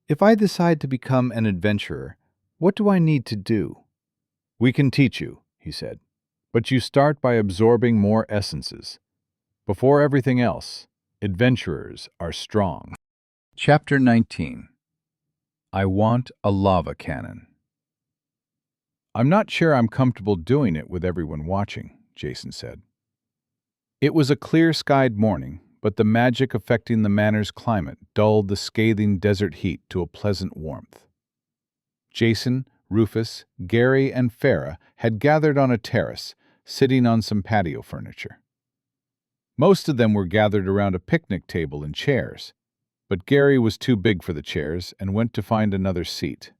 If I decide to become an adventurer, what do I need to do? "We can teach you," he said, "but you start by absorbing more essences. Before everything else, adventurers are strong." Chapter 19. I want a lava cannon. "I'm not sure I'm comfortable doing it with everyone watching," Jason said. It was a clear-skied morning, but the magic affecting the manor's climate dulled the scathing desert heat to a pleasant warmth. Jason, Rufus, Gary, and Farah had gathered on a terrace, sitting on some patio furniture. Most of them were gathered around a picnic table and chairs, but Gary was too big for the chairs and went to find another seat.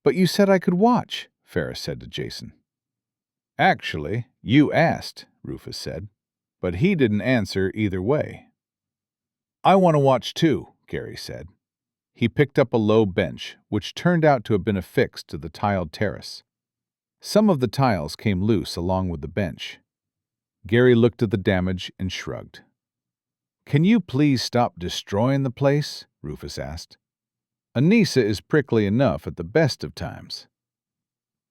"But you said I could watch," Farah said to Jason. "Actually, you asked," Rufus said, "but he didn't answer either way." "I want to watch too," Gary said. He picked up a low bench, which turned out to have been affixed to the tiled terrace. Some of the tiles came loose along with the bench. Gary looked at the damage and shrugged. "Can you please stop destroying the place?" Rufus asked. "Anissa is prickly enough at the best of times."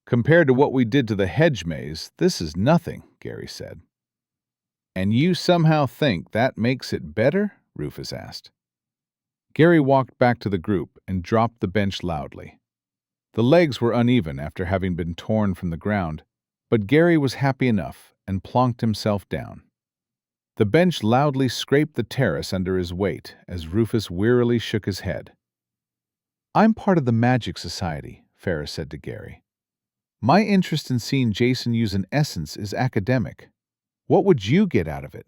"Compared to what we did to the hedge maze, this is nothing," Gary said. "And you somehow think that makes it better?" Rufus asked. Gary walked back to the group and dropped the bench loudly. The legs were uneven after having been torn from the ground, but Gary was happy enough and plonked himself down. The bench loudly scraped the terrace under his weight as Rufus wearily shook his head. "I'm part of the Magic Society," Farah said to Gary. "My interest in seeing Jason use an essence is academic. What would you get out of it?"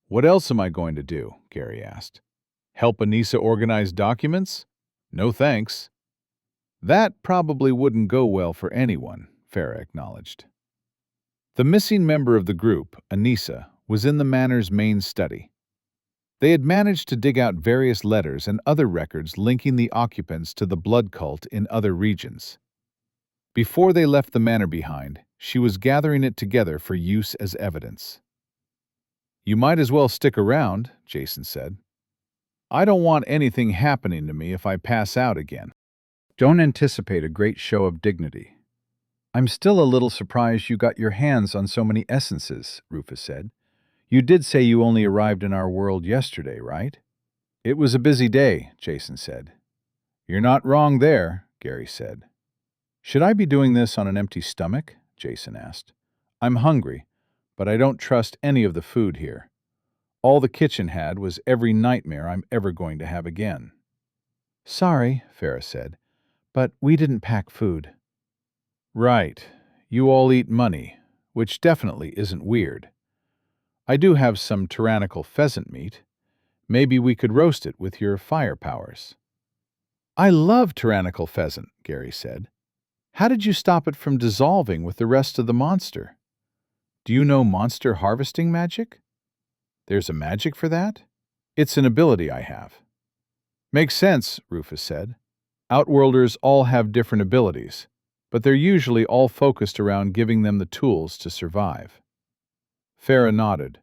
"What else am I going to do?" Gary asked. "Help Anissa organize documents? No thanks." "That probably wouldn't go well for anyone," Farah acknowledged. The missing member of the group, Anissa, was in the manor's main study. They had managed to dig out various letters and other records linking the occupants to the blood cult in other regions. Before they left the manor behind, she was gathering it together for use as evidence. "You might as well stick around," Jason said. "I don't want anything happening to me if I pass out again." Don't anticipate a great show of dignity. I'm still a little surprised you got your hands on so many essences, Rufus said. You did say you only arrived in our world yesterday, right? "It was a busy day," Jason said. "You're not wrong there," Gary said. "Should I be doing this on an empty stomach?" Jason asked. "I'm hungry, but I don't trust any of the food here. All the kitchen had was every nightmare I'm ever going to have again." Sorry, Farah said, but we didn't pack food. "Right. You all eat money, which definitely isn't weird. I do have some tyrannical pheasant meat. Maybe we could roast it with your fire powers." "I love tyrannical pheasant," Gary said. "How did you stop it from dissolving with the rest of the monster? Do you know monster harvesting magic?" "There's a magic for that? It's an ability I have." "Makes sense," Rufus said. "Outworlders all have different abilities, but they're usually all focused around giving them the tools to survive." Farah nodded.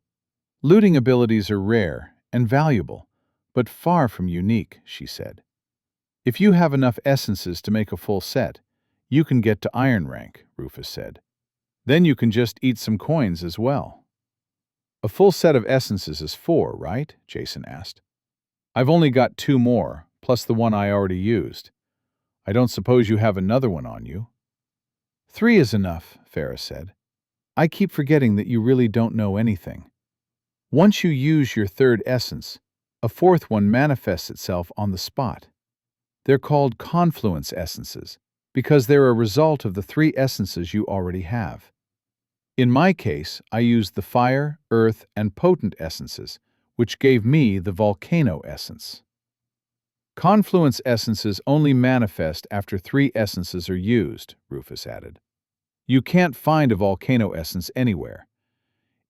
"Looting abilities are rare and valuable, but far from unique," she said. "If you have enough essences to make a full set, you can get to Iron rank," Rufus said. "Then you can just eat some coins as well." "A full set of essences is 4, right?" Jason asked. "I've only got 2 more, plus the one I already used. I don't suppose you have another one on you?" 3 is enough, Farah said. I keep forgetting that you really don't know anything. Once you use your third essence, a fourth one manifests itself on the spot. They're called confluence essences because they're a result of the 3 essences you already have. In my case, I used the fire, earth, and potent essences, which gave me the volcano essence. Confluence essences only manifest after 3 essences are used, Rufus added. You can't find a volcano essence anywhere.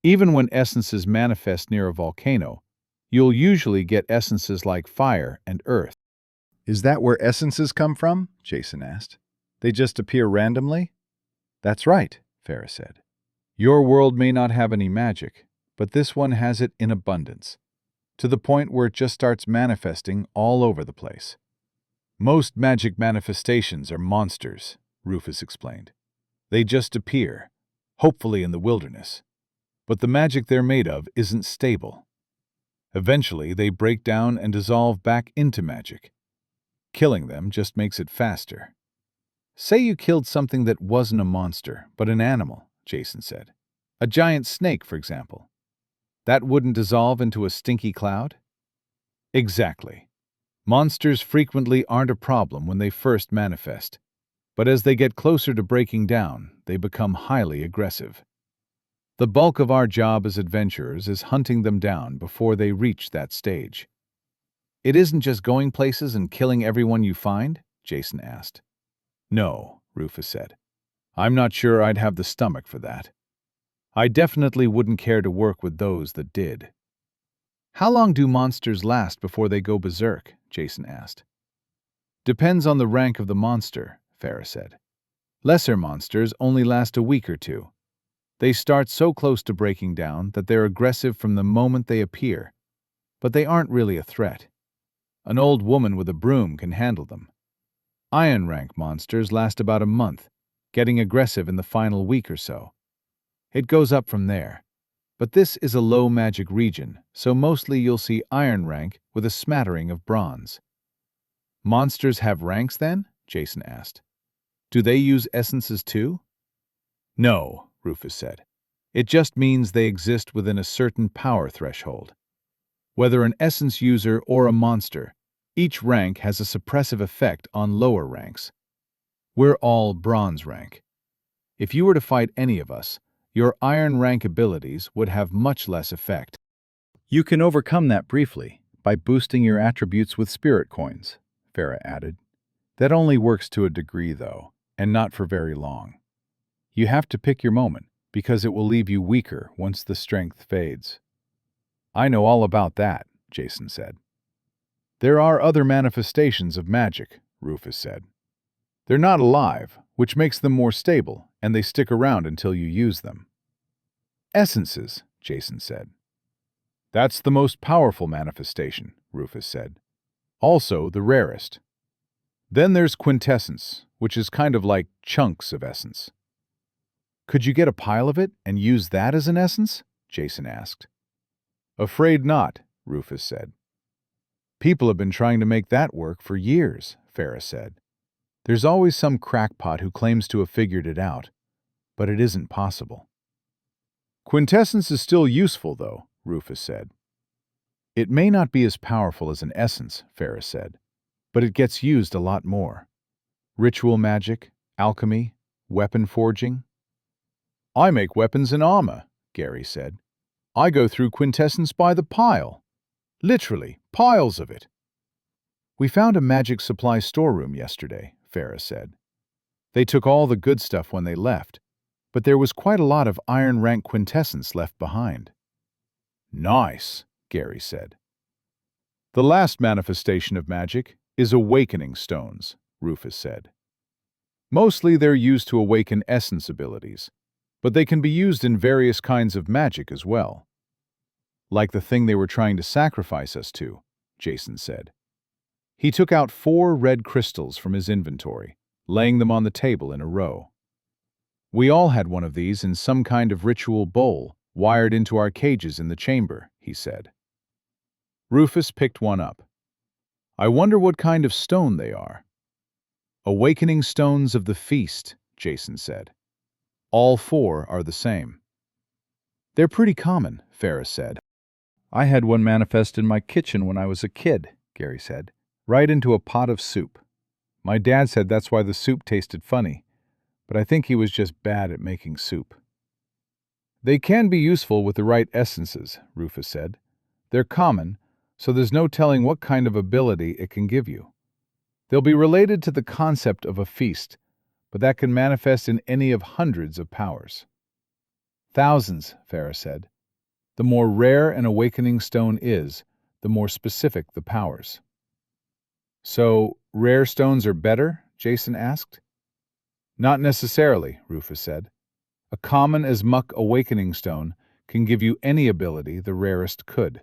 Even when essences manifest near a volcano, you'll usually get essences like fire and earth. Is that where essences come from? Jason asked. They just appear randomly? That's right, Farah said. Your world may not have any magic, but this one has it in abundance, to the point where it just starts manifesting all over the place. Most magic manifestations are monsters, Rufus explained. They just appear, hopefully in the wilderness. But the magic they're made of isn't stable. Eventually, they break down and dissolve back into magic. Killing them just makes it faster. Say you killed something that wasn't a monster, but an animal, Jason said. A giant snake, for example. That wouldn't dissolve into a stinky cloud? Exactly. Monsters frequently aren't a problem when they first manifest, but as they get closer to breaking down, they become highly aggressive. The bulk of our job as adventurers is hunting them down before they reach that stage. It isn't just going places and killing everyone you find? Jason asked. No, Rufus said. I'm not sure I'd have the stomach for that. I definitely wouldn't care to work with those that did. How long do monsters last before they go berserk? Jason asked. Depends on the rank of the monster, Farah said. Lesser monsters only last a week or 2. They start so close to breaking down that they're aggressive from the moment they appear, but they aren't really a threat. An old woman with a broom can handle them. Iron rank monsters last about a month, getting aggressive in the final week or so. It goes up from there. But this is a low magic region, so mostly you'll see iron rank with a smattering of bronze. Monsters have ranks then? Jason asked. Do they use essences too? No, Rufus said. It just means they exist within a certain power threshold. Whether an essence user or a monster, each rank has a suppressive effect on lower ranks. We're all bronze rank. If you were to fight any of us, your iron rank abilities would have much less effect. You can overcome that briefly by boosting your attributes with spirit coins, Farah added. That only works to a degree, though, and not for very long. You have to pick your moment, because it will leave you weaker once the strength fades. I know all about that, Jason said. There are other manifestations of magic, Rufus said. They're not alive, which makes them more stable, and they stick around until you use them. Essences, Jason said. That's the most powerful manifestation, Rufus said. Also the rarest. Then there's quintessence, which is kind of like chunks of essence. Could you get a pile of it and use that as an essence? Jason asked. Afraid not, Rufus said. People have been trying to make that work for years, Farah said. There's always some crackpot who claims to have figured it out, but it isn't possible. Quintessence is still useful, though, Rufus said. It may not be as powerful as an essence, Farah said, but it gets used a lot more. Ritual magic, alchemy, weapon forging. I make weapons and armor, Gary said. I go through quintessence by the pile. Literally, piles of it. We found a magic supply storeroom yesterday, Farah said. They took all the good stuff when they left, but there was quite a lot of iron rank quintessence left behind. Nice, Gary said. The last manifestation of magic is awakening stones, Rufus said. Mostly they're used to awaken essence abilities, but they can be used in various kinds of magic as well. Like the thing they were trying to sacrifice us to, Jason said. He took out 4 red crystals from his inventory, laying them on the table in a row. We all had one of these in some kind of ritual bowl, wired into our cages in the chamber, he said. Rufus picked one up. I wonder what kind of stone they are. Awakening stones of the feast, Jason said. All four are the same. They're pretty common, Ferris said. I had one manifest in my kitchen when I was a kid, Gary said, right into a pot of soup. My dad said that's why the soup tasted funny, but I think he was just bad at making soup. They can be useful with the right essences, Rufus said. They're common, so there's no telling what kind of ability it can give you. They'll be related to the concept of a feast, but that can manifest in any of hundreds of powers. Thousands, Ferris said. The more rare an awakening stone is, the more specific the powers. So, rare stones are better? Jason asked. Not necessarily, Rufus said. A common as muck awakening stone can give you any ability the rarest could.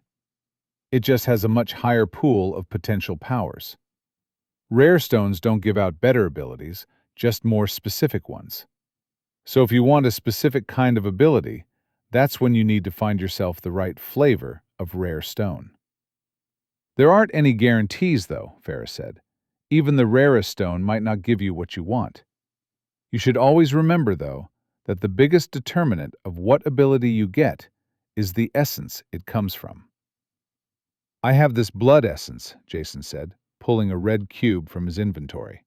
It just has a much higher pool of potential powers. Rare stones don't give out better abilities, just more specific ones. So if you want a specific kind of ability, that's when you need to find yourself the right flavor of rare stone. There aren't any guarantees, though, Ferris said. Even the rarest stone might not give you what you want. You should always remember, though, that the biggest determinant of what ability you get is the essence it comes from. I have this blood essence, Jason said, pulling a red cube from his inventory.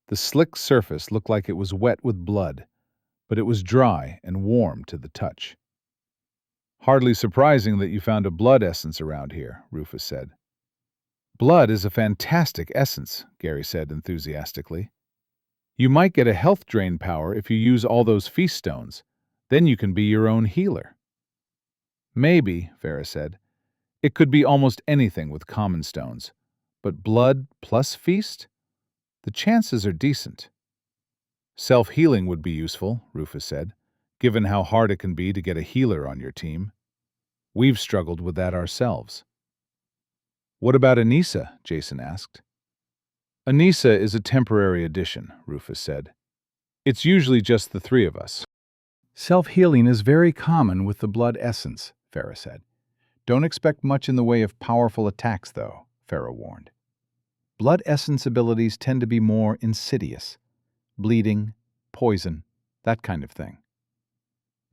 The slick surface looked like it was wet with blood, but it was dry and warm to the touch. Hardly surprising that you found a blood essence around here, Rufus said. Blood is a fantastic essence, Gary said enthusiastically. You might get a health drain power if you use all those feast stones. Then you can be your own healer. Maybe, Ferris said. It could be almost anything with common stones. But blood plus feast? The chances are decent. Self-healing would be useful, Rufus said, given how hard it can be to get a healer on your team. We've struggled with that ourselves. What about Anissa? Jason asked. Anissa is a temporary addition, Rufus said. It's usually just the three of us. Self-healing is very common with the blood essence, Farah said. Don't expect much in the way of powerful attacks, though, Farah warned. Blood essence abilities tend to be more insidious. Bleeding, poison, that kind of thing.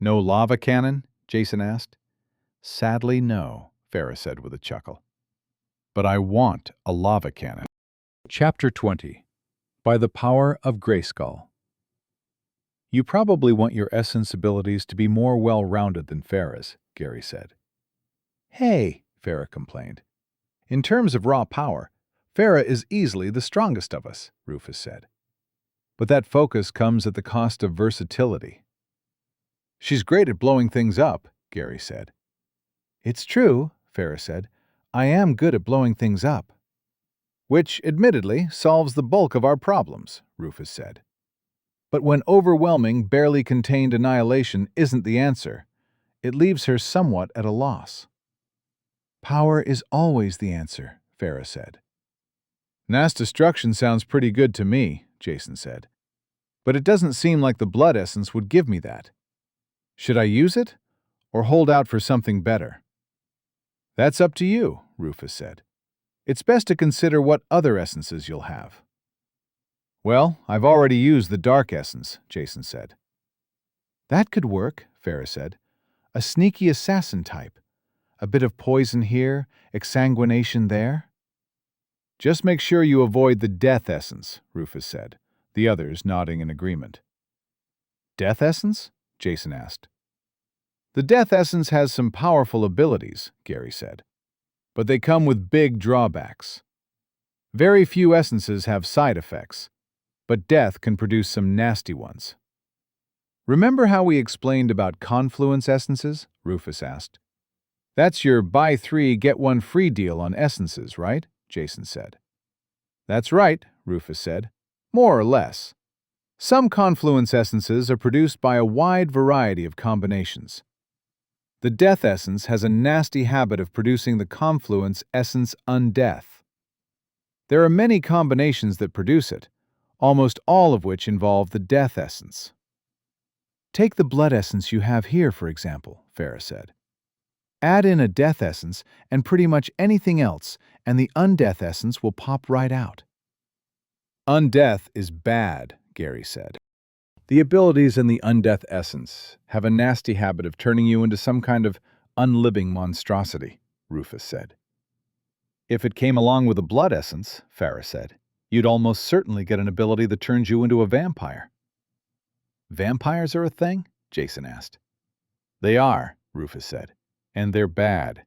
No lava cannon? Jason asked. Sadly, no, Farah said with a chuckle. But I want a lava cannon. Chapter 20. By the Power of Grayskull. You probably want your essence abilities to be more well-rounded than Farah's, Gary said. Hey, Farah complained. In terms of raw power, Farah is easily the strongest of us, Rufus said. But that focus comes at the cost of versatility. She's great at blowing things up, Gary said. It's true, Farah said. I am good at blowing things up. Which, admittedly, solves the bulk of our problems, Rufus said. But when overwhelming, barely contained annihilation isn't the answer, it leaves her somewhat at a loss. Power is always the answer, Farah said. Mass destruction sounds pretty good to me, Jason said. But it doesn't seem like the blood essence would give me that. Should I use it, or hold out for something better? That's up to you, Rufus said. It's best to consider what other essences you'll have. Well, I've already used the dark essence, Jason said. That could work, Farah said. A sneaky assassin type. A bit of poison here, exsanguination there. Just make sure you avoid the death essence, Rufus said, the others nodding in agreement. Death essence? Jason asked. The death essence has some powerful abilities, Gary said. But they come with big drawbacks. Very few essences have side effects, but death can produce some nasty ones. Remember how we explained about confluence essences? Rufus asked. That's your buy 3, get 1 free deal on essences, right? Jason said. That's right, Rufus said. More or less. Some confluence essences are produced by a wide variety of combinations. The death essence has a nasty habit of producing the confluence essence undeath. There are many combinations that produce it, almost all of which involve the death essence. Take the blood essence you have here, for example, Farah said. Add in a death essence and pretty much anything else, and the undeath essence will pop right out. Undeath is bad, Gary said. The abilities in the undeath essence have a nasty habit of turning you into some kind of unliving monstrosity, Rufus said. If it came along with a blood essence, Farah said, you'd almost certainly get an ability that turns you into a vampire. Vampires are a thing? Jason asked. They are, Rufus said, and they're bad.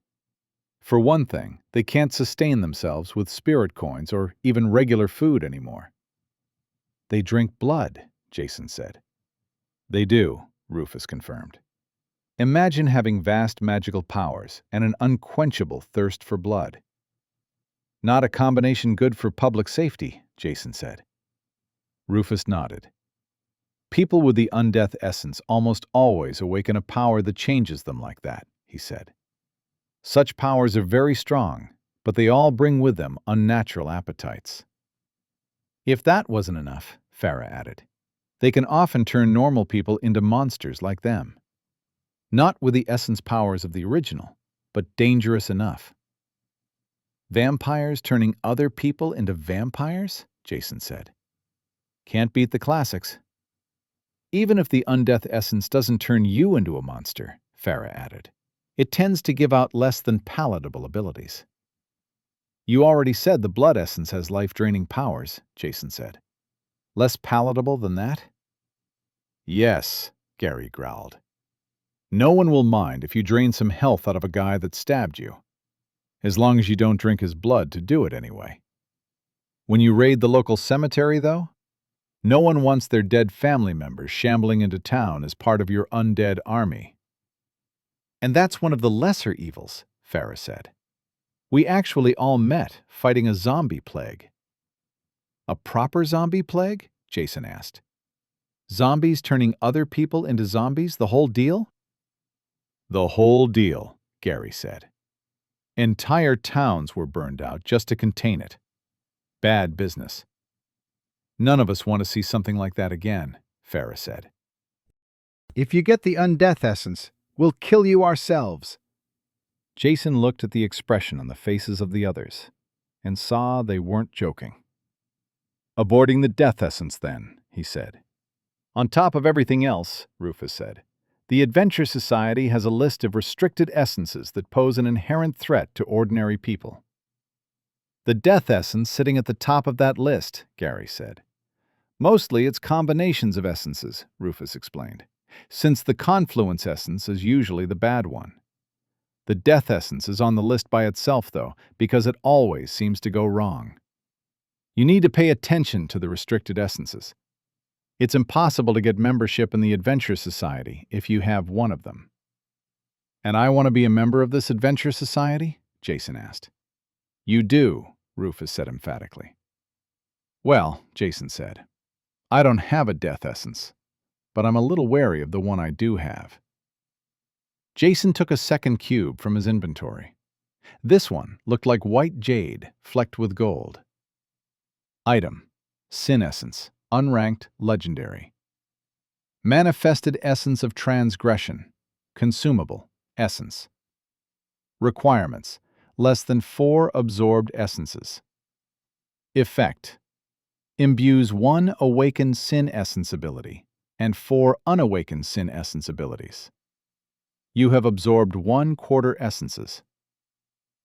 For one thing, they can't sustain themselves with spirit coins or even regular food anymore. They drink blood, Jason said. They do, Rufus confirmed. Imagine having vast magical powers and an unquenchable thirst for blood. Not a combination good for public safety, Jason said. Rufus nodded. People with the undeath essence almost always awaken a power that changes them like that, he said. Such powers are very strong, but they all bring with them unnatural appetites. If that wasn't enough, Farah added, they can often turn normal people into monsters like them. Not with the essence powers of the original, but dangerous enough. Vampires turning other people into vampires? Jason said. Can't beat the classics. Even if the undeath essence doesn't turn you into a monster, Farah added, it tends to give out less than palatable abilities. You already said the blood essence has life-draining powers, Jason said. Less palatable than that? Yes, Gary growled. No one will mind if you drain some health out of a guy that stabbed you, as long as you don't drink his blood to do it anyway. When you raid the local cemetery, though, no one wants their dead family members shambling into town as part of your undead army. And that's one of the lesser evils, Farah said. We actually all met fighting a zombie plague. A proper zombie plague? Jason asked. Zombies turning other people into zombies, the whole deal? The whole deal, Gary said. Entire towns were burned out just to contain it. Bad business. None of us want to see something like that again, Farah said. If you get the undeath essence, we'll kill you ourselves. Jason looked at the expression on the faces of the others and saw they weren't joking. Aborting the death essence, then, he said. On top of everything else, Rufus said, the Adventure Society has a list of restricted essences that pose an inherent threat to ordinary people. The death essence sitting at the top of that list, Gary said. Mostly it's combinations of essences, Rufus explained, since the confluence essence is usually the bad one. The death essence is on the list by itself, though, because it always seems to go wrong. You need to pay attention to the restricted essences. It's impossible to get membership in the Adventure Society if you have one of them. And I want to be a member of this Adventure Society? Jason asked. You do, Rufus said emphatically. Well, Jason said, I don't have a death essence, but I'm a little wary of the one I do have. Jason took a second cube from his inventory. This one looked like white jade flecked with gold. Item: Sin Essence, unranked, legendary. Manifested Essence of Transgression, consumable, essence. Requirements: less than 4 absorbed essences. Effect: imbues 1 awakened sin essence ability and 4 unawakened sin essence abilities. You have absorbed 1/4 essences.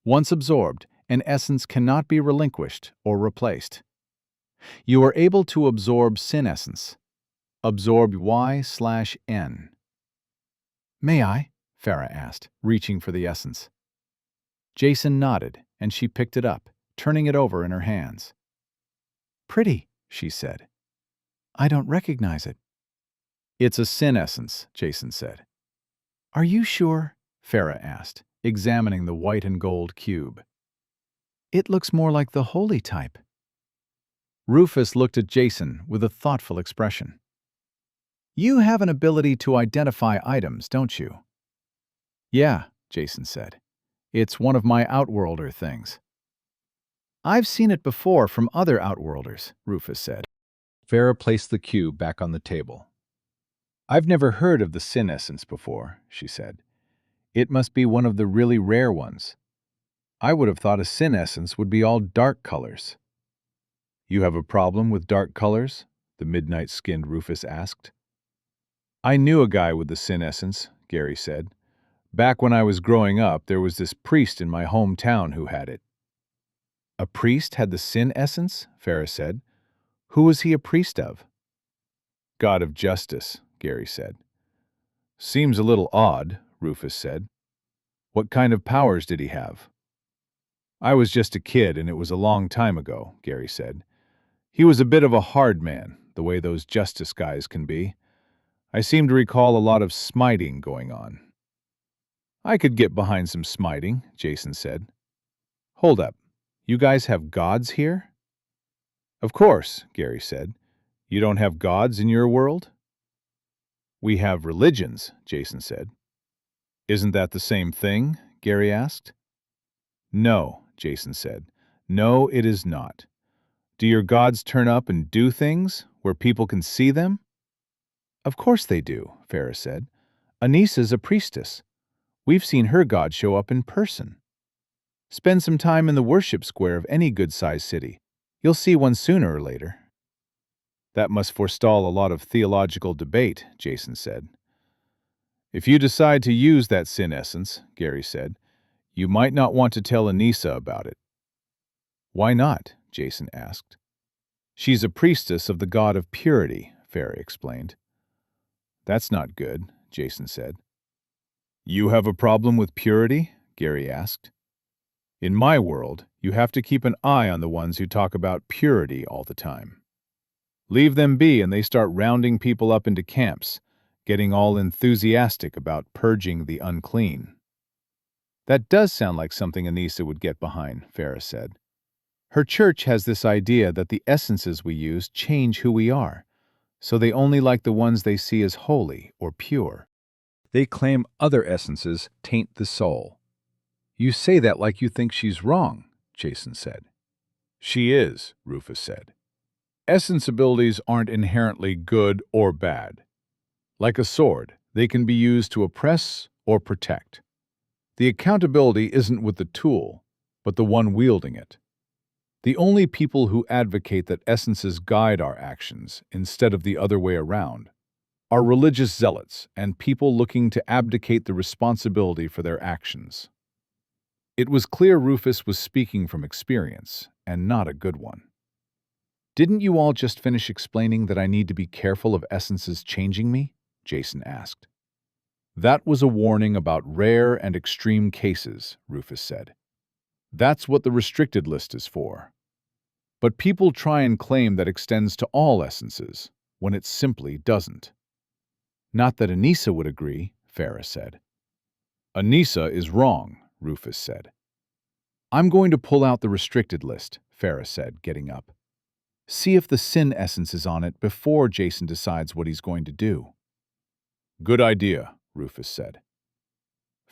Once absorbed, an essence cannot be relinquished or replaced. You are able to absorb sin essence. Absorb Y/N. May I? Farah asked, reaching for the essence. Jason nodded, and she picked it up, turning it over in her hands. Pretty, she said. I don't recognize it. It's a sin essence, Jason said. Are you sure? Farah asked, examining the white and gold cube. It looks more like the holy type. Rufus looked at Jason with a thoughtful expression. You have an ability to identify items, don't you? Yeah, Jason said. It's one of my Outworlder things. I've seen it before from other Outworlders, Rufus said. Farah placed the cube back on the table. I've never heard of the sin essence before, she said. It must be one of the really rare ones. I would have thought a sin essence would be all dark colors. You have a problem with dark colors? The midnight-skinned Rufus asked. I knew a guy with the sin essence, Gary said. Back when I was growing up, there was this priest in my hometown who had it. A priest had the sin essence? Farah said. Who was he a priest of? God of justice, Gary said. Seems a little odd, Rufus said. What kind of powers did he have? I was just a kid and it was a long time ago, Gary said. He was a bit of a hard man, the way those justice guys can be. I seem to recall a lot of smiting going on. I could get behind some smiting, Jason said. Hold up. You guys have gods here? Of course, Gary said. You don't have gods in your world? We have religions, Jason said. Isn't that the same thing? Gary asked. No, Jason said. No, it is not. Do your gods turn up and do things where people can see them? Of course they do, Farah said. Anissa's a priestess. We've seen her god show up in person. Spend some time in the worship square of any good-sized city. You'll see one sooner or later. That must forestall a lot of theological debate, Jason said. If you decide to use that sin essence, Gary said, you might not want to tell Anissa about it. Why not? Jason asked. She's a priestess of the god of purity, Farah explained. That's not good, Jason said. You have a problem with purity? Gary asked. In my world, you have to keep an eye on the ones who talk about purity all the time. Leave them be and they start rounding people up into camps, getting all enthusiastic about purging the unclean. That does sound like something Anissa would get behind, Farah said. Her church has this idea that the essences we use change who we are, so they only like the ones they see as holy or pure. They claim other essences taint the soul. You say that like you think she's wrong, Jason said. She is, Rufus said. Essence abilities aren't inherently good or bad. Like a sword, they can be used to oppress or protect. The accountability isn't with the tool, but the one wielding it. The only people who advocate that essences guide our actions instead of the other way around are religious zealots and people looking to abdicate the responsibility for their actions. It was clear Rufus was speaking from experience, and not a good one. Didn't you all just finish explaining that I need to be careful of essences changing me? Jason asked. That was a warning about rare and extreme cases, Rufus said. That's what the restricted list is for. But people try and claim that extends to all essences, when it simply doesn't. Not that Anissa would agree, Farah said. Anissa is wrong, Rufus said. I'm going to pull out the restricted list, Farah said, getting up. See if the sin essence is on it before Jason decides what he's going to do. Good idea, Rufus said.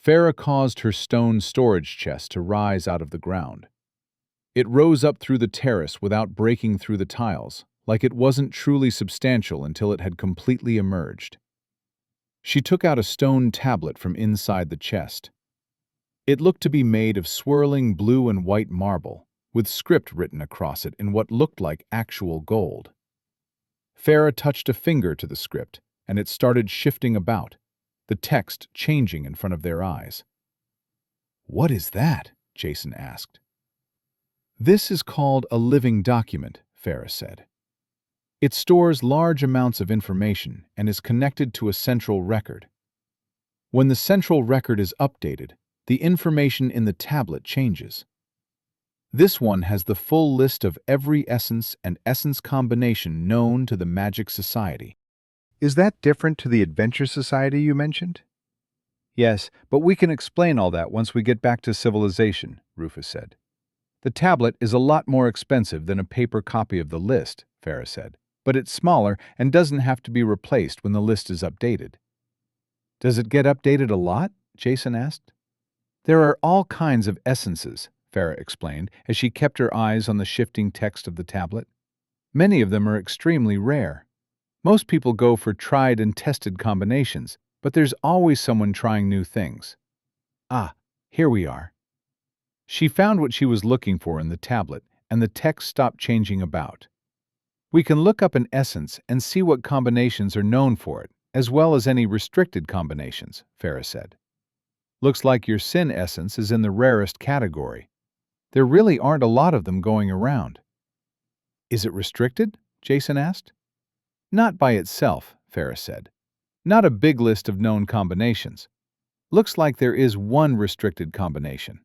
Farah caused her stone storage chest to rise out of the ground. It rose up through the terrace without breaking through the tiles, like it wasn't truly substantial until it had completely emerged. She took out a stone tablet from inside the chest. It looked to be made of swirling blue and white marble, with script written across it in what looked like actual gold. Farah touched a finger to the script, and it started shifting about, the text changing in front of their eyes. "What is that?" Jason asked. "This is called a living document," Farah said. "It stores large amounts of information and is connected to a central record. When the central record is updated, the information in the tablet changes. This one has the full list of every essence and essence combination known to the Magic Society." Is that different to the Adventure Society you mentioned? Yes, but we can explain all that once we get back to civilization, Rufus said. The tablet is a lot more expensive than a paper copy of the list, Farah said, but it's smaller and doesn't have to be replaced when the list is updated. Does it get updated a lot? Jason asked. There are all kinds of essences, Farah explained as she kept her eyes on the shifting text of the tablet. Many of them are extremely rare. Most people go for tried and tested combinations, but there's always someone trying new things. Ah, here we are. She found what she was looking for in the tablet, and the text stopped changing about. "We can look up an essence and see what combinations are known for it," as well as any restricted combinations, Farah said. Looks like your sin essence is in the rarest category. There really aren't a lot of them going around. Is it restricted? Jason asked. Not by itself, Farah said. Not a big list of known combinations. Looks like there is one restricted combination.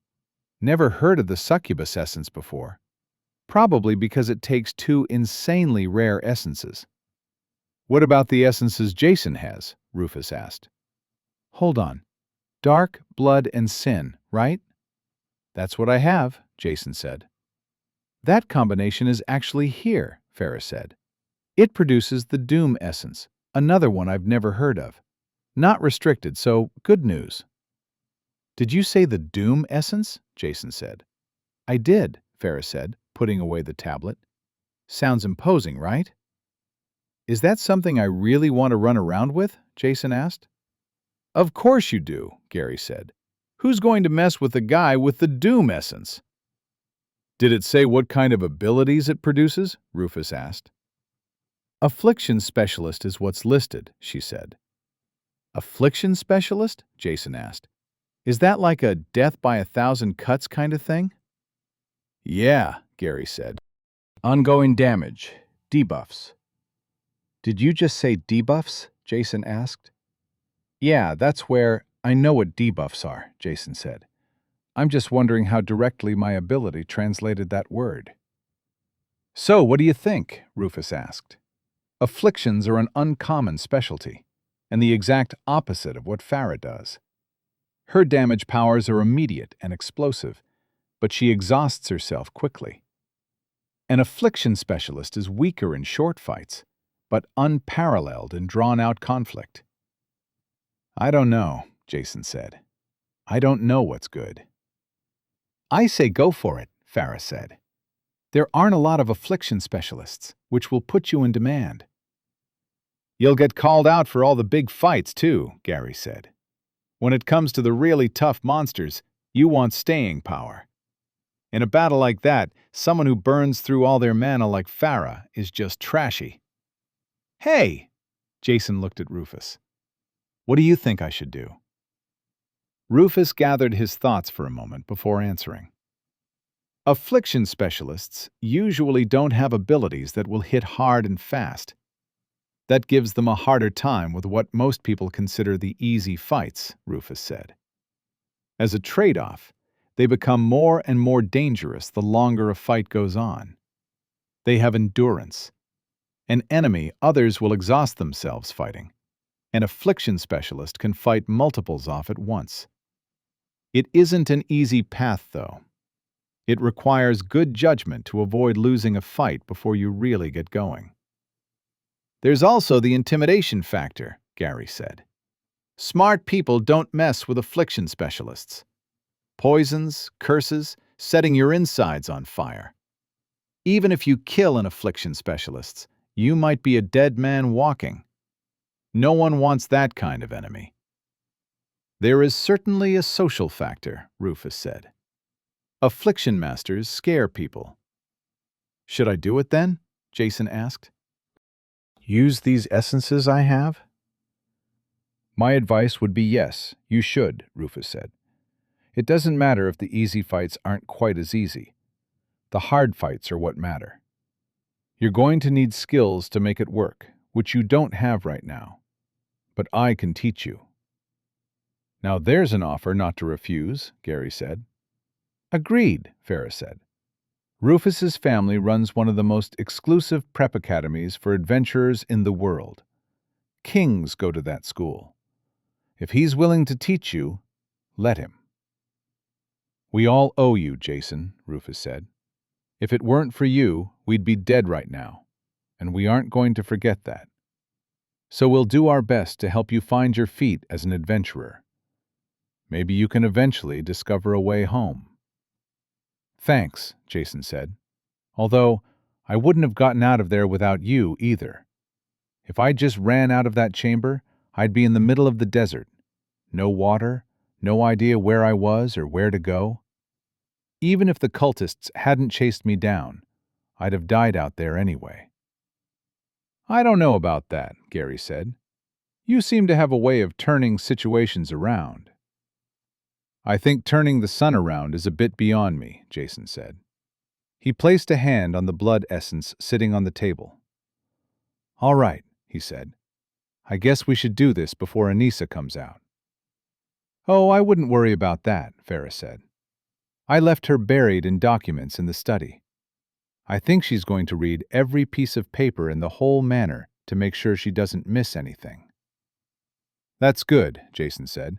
Never heard of the succubus essence before. Probably because it takes two insanely rare essences. What about the essences Jason has? Rufus asked. Hold on. Dark, blood, and sin, right? That's what I have, Jason said. That combination is actually here, Farah said. It produces the doom essence, another one I've never heard of. Not restricted, so good news. Did you say the doom essence? Jason said. I did, Farah said, putting away the tablet. Sounds imposing, right? Is that something I really want to run around with? Jason asked. Of course you do, Gary said. Who's going to mess with the guy with the doom essence? Did it say what kind of abilities it produces? Rufus asked. Affliction specialist is what's listed, she said. Affliction specialist? Jason asked. Is that like a death by 1,000 cuts kind of thing? Yeah, Gary said. Ongoing damage. Debuffs. Did you just say debuffs? Jason asked. Yeah, that's where I know what debuffs are, Jason said. I'm just wondering how directly my ability translated that word. So, what do you think? Rufus asked. Afflictions are an uncommon specialty, and the exact opposite of what Farah does. Her damage powers are immediate and explosive, but she exhausts herself quickly. An affliction specialist is weaker in short fights, but unparalleled in drawn-out conflict. I don't know, Jason said. I don't know what's good. I say go for it, Farah said. There aren't a lot of affliction specialists, which will put you in demand. You'll get called out for all the big fights, too, Gary said. When it comes to the really tough monsters, you want staying power. In a battle like that, someone who burns through all their mana like Farah is just trashy. Hey! Jason looked at Rufus. What do you think I should do? Rufus gathered his thoughts for a moment before answering. Affliction specialists usually don't have abilities that will hit hard and fast. That gives them a harder time with what most people consider the easy fights, Rufus said. As a trade-off, they become more and more dangerous the longer a fight goes on. They have endurance. An enemy others will exhaust themselves fighting. An affliction specialist can fight multiples off at once. It isn't an easy path, though. It requires good judgment to avoid losing a fight before you really get going. There's also the intimidation factor, Gary said. Smart people don't mess with affliction specialists. Poisons, curses, setting your insides on fire. Even if you kill an affliction specialist, you might be a dead man walking. No one wants that kind of enemy. There is certainly a social factor, Rufus said. Affliction masters scare people. Should I do it then? Jason asked. Use these essences I have? My advice would be yes, you should, Rufus said. It doesn't matter if the easy fights aren't quite as easy. The hard fights are what matter. You're going to need skills to make it work, which you don't have right now. But I can teach you. Now there's an offer not to refuse, Gary said. Agreed, Farah said. Rufus's family runs one of the most exclusive prep academies for adventurers in the world. Kings go to that school. If he's willing to teach you, let him. We all owe you, Jason, Rufus said. If it weren't for you, we'd be dead right now, and we aren't going to forget that. So we'll do our best to help you find your feet as an adventurer. Maybe you can eventually discover a way home. Thanks, Jason said. Although, I wouldn't have gotten out of there without you either. If I just ran out of that chamber, I'd be in the middle of the desert. No water, no idea where I was or where to go. Even if the cultists hadn't chased me down, I'd have died out there anyway. I don't know about that, Gary said. You seem to have a way of turning situations around. I think turning the sun around is a bit beyond me, Jason said. He placed a hand on the blood essence sitting on the table. All right, he said. I guess we should do this before Anissa comes out. Oh, I wouldn't worry about that, Farah said. I left her buried in documents in the study. I think she's going to read every piece of paper in the whole manor to make sure she doesn't miss anything. That's good, Jason said,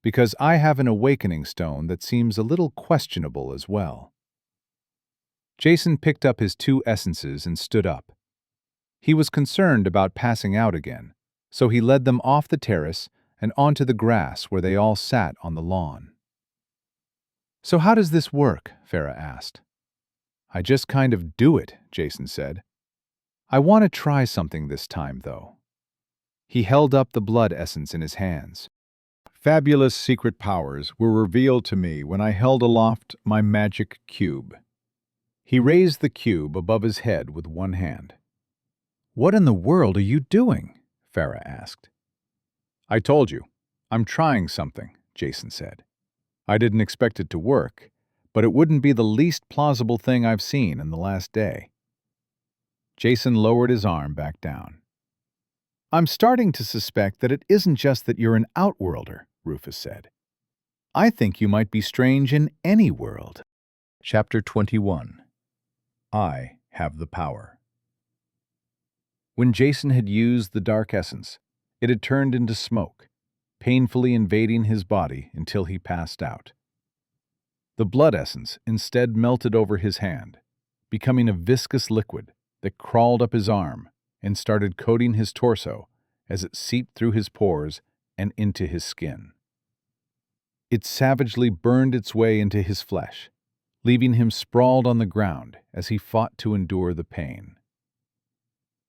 because I have an awakening stone that seems a little questionable as well. Jason picked up his 2 essences and stood up. He was concerned about passing out again, so he led them off the terrace and onto the grass where they all sat on the lawn. So how does this work? Farah asked. I just kind of do it, Jason said. I want to try something this time, though. He held up the blood essence in his hands. Fabulous secret powers were revealed to me when I held aloft my magic cube. He raised the cube above his head with one hand. What in the world are you doing? Farah asked. I told you, I'm trying something, Jason said. I didn't expect it to work, but it wouldn't be the least plausible thing I've seen in the last day. Jason lowered his arm back down. I'm starting to suspect that it isn't just that you're an outworlder, Rufus said. I think you might be strange in any world. Chapter 21. I have the power. When Jason had used the dark essence, it had turned into smoke, painfully invading his body until he passed out. The blood essence instead melted over his hand, becoming a viscous liquid that crawled up his arm and started coating his torso as it seeped through his pores and into his skin. It savagely burned its way into his flesh, leaving him sprawled on the ground as he fought to endure the pain.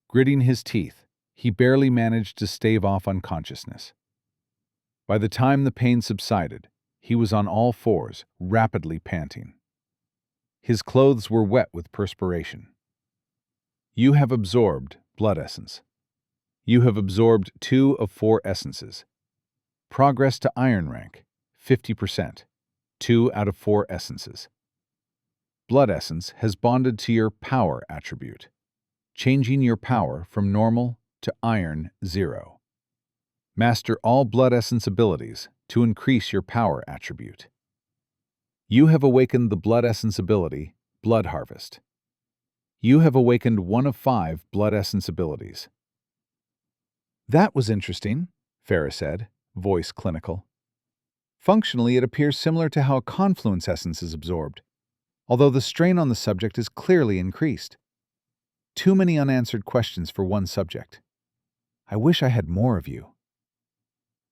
Gritting his teeth, he barely managed to stave off unconsciousness. By the time the pain subsided, he was on all fours, rapidly panting. His clothes were wet with perspiration. You have absorbed blood essence. You have absorbed 2 of 4 essences. Progress to iron rank, 50%, 2 out of 4 essences. Blood essence has bonded to your power attribute, changing your power from normal to iron 0. Master all blood essence abilities to increase your power attribute. You have awakened the blood essence ability, Blood Harvest. You have awakened 1 of 5 blood essence abilities. That was interesting, Farah said, voice clinical. Functionally, it appears similar to how a confluence essence is absorbed, although the strain on the subject is clearly increased. Too many unanswered questions for one subject. I wish I had more of you.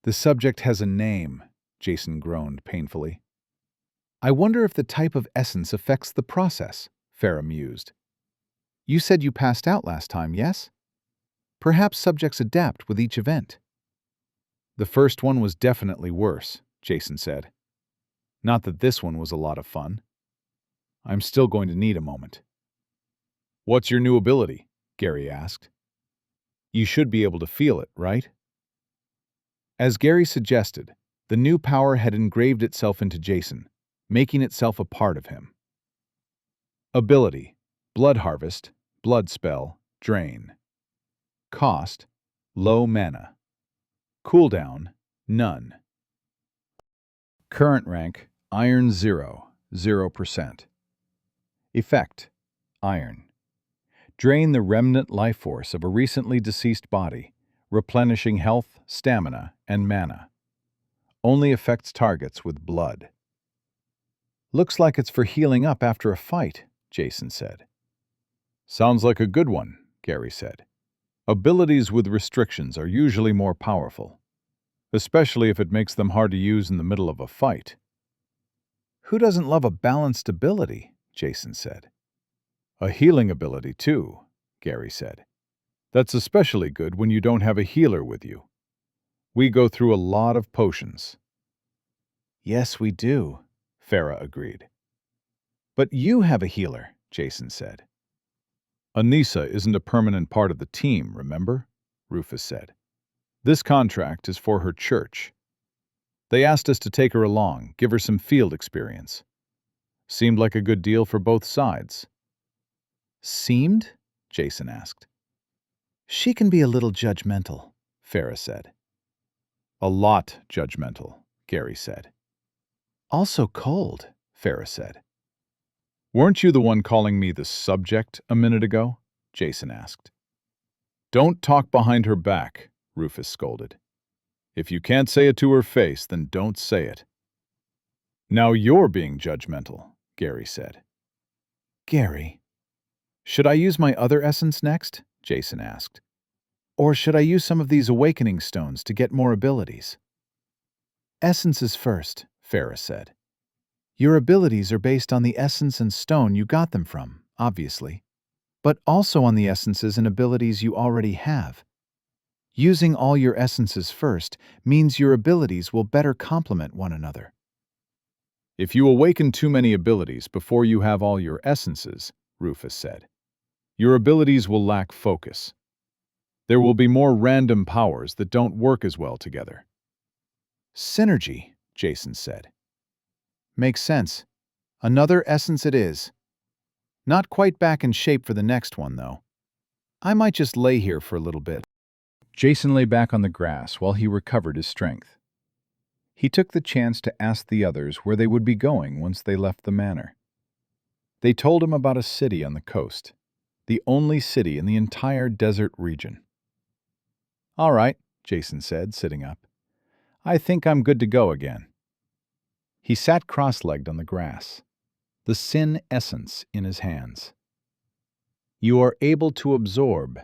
The subject has a name, Jason groaned painfully. I wonder if the type of essence affects the process, Farah mused. You said you passed out last time, yes? Perhaps subjects adapt with each event. The first one was definitely worse, Jason said. Not that this one was a lot of fun. I'm still going to need a moment. What's your new ability? Gary asked. You should be able to feel it, right? As Gary suggested, the new power had engraved itself into Jason, making itself a part of him. Ability: Blood Harvest, Blood Spell, Drain. Cost: low mana. Cooldown: none. Current rank: Iron 0, 0%. Effect: Iron. Drain the remnant life force of a recently deceased body, replenishing health, stamina, and mana. Only affects targets with blood. Looks like it's for healing up after a fight, Jason said. Sounds like a good one, Gary said. Abilities with restrictions are usually more powerful, especially if it makes them hard to use in the middle of a fight. Who doesn't love a balanced ability? Jason said. A healing ability, too, Gary said. That's especially good when you don't have a healer with you. We go through a lot of potions. Yes, we do, Farah agreed. But you have a healer, Jason said. Anissa isn't a permanent part of the team, remember? Rufus said. This contract is for her church. They asked us to take her along, give her some field experience. Seemed like a good deal for both sides. Seemed? Jason asked. She can be a little judgmental, Farah said. A lot judgmental, Gary said. Also cold, Farah said. Weren't you the one calling me the subject a minute ago? Jason asked. Don't talk behind her back, Rufus scolded. If you can't say it to her face, then don't say it. Now you're being judgmental, Gary said. Gary. Should I use my other essence next? Jason asked. Or should I use some of these awakening stones to get more abilities? Essences first, Farah said. Your abilities are based on the essence and stone you got them from, obviously, but also on the essences and abilities you already have. Using all your essences first means your abilities will better complement one another. If you awaken too many abilities before you have all your essences, Rufus said, your abilities will lack focus. There will be more random powers that don't work as well together. Synergy, Jason said. Makes sense. Another essence it is. Not quite back in shape for the next one, though. I might just lay here for a little bit. Jason lay back on the grass while he recovered his strength. He took the chance to ask the others where they would be going once they left the manor. They told him about a city on the coast, the only city in the entire desert region. All right, Jason said, sitting up. I think I'm good to go again. He sat cross-legged on the grass, the Sin essence in his hands. You are able to absorb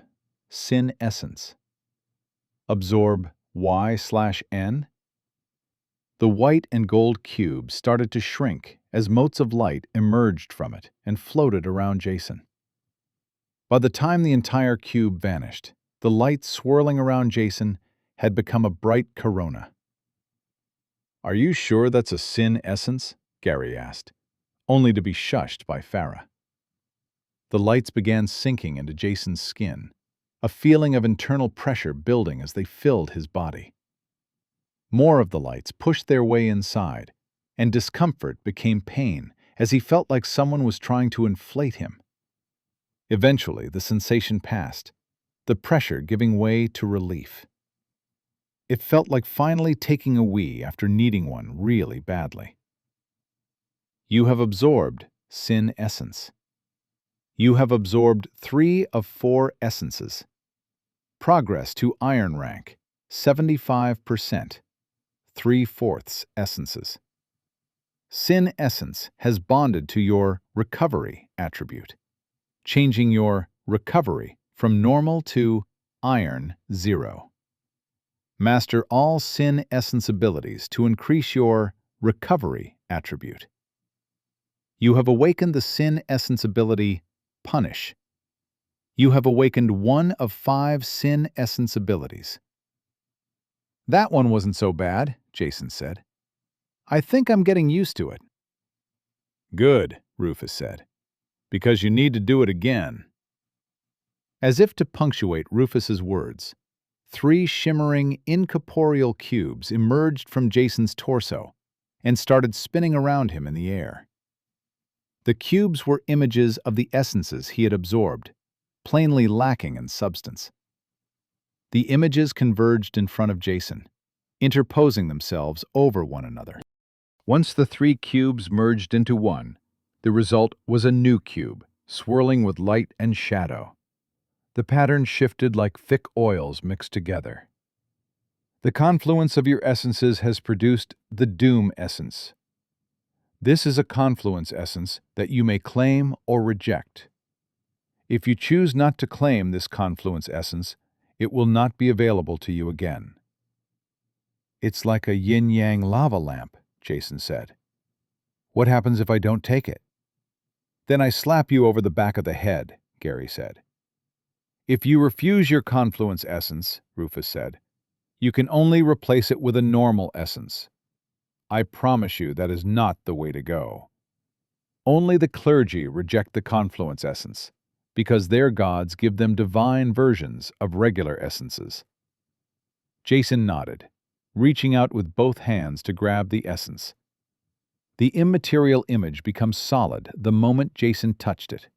Sin essence. Absorb Y/N? The white and gold cube started to shrink as motes of light emerged from it and floated around Jason. By the time the entire cube vanished, the light swirling around Jason had become a bright corona. Are you sure that's a Sin essence? Gary asked, only to be shushed by Farah. The lights began sinking into Jason's skin, a feeling of internal pressure building as they filled his body. More of the lights pushed their way inside, and discomfort became pain as he felt like someone was trying to inflate him. Eventually, the sensation passed, the pressure giving way to relief. It felt like finally taking a wee after needing one really badly. You have absorbed Sin essence. You have absorbed 3 of 4 essences. Progress to Iron rank, 75%. 3/4 essences. Sin essence has bonded to your recovery attribute, changing your recovery from normal to Iron 0. Master all Sin essence abilities to increase your recovery attribute. You have awakened the Sin essence ability Punish. You have awakened 1 of 5 Sin essence abilities. That one wasn't so bad, Jason said. I think I'm getting used to it. Good, Rufus said, because you need to do it again. As if to punctuate Rufus's words, 3 shimmering, incorporeal cubes emerged from Jason's torso and started spinning around him in the air. The cubes were images of the essences he had absorbed, plainly lacking in substance. The images converged in front of Jason, interposing themselves over one another. Once the 3 cubes merged into one, the result was a new cube, swirling with light and shadow. The pattern shifted like thick oils mixed together. The confluence of your essences has produced the Doom essence. This is a confluence essence that you may claim or reject. If you choose not to claim this confluence essence, it will not be available to you again. It's like a yin-yang lava lamp, Jason said. What happens if I don't take it? Then I slap you over the back of the head, Gary said. If you refuse your confluence essence, Rufus said, you can only replace it with a normal essence. I promise you that is not the way to go. Only the clergy reject the confluence essence, because their gods give them divine versions of regular essences. Jason nodded, reaching out with both hands to grab the essence. The immaterial image becomes solid the moment Jason touched it.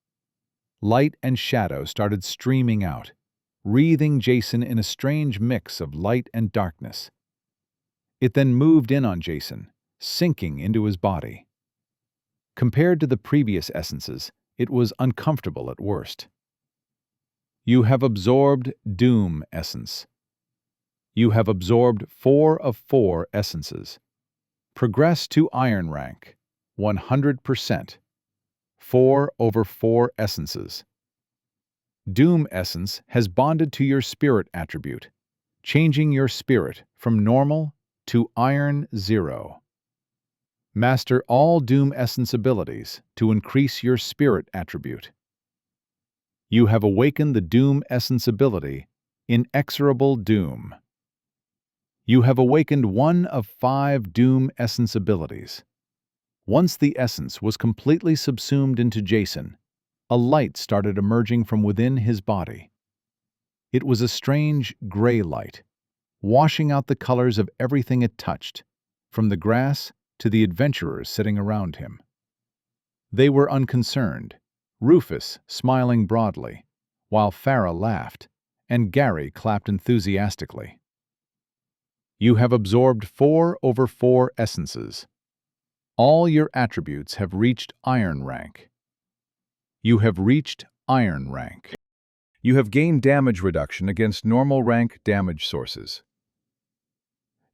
Light and shadow started streaming out, wreathing Jason in a strange mix of light and darkness. It then moved in on Jason, sinking into his body. Compared to the previous essences, it was uncomfortable at worst. You have absorbed Doom Essence. You have absorbed 4 of 4 essences. Progress to Iron rank, 100%. 4 over 4 essences. Doom Essence has bonded to your spirit attribute, changing your spirit from normal to Iron 0. Master all Doom Essence abilities to increase your spirit attribute. You have awakened the Doom Essence ability, Inexorable Doom. You have awakened 1 of 5 Doom Essence abilities. Once the essence was completely subsumed into Jason, a light started emerging from within his body. It was a strange gray light, washing out the colors of everything it touched, from the grass to the adventurers sitting around him. They were unconcerned, Rufus smiling broadly, while Farah laughed, and Gary clapped enthusiastically. You have absorbed 4 over 4 essences. All your attributes have reached Iron rank. You have reached Iron rank. You have gained damage reduction against normal rank damage sources.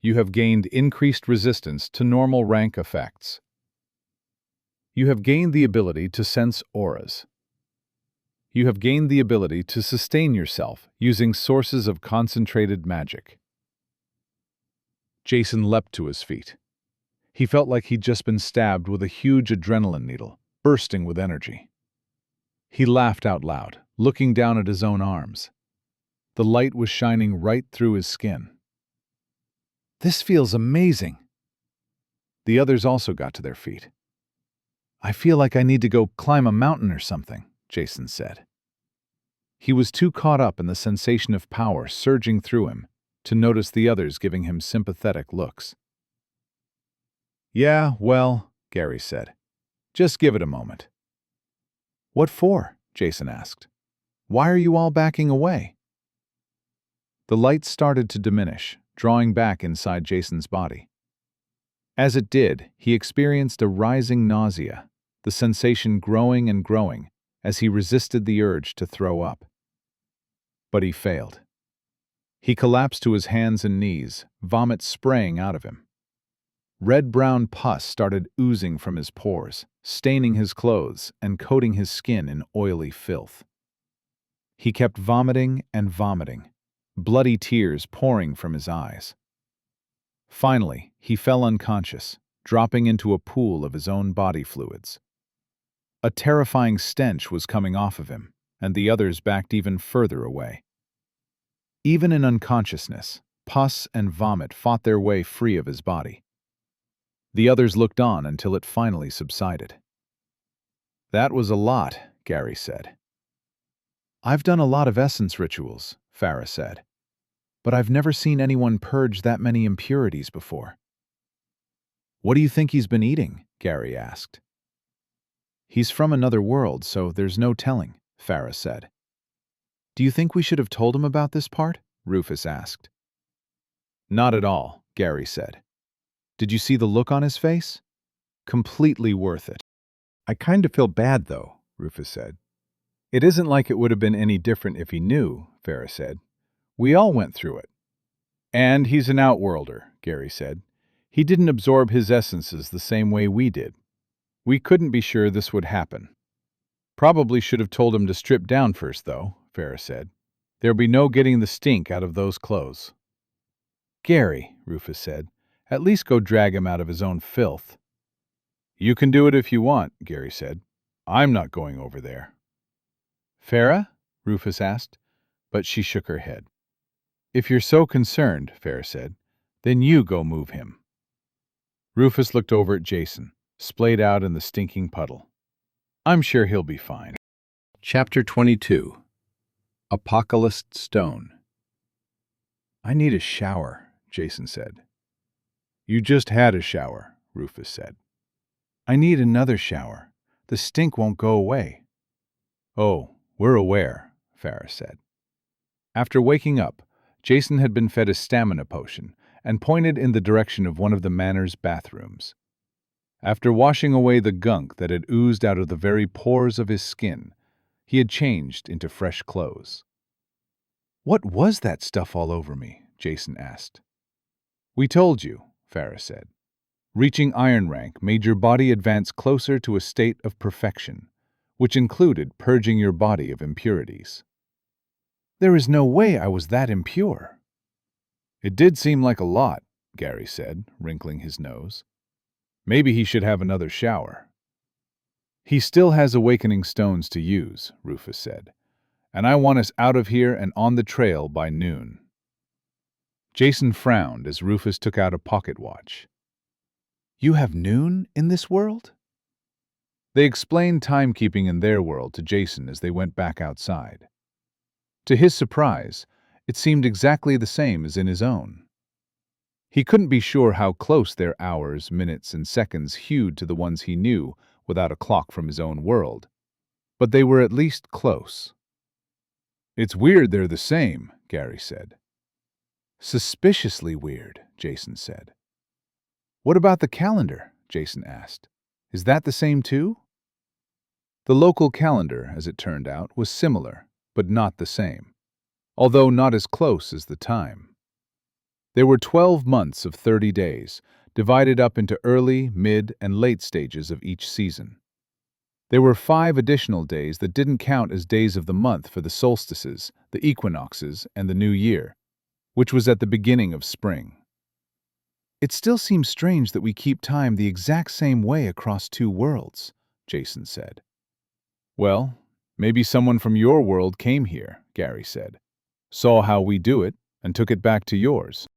You have gained increased resistance to normal rank effects. You have gained the ability to sense auras. You have gained the ability to sustain yourself using sources of concentrated magic. Jason leapt to his feet. He felt like he'd just been stabbed with a huge adrenaline needle, bursting with energy. He laughed out loud, looking down at his own arms. The light was shining right through his skin. This feels amazing. The others also got to their feet. I feel like I need to go climb a mountain or something, Jason said. He was too caught up in the sensation of power surging through him to notice the others giving him sympathetic looks. Yeah, well, Gary said. Just give it a moment. What for? Jason asked. Why are you all backing away? The light started to diminish, drawing back inside Jason's body. As it did, he experienced a rising nausea, the sensation growing and growing as he resisted the urge to throw up. But he failed. He collapsed to his hands and knees, vomit spraying out of him. Red-brown pus started oozing from his pores, staining his clothes and coating his skin in oily filth. He kept vomiting and vomiting, bloody tears pouring from his eyes. Finally, he fell unconscious, dropping into a pool of his own body fluids. A terrifying stench was coming off of him, and the others backed even further away. Even in unconsciousness, pus and vomit fought their way free of his body. The others looked on until it finally subsided. That was a lot, Gary said. I've done a lot of essence rituals, Farah said, but I've never seen anyone purge that many impurities before. What do you think he's been eating? Gary asked. He's from another world, so there's no telling, Farah said. Do you think we should have told him about this part? Rufus asked. Not at all, Gary said. Did you see the look on his face? Completely worth it. I kind of feel bad, though, Rufus said. It isn't like it would have been any different if he knew, Farah said. We all went through it. And he's an outworlder, Gary said. He didn't absorb his essences the same way we did. We couldn't be sure this would happen. Probably should have told him to strip down first, though, Farah said. There'll be no getting the stink out of those clothes. Gary, Rufus said, at least go drag him out of his own filth. You can do it if you want, Gary said. I'm not going over there. Farah? Rufus asked, but she shook her head. If you're so concerned, Farah said, then you go move him. Rufus looked over at Jason, splayed out in the stinking puddle. I'm sure he'll be fine. Chapter 22. Apocalypse Stone. I need a shower, Jason said. You just had a shower, Rufus said. I need another shower. The stink won't go away. Oh, we're aware, Ferris said. After waking up, Jason had been fed a stamina potion and pointed in the direction of one of the manor's bathrooms. After washing away the gunk that had oozed out of the very pores of his skin, he had changed into fresh clothes. What was that stuff all over me? Jason asked. We told you, Ferris said. Reaching iron rank made your body advance closer to a state of perfection, which included purging your body of impurities. There is no way I was that impure. It did seem like a lot, Gary said, wrinkling his nose. Maybe he should have another shower. He still has awakening stones to use, Rufus said, and I want us out of here and on the trail by noon. Jason frowned as Rufus took out a pocket watch. You have noon in this world? They explained timekeeping in their world to Jason as they went back outside. To his surprise, it seemed exactly the same as in his own. He couldn't be sure how close their hours, minutes, and seconds hewed to the ones he knew without a clock from his own world, but they were at least close. It's weird they're the same, Gary said. Suspiciously weird, Jason said. What about the calendar? Jason asked. Is that the same too? The local calendar, as it turned out, was similar, but not the same, although not as close as the time. There were 12 months of 30 days, divided up into early, mid, and late stages of each season. There were 5 additional days that didn't count as days of the month for the solstices, the equinoxes, and the new year, which was at the beginning of spring. It still seems strange that we keep time the exact same way across 2 worlds, Jason said. Well, maybe someone from your world came here, Gary said, saw how we do it, and took it back to yours.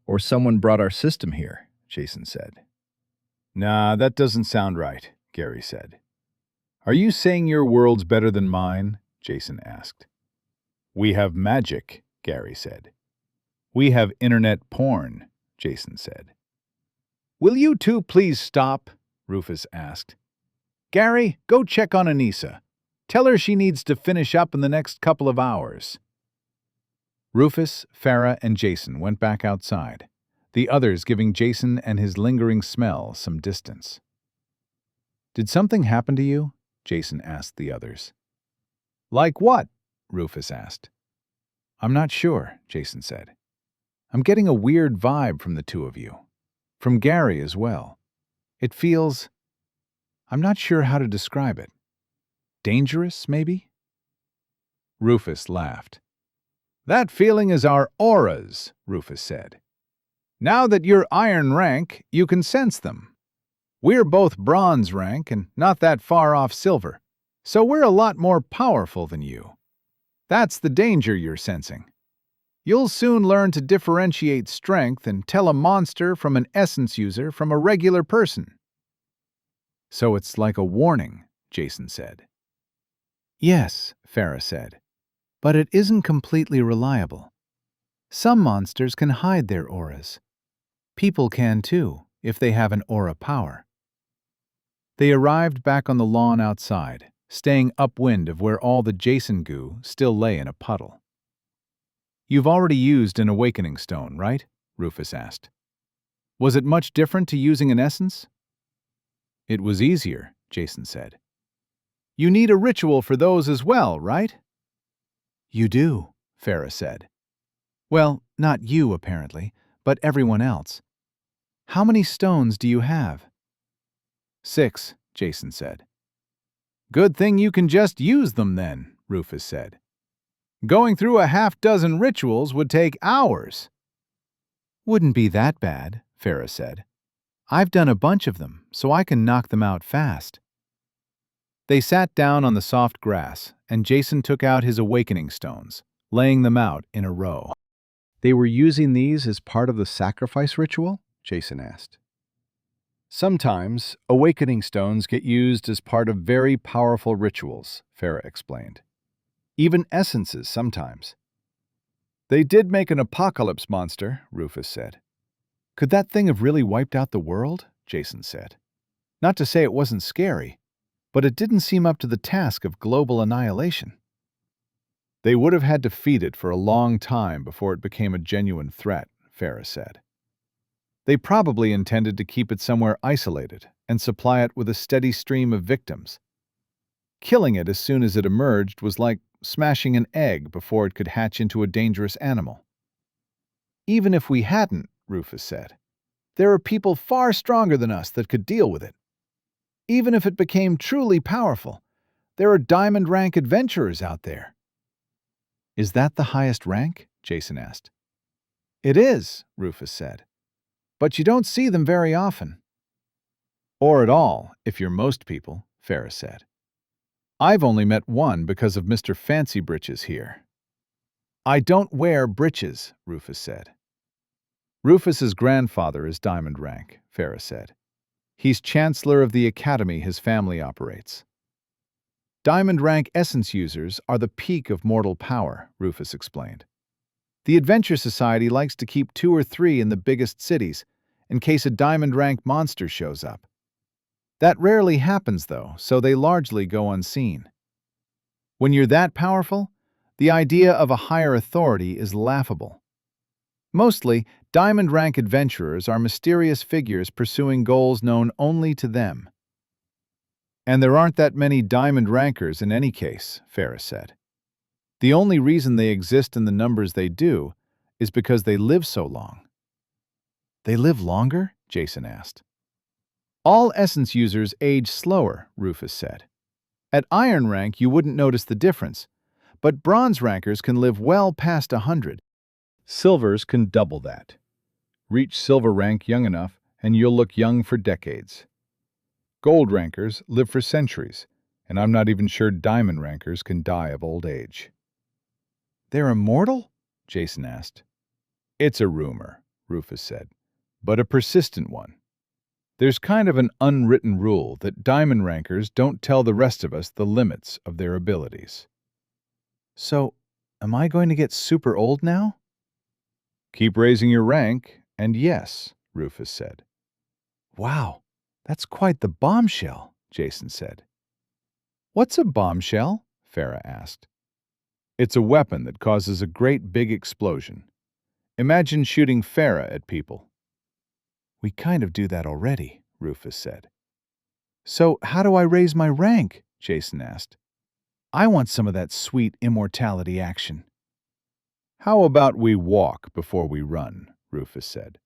Or someone brought our system here, Jason said. Nah, that doesn't sound right, Gary said. Are you saying your world's better than mine? Jason asked. We have magic, Gary said. We have internet porn, Jason said. Will you two please stop? Rufus asked. Gary, go check on Anissa. Tell her she needs to finish up in the next couple of hours. Rufus, Farah, and Jason went back outside, the others giving Jason and his lingering smell some distance. Did something happen to you? Jason asked the others. Like what? Rufus asked. I'm not sure, Jason said. I'm getting a weird vibe from the two of you. From Gary as well. It feels... I'm not sure how to describe it. Dangerous, maybe? Rufus laughed. That feeling is our auras, Rufus said. Now that you're iron rank, you can sense them. We're both bronze rank and not that far off silver, so we're a lot more powerful than you. That's the danger you're sensing. You'll soon learn to differentiate strength and tell a monster from an essence user from a regular person. So it's like a warning, Jason said. Yes, Farah said, but it isn't completely reliable. Some monsters can hide their auras. People can too, if they have an aura power. They arrived back on the lawn outside, staying upwind of where all the Jason goo still lay in a puddle. You've already used an awakening stone, right? Rufus asked. Was it much different to using an essence? It was easier, Jason said. You need a ritual for those as well, right? You do, Farah said. Well, not you, apparently, but everyone else. How many stones do you have? 6, Jason said. Good thing you can just use them then, Rufus said. Going through a half-dozen rituals would take hours. Wouldn't be that bad, Farah said. I've done a bunch of them, so I can knock them out fast. They sat down on the soft grass, and Jason took out his awakening stones, laying them out in a row. They were using these as part of the sacrifice ritual? Jason asked. Sometimes, awakening stones get used as part of very powerful rituals, Farah explained. Even essences sometimes. They did make an apocalypse monster, Rufus said. Could that thing have really wiped out the world? Jason said. Not to say it wasn't scary, but it didn't seem up to the task of global annihilation. They would have had to feed it for a long time before it became a genuine threat, Farah said. They probably intended to keep it somewhere isolated and supply it with a steady stream of victims. Killing it as soon as it emerged was like smashing an egg before it could hatch into a dangerous animal. Even if we hadn't, Rufus said, there are people far stronger than us that could deal with it. Even if it became truly powerful, there are diamond rank adventurers out there. Is that the highest rank? Jason asked. It is, Rufus said. But you don't see them very often. Or at all, if you're most people, Farah said. I've only met one because of Mr. Fancy Britches here. I don't wear breeches, Rufus said. Rufus's grandfather is diamond rank, Farah said. He's chancellor of the academy his family operates. Diamond rank essence users are the peak of mortal power, Rufus explained. The Adventure Society likes to keep 2 or 3 in the biggest cities in case a diamond rank monster shows up. That rarely happens, though, so they largely go unseen. When you're that powerful, the idea of a higher authority is laughable. Mostly, diamond rank adventurers are mysterious figures pursuing goals known only to them. And there aren't that many diamond rankers in any case, Farah said. The only reason they exist in the numbers they do is because they live so long. They live longer? Jason asked. All essence users age slower, Rufus said. At iron rank, you wouldn't notice the difference, but bronze rankers can live well past 100. Silvers can double that. Reach silver rank young enough, and you'll look young for decades. Gold rankers live for centuries, and I'm not even sure diamond rankers can die of old age. They're immortal? Jason asked. It's a rumor, Rufus said, but a persistent one. There's kind of an unwritten rule that diamond rankers don't tell the rest of us the limits of their abilities. So, am I going to get super old now? Keep raising your rank, and yes, Rufus said. Wow, that's quite the bombshell, Jason said. What's a bombshell? Farah asked. It's a weapon that causes a great big explosion. Imagine shooting Farah at people. We kind of do that already, Rufus said. So how do I raise my rank? Jason asked. I want some of that sweet immortality action. How about we walk before we run? Rufus said.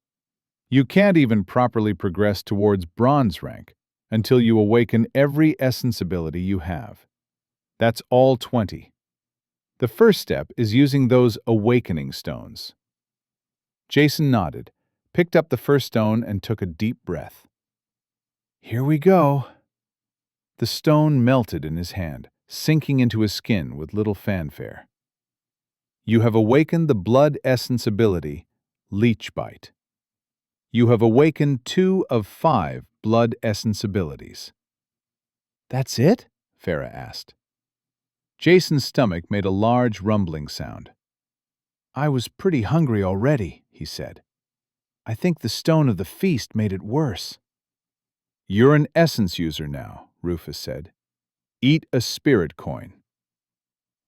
You can't even properly progress towards bronze rank until you awaken every essence ability you have. That's all 20. The first step is using those awakening stones. Jason nodded, picked up the first stone, and took a deep breath. Here we go. The stone melted in his hand, sinking into his skin with little fanfare. You have awakened the blood essence ability, Leech Bite. You have awakened 2 of 5 blood essence abilities. That's it? Farah asked. Jason's stomach made a large rumbling sound. I was pretty hungry already, he said. I think the stone of the feast made it worse. You're an essence user now, Rufus said. Eat a spirit coin.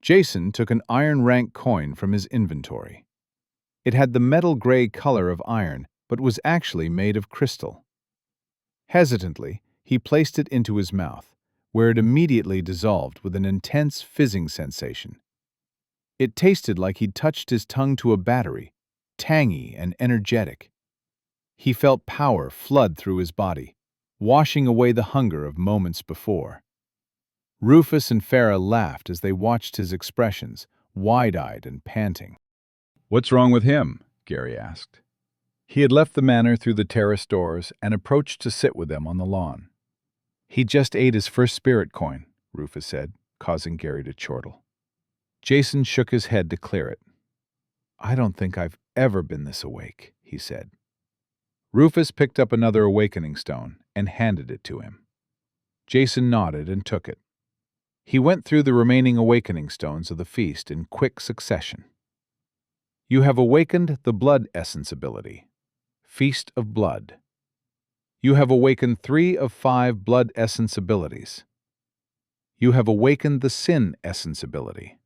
Jason took an iron rank coin from his inventory. It had the metal gray color of iron, but was actually made of crystal. Hesitantly, he placed it into his mouth, where it immediately dissolved with an intense fizzing sensation. It tasted like he'd touched his tongue to a battery, tangy and energetic. He felt power flood through his body, washing away the hunger of moments before. Rufus and Farah laughed as they watched his expressions, wide-eyed and panting. What's wrong with him? Gary asked. He had left the manor through the terrace doors and approached to sit with them on the lawn. He just ate his first spirit coin, Rufus said, causing Gary to chortle. Jason shook his head to clear it. I don't think I've ever been this awake, he said. Rufus picked up another awakening stone and handed it to him. Jason nodded and took it. He went through the remaining awakening stones of the feast in quick succession. You have awakened the blood essence ability. Feast of Blood. You have awakened 3 of 5 blood essence abilities. You have awakened the sin essence ability.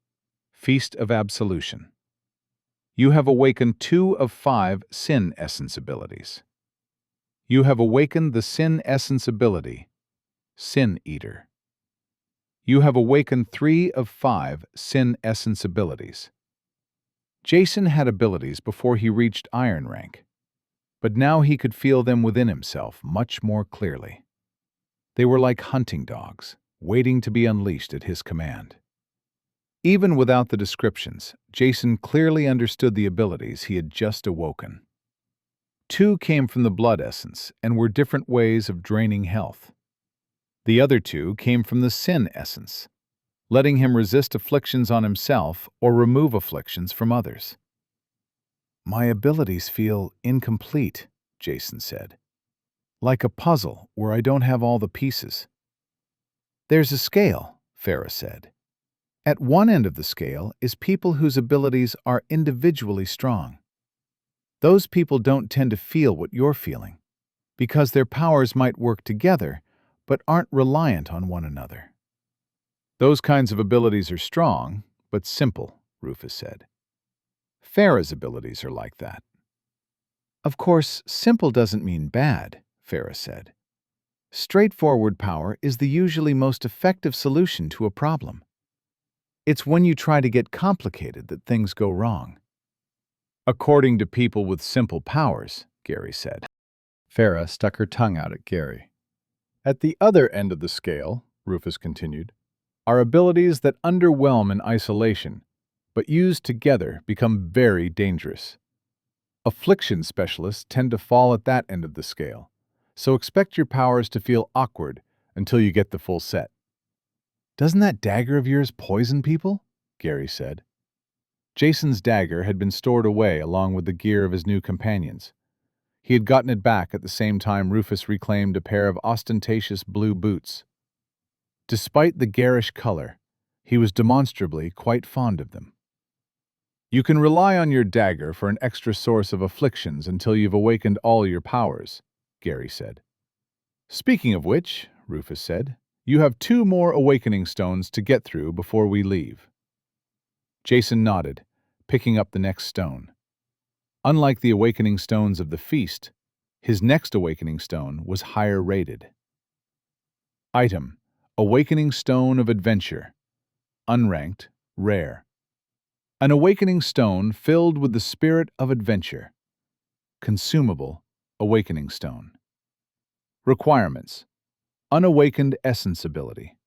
Feast of Absolution. You have awakened 2 of 5 sin essence abilities. You have awakened the sin essence ability. Sin Eater. You have awakened 3 of 5 sin essence abilities. Jason had abilities before he reached Iron rank, but now he could feel them within himself much more clearly. They were like hunting dogs, waiting to be unleashed at his command. Even without the descriptions, Jason clearly understood the abilities he had just awoken. 2 came from the blood essence and were different ways of draining health. The other 2 came from the sin essence, letting him resist afflictions on himself or remove afflictions from others. "My abilities feel incomplete," Jason said. "Like a puzzle where I don't have all the pieces." "There's a scale," Farah said. "At one end of the scale is people whose abilities are individually strong. Those people don't tend to feel what you're feeling, because their powers might work together, but aren't reliant on one another." "Those kinds of abilities are strong, but simple," Rufus said. "Farah's abilities are like that." "Of course, simple doesn't mean bad," Farah said. "Straightforward power is the usually most effective solution to a problem. It's when you try to get complicated that things go wrong." "According to people with simple powers," Gary said. Farah stuck her tongue out at Gary. "At the other end of the scale," Rufus continued, "are abilities that underwhelm in isolation, but used together become very dangerous. Affliction specialists tend to fall at that end of the scale, so expect your powers to feel awkward until you get the full set." "Doesn't that dagger of yours poison people?" Gary said. Jason's dagger had been stored away along with the gear of his new companions. He had gotten it back at the same time Rufus reclaimed a pair of ostentatious blue boots. Despite the garish color, he was demonstrably quite fond of them. "You can rely on your dagger for an extra source of afflictions until you've awakened all your powers," Gary said. "Speaking of which," Rufus said, "you have 2 more awakening stones to get through before we leave." Jason nodded, picking up the next stone. Unlike the awakening stones of the feast, his next awakening stone was higher rated. Item: Awakening Stone of Adventure. Unranked, rare. An awakening stone filled with the spirit of adventure. Consumable, awakening stone. Requirements: Unawakened essence ability.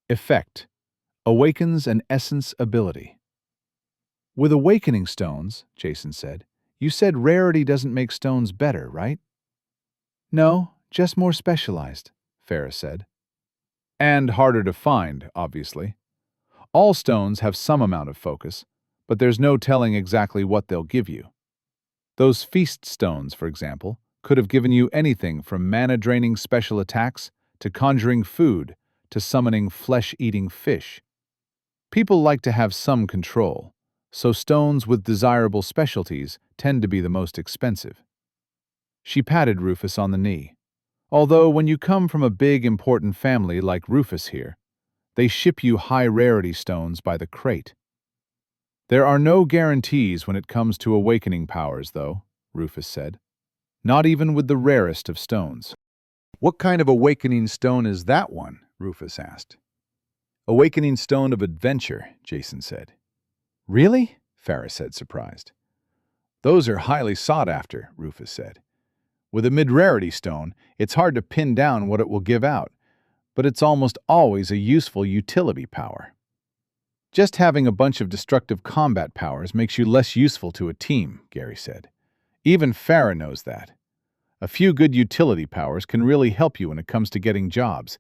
Effect: Awakens an essence ability. "With awakening stones," Jason said, "you said rarity doesn't make stones better, right?" "No, just more specialized," Farah said. "And harder to find, obviously. All stones have some amount of focus, but there's no telling exactly what they'll give you. Those feast stones, for example, could have given you anything from mana-draining special attacks to conjuring food to summoning flesh-eating fish. People like to have some control, so stones with desirable specialties tend to be the most expensive." She patted Rufus on the knee. "Although when you come from a big, important family like Rufus here, they ship you high-rarity stones by the crate." "There are no guarantees when it comes to awakening powers, though," Rufus said. "Not even with the rarest of stones." "What kind of awakening stone is that one?" Rufus asked. "Awakening Stone of Adventure," Jason said. "Really?" Farah said, surprised. "Those are highly sought after," Rufus said. "With a mid-rarity stone, it's hard to pin down what it will give out, but it's almost always a useful utility power. Just having a bunch of destructive combat powers makes you less useful to a team," Gary said. "Even Farah knows that. A few good utility powers can really help you when it comes to getting jobs,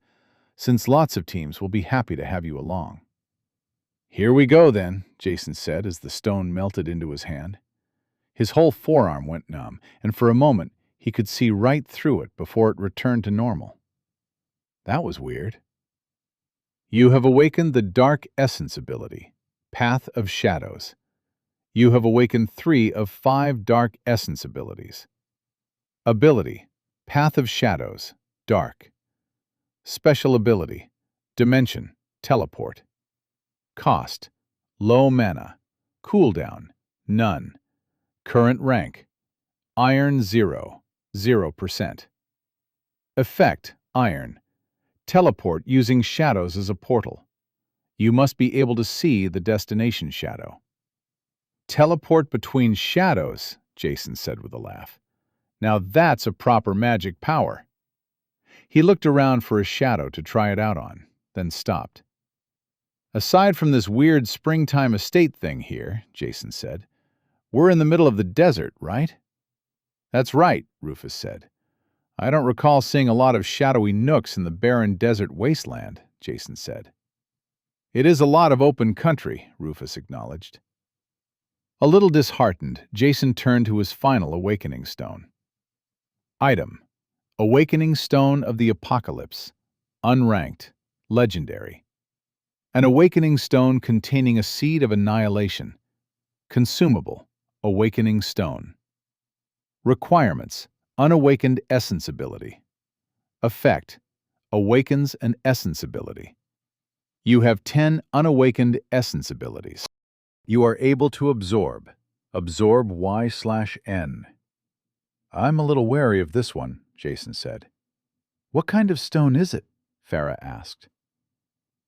since lots of teams will be happy to have you along." "Here we go, then," Jason said as the stone melted into his hand. His whole forearm went numb, and for a moment he could see right through it before it returned to normal. That was weird. "You have awakened the Dark Essence ability, Path of Shadows. You have awakened 3 of 5 dark essence abilities. Ability: Path of Shadows, dark. Special ability: Dimension, teleport. Cost: low mana. Cooldown: none. Current rank: Iron 0, 0%. Effect: Iron. Teleport using shadows as a portal. You must be able to see the destination shadow. Teleport between shadows, Jason said with a laugh. Now that's a proper magic power. He looked around for a shadow to try it out on, then stopped. Aside from this weird springtime estate thing here, Jason said, we're in the middle of the desert, right? That's right, Rufus said. I don't recall seeing a lot of shadowy nooks in the barren desert wasteland, Jason said. It is a lot of open country, Rufus acknowledged. A little disheartened, Jason turned to his final awakening stone. Item: Awakening Stone of the Apocalypse. Unranked. Legendary. An awakening stone containing a seed of annihilation. Consumable. Awakening stone. Requirements: Unawakened essence ability. Effect: Awakens an essence ability. You have 10 unawakened essence abilities. You are able to absorb. Absorb Y/N. I'm a little wary of this one, Jason said. What kind of stone is it? Farah asked.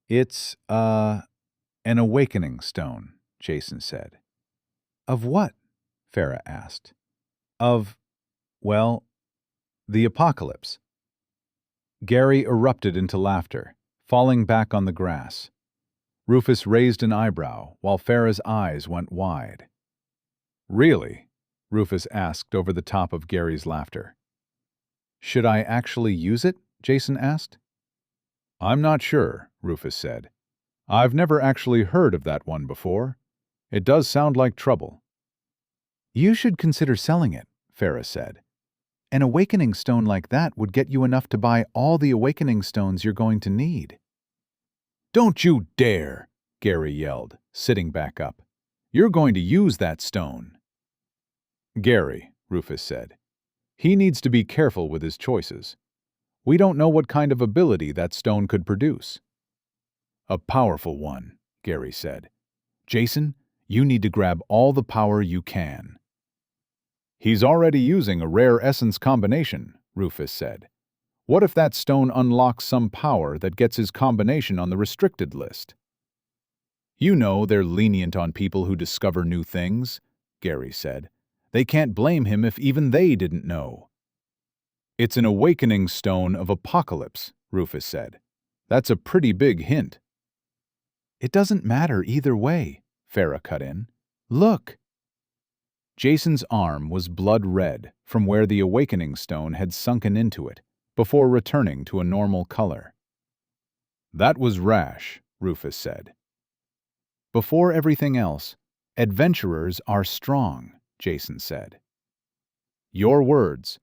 It's, an awakening stone, Jason said. Of what? Farah asked. Of, well, the apocalypse. Gary erupted into laughter, falling back on the grass. Rufus raised an eyebrow, while Farah's eyes went wide. Really? Rufus asked over the top of Gary's laughter. Should I actually use it? Jason asked. I'm not sure, Rufus said. I've never actually heard of that one before. It does sound like trouble. You should consider selling it, Farah said. An awakening stone like that would get you enough to buy all the awakening stones you're going to need. Don't you dare, Gary yelled, sitting back up. You're going to use that stone. Gary, Rufus said. He needs to be careful with his choices. We don't know what kind of ability that stone could produce. A powerful one, Gary said. Jason, you need to grab all the power you can. He's already using a rare essence combination, Rufus said. What if that stone unlocks some power that gets his combination on the restricted list? You know they're lenient on people who discover new things, Gary said. They can't blame him if even they didn't know. It's an awakening stone of apocalypse, Rufus said. That's a pretty big hint. It doesn't matter either way, Farah cut in. Look. Jason's arm was blood red from where the awakening stone had sunken into it, before returning to a normal color. That was rash, Rufus said. Before everything else, adventurers are strong, Jason said. Your words.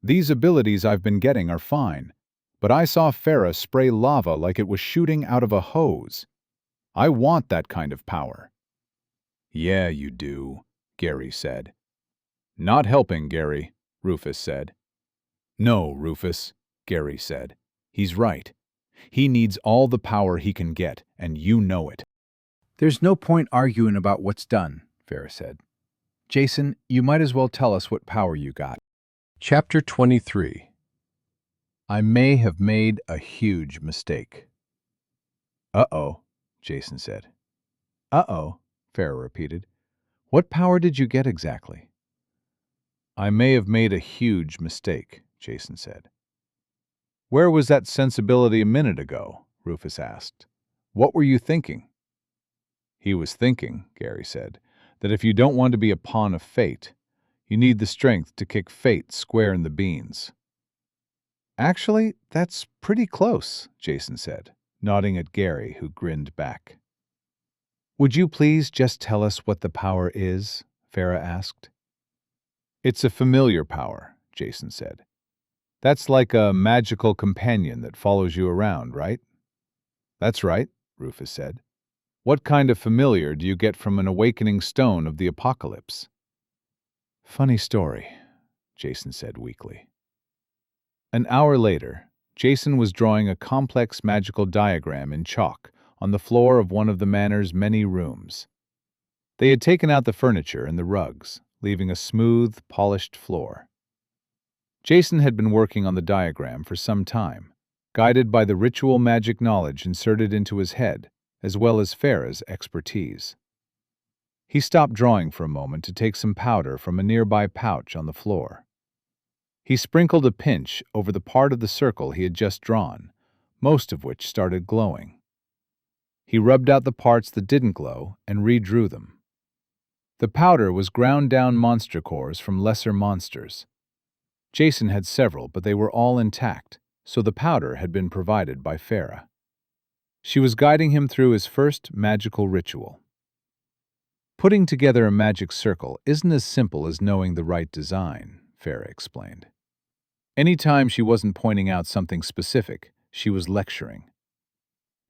These abilities I've been getting are fine, but I saw Farah spray lava like it was shooting out of a hose. I want that kind of power. Yeah, you do, Gary said. Not helping, Gary, Rufus said. No, Rufus, Gary said. He's right. He needs all the power he can get, and you know it. There's no point arguing about what's done, Farah said. Jason, you might as well tell us what power you got. Chapter 23. I may have made a huge mistake. Uh-oh, Jason said. Uh-oh, Farah repeated. What power did you get exactly? I may have made a huge mistake, Jason said. Where was that sensibility a minute ago? Rufus asked. What were you thinking? He was thinking, Gary said, that if you don't want to be a pawn of fate, you need the strength to kick fate square in the beans. Actually, that's pretty close, Jason said, nodding at Gary, who grinned back. Would you please just tell us what the power is? Farah asked. It's a familiar power, Jason said. That's like a magical companion that follows you around, right? That's right, Rufus said. What kind of familiar do you get from an awakening stone of the apocalypse? Funny story, Jason said weakly. An hour later, Jason was drawing a complex magical diagram in chalk on the floor of one of the manor's many rooms. They had taken out the furniture and the rugs, leaving a smooth, polished floor. Jason had been working on the diagram for some time, guided by the ritual magic knowledge inserted into his head, as well as Farah's expertise. He stopped drawing for a moment to take some powder from a nearby pouch on the floor. He sprinkled a pinch over the part of the circle he had just drawn, most of which started glowing. He rubbed out the parts that didn't glow and redrew them. The powder was ground down monster cores from lesser monsters. Jason had several, but they were all intact, so the powder had been provided by Farah. She was guiding him through his first magical ritual. Putting together a magic circle isn't as simple as knowing the right design, Farah explained. Anytime she wasn't pointing out something specific, she was lecturing.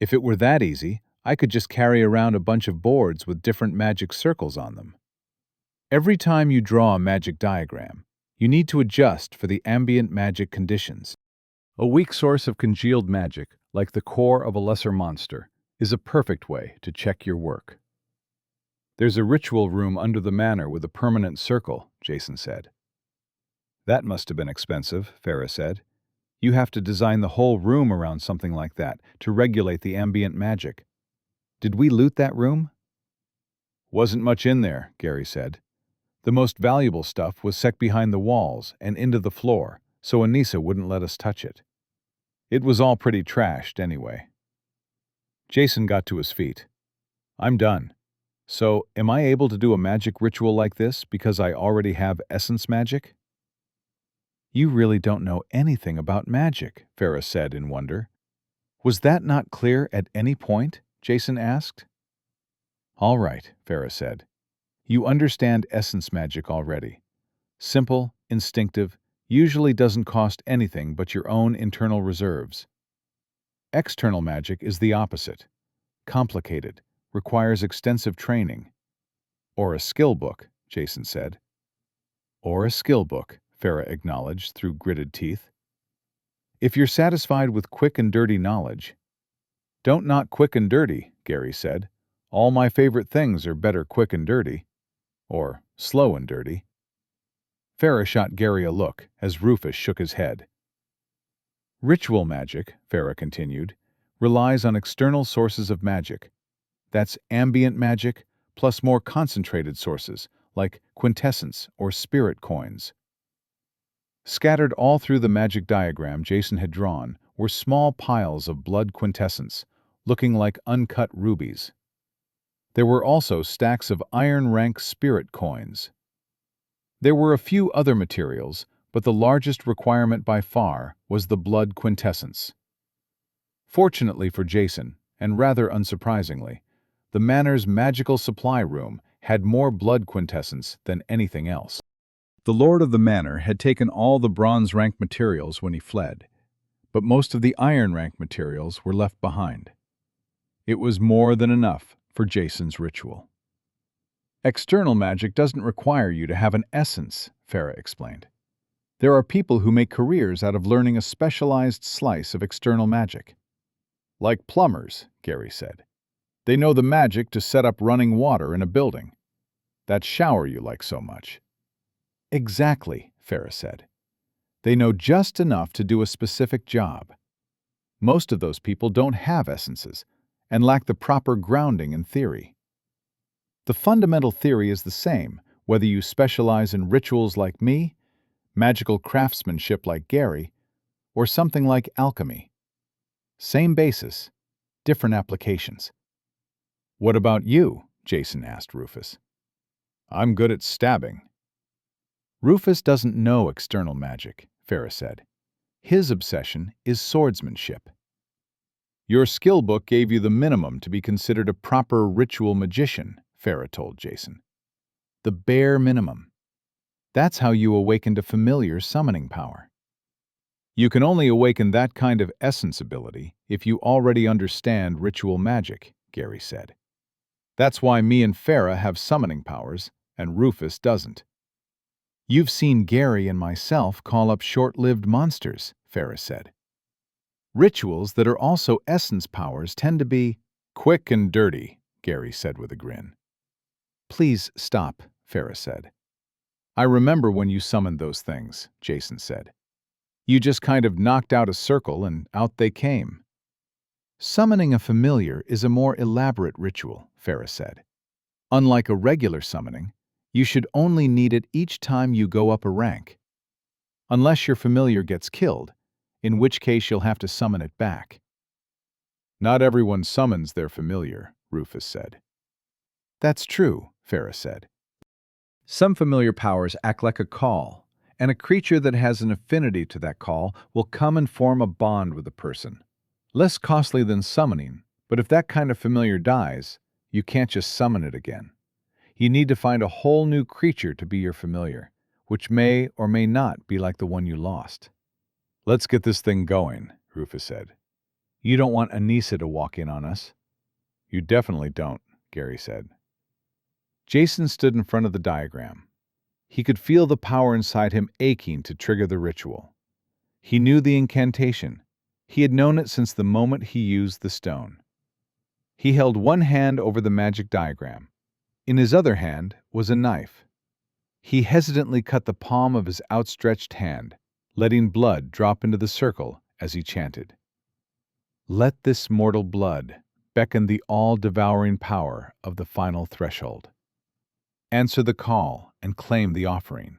If it were that easy, I could just carry around a bunch of boards with different magic circles on them. Every time you draw a magic diagram, you need to adjust for the ambient magic conditions. A weak source of congealed magic, like the core of a lesser monster, is a perfect way to check your work. There's a ritual room under the manor with a permanent circle, Jason said. That must have been expensive, Farah said. You have to design the whole room around something like that to regulate the ambient magic. Did we loot that room? Wasn't much in there, Gary said. The most valuable stuff was set behind the walls and into the floor, so Anissa wouldn't let us touch it. It was all pretty trashed anyway. Jason got to his feet. I'm done. So, am I able to do a magic ritual like this because I already have essence magic? You really don't know anything about magic, Farah said in wonder. Was that not clear at any point? Jason asked. All right, Farah said. You understand essence magic already. Simple, instinctive, usually doesn't cost anything but your own internal reserves. External magic is the opposite. Complicated, requires extensive training. Or a skill book, Jason said. Or a skill book, Farah acknowledged through gritted teeth. If you're satisfied with quick and dirty knowledge. Don't knock quick and dirty, Gary said. All my favorite things are better quick and dirty. Or slow and dirty. Farah shot Gary a look as Rufus shook his head. Ritual magic, Farah continued, relies on external sources of magic. That's ambient magic plus more concentrated sources like quintessence or spirit coins. Scattered all through the magic diagram Jason had drawn were small piles of blood quintessence, looking like uncut rubies. There were also stacks of iron-rank spirit coins. There were a few other materials, but the largest requirement by far was the blood quintessence. Fortunately for Jason, and rather unsurprisingly, the manor's magical supply room had more blood quintessence than anything else. The lord of the manor had taken all the bronze-rank materials when he fled, but most of the iron-rank materials were left behind. It was more than enough for Jason's ritual. External magic doesn't require you to have an essence, Farah explained. There are people who make careers out of learning a specialized slice of external magic. Like plumbers, Gary said. They know the magic to set up running water in a building. That shower you like so much. Exactly, Farah said. They know just enough to do a specific job. Most of those people don't have essences and lack the proper grounding in theory. The fundamental theory is the same, whether you specialize in rituals like me, magical craftsmanship like Gary, or something like alchemy. Same basis, different applications. What about you? Jason asked Rufus. I'm good at stabbing. Rufus doesn't know external magic, Farah said. His obsession is swordsmanship. Your skill book gave you the minimum to be considered a proper ritual magician, Farah told Jason. The bare minimum. That's how you awakened a familiar summoning power. You can only awaken that kind of essence ability if you already understand ritual magic, Gary said. That's why me and Farah have summoning powers, and Rufus doesn't. You've seen Gary and myself call up short-lived monsters, Farah said. Rituals that are also essence powers tend to be quick and dirty, Gary said with a grin. Please stop, Farah said. I remember when you summoned those things, Jason said. You just kind of knocked out a circle and out they came. Summoning a familiar is a more elaborate ritual, Farah said. Unlike a regular summoning, you should only need it each time you go up a rank. Unless your familiar gets killed, in which case you'll have to summon it back. Not everyone summons their familiar, Rufus said. That's true, Farah said. Some familiar powers act like a call, and a creature that has an affinity to that call will come and form a bond with a person. Less costly than summoning, but if that kind of familiar dies, you can't just summon it again. You need to find a whole new creature to be your familiar, which may or may not be like the one you lost. Let's get this thing going, Rufus said. You don't want Anissa to walk in on us. You definitely don't, Gary said. Jason stood in front of the diagram. He could feel the power inside him aching to trigger the ritual. He knew the incantation. He had known it since the moment he used the stone. He held one hand over the magic diagram. In his other hand was a knife. He hesitantly cut the palm of his outstretched hand, letting blood drop into the circle as he chanted. Let this mortal blood beckon the all-devouring power of the final threshold. Answer the call and claim the offering.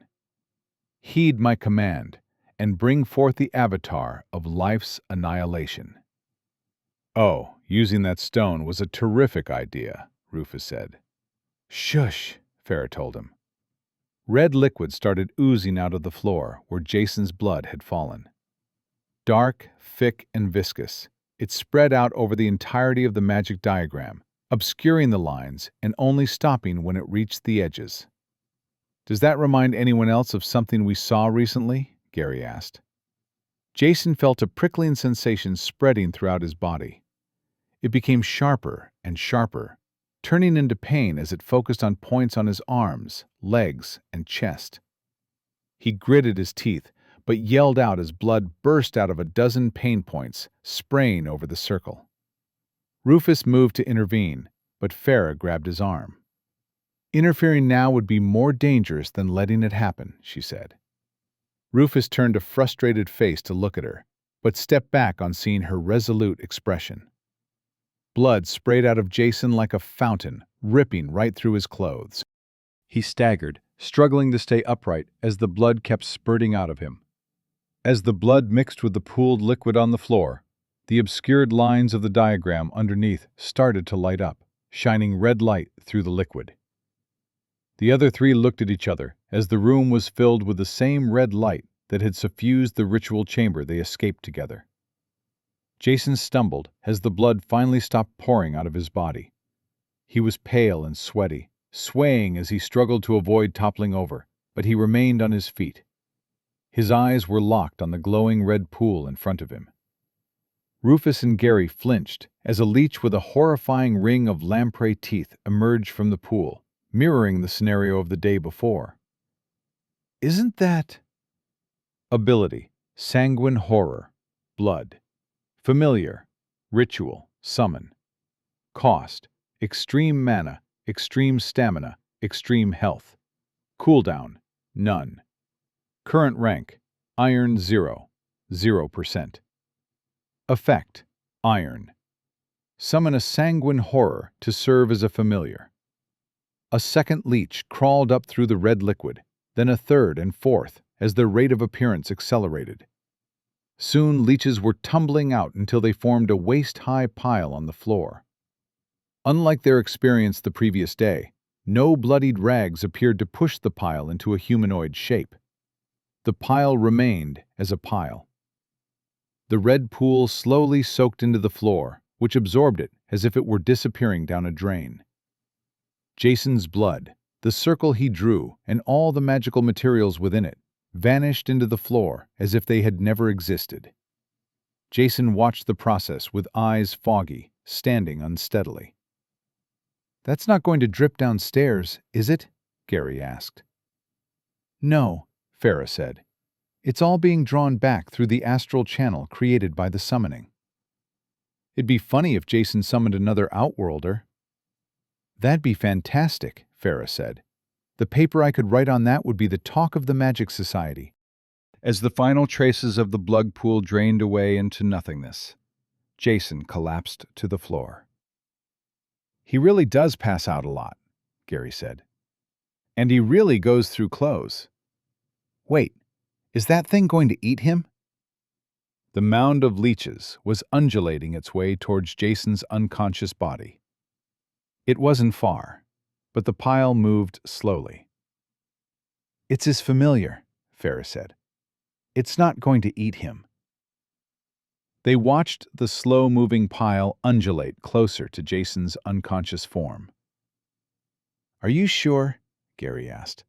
Heed my command and bring forth the avatar of life's annihilation. Oh, using that stone was a terrific idea, Rufus said. Shush, Farah told him. Red liquid started oozing out of the floor where Jason's blood had fallen. Dark, thick, and viscous, it spread out over the entirety of the magic diagram, obscuring the lines and only stopping when it reached the edges. Does that remind anyone else of something we saw recently? Gary asked. Jason felt a prickling sensation spreading throughout his body. It became sharper and sharper, turning into pain as it focused on points on his arms, legs, and chest. He gritted his teeth, but yelled out as blood burst out of a dozen pain points, spraying over the circle. Rufus moved to intervene, but Farah grabbed his arm. Interfering now would be more dangerous than letting it happen, she said. Rufus turned a frustrated face to look at her, but stepped back on seeing her resolute expression. Blood sprayed out of Jason like a fountain, ripping right through his clothes. He staggered, struggling to stay upright as the blood kept spurting out of him. As the blood mixed with the pooled liquid on the floor, the obscured lines of the diagram underneath started to light up, shining red light through the liquid. The other three looked at each other as the room was filled with the same red light that had suffused the ritual chamber they escaped together. Jason stumbled as the blood finally stopped pouring out of his body. He was pale and sweaty, swaying as he struggled to avoid toppling over, but he remained on his feet. His eyes were locked on the glowing red pool in front of him. Rufus and Gary flinched as a leech with a horrifying ring of lamprey teeth emerged from the pool, mirroring the scenario of the day before. Isn't that... Ability, sanguine horror, blood. Familiar, ritual, summon. Cost, extreme mana, extreme stamina, extreme health. Cooldown, none. Current rank, Iron 0, 0%. Effect, Iron. Summon a sanguine horror to serve as a familiar. A second leech crawled up through the red liquid, then a third and fourth as their rate of appearance accelerated. Soon leeches were tumbling out until they formed a waist-high pile on the floor. Unlike their experience the previous day, no bloodied rags appeared to push the pile into a humanoid shape. The pile remained as a pile. The red pool slowly soaked into the floor, which absorbed it as if it were disappearing down a drain. Jason's blood, the circle he drew, and all the magical materials within it, vanished into the floor as if they had never existed. Jason watched the process with eyes foggy, standing unsteadily. That's not going to drip downstairs, is it? Gary asked. No, Farah said. It's all being drawn back through the astral channel created by the summoning. It'd be funny if Jason summoned another outworlder. That'd be fantastic, Farah said. The paper I could write on that would be the talk of the Magic Society. As the final traces of the blood pool drained away into nothingness, Jason collapsed to the floor. He really does pass out a lot, Gary said. And he really goes through clothes. Wait, is that thing going to eat him? The mound of leeches was undulating its way towards Jason's unconscious body. It wasn't far, but the pile moved slowly. It's his familiar, Farah said. It's not going to eat him. They watched the slow-moving pile undulate closer to Jason's unconscious form. Are you sure? Gary asked.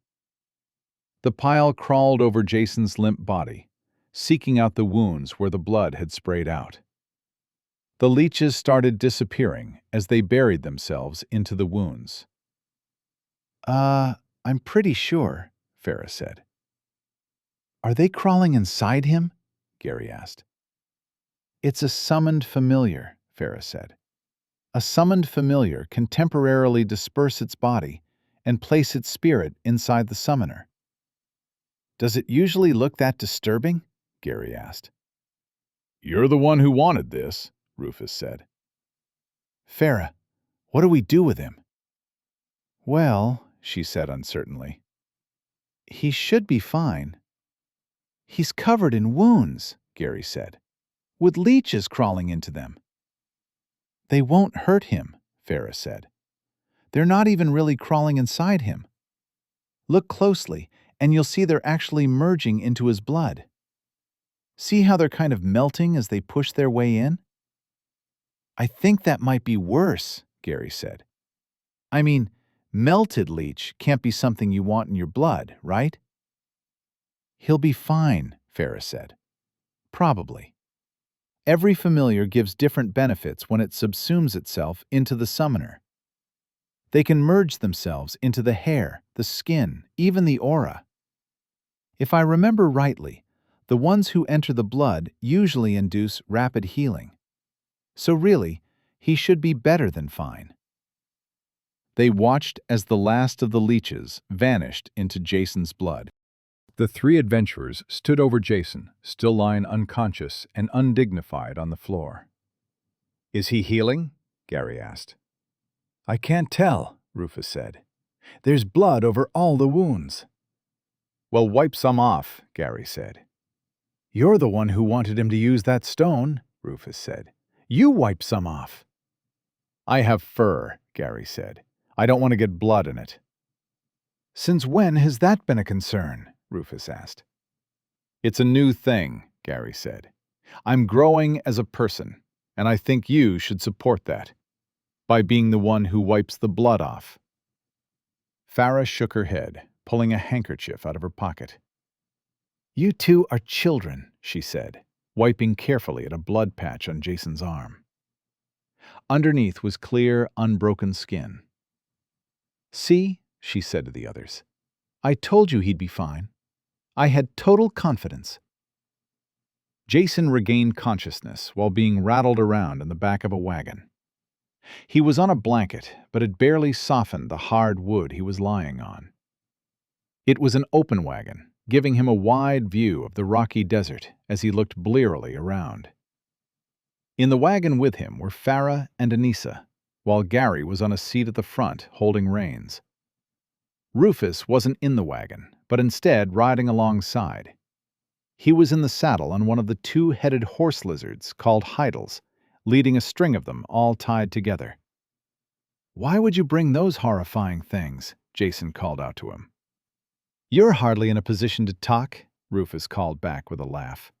The pile crawled over Jason's limp body, seeking out the wounds where the blood had sprayed out. The leeches started disappearing as they buried themselves into the wounds. I'm pretty sure, Farah said. Are they crawling inside him? Gary asked. It's a summoned familiar, Farah said. A summoned familiar can temporarily disperse its body and place its spirit inside the summoner. Does it usually look that disturbing? Gary asked. You're the one who wanted this, Rufus said. Farah, what do we do with him? Well, she said uncertainly. He should be fine. He's covered in wounds, Gary said, with leeches crawling into them. They won't hurt him, Farah said. They're not even really crawling inside him. Look closely, and you'll see they're actually merging into his blood. See how they're kind of melting as they push their way in? I think that might be worse, Gary said. I mean, melted leech can't be something you want in your blood, right? He'll be fine, Farah said. Probably. Every familiar gives different benefits when it subsumes itself into the summoner. They can merge themselves into the hair, the skin, even the aura. If I remember rightly, the ones who enter the blood usually induce rapid healing. So really, he should be better than fine. They watched as the last of the leeches vanished into Jason's blood. The three adventurers stood over Jason, still lying unconscious and undignified on the floor. Is he healing? Gary asked. I can't tell, Rufus said. There's blood over all the wounds. Well, wipe some off, Gary said. You're the one who wanted him to use that stone, Rufus said. You wipe some off. I have fur, Gary said. I don't want to get blood in it. Since when has that been a concern? Rufus asked. It's a new thing, Gary said. I'm growing as a person, and I think you should support that, by being the one who wipes the blood off. Farah shook her head, pulling a handkerchief out of her pocket. You two are children, she said, wiping carefully at a blood patch on Jason's arm. Underneath was clear, unbroken skin. See, she said to the others, I told you he'd be fine. I had total confidence. Jason regained consciousness while being rattled around in the back of a wagon. He was on a blanket, but it barely softened the hard wood he was lying on. It was an open wagon, giving him a wide view of the rocky desert as he looked blearily around. In the wagon with him were Farah and Anissa, while Gary was on a seat at the front holding reins. Rufus wasn't in the wagon, but instead riding alongside. He was in the saddle on one of the two-headed horse lizards called heidels, leading a string of them all tied together. Why would you bring those horrifying things? Jason called out to him. You're hardly in a position to talk, Rufus called back with a laugh.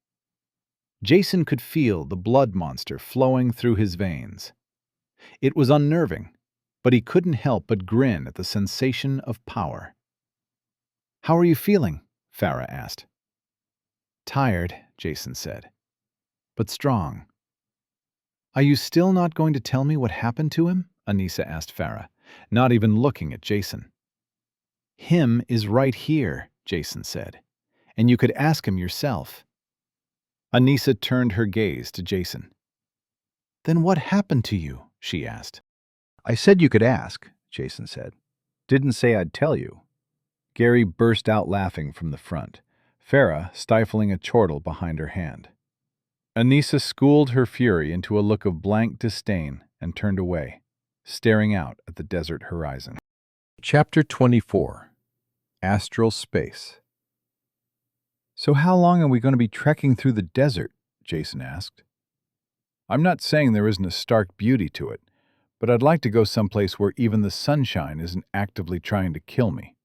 Jason could feel the blood monster flowing through his veins. It was unnerving, but he couldn't help but grin at the sensation of power. How are you feeling? Farah asked. Tired, Jason said, but strong. Are you still not going to tell me what happened to him? Anissa asked Farah, not even looking at Jason. "Him is right here," Jason said, "and you could ask him yourself." Anissa turned her gaze to Jason. "Then what happened to you?" she asked. "I said you could ask," Jason said. "Didn't say I'd tell you." Gary burst out laughing from the front, Farah stifling a chortle behind her hand. Anissa schooled her fury into a look of blank disdain and turned away, staring out at the desert horizon. Chapter 24. Astral Space. "So how long are we going to be trekking through the desert?" Jason asked. "I'm not saying there isn't a stark beauty to it, but I'd like to go someplace where even the sunshine isn't actively trying to kill me."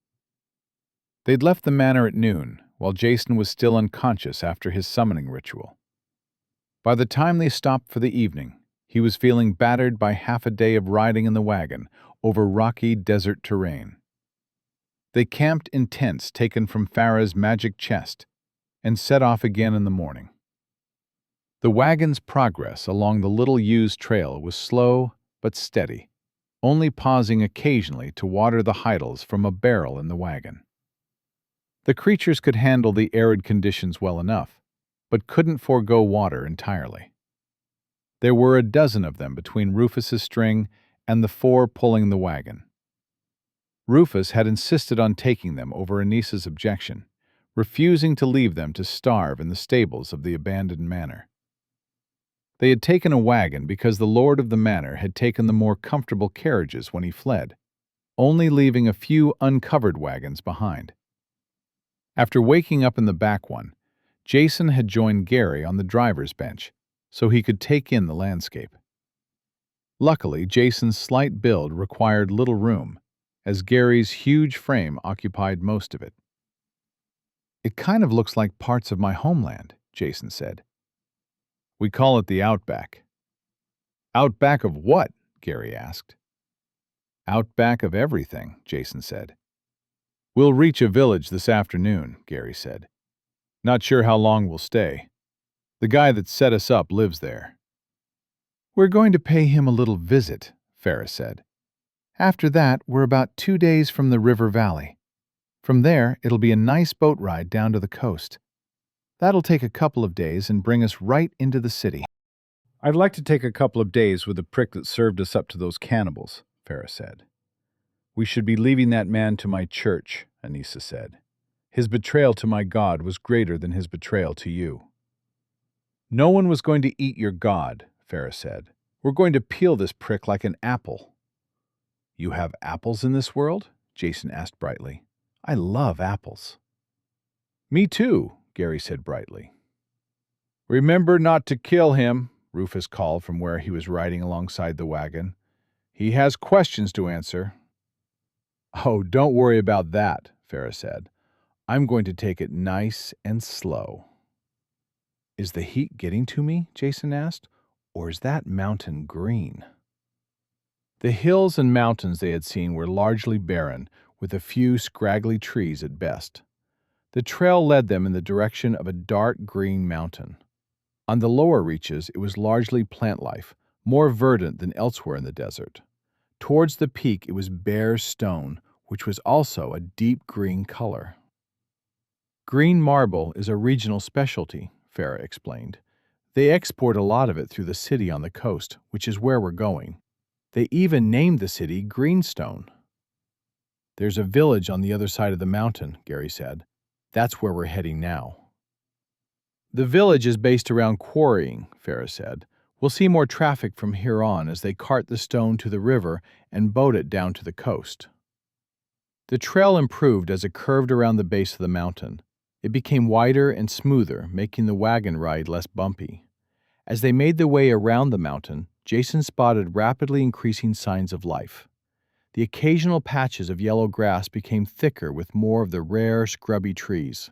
They'd left the manor at noon, while Jason was still unconscious after his summoning ritual. By the time they stopped for the evening, he was feeling battered by half a day of riding in the wagon over rocky desert terrain. They camped in tents taken from Farah's magic chest and set off again in the morning. The wagon's progress along the little-used trail was slow but steady, only pausing occasionally to water the hydels from a barrel in the wagon. The creatures could handle the arid conditions well enough, but couldn't forego water entirely. There were a dozen of them between Rufus's string and the 4 pulling the wagon. Rufus had insisted on taking them over Anissa's objection, refusing to leave them to starve in the stables of the abandoned manor. They had taken a wagon because the lord of the manor had taken the more comfortable carriages when he fled, only leaving a few uncovered wagons behind. After waking up in the back one, Jason had joined Gary on the driver's bench so he could take in the landscape. Luckily, Jason's slight build required little room, as Gary's huge frame occupied most of it. "It kind of looks like parts of my homeland," Jason said. "We call it the Outback." "Outback of what?" Gary asked. "Outback of everything," Jason said. "We'll reach a village this afternoon," Gary said. "Not sure how long we'll stay. The guy that set us up lives there." "We're going to pay him a little visit," Farah said. "After that, we're about 2 days from the river valley. From there, it'll be a nice boat ride down to the coast. That'll take a couple of days and bring us right into the city." "I'd like to take a couple of days with the prick that served us up to those cannibals," Farah said. "We should be leaving that man to my church," Anissa said. "His betrayal to my God was greater than his betrayal to you." "No one was going to eat your God," Farah said. "We're going to peel this prick like an apple." "You have apples in this world?" Jason asked brightly. "I love apples." "Me too," Gary said brightly. "Remember not to kill him," Rufus called from where he was riding alongside the wagon. "He has questions to answer." "Oh, don't worry about that," Farah said. "I'm going to take it nice and slow." "Is the heat getting to me?" Jason asked. "Or is that mountain green?" The hills and mountains they had seen were largely barren, with a few scraggly trees at best. The trail led them in the direction of a dark green mountain. On the lower reaches, it was largely plant life, more verdant than elsewhere in the desert. Towards the peak, it was bare stone, which was also a deep green color. "Green marble is a regional specialty," Farah explained. "They export a lot of it through the city on the coast, which is where we're going. They even named the city Greenstone." "There's a village on the other side of the mountain," Gary said. "That's where we're heading now." "The village is based around quarrying," Farah said. "We'll see more traffic from here on as they cart the stone to the river and boat it down to the coast." The trail improved as it curved around the base of the mountain. It became wider and smoother, making the wagon ride less bumpy. As they made their way around the mountain, Jason spotted rapidly increasing signs of life. The occasional patches of yellow grass became thicker with more of the rare, scrubby trees.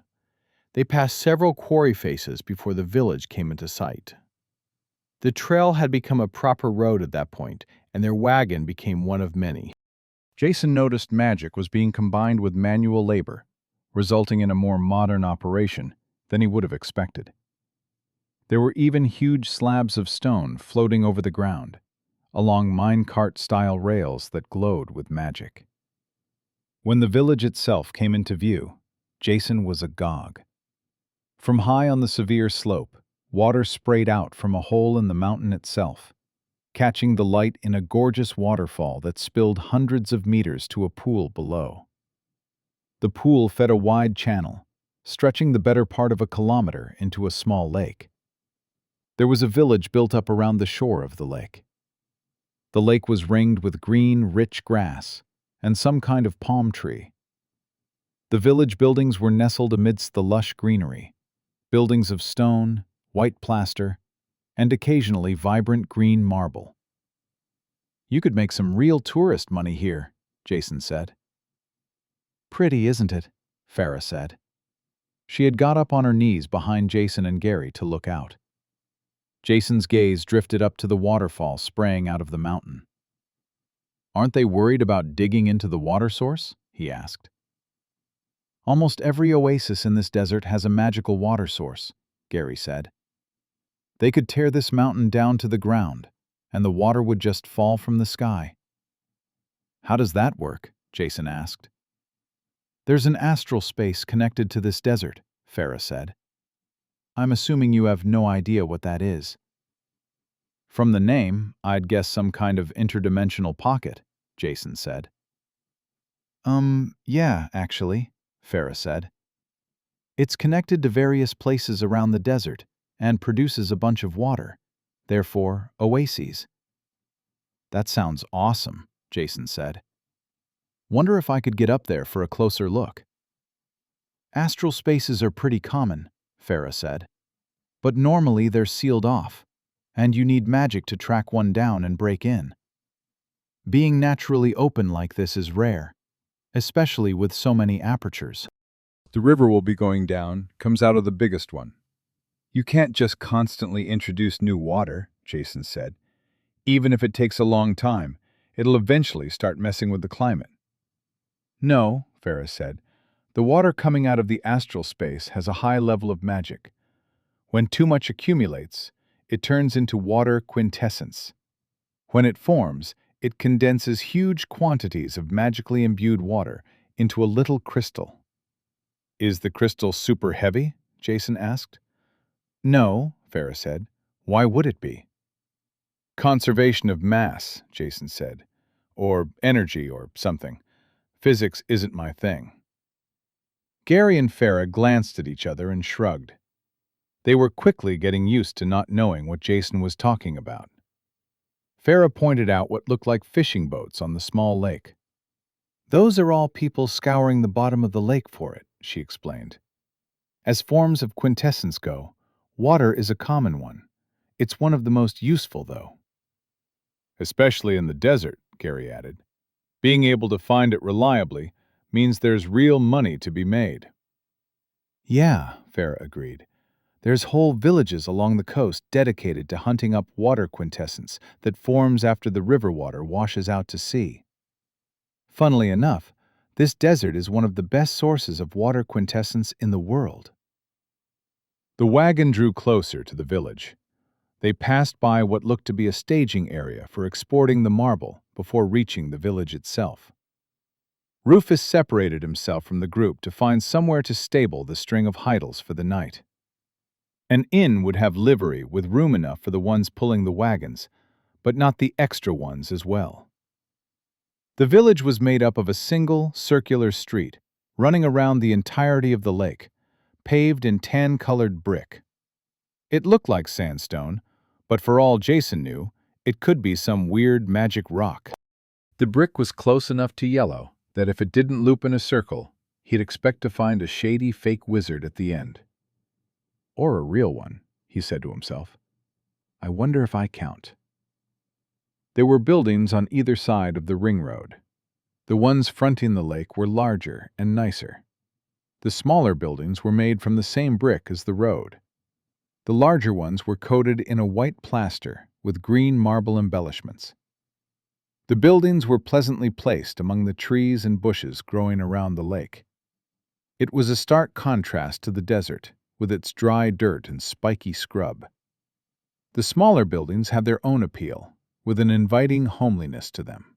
They passed several quarry faces before the village came into sight. The trail had become a proper road at that point, and their wagon became one of many. Jason noticed magic was being combined with manual labor, resulting in a more modern operation than he would have expected. There were even huge slabs of stone floating over the ground, along minecart-style rails that glowed with magic. When the village itself came into view, Jason was agog. From high on the severe slope, water sprayed out from a hole in the mountain itself, catching the light in a gorgeous waterfall that spilled hundreds of meters to a pool below. The pool fed a wide channel, stretching the better part of a kilometer into a small lake. There was a village built up around the shore of the lake. The lake was ringed with green, rich grass and some kind of palm tree. The village buildings were nestled amidst the lush greenery, buildings of stone, white plaster, and occasionally vibrant green marble. "You could make some real tourist money here," Jason said. "Pretty, isn't it?" Farah said. She had got up on her knees behind Jason and Gary to look out. Jason's gaze drifted up to the waterfall spraying out of the mountain. "Aren't they worried about digging into the water source?" he asked. "Almost every oasis in this desert has a magical water source," Gary said. "They could tear this mountain down to the ground, and the water would just fall from the sky." "How does that work?" Jason asked. "There's an astral space connected to this desert," Farah said. "I'm assuming you have no idea what that is." "From the name, I'd guess some kind of interdimensional pocket," Jason said. Yeah, actually," Farah said. "It's connected to various places around the desert and produces a bunch of water, therefore oases." "That sounds awesome," Jason said. "Wonder if I could get up there for a closer look." "Astral spaces are pretty common," Farah said. "But normally they're sealed off, and you need magic to track one down and break in. Being naturally open like this is rare, especially with so many apertures." "The river will be going down, comes out of the biggest one. You can't just constantly introduce new water," Jason said. "Even if it takes a long time, it'll eventually start messing with the climate." "No," Farah said. "The water coming out of the astral space has a high level of magic. When too much accumulates, it turns into water quintessence. When it forms, it condenses huge quantities of magically imbued water into a little crystal." "Is the crystal super heavy?" Jason asked. "No," Farah said. "Why would it be?" "Conservation of mass," Jason said. "Or energy or something. Physics isn't my thing." Gary and Farah glanced at each other and shrugged. They were quickly getting used to not knowing what Jason was talking about. Farah pointed out what looked like fishing boats on the small lake. "Those are all people scouring the bottom of the lake for it," she explained. "As forms of quintessence go, water is a common one. It's one of the most useful, though." "Especially in the desert," Gary added. "Being able to find it reliably means there's real money to be made." "Yeah," Farah agreed. "There's whole villages along the coast dedicated to hunting up water quintessence that forms after the river water washes out to sea. Funnily enough, this desert is one of the best sources of water quintessence in the world." The wagon drew closer to the village. They passed by what looked to be a staging area for exporting the marble before reaching the village itself. Rufus separated himself from the group to find somewhere to stable the string of heidels for the night. An inn would have livery with room enough for the ones pulling the wagons, but not the extra ones as well. The village was made up of a single, circular street, running around the entirety of the lake, paved in tan-colored brick. It looked like sandstone, but for all Jason knew, it could be some weird magic rock. The brick was close enough to yellow that if it didn't loop in a circle, he'd expect to find a shady fake wizard at the end. Or a real one, he said to himself. I wonder if I count. There were buildings on either side of the ring road. The ones fronting the lake were larger and nicer. The smaller buildings were made from the same brick as the road. The larger ones were coated in a white plaster with green marble embellishments. The buildings were pleasantly placed among the trees and bushes growing around the lake. It was a stark contrast to the desert, with its dry dirt and spiky scrub. The smaller buildings had their own appeal, with an inviting homeliness to them.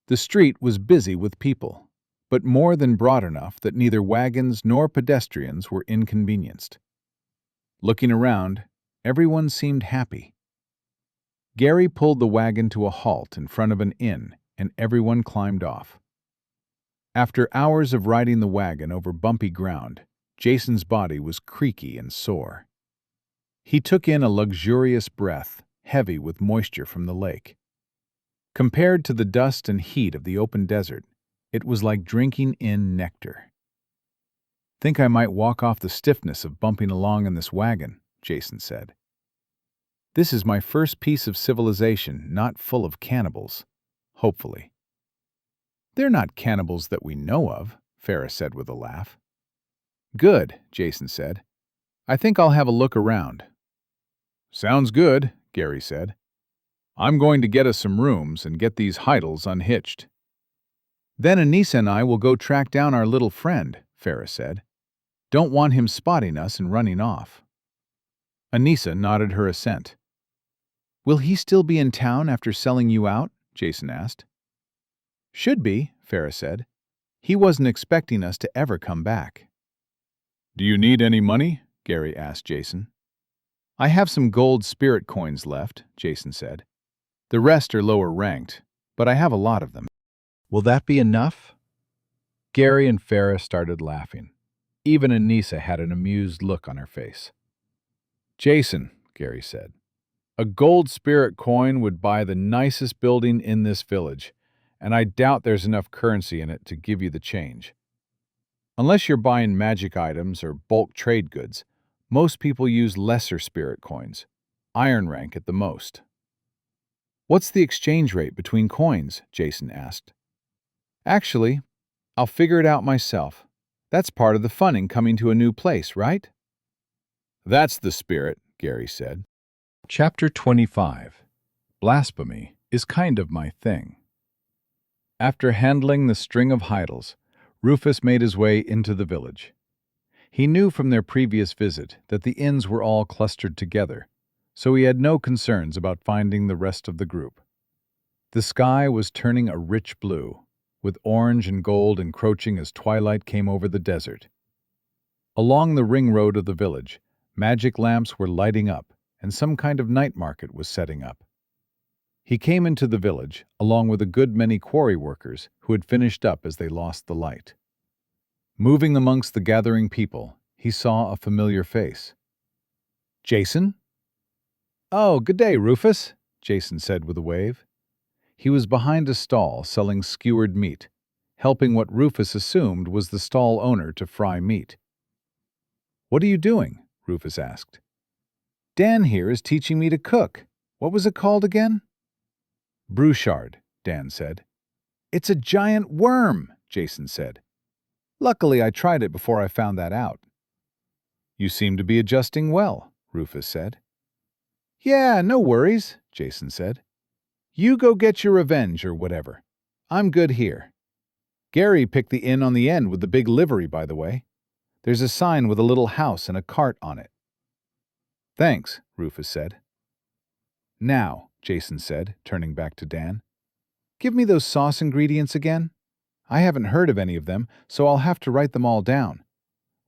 The street was busy with people, but more than broad enough that neither wagons nor pedestrians were inconvenienced. Looking around, everyone seemed happy. Gary pulled the wagon to a halt in front of an inn, and everyone climbed off. After hours of riding the wagon over bumpy ground, Jason's body was creaky and sore. He took in a luxurious breath, heavy with moisture from the lake. Compared to the dust and heat of the open desert, it was like drinking in nectar. "Think I might walk off the stiffness of bumping along in this wagon," Jason said. "This is my first piece of civilization not full of cannibals, hopefully." "They're not cannibals that we know of," Farah said with a laugh. "Good," Jason said. "I think I'll have a look around." "Sounds good," Gary said. "I'm going to get us some rooms and get these Heidels unhitched." "Then Anissa and I will go track down our little friend," Farah said. "Don't want him spotting us and running off." Anissa nodded her assent. "Will he still be in town after selling you out?" Jason asked. "Should be," Farah said. "He wasn't expecting us to ever come back." "Do you need any money?" Gary asked Jason. "I have some gold spirit coins left," Jason said. "The rest are lower ranked, but I have a lot of them." Will that be enough? Gary and Farah started laughing. Even Anissa had an amused look on her face. "Jason," Gary said, "a gold spirit coin would buy the nicest building in this village, and I doubt there's enough currency in it to give you the change. Unless you're buying magic items or bulk trade goods, most people use lesser spirit coins, iron rank at the most." "What's the exchange rate between coins?" Jason asked. "Actually, I'll figure it out myself. That's part of the fun in coming to a new place, right?" "That's the spirit," Gary said. Chapter 25. Blasphemy is kind of my thing. After handling the string of Heidels, Rufus made his way into the village. He knew from their previous visit that the inns were all clustered together, so he had no concerns about finding the rest of the group. The sky was turning a rich blue, with orange and gold encroaching as twilight came over the desert. Along the ring road of the village, magic lamps were lighting up, and some kind of night market was setting up. He came into the village, along with a good many quarry workers who had finished up as they lost the light. Moving amongst the gathering people, he saw a familiar face. "Jason?" "Oh, good day, Rufus," Jason said with a wave. He was behind a stall selling skewered meat, helping what Rufus assumed was the stall owner to fry meat. "What are you doing?" Rufus asked. "Dan here is teaching me to cook. What was it called again?" "Brouchard," Dan said. "It's a giant worm," Jason said. "Luckily, I tried it before I found that out." "You seem to be adjusting well," Rufus said. "Yeah, no worries," Jason said. "You go get your revenge or whatever. I'm good here. Gary picked the inn on the end with the big livery, by the way. There's a sign with a little house and a cart on it." "Thanks," Rufus said. "Now," Jason said, turning back to Dan, "give me those sauce ingredients again. I haven't heard of any of them, so I'll have to write them all down,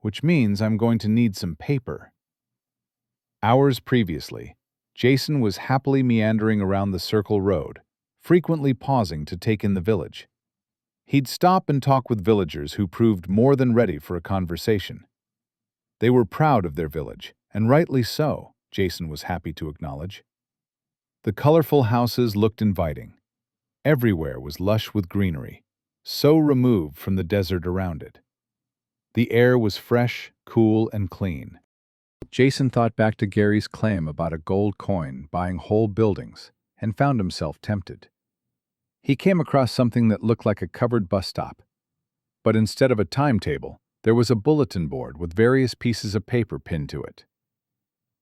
which means I'm going to need some paper." Hours previously, Jason was happily meandering around the circle road, frequently pausing to take in the village. He'd stop and talk with villagers who proved more than ready for a conversation. They were proud of their village, and rightly so, Jason was happy to acknowledge. The colorful houses looked inviting. Everywhere was lush with greenery, so removed from the desert around it. The air was fresh, cool, and clean. Jason thought back to Gary's claim about a gold coin buying whole buildings and found himself tempted. He came across something that looked like a covered bus stop, but instead of a timetable, there was a bulletin board with various pieces of paper pinned to it.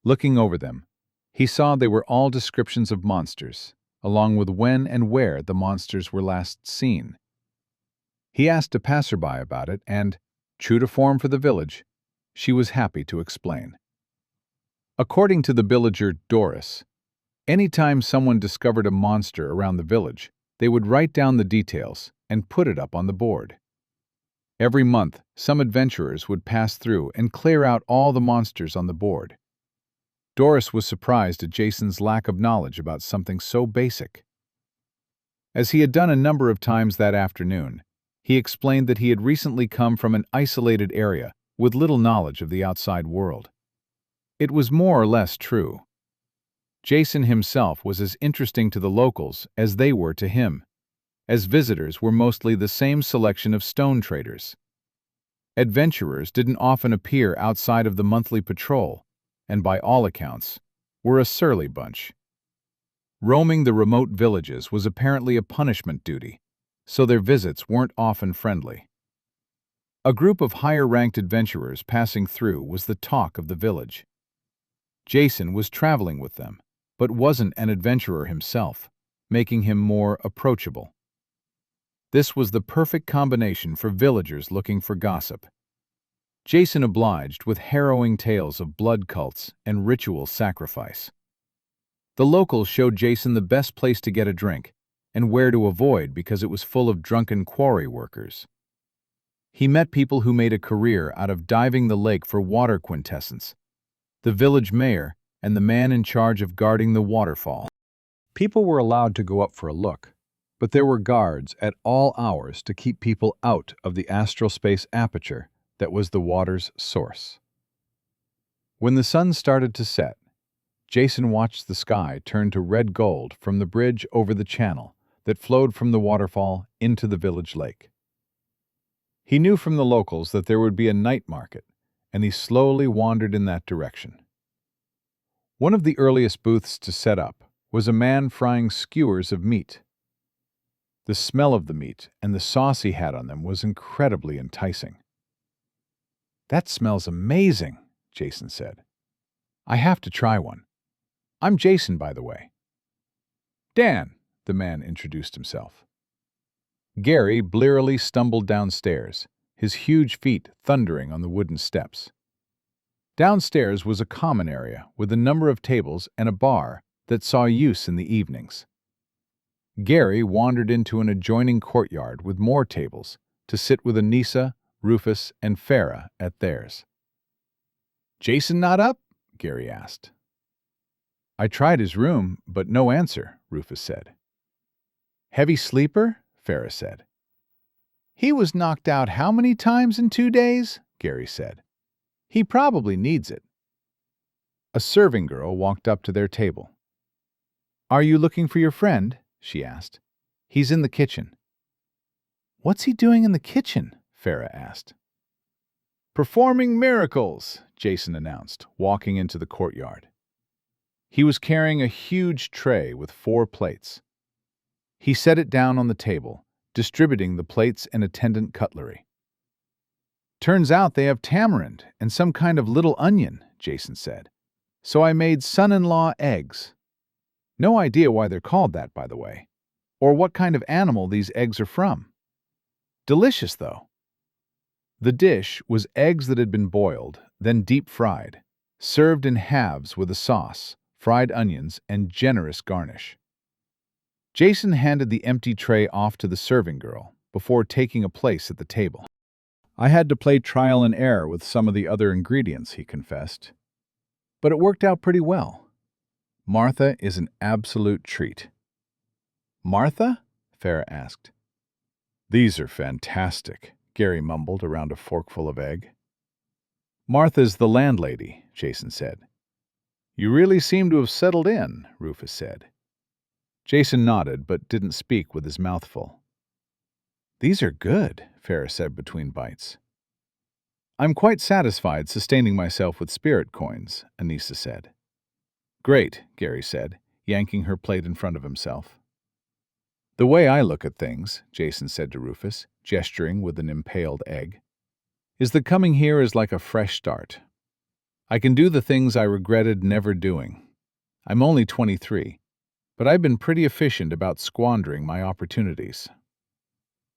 Looking over them, he saw they were all descriptions of monsters, along with when and where the monsters were last seen. He asked a passerby about it and, true to form for the village, she was happy to explain. According to the villager Doris, Anytime someone discovered a monster around the village, they would write down the details and put it up on the board. Every month, some adventurers would pass through and clear out all the monsters on the board. Doris was surprised at Jason's lack of knowledge about something so basic. As he had done a number of times that afternoon, he explained that he had recently come from an isolated area with little knowledge of the outside world. It was more or less true. Jason himself was as interesting to the locals as they were to him, as visitors were mostly the same selection of stone traders. Adventurers didn't often appear outside of the monthly patrol, and by all accounts, were a surly bunch. Roaming the remote villages was apparently a punishment duty, so their visits weren't often friendly. A group of higher-ranked adventurers passing through was the talk of the village. Jason was traveling with them, but wasn't an adventurer himself, making him more approachable. This was the perfect combination for villagers looking for gossip. Jason obliged with harrowing tales of blood cults and ritual sacrifice. The locals showed Jason the best place to get a drink and where to avoid because it was full of drunken quarry workers. He met people who made a career out of diving the lake for water quintessence, the village mayor and the man in charge of guarding the waterfall. People were allowed to go up for a look, but there were guards at all hours to keep people out of the astral space aperture that was the water's source. When the sun started to set, Jason watched the sky turn to red gold from the bridge over the channel that flowed from the waterfall into the village lake. He knew from the locals that there would be a night market, and he slowly wandered in that direction. One of the earliest booths to set up was a man frying skewers of meat. The smell of the meat and the sauce he had on them was incredibly enticing. "That smells amazing," Jason said. "I have to try one. I'm Jason, by the way." "Dan," the man introduced himself. Gary blearily stumbled downstairs, his huge feet thundering on the wooden steps. Downstairs was a common area with a number of tables and a bar that saw use in the evenings. Gary wandered into an adjoining courtyard with more tables to sit with Anissa, Rufus, and Farah at theirs. "Jason not up?" Gary asked. "I tried his room, but no answer," Rufus said. "Heavy sleeper?" Farah said. "He was knocked out how many times in 2 days?" Gary said. "He probably needs it." A serving girl walked up to their table. "Are you looking for your friend?" she asked. "He's in the kitchen." "What's he doing in the kitchen?" Farah asked. "Performing miracles," Jason announced, walking into the courtyard. He was carrying a huge tray with 4 plates. He set it down on the table, distributing the plates and attendant cutlery. "Turns out they have tamarind and some kind of little onion," Jason said. "So I made son-in-law eggs. No idea why they're called that, by the way, or what kind of animal these eggs are from. Delicious, though." The dish was eggs that had been boiled, then deep-fried, served in halves with a sauce, fried onions, and generous garnish. Jason handed the empty tray off to the serving girl before taking a place at the table. "I had to play trial and error with some of the other ingredients," he confessed. "But it worked out pretty well. Martha is an absolute treat." "Martha?" Farah asked. "These are fantastic," Gary mumbled around a forkful of egg. "Martha's the landlady," Jason said. "You really seem to have settled in," Rufus said. Jason nodded but didn't speak with his mouth full. "These are good," Farah said between bites. "I'm quite satisfied sustaining myself with spirit coins," Anissa said. "Great," Gary said, yanking her plate in front of himself. "The way I look at things," Jason said to Rufus, gesturing with an impaled egg, "is that coming here is like a fresh start. I can do the things I regretted never doing. I'm only 23, but I've been pretty efficient about squandering my opportunities."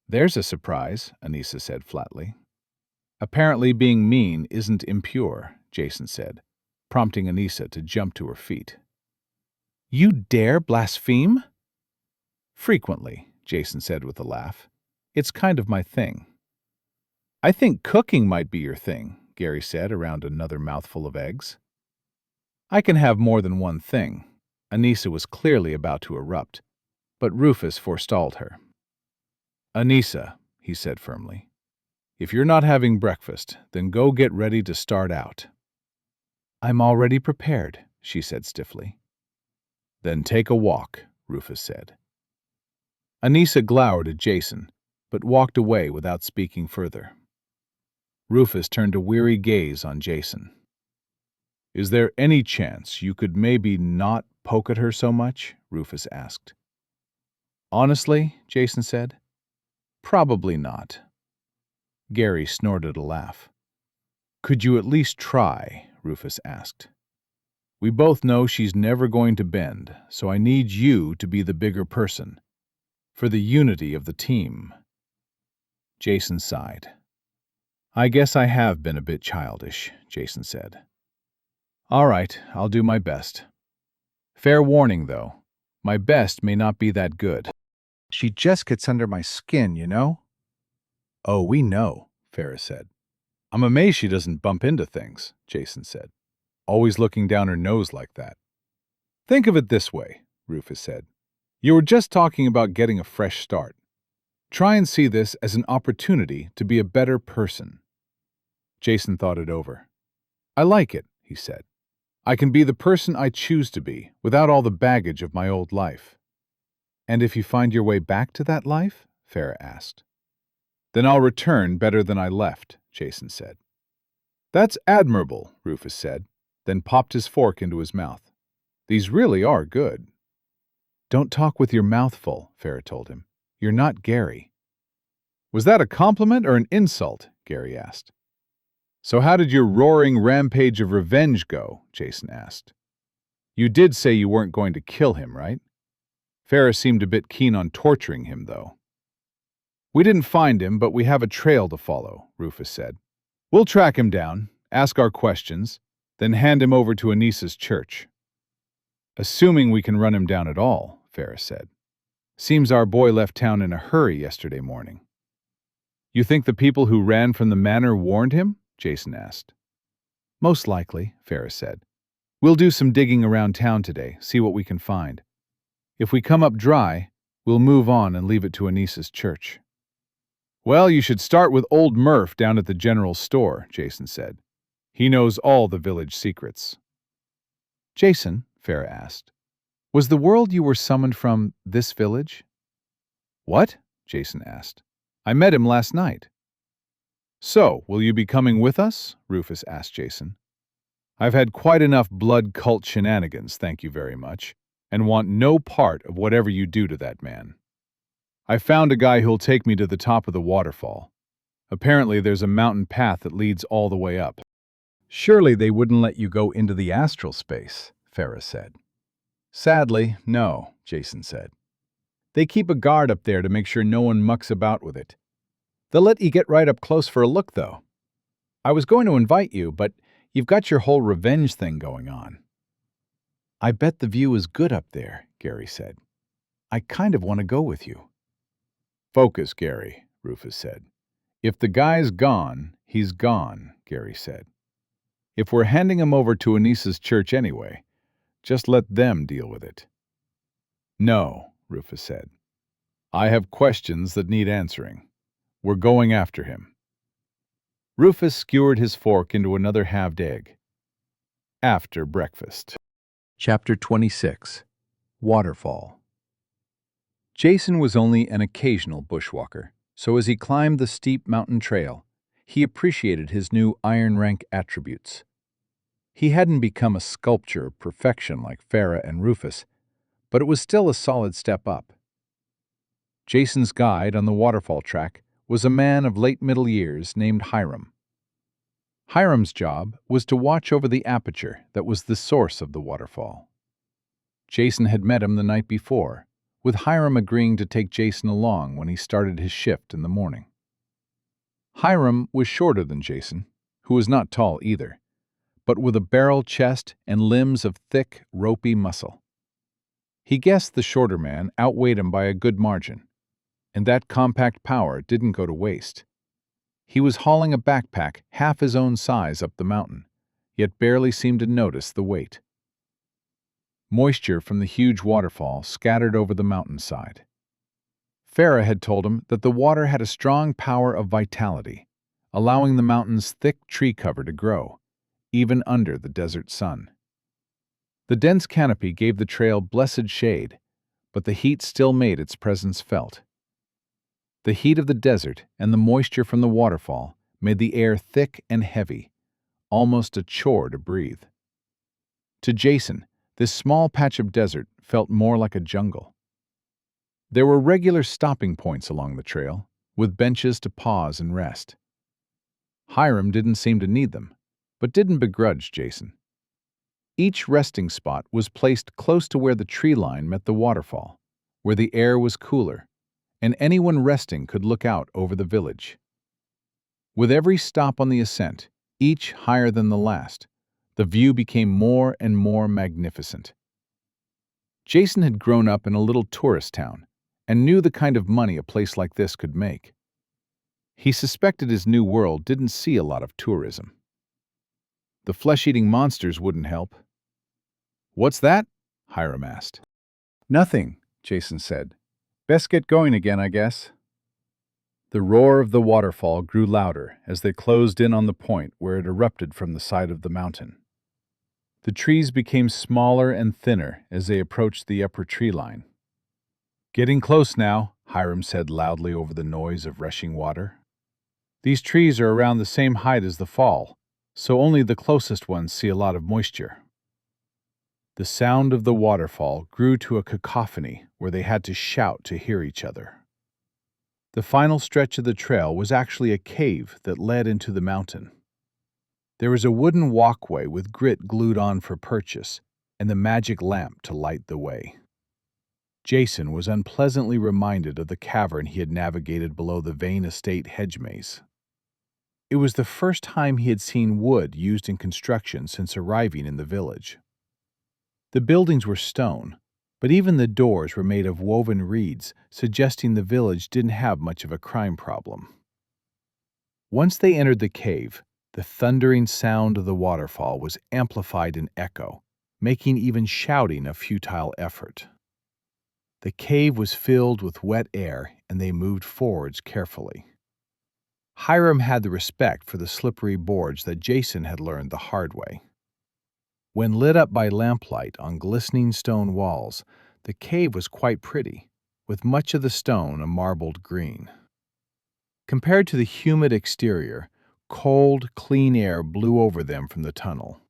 "There's a surprise," Anissa said flatly. "Apparently being mean isn't impure," Jason said, prompting Anissa to jump to her feet. You dare blaspheme? Frequently, Jason said with a laugh. It's kind of my thing. I think cooking might be your thing, Gary said around another mouthful of eggs. I can have more than one thing. Anissa was clearly about to erupt, but Rufus forestalled her. Anissa, he said firmly, if you're not having breakfast, then go get ready to start out. I'm already prepared, she said stiffly. Then take a walk, Rufus said. Anissa glowered at Jason, but walked away without speaking further. Rufus turned a weary gaze on Jason. Is there any chance you could maybe not poke at her so much? Rufus asked. Honestly, Jason said, probably not. Gary snorted a laugh. Could you at least try? Rufus asked. We both know she's never going to bend, so I need you to be the bigger person. For the unity of the team. Jason sighed. I guess I have been a bit childish, Jason said. All right, I'll do my best. Fair warning, though. My best may not be that good. She just gets under my skin, you know? Oh, we know, Farrah said. I'm amazed she doesn't bump into things, Jason said. Always looking down her nose like that. Think of it this way, Rufus said. You were just talking about getting a fresh start. Try and see this as an opportunity to be a better person. Jason thought it over. I like it, he said. I can be the person I choose to be without all the baggage of my old life. And if you find your way back to that life? Farrah asked. Then I'll return better than I left, Jason said. That's admirable, Rufus said, then popped his fork into his mouth. These really are good. Don't talk with your mouth full, Farrah told him. You're not Gary. Was that a compliment or an insult? Gary asked. So how did your roaring rampage of revenge go? Jason asked. You did say you weren't going to kill him, right? Farrah seemed a bit keen on torturing him, though. We didn't find him, but we have a trail to follow, Rufus said. We'll track him down, ask our questions, then hand him over to Anissa's church. Assuming we can run him down at all, Farrah said. Seems our boy left town in a hurry yesterday morning. You think the people who ran from the manor warned him? Jason asked. Most likely, Farrah said. We'll do some digging around town today, see what we can find. If we come up dry, we'll move on and leave it to Anissa's church. Well, you should start with old Murph down at the general store, Jason said. He knows all the village secrets. Jason, Farrah asked, was the world you were summoned from this village? What? Jason asked. I met him last night. So, will you be coming with us? Rufus asked Jason. I've had quite enough blood cult shenanigans, thank you very much, and want no part of whatever you do to that man. I found a guy who'll take me to the top of the waterfall. Apparently there's a mountain path that leads all the way up. Surely they wouldn't let you go into the astral space, Farrah said. Sadly, no, Jason said. They keep a guard up there to make sure no one mucks about with it. They'll let you get right up close for a look, though. I was going to invite you, but you've got your whole revenge thing going on. I bet the view is good up there, Gary said. I kind of want to go with you. Focus, Gary, Rufus said. If the guy's gone, he's gone, Gary said. If we're handing him over to Anissa's church anyway, just let them deal with it. No, Rufus said. I have questions that need answering. We're going after him. Rufus skewered his fork into another halved egg. After breakfast. Chapter 26. Waterfall. Jason was only an occasional bushwalker, so as he climbed the steep mountain trail, he appreciated his new iron rank attributes. He hadn't become a sculpture of perfection like Farrah and Rufus, but it was still a solid step up. Jason's guide on the waterfall track was a man of late middle years named Hiram. Hiram's job was to watch over the aperture that was the source of the waterfall. Jason had met him the night before, with Hiram agreeing to take Jason along when he started his shift in the morning. Hiram was shorter than Jason, who was not tall either, but with a barrel chest and limbs of thick, ropey muscle. He guessed the shorter man outweighed him by a good margin, and that compact power didn't go to waste. He was hauling a backpack half his own size up the mountain, yet barely seemed to notice the weight. Moisture from the huge waterfall scattered over the mountainside. Farah had told him that the water had a strong power of vitality, allowing the mountain's thick tree cover to grow, even under the desert sun. The dense canopy gave the trail blessed shade, but the heat still made its presence felt. The heat of the desert and the moisture from the waterfall made the air thick and heavy, almost a chore to breathe. To Jason, this small patch of desert felt more like a jungle. There were regular stopping points along the trail, with benches to pause and rest. Hiram didn't seem to need them, but didn't begrudge Jason. Each resting spot was placed close to where the tree line met the waterfall, where the air was cooler, and anyone resting could look out over the village. With every stop on the ascent, each higher than the last, the view became more and more magnificent. Jason had grown up in a little tourist town and knew the kind of money a place like this could make. He suspected his new world didn't see a lot of tourism. The flesh-eating monsters wouldn't help. "What's that?" Hiram asked. Nothing, Jason said. Best get going again, I guess. The roar of the waterfall grew louder as they closed in on the point where it erupted from the side of the mountain. The trees became smaller and thinner as they approached the upper tree line. "Getting close now," Hiram said loudly over the noise of rushing water. "These trees are around the same height as the fall, so only the closest ones see a lot of moisture." The sound of the waterfall grew to a cacophony where they had to shout to hear each other. The final stretch of the trail was actually a cave that led into the mountain. There was a wooden walkway with grit glued on for purchase, and the magic lamp to light the way. Jason was unpleasantly reminded of the cavern he had navigated below the Vane Estate hedge maze. It was the first time he had seen wood used in construction since arriving in the village. The buildings were stone, but even the doors were made of woven reeds, suggesting the village didn't have much of a crime problem. Once they entered the cave, the thundering sound of the waterfall was amplified in echo, making even shouting a futile effort. The cave was filled with wet air, and they moved forwards carefully. Hiram had the respect for the slippery boards that Jason had learned the hard way. When lit up by lamplight on glistening stone walls, the cave was quite pretty, with much of the stone a marbled green. Compared to the humid exterior, cold, clean air blew over them from the tunnel.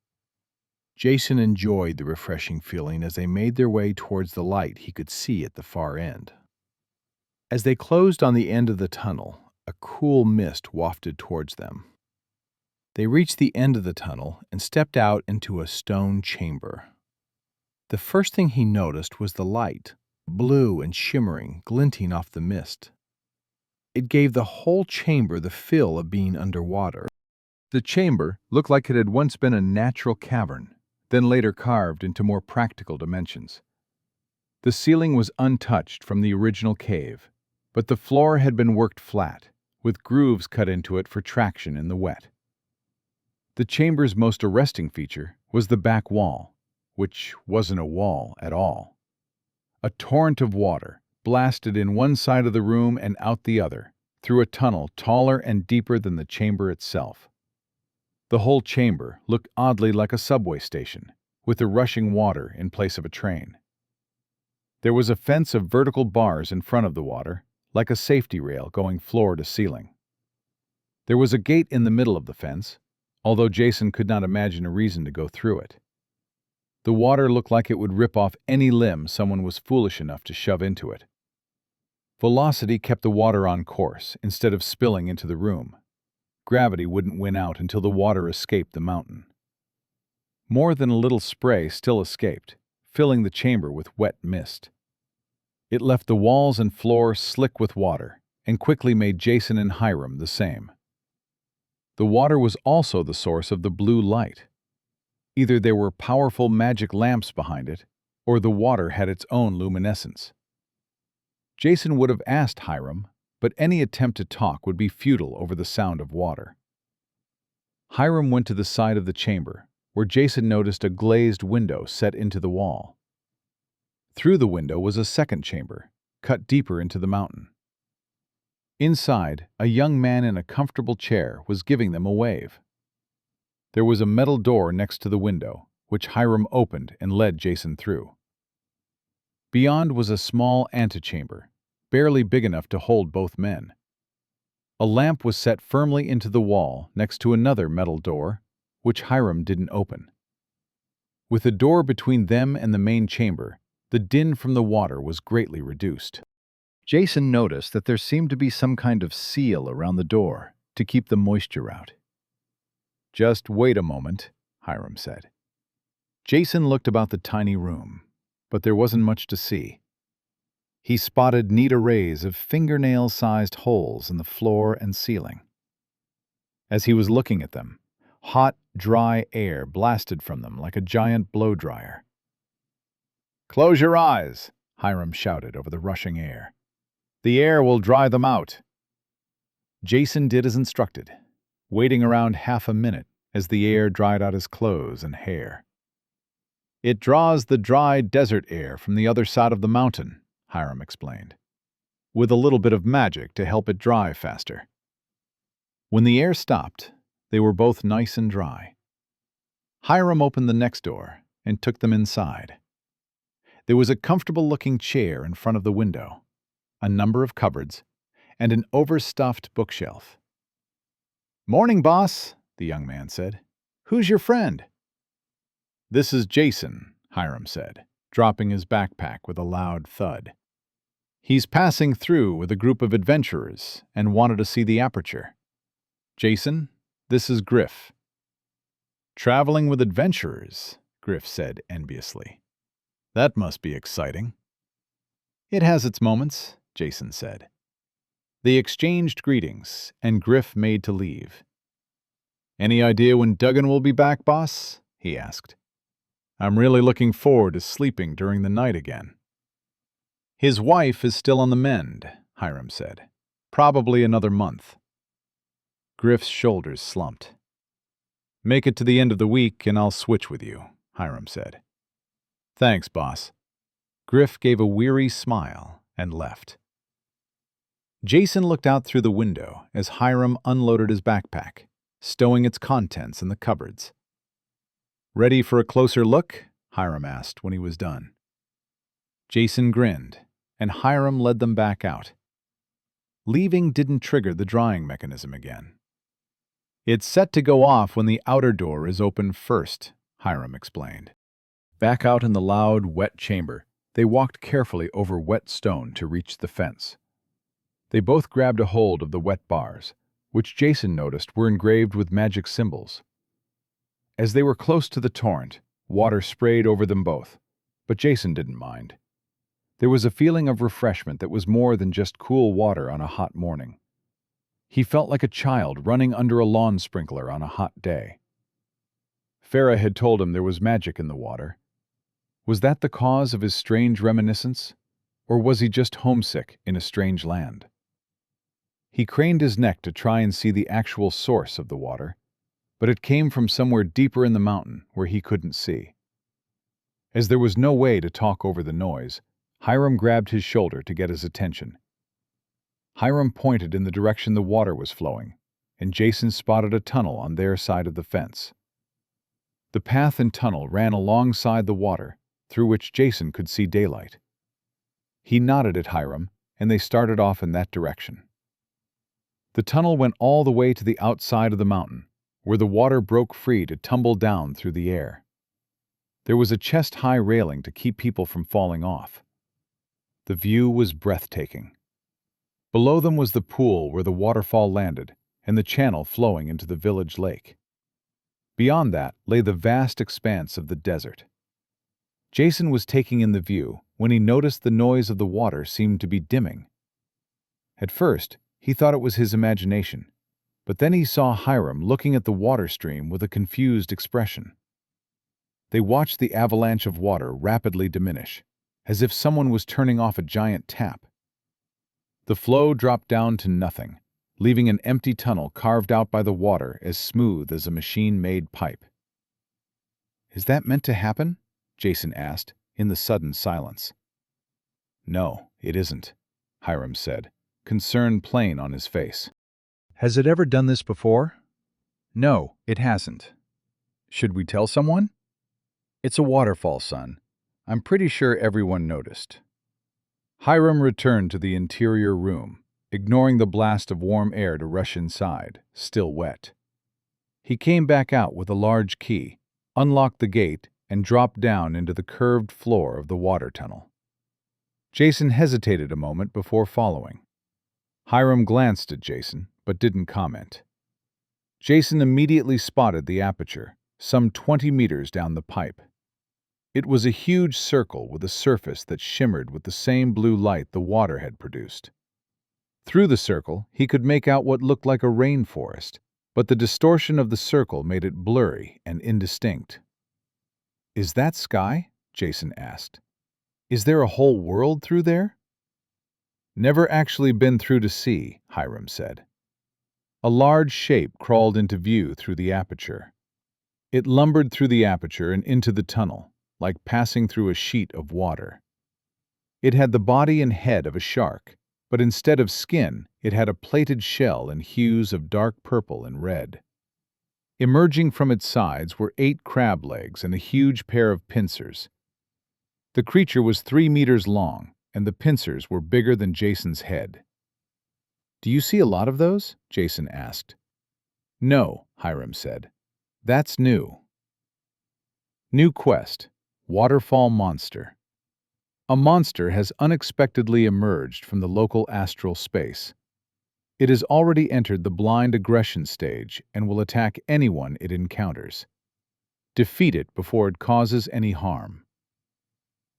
Jason enjoyed the refreshing feeling as they made their way towards the light he could see at the far end. As they closed on the end of the tunnel, a cool mist wafted towards them. They reached the end of the tunnel and stepped out into a stone chamber. The first thing he noticed was the light, blue and shimmering, glinting off the mist. It gave the whole chamber the feel of being underwater. The chamber looked like it had once been a natural cavern, then later carved into more practical dimensions. The ceiling was untouched from the original cave, but the floor had been worked flat, with grooves cut into it for traction in the wet. The chamber's most arresting feature was the back wall, which wasn't a wall at all. A torrent of water blasted in one side of the room and out the other, through a tunnel taller and deeper than the chamber itself. The whole chamber looked oddly like a subway station, with the rushing water in place of a train. There was a fence of vertical bars in front of the water, like a safety rail going floor to ceiling. There was a gate in the middle of the fence, although Jason could not imagine a reason to go through it. The water looked like it would rip off any limb someone was foolish enough to shove into it. Velocity kept the water on course instead of spilling into the room. Gravity wouldn't win out until the water escaped the mountain. More than a little spray still escaped, filling the chamber with wet mist. It left the walls and floor slick with water, and quickly made Jason and Hiram the same. The water was also the source of the blue light. Either there were powerful magic lamps behind it, or the water had its own luminescence. Jason would have asked Hiram, but any attempt to talk would be futile over the sound of water. Hiram went to the side of the chamber, where Jason noticed a glazed window set into the wall. Through the window was a second chamber, cut deeper into the mountain. Inside, a young man in a comfortable chair was giving them a wave. There was a metal door next to the window, which Hiram opened and led Jason through. Beyond was a small antechamber, barely big enough to hold both men. A lamp was set firmly into the wall next to another metal door, which Hiram didn't open. With a door between them and the main chamber, the din from the water was greatly reduced. Jason noticed that there seemed to be some kind of seal around the door to keep the moisture out. "Just wait a moment," Hiram said. Jason looked about the tiny room, but there wasn't much to see. He spotted neat arrays of fingernail-sized holes in the floor and ceiling. As he was looking at them, hot, dry air blasted from them like a giant blow-dryer. "Close your eyes," Hiram shouted over the rushing air. "The air will dry them out." Jason did as instructed, waiting around half a minute as the air dried out his clothes and hair. "It draws the dry desert air from the other side of the mountain," Hiram explained, "with a little bit of magic to help it dry faster." When the air stopped, they were both nice and dry. Hiram opened the next door and took them inside. There was a comfortable-looking chair in front of the window, a number of cupboards, and an overstuffed bookshelf. "Morning, boss," the young man said. "Who's your friend?" "This is Jason," Hiram said, dropping his backpack with a loud thud. "He's passing through with a group of adventurers and wanted to see the aperture. Jason, this is Griff." "Traveling with adventurers," Griff said enviously. "That must be exciting." "It has its moments," Jason said. They exchanged greetings, and Griff made to leave. "Any idea when Duggan will be back, boss?" he asked. "I'm really looking forward to sleeping during the night again." "His wife is still on the mend," Hiram said. "Probably another month." Griff's shoulders slumped. "Make it to the end of the week and I'll switch with you," Hiram said. "Thanks, boss." Griff gave a weary smile and left. Jason looked out through the window as Hiram unloaded his backpack, stowing its contents in the cupboards. "Ready for a closer look?" Hiram asked when he was done. Jason grinned, and Hiram led them back out. Leaving didn't trigger the drying mechanism again. "It's set to go off when the outer door is open first," Hiram explained. Back out in the loud, wet chamber, they walked carefully over wet stone to reach the fence. They both grabbed a hold of the wet bars, which Jason noticed were engraved with magic symbols. As they were close to the torrent, water sprayed over them both, but Jason didn't mind. There was a feeling of refreshment that was more than just cool water on a hot morning. He felt like a child running under a lawn sprinkler on a hot day. Farah had told him there was magic in the water. Was that the cause of his strange reminiscence, or was he just homesick in a strange land? He craned his neck to try and see the actual source of the water, but it came from somewhere deeper in the mountain where he couldn't see. As there was no way to talk over the noise, Hiram grabbed his shoulder to get his attention. Hiram pointed in the direction the water was flowing, and Jason spotted a tunnel on their side of the fence. The path and tunnel ran alongside the water, through which Jason could see daylight. He nodded at Hiram, and they started off in that direction. The tunnel went all the way to the outside of the mountain, where the water broke free to tumble down through the air. There was a chest-high railing to keep people from falling off. The view was breathtaking. Below them was the pool where the waterfall landed, and the channel flowing into the village lake. Beyond that lay the vast expanse of the desert. Jason was taking in the view when he noticed the noise of the water seemed to be dimming. At first, he thought it was his imagination, but then he saw Hiram looking at the water stream with a confused expression. They watched the avalanche of water rapidly diminish, as if someone was turning off a giant tap. The flow dropped down to nothing, leaving an empty tunnel carved out by the water as smooth as a machine-made pipe. "Is that meant to happen?" Jason asked, in the sudden silence. "No, it isn't," Hiram said, concern plain on his face. Has it ever done this before? No, it hasn't. Should we tell someone? It's a waterfall, son. I'm pretty sure everyone noticed. Hiram returned to the interior room, ignoring the blast of warm air to rush inside, still wet. He came back out with a large key, unlocked the gate, and dropped down into the curved floor of the water tunnel. Jason hesitated a moment before following. Hiram glanced at Jason, but didn't comment. Jason immediately spotted the aperture, some 20 meters down the pipe. It was a huge circle with a surface that shimmered with the same blue light the water had produced. Through the circle, he could make out what looked like a rainforest, but the distortion of the circle made it blurry and indistinct. "Is that sky?" Jason asked. "Is there a whole world through there?" "Never actually been through to see," Hiram said. A large shape crawled into view through the aperture. It lumbered through the aperture and into the tunnel, like passing through a sheet of water. It had the body and head of a shark, but instead of skin, it had a plated shell in hues of dark purple and red. Emerging from its sides were 8 crab legs and a huge pair of pincers. The creature was 3 meters long, and the pincers were bigger than Jason's head. "Do you see a lot of those?" Jason asked. "No," Hiram said. "That's new." New quest: Waterfall Monster. A monster has unexpectedly emerged from the local astral space. It has already entered the blind aggression stage and will attack anyone it encounters. Defeat it before it causes any harm.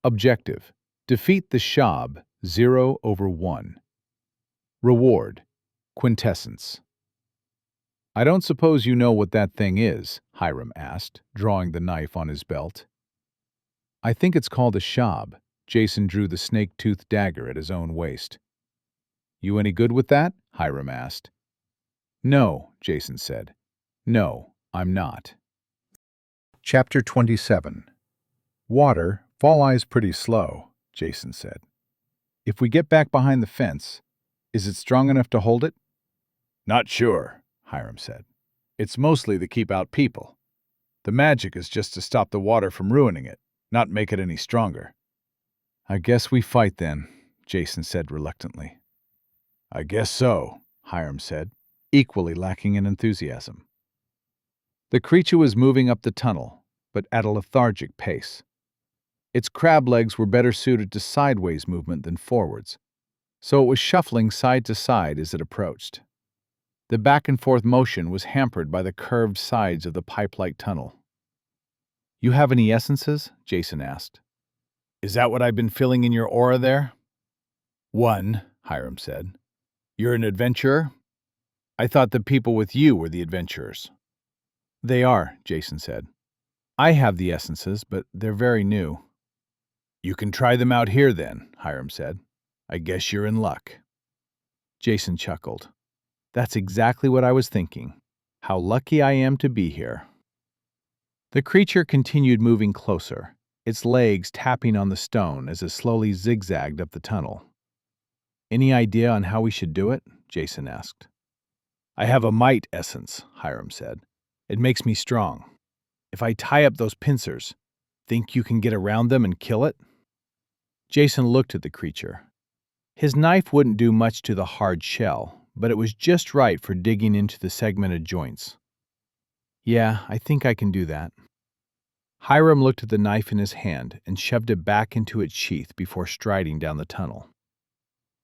Objective: defeat the Shab 0/1. Reward: Quintessence. "I don't suppose you know what that thing is?" Hiram asked, drawing the knife on his belt. "I think it's called a Shab." Jason drew the snake-toothed dagger at his own waist. "You any good with that?" Hiram asked. "No," Jason said. "No, I'm not." Chapter 27. Water, fall eyes pretty slow, Jason said. "If we get back behind the fence, is it strong enough to hold it?" "Not sure," Hiram said. "It's mostly to keep out people. The magic is just to stop the water from ruining it, not make it any stronger." "I guess we fight then," Jason said reluctantly. "I guess so," Hiram said, equally lacking in enthusiasm. The creature was moving up the tunnel, but at a lethargic pace. Its crab legs were better suited to sideways movement than forwards, so it was shuffling side to side as it approached. The back-and-forth motion was hampered by the curved sides of the pipe-like tunnel. "You have any essences?" Jason asked. "Is that what I've been filling in your aura there?" "One," Hiram said. "You're an adventurer? I thought the people with you were the adventurers." "They are," Jason said. "I have the essences, but they're very new." "You can try them out here then," Hiram said. "I guess you're in luck." Jason chuckled. "That's exactly what I was thinking. How lucky I am to be here." The creature continued moving closer, its legs tapping on the stone as it slowly zigzagged up the tunnel. "Any idea on how we should do it?" Jason asked. "I have a might essence," Hiram said. "It makes me strong. If I tie up those pincers, think you can get around them and kill it?" Jason looked at the creature. His knife wouldn't do much to the hard shell, but it was just right for digging into the segmented joints. "Yeah, I think I can do that." Hiram looked at the knife in his hand and shoved it back into its sheath before striding down the tunnel.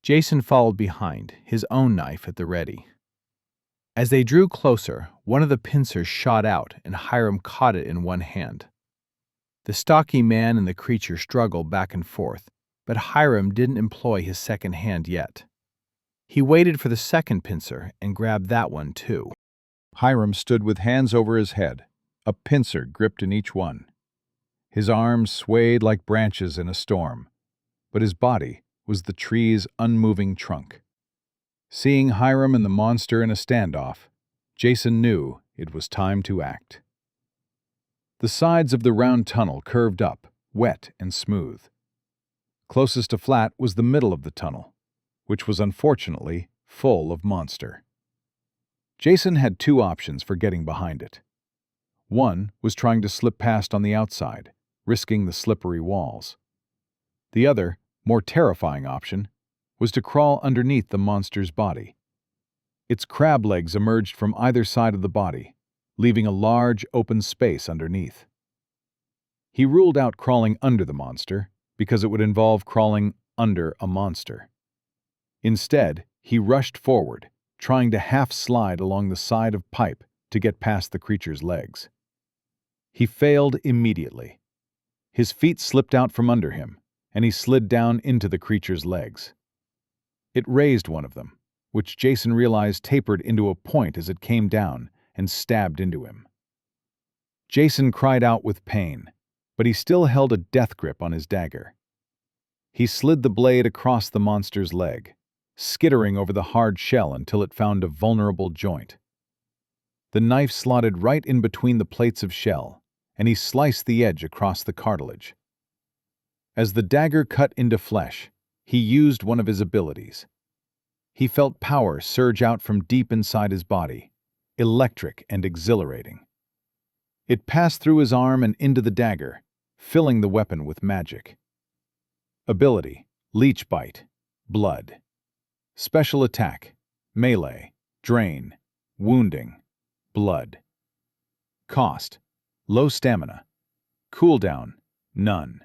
Jason followed behind, his own knife at the ready. As they drew closer, one of the pincers shot out and Hiram caught it in one hand. The stocky man and the creature struggled back and forth, but Hiram didn't employ his second hand yet. He waited for the second pincer and grabbed that one too. Hiram stood with hands over his head, a pincer gripped in each one. His arms swayed like branches in a storm, but his body was the tree's unmoving trunk. Seeing Hiram and the monster in a standoff, Jason knew it was time to act. The sides of the round tunnel curved up, wet and smooth. Closest to flat was the middle of the tunnel, which was unfortunately full of monster. Jason had two options for getting behind it. One was trying to slip past on the outside, risking the slippery walls. The other, more terrifying option, was to crawl underneath the monster's body. Its crab legs emerged from either side of the body, leaving a large open space underneath. He ruled out crawling under the monster because it would involve crawling under a monster. Instead, he rushed forward, trying to half-slide along the side of pipe to get past the creature's legs. He failed immediately. His feet slipped out from under him, and he slid down into the creature's legs. It raised one of them, which Jason realized tapered into a point as it came down and stabbed into him. Jason cried out with pain, but he still held a death grip on his dagger. He slid the blade across the monster's leg, skittering over the hard shell until it found a vulnerable joint. The knife slotted right in between the plates of shell, and he sliced the edge across the cartilage. As the dagger cut into flesh, he used one of his abilities. He felt power surge out from deep inside his body, electric and exhilarating. It passed through his arm and into the dagger, filling the weapon with magic. Ability: Leech Bite, Blood. Special Attack: Melee, Drain, Wounding, Blood. Cost: Low Stamina. Cooldown: None.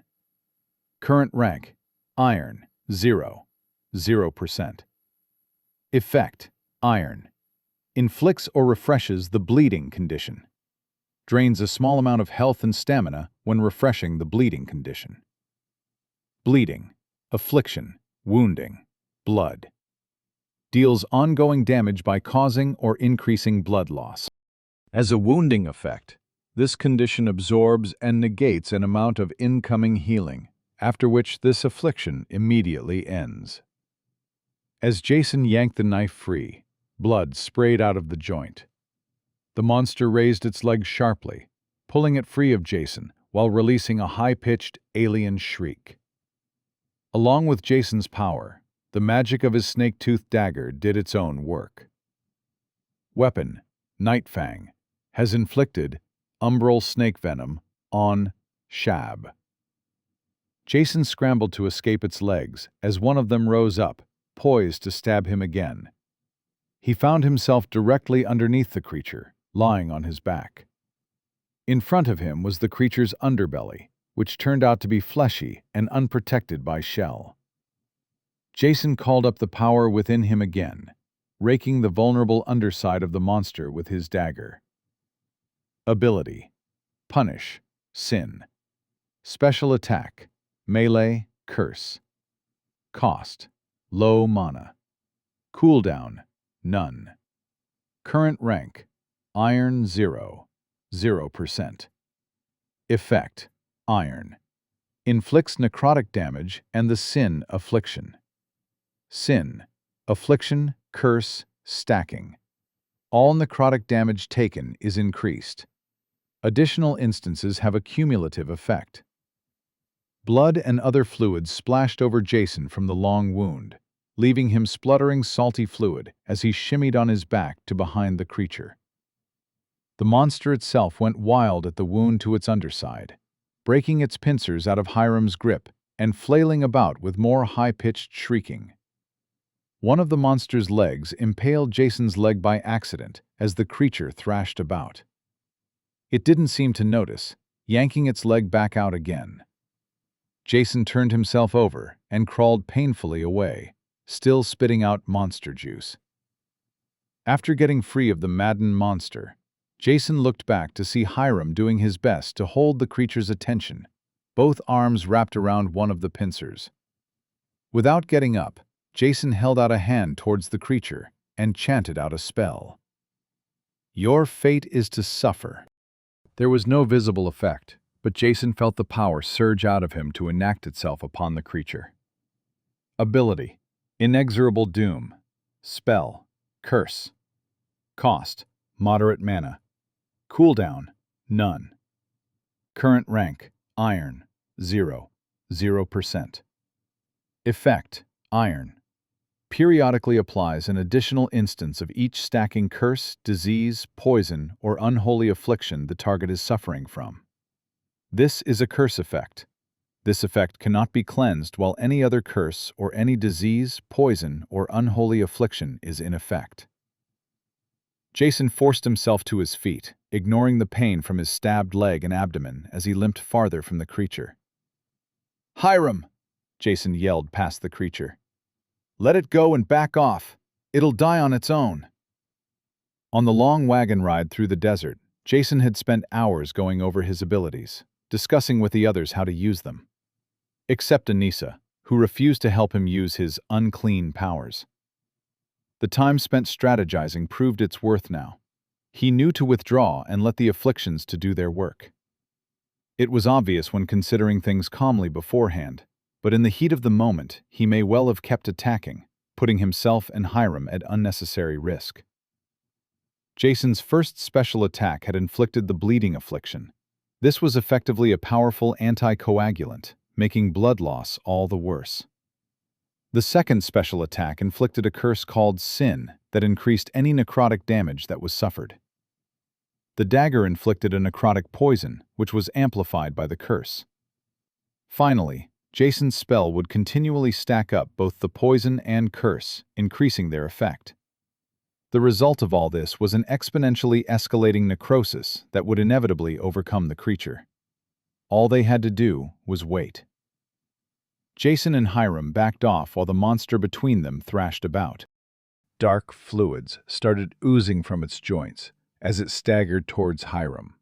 Current rank: Iron, 0, 0%. Effect: Iron. Inflicts or refreshes the bleeding condition. Drains a small amount of health and stamina when refreshing the bleeding condition. Bleeding, Affliction, Wounding, Blood. Deals ongoing damage by causing or increasing blood loss. As a wounding effect, this condition absorbs and negates an amount of incoming healing, after which this affliction immediately ends. As Jason yanked the knife free, blood sprayed out of the joint. The monster raised its legs sharply, pulling it free of Jason while releasing a high-pitched alien shriek. Along with Jason's power, the magic of his snake-toothed dagger did its own work. Weapon: Nightfang, has inflicted umbral snake venom on Shab. Jason scrambled to escape its legs as one of them rose up, poised to stab him again. He found himself directly underneath the creature, lying on his back. In front of him was the creature's underbelly, which turned out to be fleshy and unprotected by shell. Jason called up the power within him again, raking the vulnerable underside of the monster with his dagger. Ability: Punish, Sin. Special Attack: Melee, Curse. Cost: Low mana. Cooldown: None. Current rank: Iron, 0, 0%. Effect: Iron. Inflicts necrotic damage and the Sin Affliction. Sin, Affliction, Curse, Stacking. All necrotic damage taken is increased. Additional instances have a cumulative effect. Blood and other fluids splashed over Jason from the long wound, leaving him spluttering salty fluid as he shimmied on his back to behind the creature. The monster itself went wild at the wound to its underside, breaking its pincers out of Hiram's grip and flailing about with more high-pitched shrieking. One of the monster's legs impaled Jason's leg by accident as the creature thrashed about. It didn't seem to notice, yanking its leg back out again. Jason turned himself over and crawled painfully away, still spitting out monster juice. After getting free of the maddened monster, Jason looked back to see Hiram doing his best to hold the creature's attention, both arms wrapped around one of the pincers. Without getting up, Jason held out a hand towards the creature and chanted out a spell. "Your fate is to suffer." There was no visible effect, but Jason felt the power surge out of him to enact itself upon the creature. Ability: Inexorable Doom. Spell: Curse. Cost: Moderate mana. Cooldown: None. Current rank: Iron, 0, 0%. Effect: Iron. Periodically applies an additional instance of each stacking curse, disease, poison, or unholy affliction the target is suffering from. This is a curse effect. This effect cannot be cleansed while any other curse or any disease, poison, or unholy affliction is in effect. Jason forced himself to his feet, ignoring the pain from his stabbed leg and abdomen as he limped farther from the creature. "Hiram!" Jason yelled past the creature. "Let it go and back off. It'll die on its own." On the long wagon ride through the desert, Jason had spent hours going over his abilities, discussing with the others how to use them. Except Anissa, who refused to help him use his unclean powers. The time spent strategizing proved its worth now. He knew to withdraw and let the afflictions to do their work. It was obvious when considering things calmly beforehand, but in the heat of the moment, he may well have kept attacking, putting himself and Hiram at unnecessary risk. Jason's first special attack had inflicted the bleeding affliction. This was effectively a powerful anticoagulant, making blood loss all the worse. The second special attack inflicted a curse called Sin that increased any necrotic damage that was suffered. The dagger inflicted a necrotic poison, which was amplified by the curse. Finally, Jason's spell would continually stack up both the poison and curse, increasing their effect. The result of all this was an exponentially escalating necrosis that would inevitably overcome the creature. All they had to do was wait. Jason and Hiram backed off while the monster between them thrashed about. Dark fluids started oozing from its joints as it staggered towards Hiram,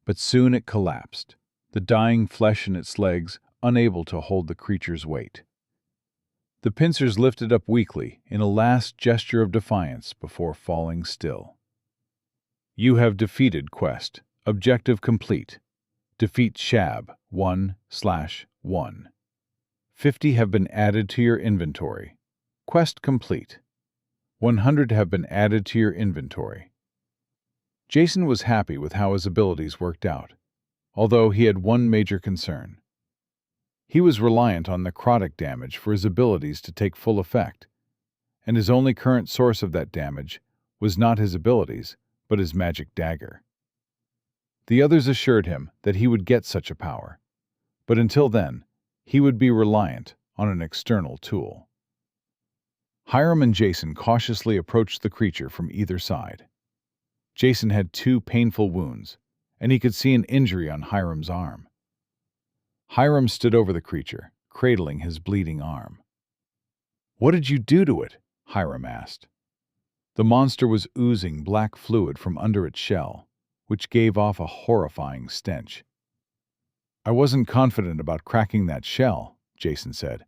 but soon it collapsed, the dying flesh in its legs unable to hold the creature's weight. The pincers lifted up weakly in a last gesture of defiance before falling still. "You have defeated Quest. Objective complete. Defeat Shab 1/1. 50 have been added to your inventory. Quest complete. 100 have been added to your inventory." Jason was happy with how his abilities worked out, although he had one major concern. He was reliant on necrotic damage for his abilities to take full effect, and his only current source of that damage was not his abilities, but his magic dagger. The others assured him that he would get such a power, but until then, he would be reliant on an external tool. Hiram and Jason cautiously approached the creature from either side. Jason had 2 painful wounds, and he could see an injury on Hiram's arm. Hiram stood over the creature, cradling his bleeding arm. "What did you do to it?" Hiram asked. The monster was oozing black fluid from under its shell, which gave off a horrifying stench. "I wasn't confident about cracking that shell," Jason said,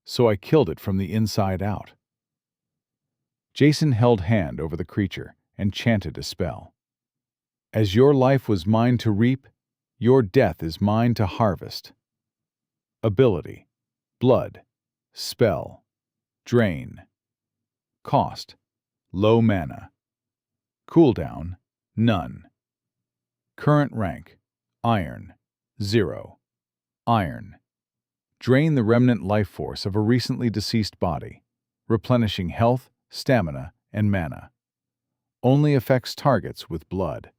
"so I killed it from the inside out." Jason held hand over the creature and chanted a spell. "As your life was mine to reap, your death is mine to harvest." Ability: Blood. Spell: Drain. Cost: Low mana. Cooldown: None. Current rank: Iron, 0. Iron. Drain the remnant life force of a recently deceased body, replenishing health, stamina, and mana. Only affects targets with blood.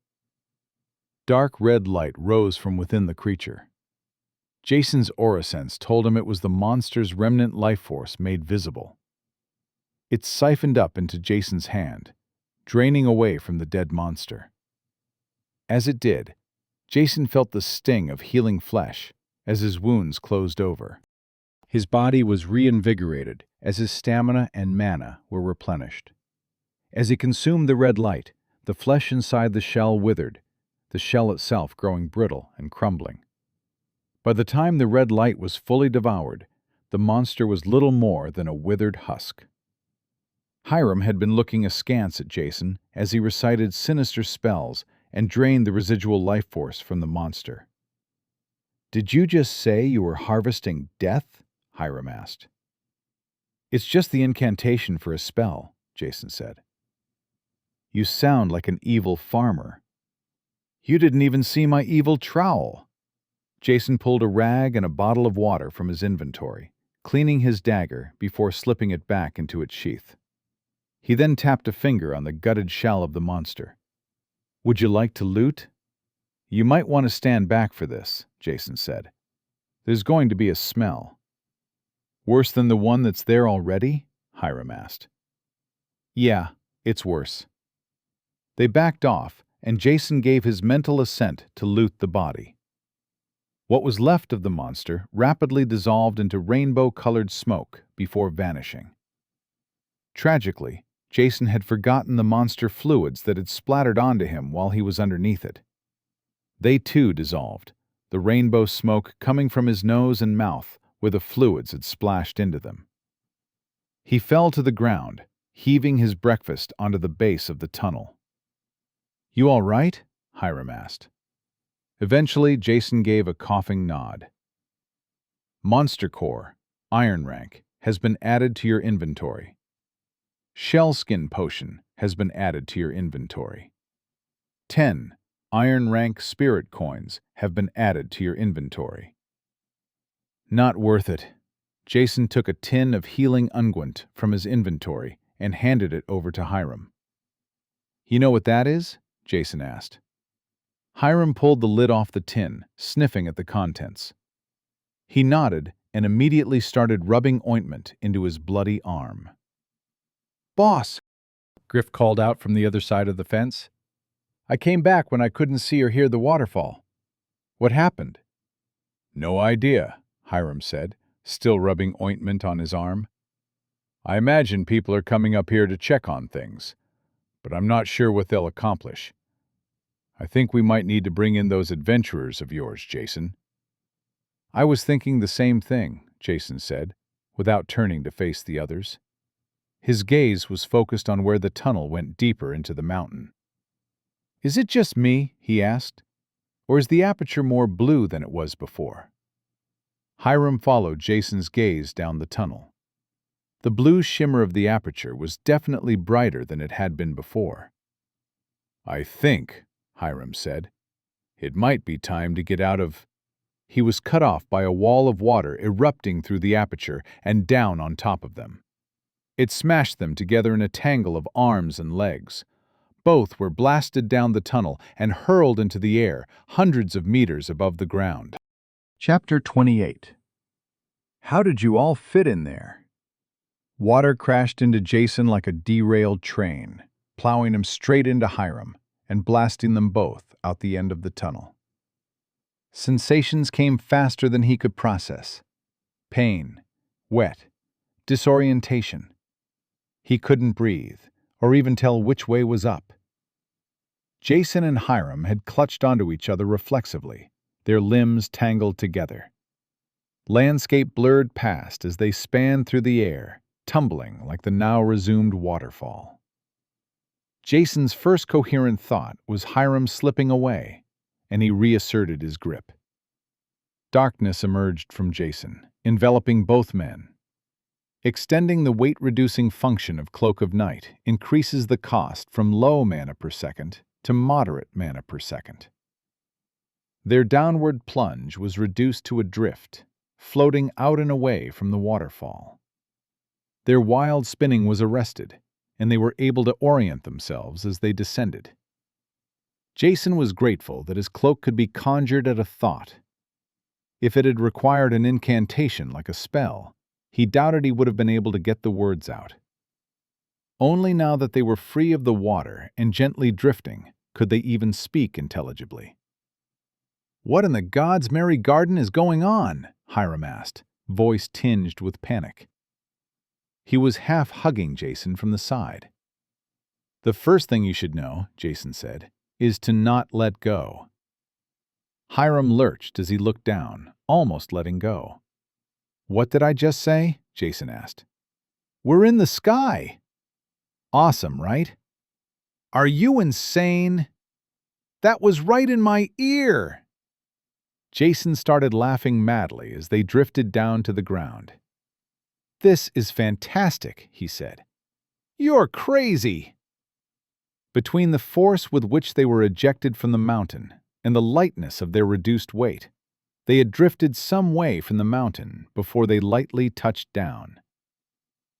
Dark red light rose from within the creature. Jason's aura sense told him it was the monster's remnant life force made visible. It siphoned up into Jason's hand, draining away from the dead monster. As it did, Jason felt the sting of healing flesh as his wounds closed over. His body was reinvigorated as his stamina and mana were replenished. As he consumed the red light, the flesh inside the shell withered, the shell itself growing brittle and crumbling. By the time the red light was fully devoured, the monster was little more than a withered husk. Hiram had been looking askance at Jason as he recited sinister spells and drained the residual life force from the monster. Did you just say you were harvesting death? Hiram asked. It's just the incantation for a spell, Jason said. You sound like an evil farmer. You didn't even see my evil trowel. Jason pulled a rag and a bottle of water from his inventory, cleaning his dagger before slipping it back into its sheath. He then tapped a finger on the gutted shell of the monster. Would you like to loot? You might want to stand back for this, Jason said. There's going to be a smell. Worse than the one that's there already? Hiram asked. Yeah, it's worse. They backed off, and Jason gave his mental assent to loot the body. What was left of the monster rapidly dissolved into rainbow-colored smoke before vanishing. Tragically, Jason had forgotten the monster fluids that had splattered onto him while he was underneath it. They too dissolved, the rainbow smoke coming from his nose and mouth where the fluids had splashed into them. He fell to the ground, heaving his breakfast onto the base of the tunnel. You all right? Hiram asked. Eventually, Jason gave a coughing nod. Monster Core, Iron Rank, has been added to your inventory. Shellskin Potion has been added to your inventory. 10 Iron Rank Spirit Coins have been added to your inventory. Not worth it. Jason took a tin of healing unguent from his inventory and handed it over to Hiram. You know what that is? Jason asked. Hiram pulled the lid off the tin, sniffing at the contents. He nodded and immediately started rubbing ointment into his bloody arm. Boss, Griff called out from the other side of the fence. I came back when I couldn't see or hear the waterfall. What happened? No idea, Hiram said, still rubbing ointment on his arm. I imagine people are coming up here to check on things, but I'm not sure what they'll accomplish. I think we might need to bring in those adventurers of yours, Jason. I was thinking the same thing, Jason said, without turning to face the others. His gaze was focused on where the tunnel went deeper into the mountain. Is it just me, he asked, or is the aperture more blue than it was before? Hiram followed Jason's gaze down the tunnel. The blue shimmer of the aperture was definitely brighter than it had been before. I think, Hiram said, it might be time to get out of... He was cut off by a wall of water erupting through the aperture and down on top of them. It smashed them together in a tangle of arms and legs. Both were blasted down the tunnel and hurled into the air, hundreds of meters above the ground. Chapter 28. How did you all fit in there? Water crashed into Jason like a derailed train, plowing him straight into Hiram and blasting them both out the end of the tunnel. Sensations came faster than he could process. Pain, wet, disorientation. He couldn't breathe, or even tell which way was up. Jason and Hiram had clutched onto each other reflexively, their limbs tangled together. Landscape blurred past as they spanned through the air, tumbling like the now resumed waterfall. Jason's first coherent thought was Hiram slipping away, and he reasserted his grip. Darkness emerged from Jason, enveloping both men. Extending the weight-reducing function of Cloak of Night increases the cost from low mana per second to moderate mana per second. Their downward plunge was reduced to a drift, floating out and away from the waterfall. Their wild spinning was arrested, and they were able to orient themselves as they descended. Jason was grateful that his cloak could be conjured at a thought. If it had required an incantation like a spell, he doubted he would have been able to get the words out. Only now that they were free of the water and gently drifting could they even speak intelligibly. "What in the gods' merry garden is going on?" Hiram asked, voice tinged with panic. He was half hugging Jason from the side. "The first thing you should know," Jason said, "is to not let go." Hiram lurched as he looked down, almost letting go. "What did I just say?" Jason asked. "We're in the sky!" "Awesome, right?" "Are you insane?" "That was right in my ear!" Jason started laughing madly as they drifted down to the ground. "This is fantastic," he said. "You're crazy!" Between the force with which they were ejected from the mountain and the lightness of their reduced weight, they had drifted some way from the mountain before they lightly touched down.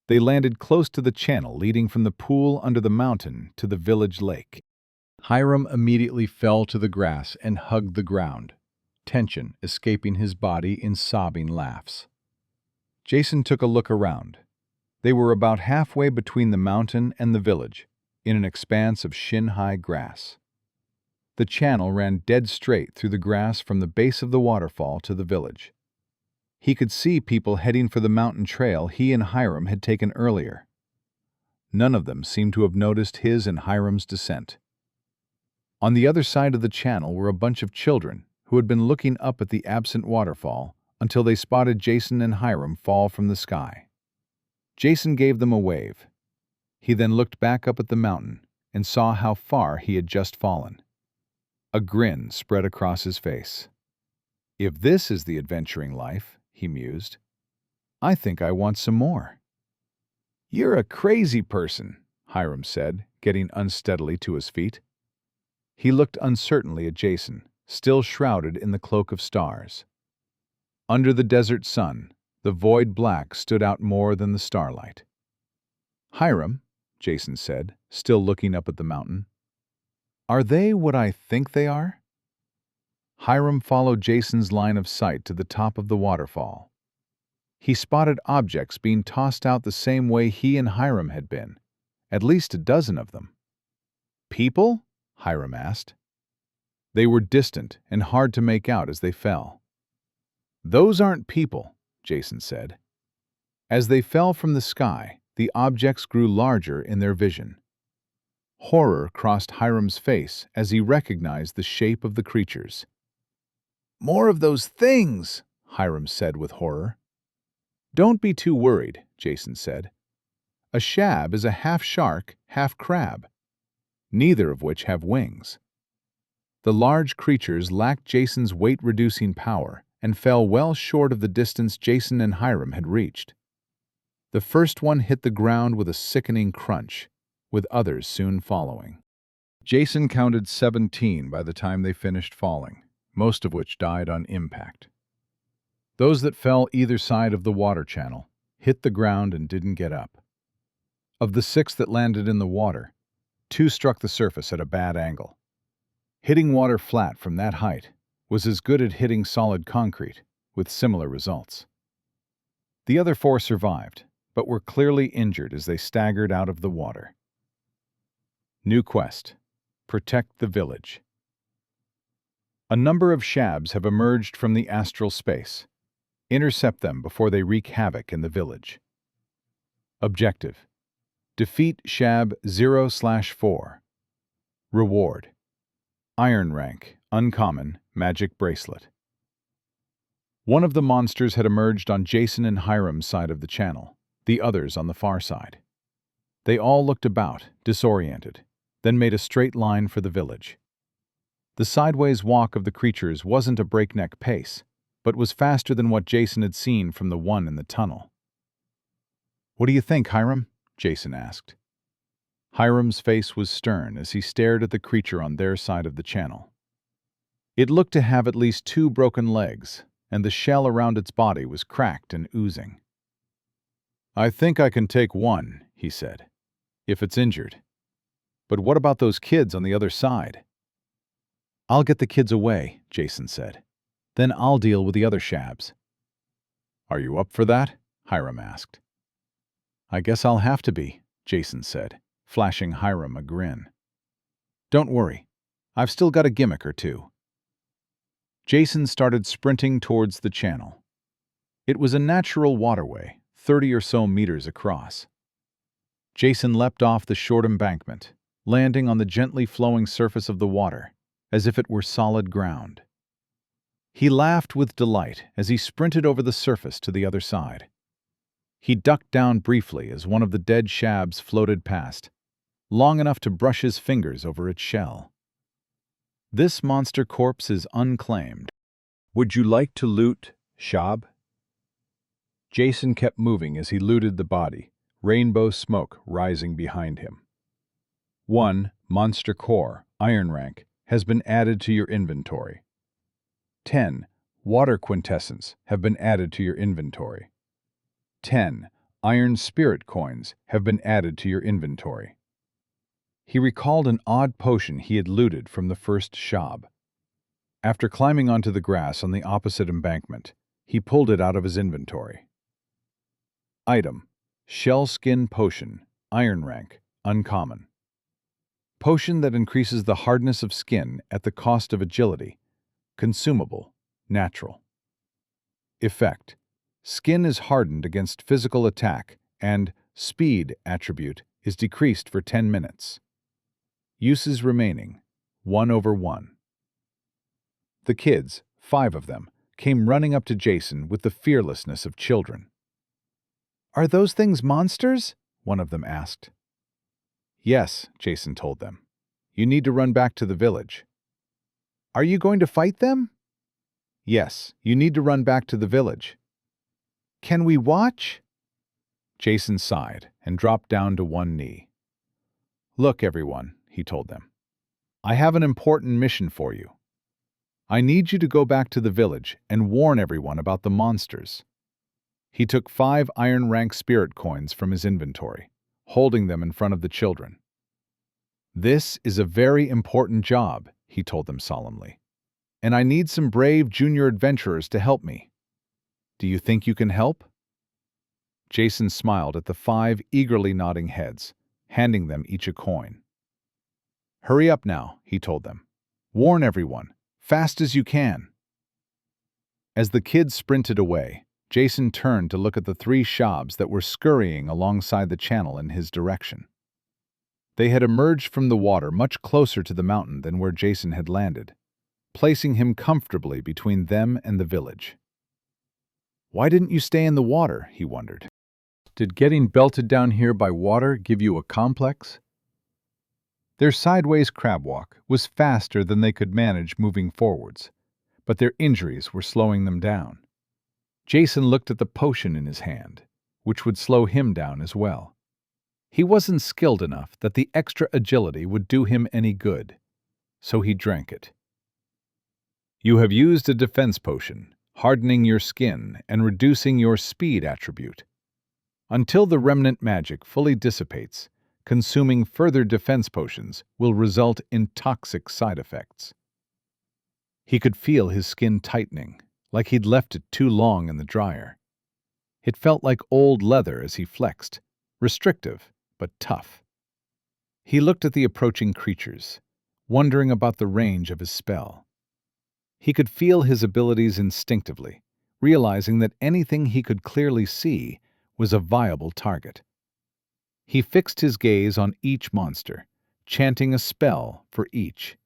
They landed close to the channel leading from the pool under the mountain to the village lake. Hiram immediately fell to the grass and hugged the ground, tension escaping his body in sobbing laughs. Jason took a look around. They were about halfway between the mountain and the village, in an expanse of shin-high grass. The channel ran dead straight through the grass from the base of the waterfall to the village. He could see people heading for the mountain trail he and Hiram had taken earlier. None of them seemed to have noticed his and Hiram's descent. On the other side of the channel were a bunch of children who had been looking up at the absent waterfall until they spotted Jason and Hiram fall from the sky. Jason gave them a wave. He then looked back up at the mountain and saw how far he had just fallen. A grin spread across his face. "If this is the adventuring life," he mused, "I think I want some more." "You're a crazy person," Hiram said, getting unsteadily to his feet. He looked uncertainly at Jason, still shrouded in the cloak of stars. Under the desert sun, the void black stood out more than the starlight. "Hiram," Jason said, still looking up at the mountain, "are they what I think they are?" Hiram followed Jason's line of sight to the top of the waterfall. He spotted objects being tossed out the same way he and Hiram had been, at least a dozen of them. "People?" Hiram asked. They were distant and hard to make out as they fell. "Those aren't people," Jason said. As they fell from the sky, the objects grew larger in their vision. Horror crossed Hiram's face as he recognized the shape of the creatures. "More of those things," Hiram said with horror. "Don't be too worried," Jason said. "A shab is a half shark, half crab, neither of which have wings." The large creatures lacked Jason's weight-reducing power and fell well short of the distance Jason and Hiram had reached. The first one hit the ground with a sickening crunch, with others soon following. Jason counted 17 by the time they finished falling, most of which died on impact. Those that fell either side of the water channel hit the ground and didn't get up. Of the 6 that landed in the water, 2 struck the surface at a bad angle. Hitting water flat from that height was as good as hitting solid concrete, with similar results. The other 4 survived, but were clearly injured as they staggered out of the water. New quest: Protect the village. A number of shabs have emerged from the astral space. Intercept them before they wreak havoc in the village. Objective: Defeat Shab 0/4. Reward: Iron rank, uncommon, magic bracelet. One of the monsters had emerged on Jason and Hiram's side of the channel, the others on the far side. They all looked about, disoriented, then made a straight line for the village. The sideways walk of the creatures wasn't a breakneck pace, but was faster than what Jason had seen from the one in the tunnel. "What do you think, Hiram?" Jason asked. Hiram's face was stern as he stared at the creature on their side of the channel. It looked to have at least 2 broken legs, and the shell around its body was cracked and oozing. "I think I can take one," he said, "if it's injured. But what about those kids on the other side?" "I'll get the kids away," Jason said. "Then I'll deal with the other shabs." "Are you up for that?" Hiram asked. "I guess I'll have to be," Jason said, flashing Hiram a grin. "Don't worry, I've still got a gimmick or 2. Jason started sprinting towards the channel. It was a natural waterway, 30 or so meters across. Jason leapt off the short embankment, landing on the gently flowing surface of the water, as if it were solid ground. He laughed with delight as he sprinted over the surface to the other side. He ducked down briefly as one of the dead shabs floated past, long enough to brush his fingers over its shell. "This monster corpse is unclaimed." Would you like to loot, Shab? Jason kept moving as he looted the body, rainbow smoke rising behind him. 1 Monster Core, Iron Rank, has been added to your inventory. 10 Water Quintessence have been added to your inventory. 10 Iron Spirit Coins have been added to your inventory. He recalled an odd potion he had looted from the first Shab. After climbing onto the grass on the opposite embankment, he pulled it out of his inventory. Item: Shell Skin Potion, Iron Rank, Uncommon. Potion that increases the hardness of skin at the cost of agility. Consumable, natural. Effect: Skin is hardened against physical attack and speed attribute is decreased for 10 minutes. Uses remaining, 1/1. The kids, 5 of them, came running up to Jason with the fearlessness of children. "Are those things monsters?" one of them asked. "Yes," Jason told them. "You need to run back to the village." "Are you going to fight them?" "Yes, you need to run back to the village." "Can we watch?" Jason sighed and dropped down to one knee. "Look, everyone," he told them. "I have an important mission for you. I need you to go back to the village and warn everyone about the monsters." He took 5 Iron Rank Spirit Coins from his inventory, holding them in front of the children. "This is a very important job," he told them solemnly, "and I need some brave junior adventurers to help me. Do you think you can help?" Jason smiled at the 5 eagerly nodding heads, handing them each a coin. "Hurry up now," he told them. "Warn everyone, fast as you can." As the kids sprinted away, Jason turned to look at the 3 Shabs that were scurrying alongside the channel in his direction. They had emerged from the water much closer to the mountain than where Jason had landed, placing him comfortably between them and the village. "Why didn't you stay in the water?" he wondered. "Did getting belted down here by water give you a complex?" Their sideways crab walk was faster than they could manage moving forwards, but their injuries were slowing them down. Jason looked at the potion in his hand, which would slow him down as well. He wasn't skilled enough that the extra agility would do him any good, so he drank it. "You have used a defense potion, hardening your skin and reducing your speed attribute. Until the remnant magic fully dissipates, consuming further defense potions will result in toxic side effects." He could feel his skin tightening, like he'd left it too long in the dryer. It felt like old leather as he flexed, restrictive but tough. He looked at the approaching creatures, wondering about the range of his spell. He could feel his abilities instinctively, realizing that anything he could clearly see was a viable target. He fixed his gaze on each monster, chanting a spell for each.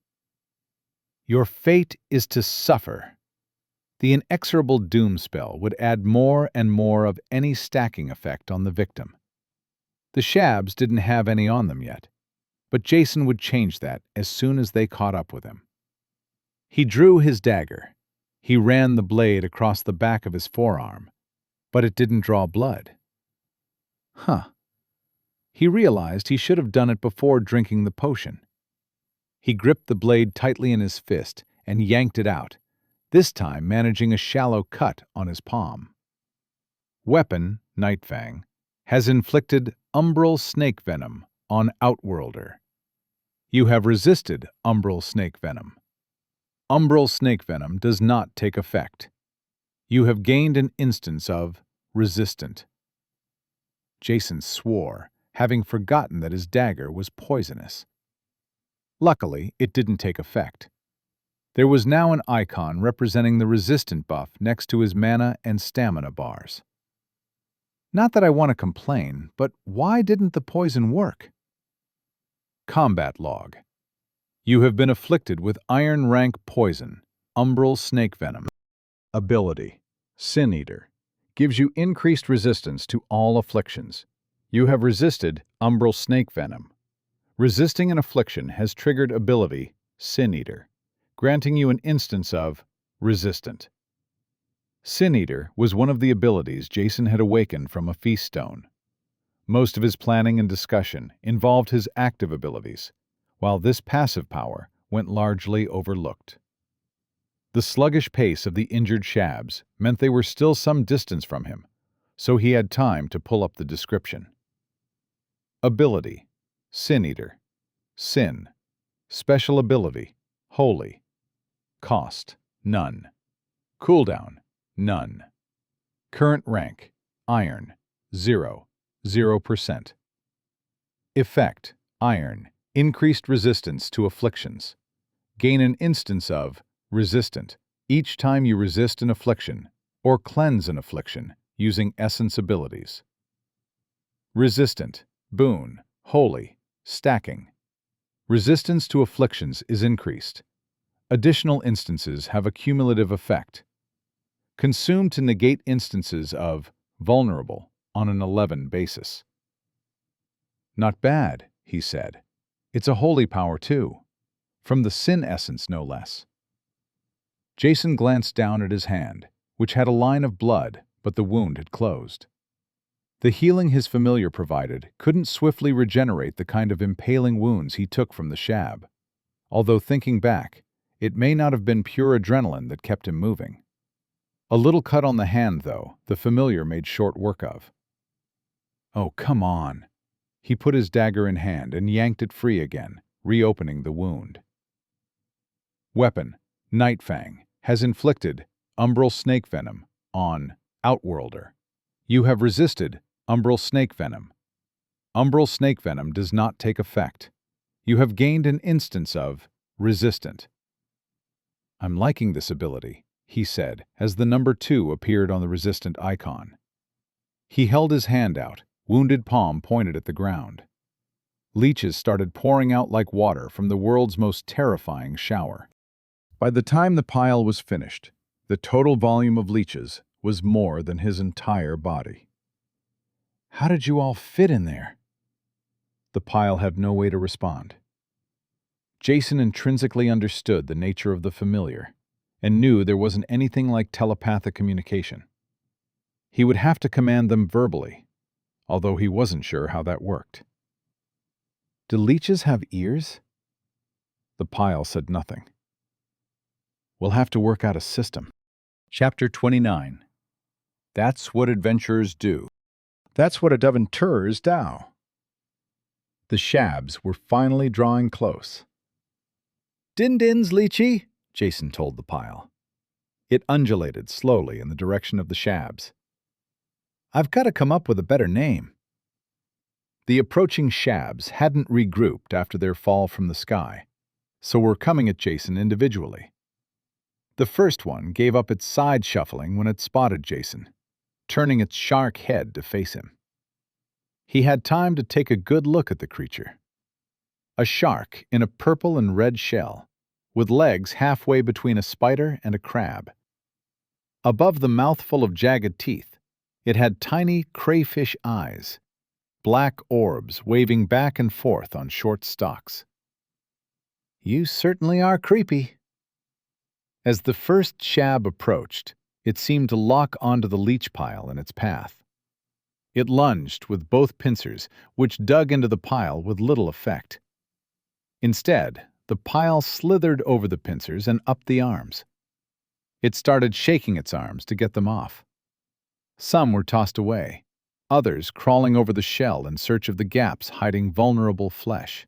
"Your fate is to suffer." The inexorable doom spell would add more and more of any stacking effect on the victim. The Shabs didn't have any on them yet, but Jason would change that as soon as they caught up with him. He drew his dagger. He ran the blade across the back of his forearm, but it didn't draw blood. He realized he should have done it before drinking the potion. He gripped the blade tightly in his fist and yanked it out, this time managing a shallow cut on his palm. Weapon, Nightfang, has inflicted umbral snake venom on Outworlder. You have resisted umbral snake venom. Umbral snake venom does not take effect. You have gained an instance of resistant. Jason swore, having forgotten that his dagger was poisonous. Luckily, it didn't take effect. There was now an icon representing the resistant buff next to his mana and stamina bars. Not that I want to complain, but why didn't the poison work? Combat log. You have been afflicted with Iron Rank Poison, Umbral Snake Venom. Ability: Sin Eater. Gives you increased resistance to all afflictions. You have resisted Umbral Snake Venom. Resisting an affliction has triggered ability Sin Eater, granting you an instance of resistant. Sin Eater was one of the abilities Jason had awakened from a feast stone. Most of his planning and discussion involved his active abilities, while this passive power went largely overlooked. The sluggish pace of the injured Shabs meant they were still some distance from him, so he had time to pull up the description. Ability: Sin Eater. Sin. Special ability: Holy. Cost: None. Cooldown: None. Current rank: Iron. 0. 0%. Effect: Iron. Increased resistance to afflictions. Gain an instance of Resistant each time you resist an affliction or cleanse an affliction using essence abilities. Resistant, Boon, Holy, Stacking. Resistance to afflictions is increased. Additional instances have a cumulative effect. Consumed to negate instances of Vulnerable on an 11 basis. Not bad, he said. It's a holy power too. From the sin essence, no less. Jason glanced down at his hand, which had a line of blood, but the wound had closed. The healing his familiar provided couldn't swiftly regenerate the kind of impaling wounds he took from the Shab. Although thinking back, it may not have been pure adrenaline that kept him moving. A little cut on the hand, though, the familiar made short work of. Oh, come on. He put his dagger in hand and yanked it free again, reopening the wound. Weapon: Nightfang. Has inflicted umbral snake venom on Outworlder. You have resisted umbral snake venom. Umbral snake venom does not take effect. You have gained an instance of Resistant. I'm liking this ability, he said as the number 2 appeared on the resistant icon. He held his hand out, wounded palm pointed at the ground. Leeches started pouring out like water from the world's most terrifying shower. By the time the pile was finished, the total volume of leeches was more than his entire body. How did you all fit in there? The pile had no way to respond. Jason intrinsically understood the nature of the familiar and knew there wasn't anything like telepathic communication. He would have to command them verbally, although he wasn't sure how that worked. Do leeches have ears? The pile said nothing. We'll have to work out a system. Chapter 29. That's what adventurers do. That's what adventurers do. The Shabs were finally drawing close. Din-din's Leechy, Jason told the pile. It undulated slowly in the direction of the Shabs. I've got to come up with a better name. The approaching Shabs hadn't regrouped after their fall from the sky, so were coming at Jason individually. The first one gave up its side shuffling when it spotted Jason, turning its shark head to face him. He had time to take a good look at the creature. A shark in a purple and red shell, with legs halfway between a spider and a crab. Above the mouthful of jagged teeth, it had tiny crayfish eyes, black orbs waving back and forth on short stalks. You certainly are creepy. As the first Shab approached, it seemed to lock onto the leech pile in its path. It lunged with both pincers, which dug into the pile with little effect. Instead, the pile slithered over the pincers and up the arms. It started shaking its arms to get them off. Some were tossed away, others crawling over the shell in search of the gaps hiding vulnerable flesh.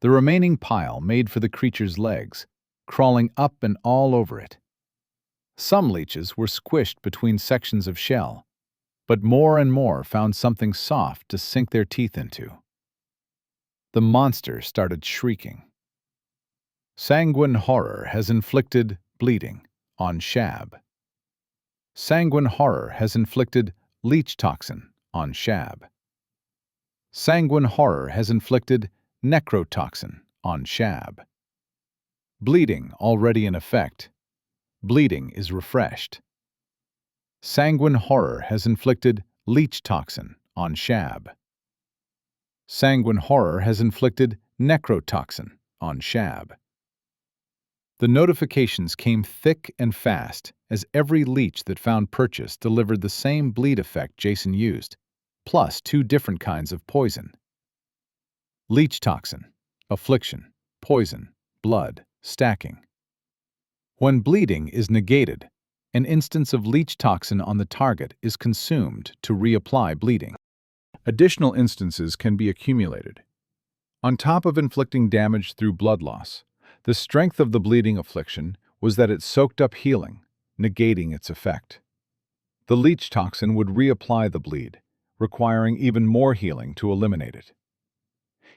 The remaining pile made for the creature's legs, crawling up and all over it. Some leeches were squished between sections of shell, but more and more found something soft to sink their teeth into. The monster started shrieking. Sanguine Horror has inflicted bleeding on Shab. Sanguine Horror has inflicted leech toxin on Shab. Sanguine Horror has inflicted necrotoxin on Shab. Bleeding already in effect. Bleeding is refreshed. Sanguine Horror has inflicted leech toxin on Shab. Sanguine Horror has inflicted necrotoxin on Shab. The notifications came thick and fast as every leech that found purchase delivered the same bleed effect Jason used, plus 2 different kinds of poison. Leech toxin, affliction, poison, blood, stacking. When bleeding is negated, an instance of leech toxin on the target is consumed to reapply bleeding. Additional instances can be accumulated. On top of inflicting damage through blood loss, the strength of the bleeding affliction was that it soaked up healing, negating its effect. The leech toxin would reapply the bleed, requiring even more healing to eliminate it.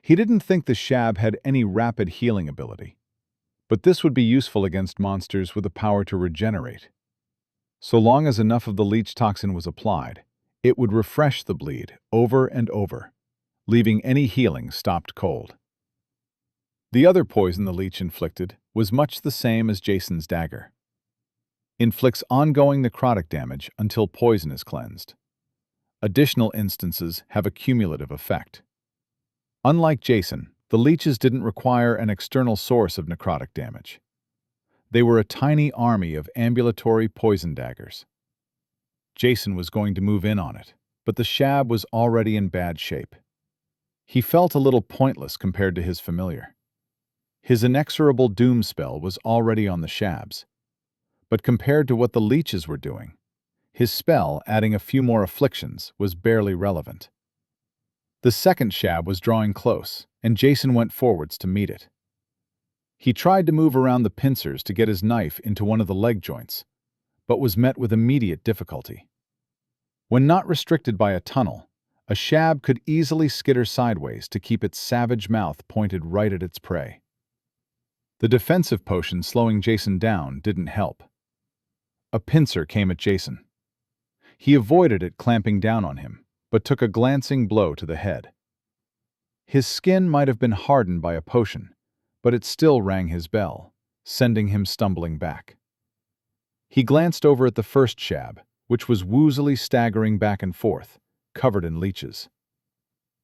He didn't think the shab had any rapid healing ability, but this would be useful against monsters with the power to regenerate. So long as enough of the leech toxin was applied, it would refresh the bleed over and over, leaving any healing stopped cold. The other poison the leech inflicted was much the same as Jason's dagger. Inflicts ongoing necrotic damage until poison is cleansed. Additional instances have a cumulative effect. Unlike Jason, the leeches didn't require an external source of necrotic damage. They were a tiny army of ambulatory poison daggers. Jason was going to move in on it, but the shab was already in bad shape. He felt a little pointless compared to his familiar. His inexorable doom spell was already on the shabs, but compared to what the leeches were doing, his spell, adding a few more afflictions, was barely relevant. The second shab was drawing close, and Jason went forwards to meet it. He tried to move around the pincers to get his knife into one of the leg joints, but was met with immediate difficulty. When not restricted by a tunnel, a shab could easily skitter sideways to keep its savage mouth pointed right at its prey. The defensive potion slowing Jason down didn't help. A pincer came at Jason. He avoided it clamping down on him, but took a glancing blow to the head. His skin might have been hardened by a potion, but it still rang his bell, sending him stumbling back. He glanced over at the first shab, which was woozily staggering back and forth, covered in leeches.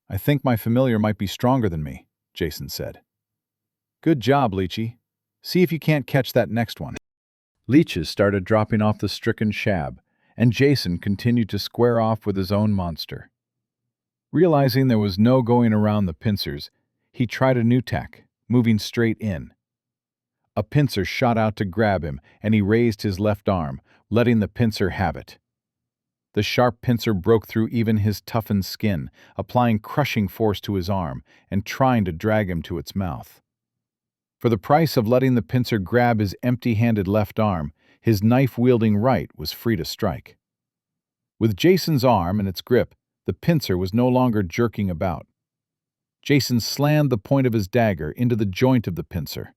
"I think my familiar might be stronger than me," Jason said. "Good job, Leechy. See if you can't catch that next one." Leeches started dropping off the stricken shab, and Jason continued to square off with his own monster. Realizing there was no going around the pincers, he tried a new tack, moving straight in. A pincer shot out to grab him, and he raised his left arm, letting the pincer have it. The sharp pincer broke through even his toughened skin, applying crushing force to his arm and trying to drag him to its mouth. For the price of letting the pincer grab his empty-handed left arm, his knife-wielding right was free to strike. With Jason's arm in its grip, the pincer was no longer jerking about. Jason slammed the point of his dagger into the joint of the pincer.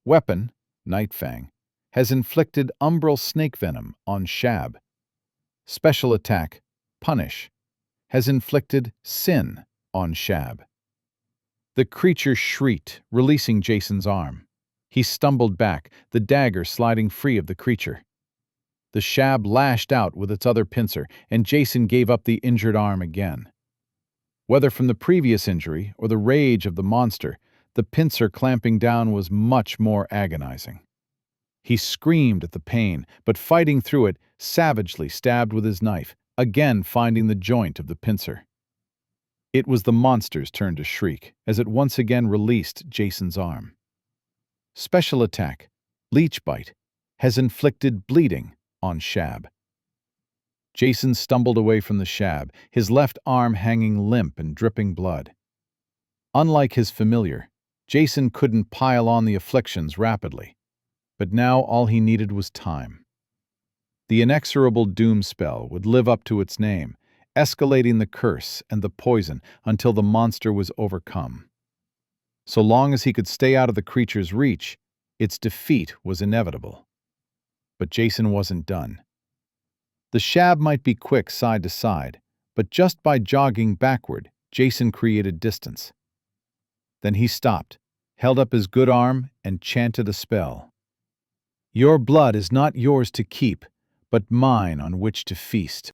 Weapon, Nightfang, has inflicted umbral snake venom on shab. Special attack, Punish, has inflicted sin on shab. The creature shrieked, releasing Jason's arm. He stumbled back, the dagger sliding free of the creature. The shab lashed out with its other pincer, and Jason gave up the injured arm again. Whether from the previous injury or the rage of the monster, the pincer clamping down was much more agonizing. He screamed at the pain, but fighting through it, savagely stabbed with his knife, again finding the joint of the pincer. It was the monster's turn to shriek, as it once again released Jason's arm. Special attack, Leech Bite, has inflicted bleeding on shab. Jason stumbled away from the shab, his left arm hanging limp and dripping blood. Unlike his familiar, Jason couldn't pile on the afflictions rapidly, but now all he needed was time. The inexorable doom spell would live up to its name, escalating the curse and the poison until the monster was overcome. So long as he could stay out of the creature's reach, its defeat was inevitable. But Jason wasn't done. The shab might be quick side to side, but just by jogging backward, Jason created distance. Then he stopped, held up his good arm, and chanted a spell. "Your blood is not yours to keep, but mine on which to feast."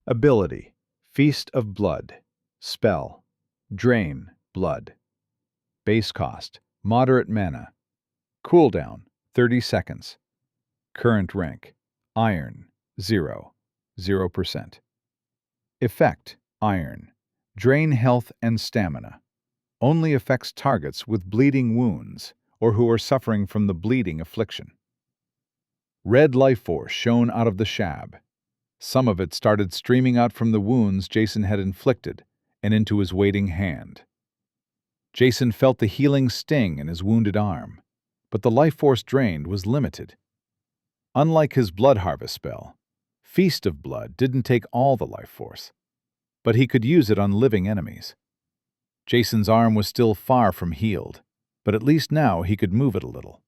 Ability: Feast of Blood. Spell: Drain Blood. Base cost: Moderate mana. Cooldown: 30 seconds. Current rank, Iron, 0, 0%. Effect, Iron. Drain health and stamina. Only affects targets with bleeding wounds or who are suffering from the bleeding affliction. Red life force shone out of the shab. Some of it started streaming out from the wounds Jason had inflicted and into his waiting hand. Jason felt the healing sting in his wounded arm, but the life force drained was limited. Unlike his blood harvest spell, Feast of Blood didn't take all the life force, but he could use it on living enemies. Jason's arm was still far from healed, but at least now he could move it a little.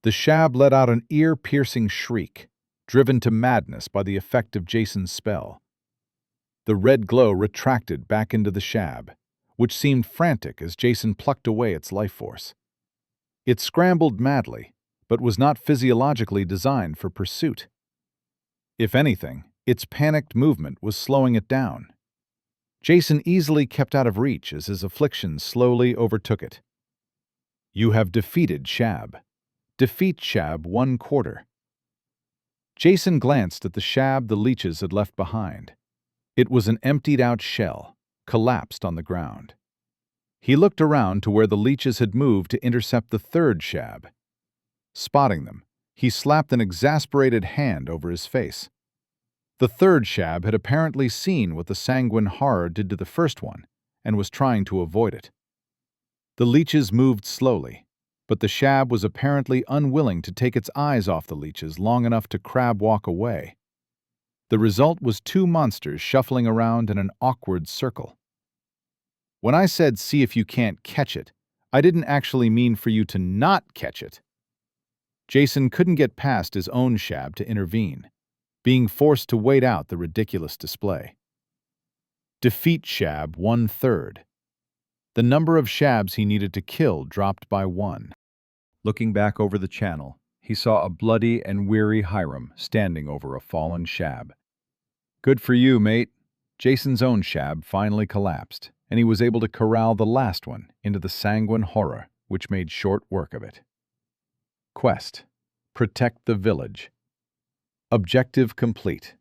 The shab let out an ear-piercing shriek, driven to madness by the effect of Jason's spell. The red glow retracted back into the shab, which seemed frantic as Jason plucked away its life force. It scrambled madly, but was not physiologically designed for pursuit. If anything, its panicked movement was slowing it down. Jason easily kept out of reach as his affliction slowly overtook it. You have defeated Shab. Defeat Shab 1/4. Jason glanced at the shab the leeches had left behind. It was an emptied-out shell, collapsed on the ground. He looked around to where the leeches had moved to intercept the third shab. Spotting them, he slapped an exasperated hand over his face. The third shab had apparently seen what the sanguine horror did to the first one and was trying to avoid it. The leeches moved slowly, but the shab was apparently unwilling to take its eyes off the leeches long enough to crab walk away. The result was two monsters shuffling around in an awkward circle. When I said see if you can't catch it, I didn't actually mean for you to not catch it. Jason couldn't get past his own shab to intervene, being forced to wait out the ridiculous display. Defeat Shab 1/3. The number of shabs he needed to kill dropped by 1. Looking back over the channel, he saw a bloody and weary Hiram standing over a fallen shab. Good for you, mate. Jason's own shab finally collapsed, and he was able to corral the last one into the sanguine horror, which made short work of it. Quest: Protect the village. Objective complete.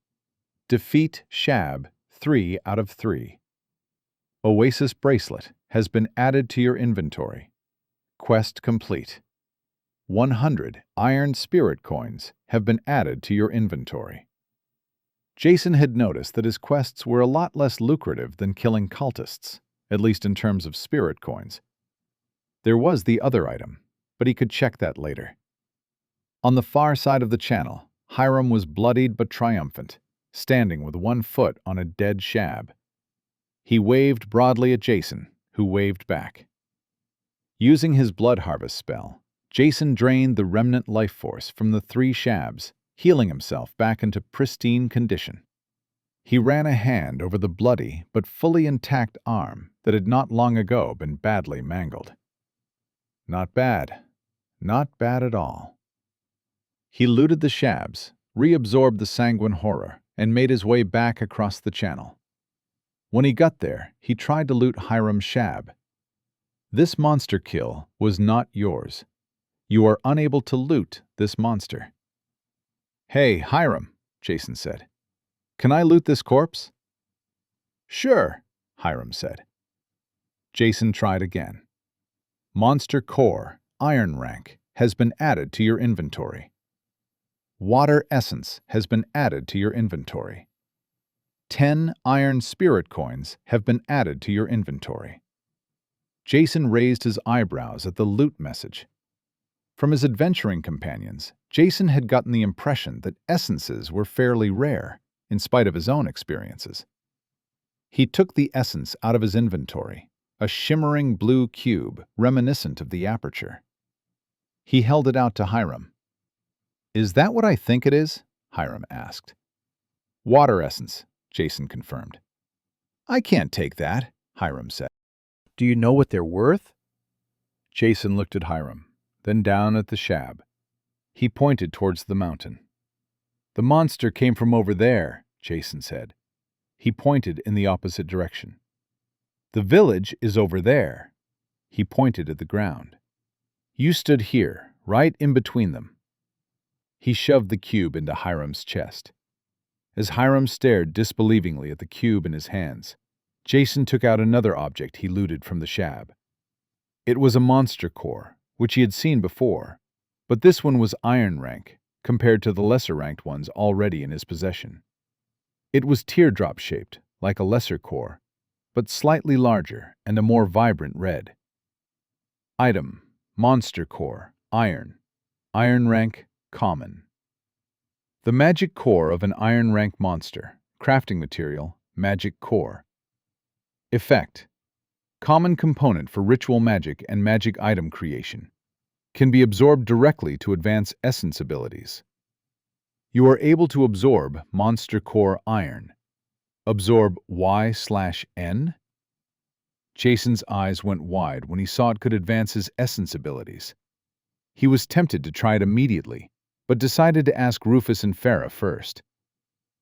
Defeat Shab 3 out of 3. Oasis Bracelet has been added to your inventory. Quest complete. 100 Iron Spirit Coins have been added to your inventory. Jason had noticed that his quests were a lot less lucrative than killing cultists, at least in terms of spirit coins. There was the other item, but he could check that later. On the far side of the channel, Hiram was bloodied but triumphant, standing with one foot on a dead shab. He waved broadly at Jason, who waved back. Using his blood harvest spell, Jason drained the remnant life force from the 3 shabs, healing himself back into pristine condition. He ran a hand over the bloody but fully intact arm that had not long ago been badly mangled. Not bad. Not bad at all. He looted the shabs, reabsorbed the sanguine horror, and made his way back across the channel. When he got there, he tried to loot Hiram's shab. This monster kill was not yours. You are unable to loot this monster. Hey, Hiram, Jason said. Can I loot this corpse? Sure, Hiram said. Jason tried again. Monster Core, Iron Rank, has been added to your inventory. Water Essence has been added to your inventory. 10 Iron Spirit Coins have been added to your inventory. Jason raised his eyebrows at the loot message. From his adventuring companions, Jason had gotten the impression that essences were fairly rare, in spite of his own experiences. He took the essence out of his inventory, a shimmering blue cube reminiscent of the aperture. He held it out to Hiram. Is that what I think it is? Hiram asked. Water essence, Jason confirmed. I can't take that, Hiram said. Do you know what they're worth? Jason looked at Hiram, then down at the shab. He pointed towards the mountain. The monster came from over there, Jason said. He pointed in the opposite direction. The village is over there. He pointed at the ground. You stood here, right in between them. He shoved the cube into Hiram's chest. As Hiram stared disbelievingly at the cube in his hands, Jason took out another object he looted from the shab. It was a monster core, which he had seen before, but this one was iron rank compared to the lesser-ranked ones already in his possession. It was teardrop-shaped, like a lesser core, but slightly larger and a more vibrant red. Item: Monster Core, Iron. Iron rank, Common. The magic core of an iron rank monster. Crafting material, Magic Core. Effect: Common component for ritual magic and magic item creation. Can be absorbed directly to advance essence abilities. You are able to absorb Monster Core Iron. Absorb Y/N? Jason's eyes went wide when he saw it could advance his essence abilities. He was tempted to try it immediately, but decided to ask Rufus and Farah first.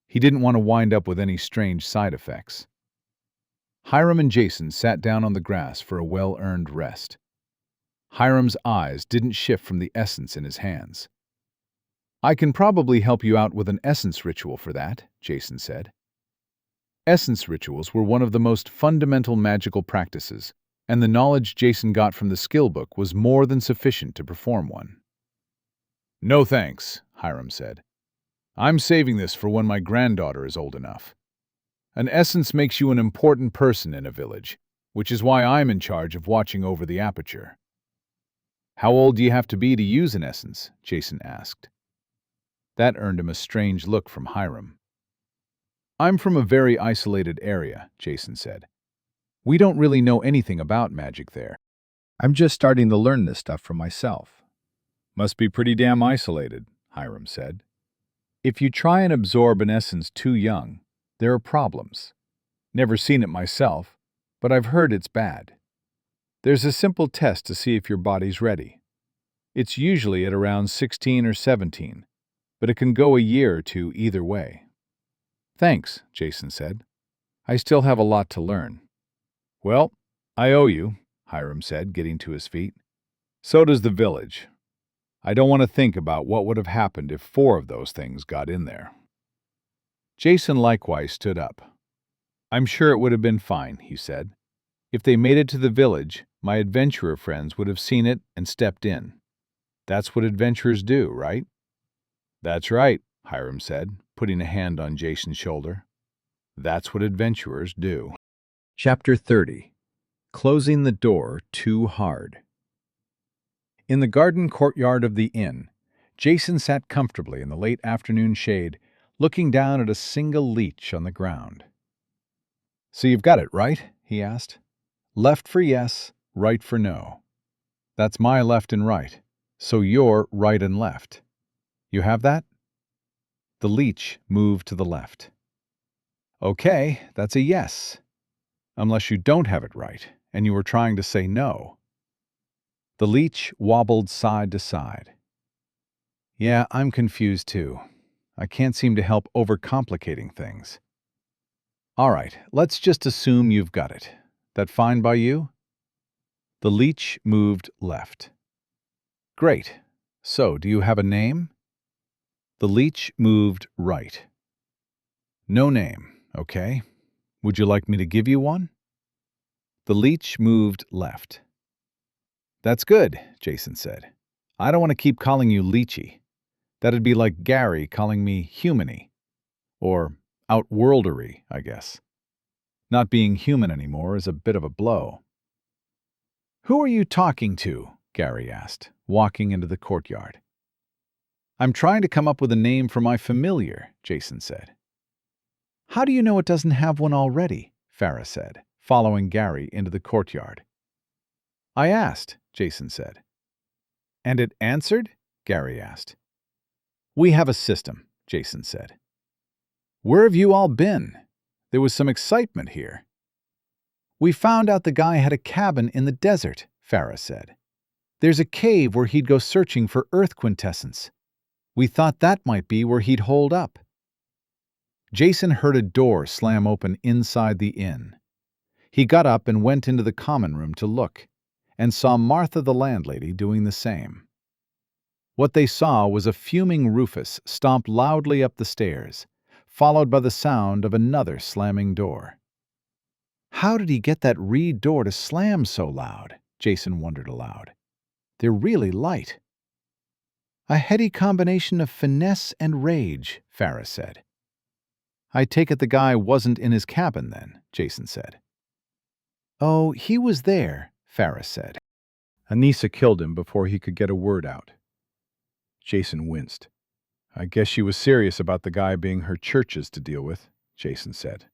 He didn't want to wind up with any strange side effects. Hiram and Jason sat down on the grass for a well-earned rest. Hiram's eyes didn't shift from the essence in his hands. "I can probably help you out with an essence ritual for that," Jason said. Essence rituals were one of the most fundamental magical practices, and the knowledge Jason got from the skill book was more than sufficient to perform one. "No thanks," Hiram said. "I'm saving this for when my granddaughter is old enough. An essence makes you an important person in a village, which is why I'm in charge of watching over the aperture." "How old do you have to be use an essence?" Jason asked. That earned him a strange look from Hiram. "I'm from a very isolated area," Jason said. "We don't really know anything about magic there. I'm just starting to learn this stuff for myself." "Must be pretty damn isolated," Hiram said. "If you try and absorb an essence too young, there are problems. Never seen it myself, but I've heard it's bad. There's a simple test to see if your body's ready. It's usually at around 16 or 17, but it can go a year or two either way." "Thanks," Jason said. "I still have a lot to learn." "Well, I owe you," Hiram said, getting to his feet. "So does the village. I don't want to think about what would have happened if 4 of those things got in there." Jason likewise stood up. "I'm sure it would have been fine," he said. "If they made it to the village, my adventurer friends would have seen it and stepped in. That's what adventurers do, right?" "That's right," Hiram said, putting a hand on Jason's shoulder. "That's what adventurers do." Chapter 30. Closing the door too hard. In the garden courtyard of the inn, Jason sat comfortably in the late afternoon shade, looking down at a single leech on the ground. "So you've got it, right?" he asked. "Left for yes, right for no. That's my left and right, so you're right and left. You have that?" The leech moved to the left. "Okay, that's a yes. Unless you don't have it right, and you were trying to say no." The leech wobbled side to side. "Yeah, I'm confused too. I can't seem to help overcomplicating things." "All right, let's just assume you've got it. That fine by you?" The leech moved left. "Great. So, do you have a name?" The leech moved right. "No name, okay. Would you like me to give you one?" The leech moved left. "That's good," Jason said. "I don't want to keep calling you Leechy. That'd be like Gary calling me Humany. Or Outworldery, I guess. Not being human anymore is a bit of a blow." "Who are you talking to?" Gary asked, walking into the courtyard. "I'm trying to come up with a name for my familiar," Jason said. "How do you know it doesn't have one already?" Farah said, following Gary into the courtyard. "I asked," Jason said. "And it answered?" Gary asked. "We have a system," Jason said. "Where have you all been? There was some excitement here." "We found out the guy had a cabin in the desert," Farah said. "There's a cave where he'd go searching for earth quintessence. We thought that might be where he'd hold up." Jason heard a door slam open inside the inn. He got up and went into the common room to look, and saw Martha the landlady doing the same. What they saw was a fuming Rufus stomp loudly up the stairs, followed by the sound of another slamming door. How did he get that reed door to slam so loud? Jason wondered aloud. They're really light. A heady combination of finesse and rage, Farah said. I take it the guy wasn't in his cabin then, Jason said. Oh, he was there, Farah said. Anissa killed him before he could get a word out. Jason winced. I guess she was serious about the guy being her churches to deal with, Jason said.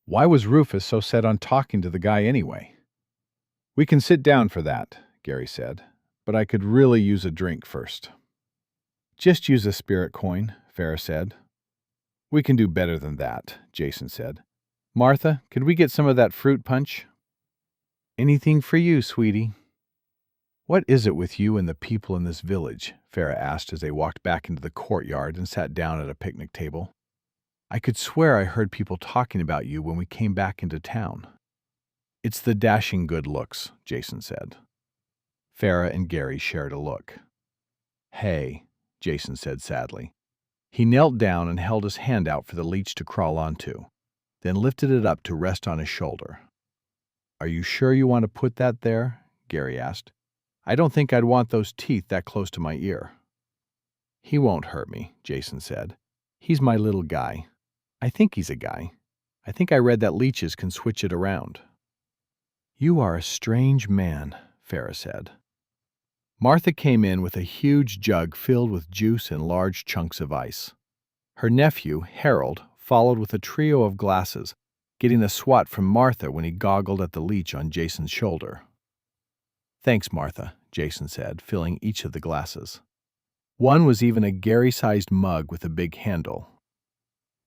Why was Rufus so set on talking to the guy anyway? We can sit down for that, Gary said, but I could really use a drink first. Just use a spirit coin, Farah said. We can do better than that, Jason said. Martha, could we get some of that fruit punch? Anything for you, sweetie. What is it with you and the people in this village? Farah asked as they walked back into the courtyard and sat down at a picnic table. I could swear I heard people talking about you when we came back into town. It's the dashing good looks, Jason said. Farah and Gary shared a look. Hey, Jason said sadly. He knelt down and held his hand out for the leech to crawl onto, then lifted it up to rest on his shoulder. Are you sure you want to put that there? Gary asked. I don't think I'd want those teeth that close to my ear. He won't hurt me, Jason said. He's my little guy. I think he's a guy. I think I read that leeches can switch it around. You are a strange man, Farah said. Martha came in with a huge jug filled with juice and large chunks of ice. Her nephew, Harold, followed with a trio of glasses, getting a swat from Martha when he goggled at the leech on Jason's shoulder. Thanks, Martha, Jason said, filling each of the glasses. One was even a Gary-sized mug with a big handle.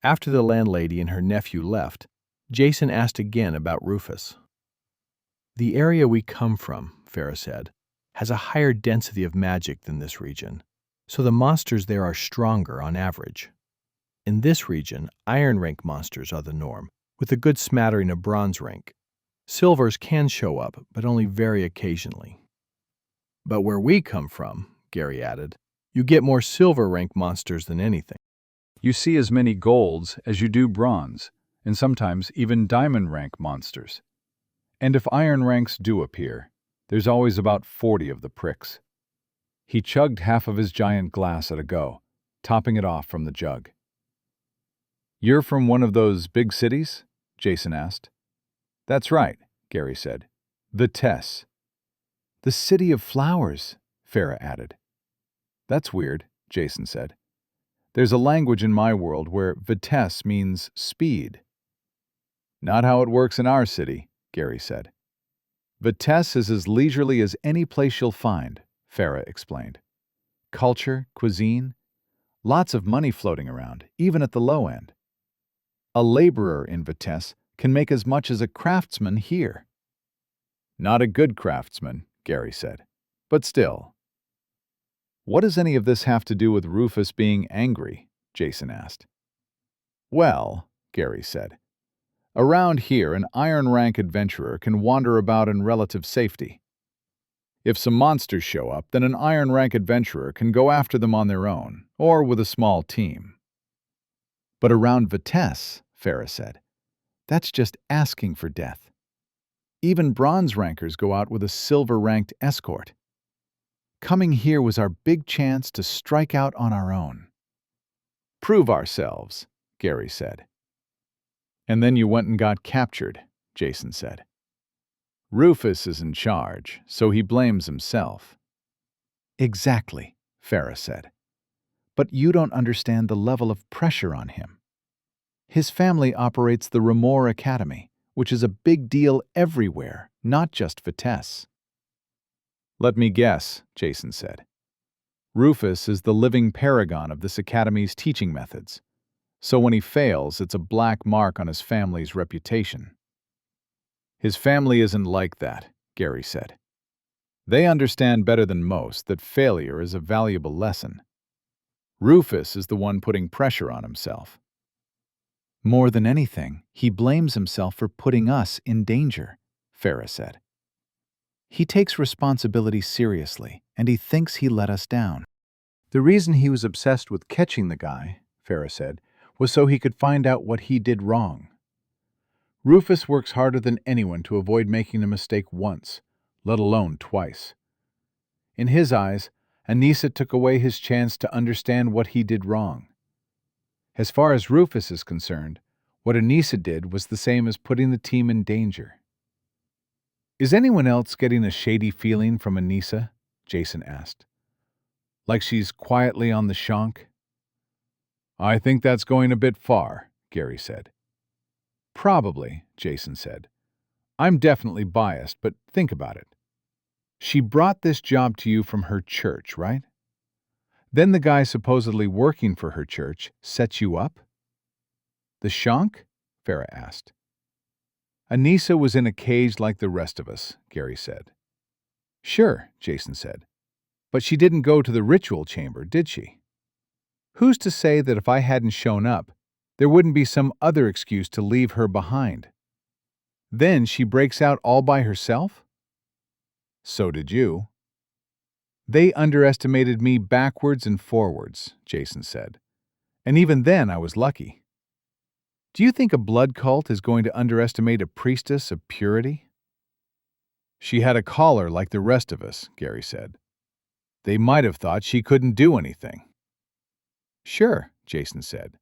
After the landlady and her nephew left, Jason asked again about Rufus. The area we come from, Farah said, has a higher density of magic than this region, so the monsters there are stronger on average. In this region, iron rank monsters are the norm, with a good smattering of bronze rank. Silvers can show up, but only very occasionally. But where we come from, Gary added, you get more silver rank monsters than anything. You see as many golds as you do bronze, and sometimes even diamond rank monsters. And if iron ranks do appear, there's always about 40 of the pricks. He chugged half of his giant glass at a go, topping it off from the jug. You're from one of those big cities? Jason asked. That's right, Gary said. Vitesse. The city of flowers, Farah added. That's weird, Jason said. There's a language in my world where vitesse means speed. Not how it works in our city, Gary said. Vitesse is as leisurely as any place you'll find, Farah explained. Culture, cuisine, lots of money floating around, even at the low end. A laborer in Vitesse can make as much as a craftsman here. Not a good craftsman, Gary said, but still. What does any of this have to do with Rufus being angry? Jason asked. Well, Gary said, around here an iron rank adventurer can wander about in relative safety. If some monsters show up, then an iron rank adventurer can go after them on their own, or with a small team. But around Vitesse, Farah said, that's just asking for death. Even bronze rankers go out with a silver-ranked escort. Coming here was our big chance to strike out on our own. Prove ourselves, Gary said. And then you went and got captured, Jason said. Rufus is in charge, so he blames himself. Exactly, Farah said. But you don't understand the level of pressure on him. His family operates the Remor Academy, which is a big deal everywhere, not just Vitesse. Let me guess, Jason said. Rufus is the living paragon of this academy's teaching methods, so when he fails, it's a black mark on his family's reputation. His family isn't like that, Gary said. They understand better than most that failure is a valuable lesson. Rufus is the one putting pressure on himself. More than anything, he blames himself for putting us in danger, Farah said. He takes responsibility seriously, and he thinks he let us down. The reason he was obsessed with catching the guy, Farah said, was so he could find out what he did wrong. Rufus works harder than anyone to avoid making a mistake once, let alone twice. In his eyes, Anissa took away his chance to understand what he did wrong. As far as Rufus is concerned, what Anissa did was the same as putting the team in danger. "Is anyone else getting a shady feeling from Anissa?" Jason asked. "Like she's quietly on the shonk?" "I think that's going a bit far," Gary said. "Probably," Jason said. "I'm definitely biased, but think about it. She brought this job to you from her church, right? Then the guy supposedly working for her church sets you up?" "The shonk?" Farah asked. "Anissa was in a cage like the rest of us," Gary said. "Sure," Jason said. "But she didn't go to the ritual chamber, did she? Who's to say that if I hadn't shown up, there wouldn't be some other excuse to leave her behind? Then she breaks out all by herself?" "So did you." "They underestimated me backwards and forwards," Jason said. "And even then I was lucky. Do you think a blood cult is going to underestimate a priestess of purity?" "She had a collar like the rest of us," Gary said. "They might have thought she couldn't do anything." "Sure," Jason said.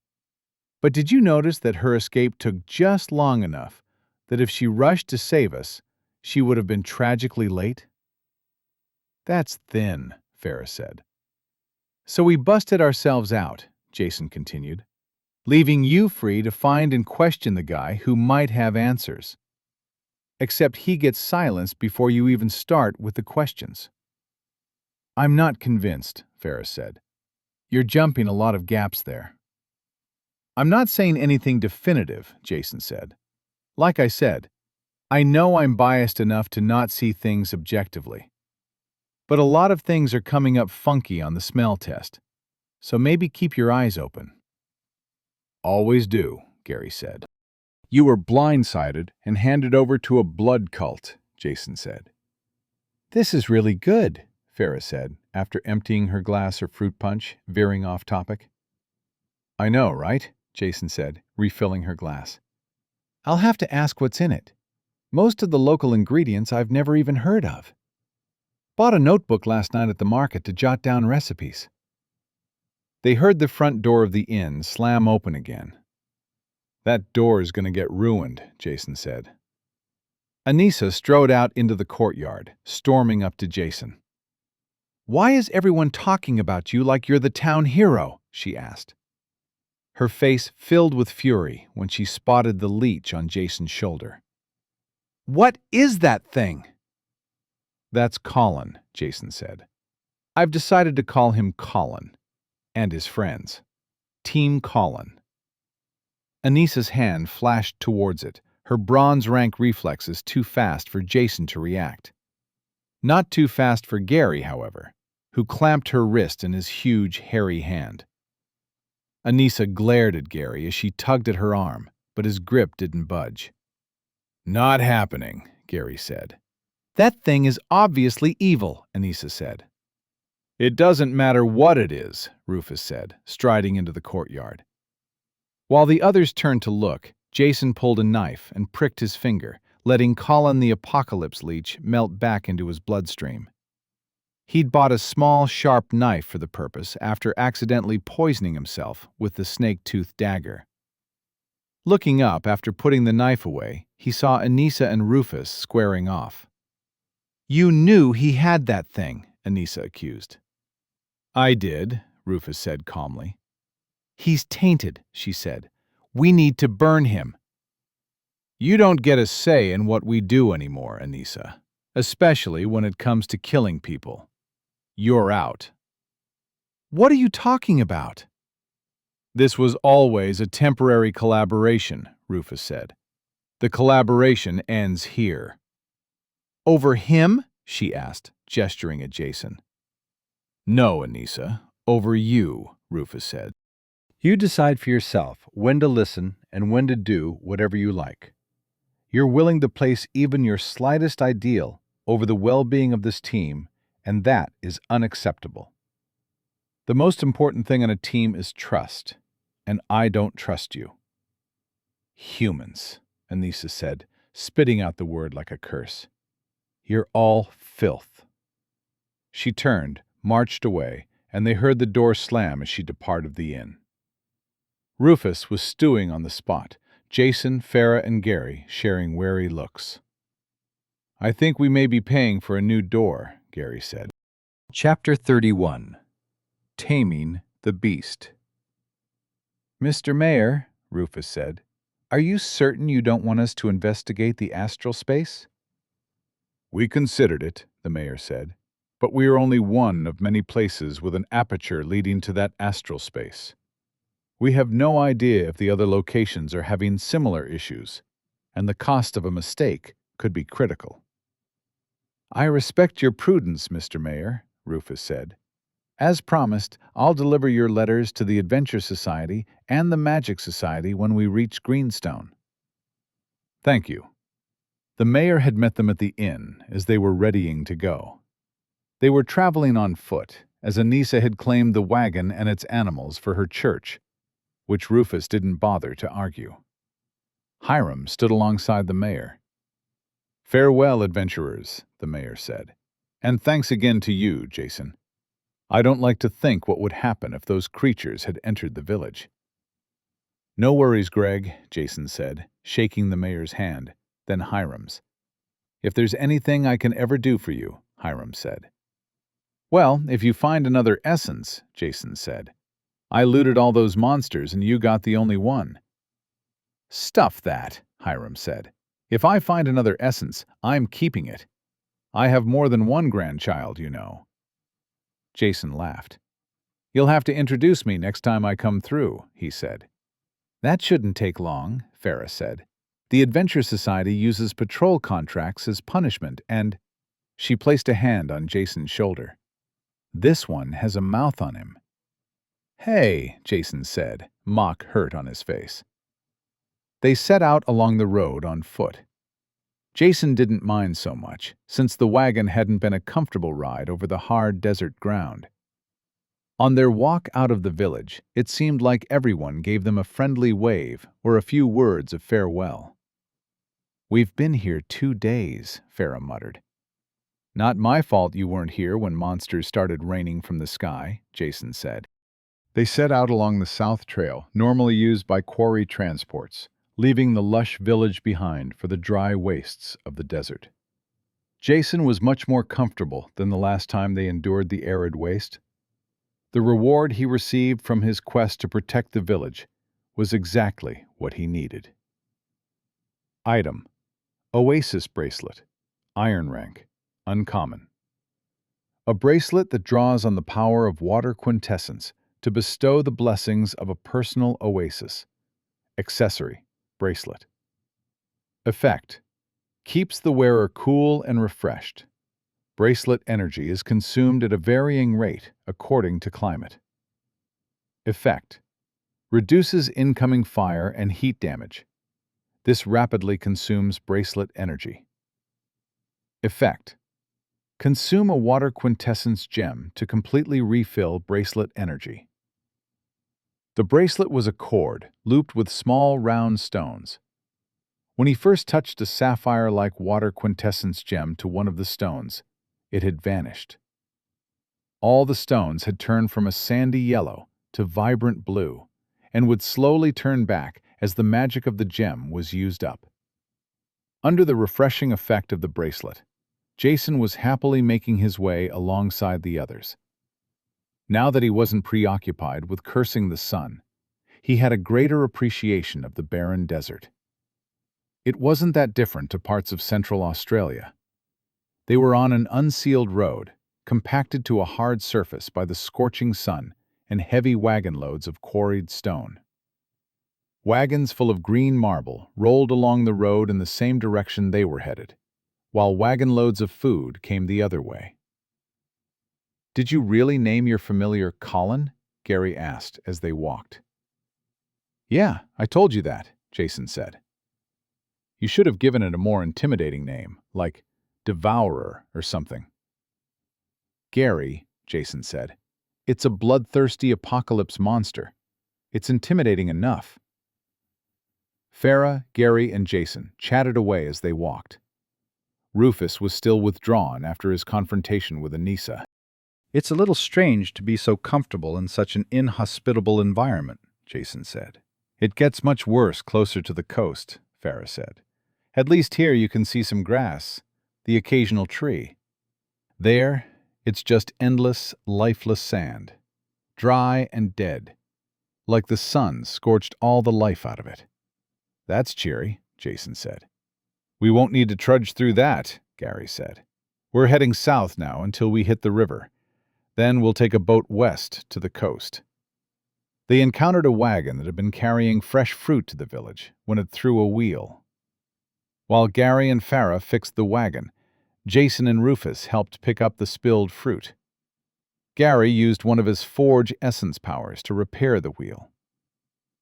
"But did you notice that her escape took just long enough that if she rushed to save us, she would have been tragically late?" "That's thin," Farah said. "So we busted ourselves out," Jason continued, "leaving you free to find and question the guy who might have answers. Except he gets silenced before you even start with the questions." "I'm not convinced," Farah said. "You're jumping a lot of gaps there." "I'm not saying anything definitive," Jason said. "Like I said, I know I'm biased enough to not see things objectively. But a lot of things are coming up funky on the smell test, so maybe keep your eyes open." "Always do," Gary said. "You were blindsided and handed over to a blood cult," Jason said. "This is really good," Farah said, after emptying her glass of fruit punch, veering off topic. "I know, right?" Jason said, refilling her glass. "I'll have to ask what's in it. Most of the local ingredients I've never even heard of. Bought a notebook last night at the market to jot down recipes." They heard the front door of the inn slam open again. "That door is going to get ruined," Jason said. Anissa strode out into the courtyard, storming up to Jason. "Why is everyone talking about you like you're the town hero?" she asked. Her face filled with fury when she spotted the leech on Jason's shoulder. "What is that thing?" "That's Colin," Jason said. "I've decided to call him Colin. And his friends. Team Colin." Anissa's hand flashed towards it, her bronze rank reflexes too fast for Jason to react. Not too fast for Gary, however, who clamped her wrist in his huge, hairy hand. Anissa glared at Gary as she tugged at her arm, but his grip didn't budge. "Not happening," Gary said. "That thing is obviously evil," Anissa said. "It doesn't matter what it is," Rufus said, striding into the courtyard. While the others turned to look, Jason pulled a knife and pricked his finger, letting Colin the Apocalypse Leech melt back into his bloodstream. He'd bought a small, sharp knife for the purpose after accidentally poisoning himself with the snake-toothed dagger. Looking up after putting the knife away, he saw Anissa and Rufus squaring off. "You knew he had that thing," Anissa accused. "I did," Rufus said calmly. "He's tainted," she said. "We need to burn him." "You don't get a say in what we do anymore, Anissa, especially when it comes to killing people. You're out." "What are you talking about?" "This was always a temporary collaboration," Rufus said. "The collaboration ends here." "Over him?" she asked, gesturing at Jason. "No, Anissa, over you," Rufus said. "You decide for yourself when to listen and when to do whatever you like. You're willing to place even your slightest ideal over the well-being of this team, and that is unacceptable." The most important thing on a team is trust, and I don't trust you. Humans, Anissa said, spitting out the word like a curse. You're all filth. She turned, marched away, and they heard the door slam as she departed the inn. Rufus was stewing on the spot, Jason, Farah, and Gary sharing wary looks. I think we may be paying for a new door, Gary said. Chapter 31. Taming the Beast. Mr. Mayor, Rufus said, are you certain you don't want us to investigate the astral space? We considered it, the mayor said, but we are only one of many places with an aperture leading to that astral space. We have no idea if the other locations are having similar issues, and the cost of a mistake could be critical. I respect your prudence, Mr. Mayor, Rufus said. As promised, I'll deliver your letters to the Adventure Society and the Magic Society when we reach Greenstone. Thank you. The mayor had met them at the inn as they were readying to go. They were traveling on foot, as Anissa had claimed the wagon and its animals for her church, which Rufus didn't bother to argue. Hiram stood alongside the mayor. Farewell, adventurers, the mayor said, and thanks again to you, Jason. I don't like to think what would happen if those creatures had entered the village. No worries, Greg, Jason said, shaking the mayor's hand, then Hiram's. If there's anything I can ever do for you, Hiram said. Well, if you find another essence, Jason said. I looted all those monsters and you got the only one. Stuff that, Hiram said. If I find another essence, I'm keeping it. I have more than one grandchild, you know. Jason laughed. You'll have to introduce me next time I come through, he said. That shouldn't take long, Farah said. The Adventure Society uses patrol contracts as punishment and… She placed a hand on Jason's shoulder. This one has a mouth on him. Hey, Jason said, mock hurt on his face. They set out along the road on foot. Jason didn't mind so much, since the wagon hadn't been a comfortable ride over the hard desert ground. On their walk out of the village, it seemed like everyone gave them a friendly wave or a few words of farewell. We've been here 2 days, Farah muttered. Not my fault you weren't here when monsters started raining from the sky, Jason said. They set out along the South Trail, normally used by quarry transports, leaving the lush village behind for the dry wastes of the desert. Jason was much more comfortable than the last time they endured the arid waste. The reward he received from his quest to protect the village was exactly what he needed. Item: Oasis Bracelet, Iron Rank, Uncommon. A bracelet that draws on the power of water quintessence to bestow the blessings of a personal oasis. Accessory: Bracelet. Effect: Keeps the wearer cool and refreshed. Bracelet energy is consumed at a varying rate according to climate. Effect: Reduces incoming fire and heat damage. This rapidly consumes bracelet energy. Effect: Consume a water quintessence gem to completely refill bracelet energy. The bracelet was a cord looped with small round stones. When he first touched a sapphire-like water quintessence gem to one of the stones, it had vanished. All the stones had turned from a sandy yellow to vibrant blue, and would slowly turn back as the magic of the gem was used up. Under the refreshing effect of the bracelet, Jason was happily making his way alongside the others. Now that he wasn't preoccupied with cursing the sun, he had a greater appreciation of the barren desert. It wasn't that different to parts of Central Australia. They were on an unsealed road, compacted to a hard surface by the scorching sun and heavy wagon loads of quarried stone. Wagons full of green marble rolled along the road in the same direction they were headed, while wagon loads of food came the other way. "Did you really name your familiar Colin?" Gary asked as they walked. "Yeah, I told you that," Jason said. "You should have given it a more intimidating name, like Devourer or something." "Gary," Jason said, It's a bloodthirsty apocalypse monster. It's intimidating enough. Farah, Gary, and Jason chatted away as they walked. Rufus was still withdrawn after his confrontation with Anissa. It's a little strange to be so comfortable in such an inhospitable environment, Jason said. It gets much worse closer to the coast, Farah said. At least here you can see some grass, the occasional tree. There, it's just endless, lifeless sand, dry and dead, like the sun scorched all the life out of it. That's cheery, Jason said. We won't need to trudge through that, Gary said. We're heading south now until we hit the river. Then we'll take a boat west to the coast. They encountered a wagon that had been carrying fresh fruit to the village when it threw a wheel. While Gary and Farah fixed the wagon, Jason and Rufus helped pick up the spilled fruit. Gary used one of his forge essence powers to repair the wheel.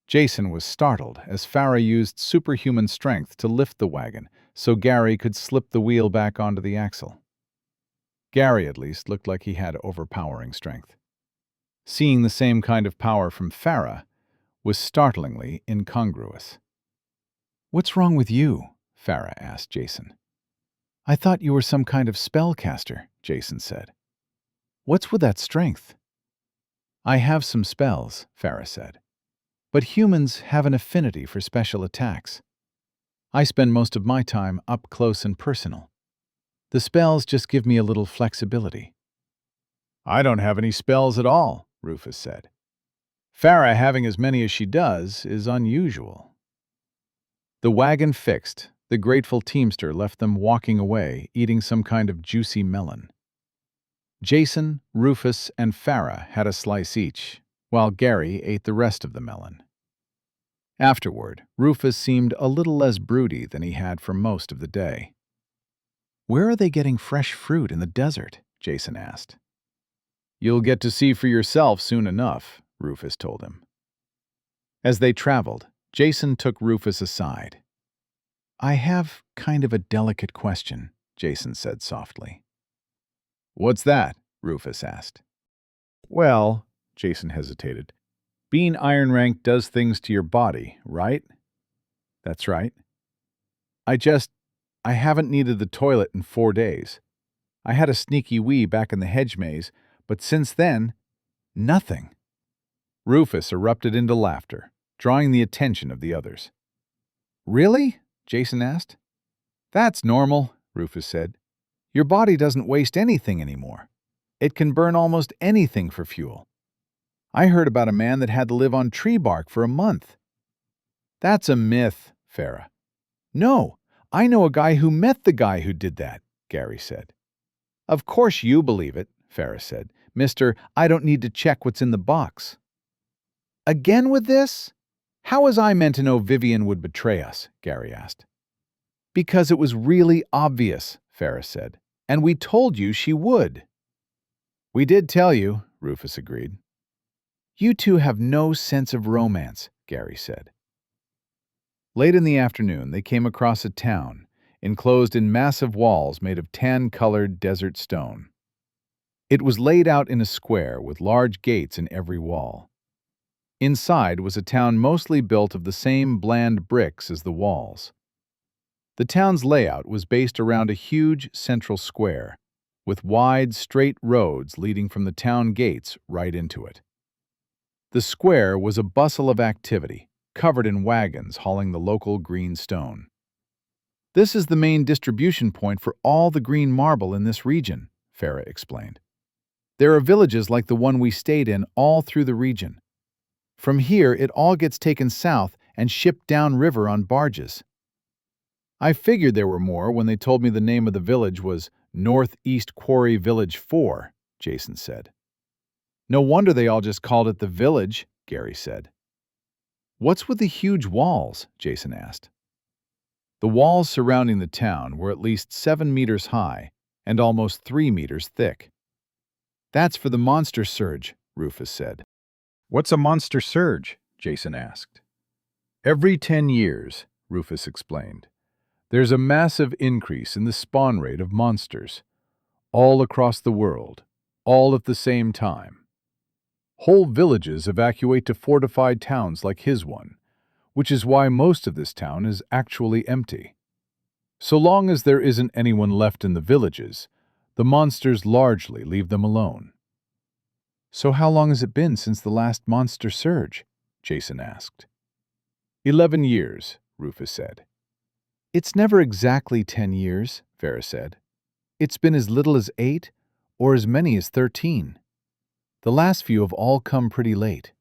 Jason was startled as Farah used superhuman strength to lift the wagon so Gary could slip the wheel back onto the axle. Gary, at least, looked like he had overpowering strength. Seeing the same kind of power from Farah was startlingly incongruous. "What's wrong with you?" Farah asked Jason. "I thought you were some kind of spellcaster," Jason said. "What's with that strength?" "I have some spells," Farah said. "But humans have an affinity for special attacks. I spend most of my time up close and personal. The spells just give me a little flexibility." "I don't have any spells at all," Rufus said. "Farah having as many as she does is unusual." The wagon fixed, the grateful teamster left them walking away, eating some kind of juicy melon. Jason, Rufus, and Farah had a slice each, while Gary ate the rest of the melon. Afterward, Rufus seemed a little less broody than he had for most of the day. "Where are they getting fresh fruit in the desert?" Jason asked. "You'll get to see for yourself soon enough," Rufus told him. As they traveled, Jason took Rufus aside. "I have kind of a delicate question," Jason said softly. "What's that?" Rufus asked. "Well," Jason hesitated, "being Iron Rank does things to your body, right?" "That's right." I haven't needed the toilet in 4 days. I had a sneaky wee back in the hedge maze, but since then, nothing." Rufus erupted into laughter, drawing the attention of the others. "Really?" Jason asked. "That's normal," Rufus said. "Your body doesn't waste anything anymore. It can burn almost anything for fuel. I heard about a man that had to live on tree bark for a month." "That's a myth," Farah. "No, I know a guy who met the guy who did that," Gary said. "Of course you believe it," Farah said. "Mister, I don't need to check what's in the box." "Again with this? How was I meant to know Vivian would betray us?" Gary asked. "Because it was really obvious," Farah said. "And we told you she would." "We did tell you," Rufus agreed. "You two have no sense of romance," Gary said. Late in the afternoon, they came across a town, enclosed in massive walls made of tan-colored desert stone. It was laid out in a square with large gates in every wall. Inside was a town mostly built of the same bland bricks as the walls. The town's layout was based around a huge central square, with wide, straight roads leading from the town gates right into it. The square was a bustle of activity, covered in wagons hauling the local green stone. "This is the main distribution point for all the green marble in this region," Farah explained. "There are villages like the one we stayed in all through the region. From here, it all gets taken south and shipped downriver on barges." "I figured there were more when they told me the name of the village was Northeast Quarry Village 4, Jason said. "No wonder they all just called it the village," Gary said. "What's with the huge walls?" Jason asked. The walls surrounding the town were at least 7 meters high and almost 3 meters thick. "That's for the monster surge," Rufus said. "What's a monster surge?" Jason asked. "Every 10 years, Rufus explained, there's a massive increase in the spawn rate of monsters, all across the world, all at the same time. Whole villages evacuate to fortified towns like his one, which is why most of this town is actually empty. So long as there isn't anyone left in the villages, the monsters largely leave them alone. So how long has it been since the last monster surge? Jason asked. 11 years, Rufus said. It's never exactly 10 years, Vera said. It's been as little as 8 or as many as 13. The last few have all come pretty late.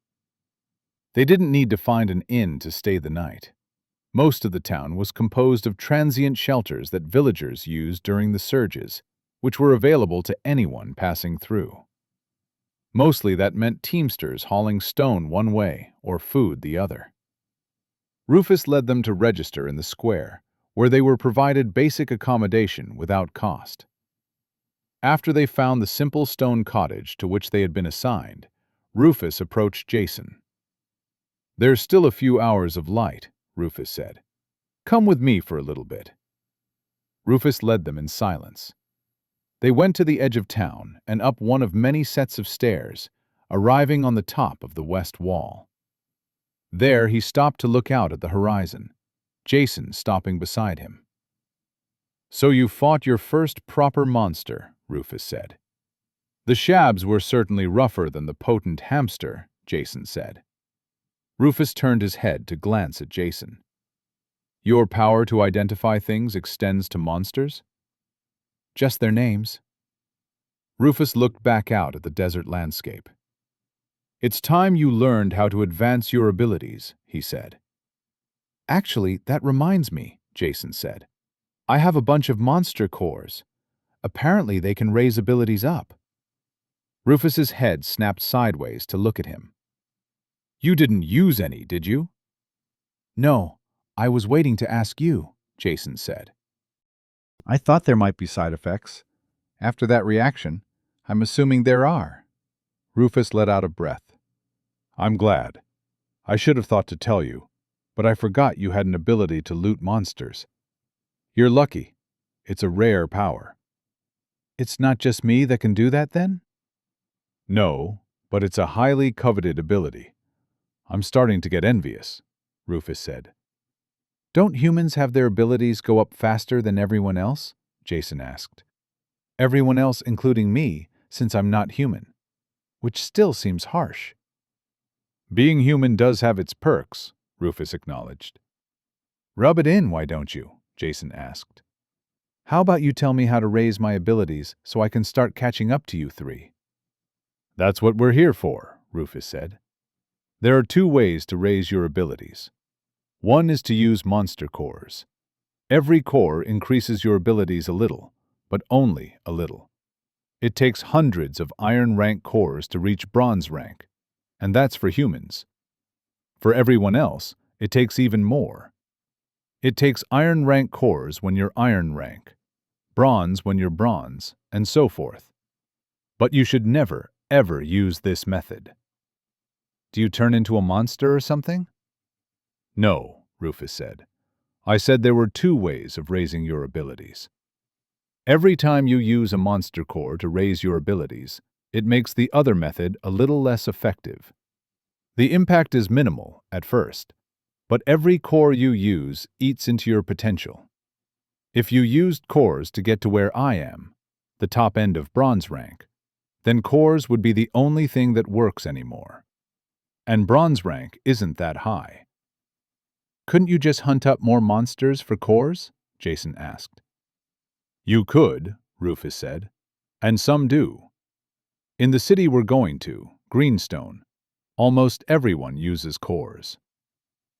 They didn't need to find an inn to stay the night. Most of the town was composed of transient shelters that villagers used during the surges, which were available to anyone passing through. Mostly that meant teamsters hauling stone one way or food the other. Rufus led them to register in the square, where they were provided basic accommodation without cost. After they found the simple stone cottage to which they had been assigned, Rufus approached Jason. "There's still a few hours of light," Rufus said. "Come with me for a little bit." Rufus led them in silence. They went to the edge of town and up one of many sets of stairs, arriving on the top of the west wall. There he stopped to look out at the horizon, Jason stopping beside him. "So you fought your first proper monster," Rufus said. "The shabs were certainly rougher than the potent hamster," Jason said. Rufus turned his head to glance at Jason. "Your power to identify things extends to monsters?" "Just their names." Rufus looked back out at the desert landscape. "It's time you learned how to advance your abilities," he said. "Actually, that reminds me," Jason said. "I have a bunch of monster cores. Apparently they can raise abilities up." Rufus's head snapped sideways to look at him. "You didn't use any, did you?" "No, I was waiting to ask you," Jason said. I thought there might be side effects. After that reaction, I'm assuming there are. Rufus let out a breath. "I'm glad. I should have thought to tell you, but I forgot you had an ability to loot monsters. You're lucky. It's a rare power." "It's not just me that can do that, then?" "No, but it's a highly coveted ability. I'm starting to get envious," Rufus said. "Don't humans have their abilities go up faster than everyone else?" Jason asked. "Everyone else including me, since I'm not human. Which still seems harsh." "Being human does have its perks," Rufus acknowledged. "Rub it in, why don't you?" Jason asked. "How about you tell me how to raise my abilities so I can start catching up to you three?" "That's what we're here for," Rufus said. "There are 2 ways to raise your abilities. One is to use monster cores. Every core increases your abilities a little, but only a little. It takes hundreds of iron rank cores to reach bronze rank, and that's for humans. For everyone else, it takes even more. It takes iron rank cores when you're iron rank, bronze when you're bronze, and so forth. But you should never, ever use this method." "Do you turn into a monster or something?" "No," Rufus said. "I said there were 2 ways of raising your abilities. Every time you use a monster core to raise your abilities, it makes the other method a little less effective. The impact is minimal at first, but every core you use eats into your potential. If you used cores to get to where I am, the top end of bronze rank, then cores would be the only thing that works anymore. And bronze rank isn't that high." "Couldn't you just hunt up more monsters for cores?" Jason asked. "You could," Rufus said, "and some do. In the city we're going to, Greenstone, almost everyone uses cores.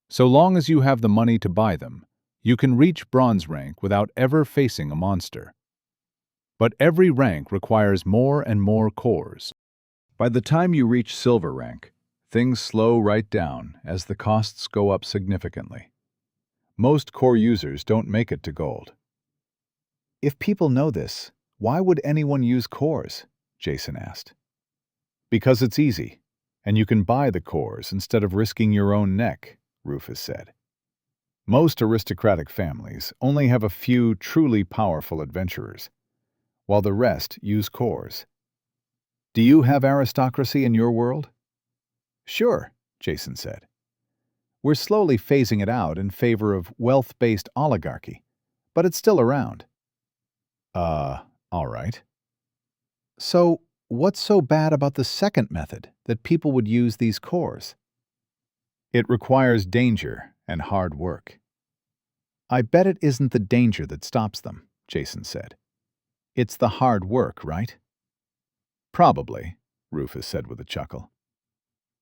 So long as you have the money to buy them, you can reach bronze rank without ever facing a monster. But every rank requires more and more cores. By the time you reach silver rank, things slow right down as the costs go up significantly. Most core users don't make it to gold." "If people know this, why would anyone use cores?" Jason asked. "Because it's easy, and you can buy the cores instead of risking your own neck," Rufus said. "Most aristocratic families only have a few truly powerful adventurers, while the rest use cores. Do you have aristocracy in your world?" Sure, Jason said. We're slowly phasing it out in favor of wealth-based oligarchy, but it's still around. All right. So, what's so bad about the second method, that people would use these cores? It requires danger and hard work. I bet it isn't the danger that stops them, Jason said. It's the hard work, right? Probably, Rufus said with a chuckle.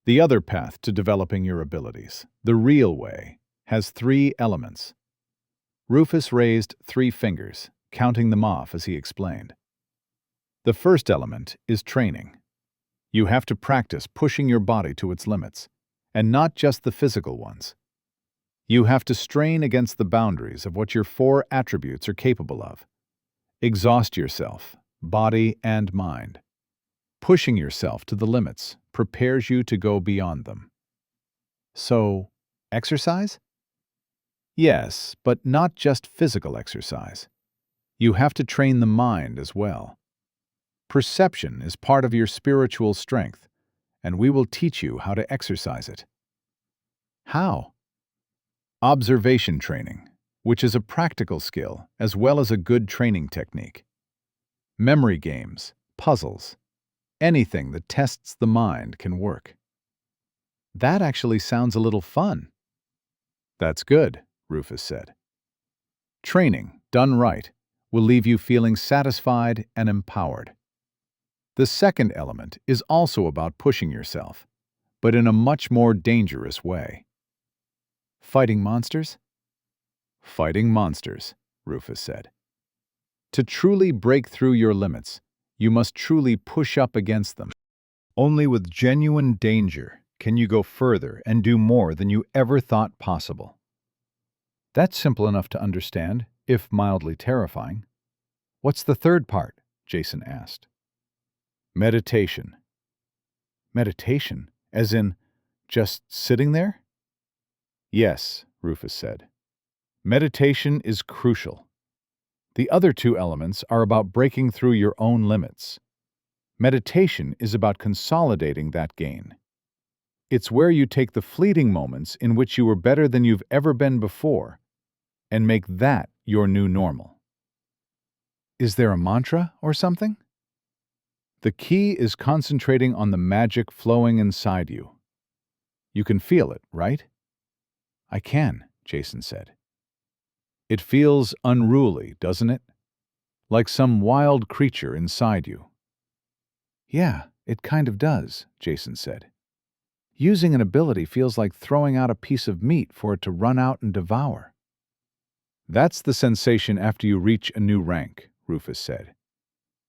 The other path to developing your abilities, the real way, has 3 elements. Rufus raised 3 fingers, counting them off as he explained. The first element is training. You have to practice pushing your body to its limits, and not just the physical ones. You have to strain against the boundaries of what your 4 attributes are capable of. Exhaust yourself, body and mind. Pushing yourself to the limits prepares you to go beyond them. So, exercise? Yes, but not just physical exercise. You have to train the mind as well. Perception is part of your spiritual strength, and we will teach you how to exercise it. How? Observation training, which is a practical skill as well as a good training technique. Memory games, puzzles, anything that tests the mind can work. That actually sounds a little fun. That's good, Rufus said. Training, done right, will leave you feeling satisfied and empowered. The second element is also about pushing yourself, but in a much more dangerous way. Fighting monsters? Fighting monsters, Rufus said. To truly break through your limits, you must truly push up against them. Only with genuine danger can you go further and do more than you ever thought possible. That's simple enough to understand, if mildly terrifying. What's the third part? Jason asked. Meditation. Meditation? As in, just sitting there? Yes, Rufus said. Meditation is crucial. The other 2 elements are about breaking through your own limits. Meditation is about consolidating that gain. It's where you take the fleeting moments in which you were better than you've ever been before and make that your new normal. Is there a mantra or something? The key is concentrating on the magic flowing inside you. You can feel it, right? I can, Jason said. It feels unruly, doesn't it? Like some wild creature inside you. Yeah, it kind of does, Jason said. Using an ability feels like throwing out a piece of meat for it to run out and devour. That's the sensation after you reach a new rank, Rufus said.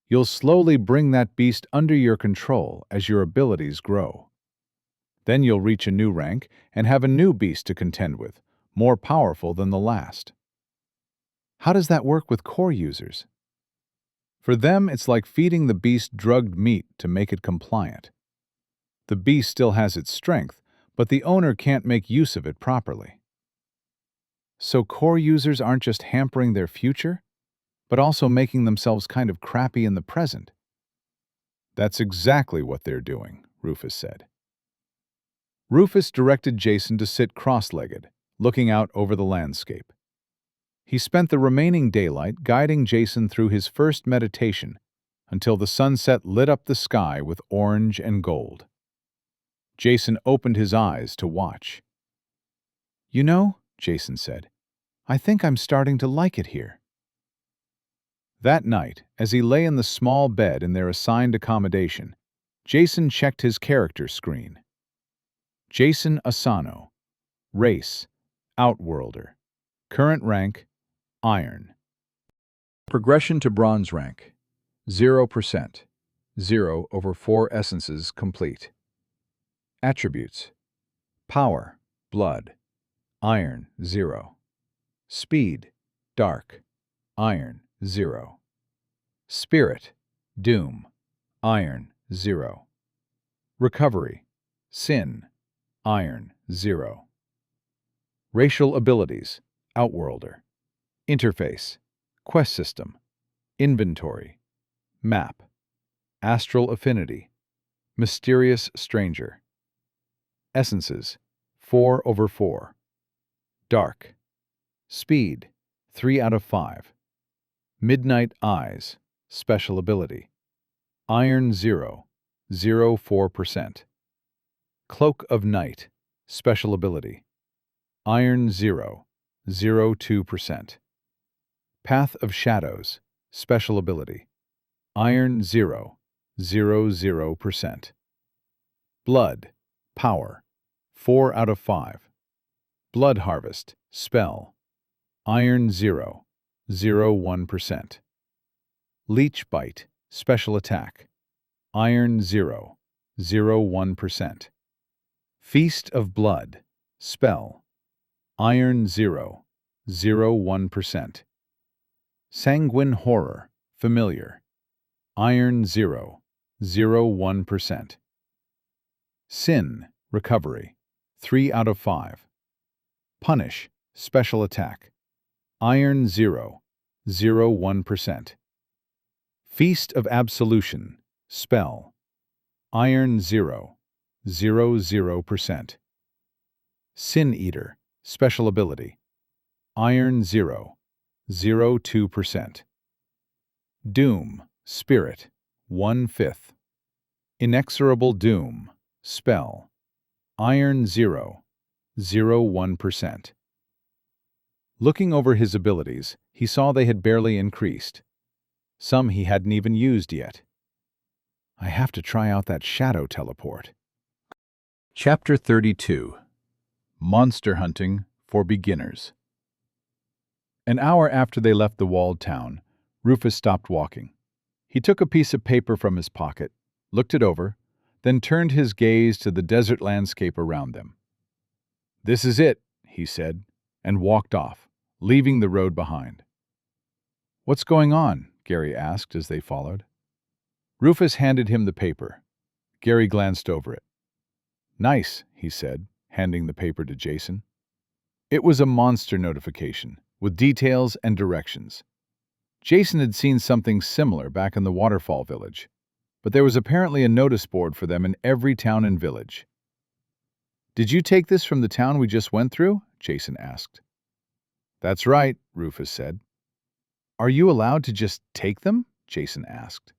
You'll slowly bring that beast under your control as your abilities grow. Then you'll reach a new rank and have a new beast to contend with, more powerful than the last. How does that work with core users? For them, it's like feeding the beast drugged meat to make it compliant. The beast still has its strength, but the owner can't make use of it properly. So core users aren't just hampering their future, but also making themselves kind of crappy in the present. That's exactly what they're doing, Rufus said. Rufus directed Jason to sit cross-legged, looking out over the landscape. He spent the remaining daylight guiding Jason through his first meditation until the sunset lit up the sky with orange and gold. Jason opened his eyes to watch. You know, Jason said, I think I'm starting to like it here. That night, as he lay in the small bed in their assigned accommodation, Jason checked his character screen. Jason Asano. Race, Outworlder. Current rank, Iron. Progression to Bronze rank, 0%. 0 over 4 essences complete. Attributes. Power, Blood. Iron, 0. Speed, Dark. Iron, 0. Spirit, Doom. Iron, 0. Recovery, Sin. Iron, 0. Racial abilities, Outworlder. Interface, Quest System. Inventory. Map. Astral Affinity. Mysterious Stranger. Essences, 4/4. Dark. Speed, 3 out of 5. Midnight Eyes, special ability. Iron 0, 0.4%. Cloak of Night, special ability. Iron 0, 0.2%. Path of Shadows, special ability. Iron 0, 0.0%. Blood, power, 4 out of 5. Blood Harvest, spell. Iron 0, 0.1%. Leech Bite, special attack. Iron 0, 0.1%. Feast of Blood, spell. Iron 0, 0.1%. Sanguine Horror, familiar. Iron 0, 0.1%. Sin, recovery, 3 out of 5. Punish, special attack. Iron 0, 0.1%. Feast of Absolution, spell. Iron 0, 0.0%. Sin Eater, special ability. Iron 0, 0.2%. Doom, spirit, 1/5. Inexorable Doom, spell. Iron 0, 0.1%. Looking over his abilities, he saw they had barely increased. Some he hadn't even used yet. I have to try out that shadow teleport. Chapter 32. Monster Hunting for Beginners. An hour after they left the walled town, Rufus stopped walking. He took a piece of paper from his pocket, looked it over, then turned his gaze to the desert landscape around them. "This is it," he said, and walked off, leaving the road behind. "What's going on?" Gary asked as they followed. Rufus handed him the paper. Gary glanced over it. "Nice," he said, handing the paper to Jason. It was a monster notification, with details and directions. Jason had seen something similar back in the waterfall village, but there was apparently a notice board for them in every town and village. "Did you take this from the town we just went through?" Jason asked. "That's right," Rufus said. "Are you allowed to just take them?" Jason asked.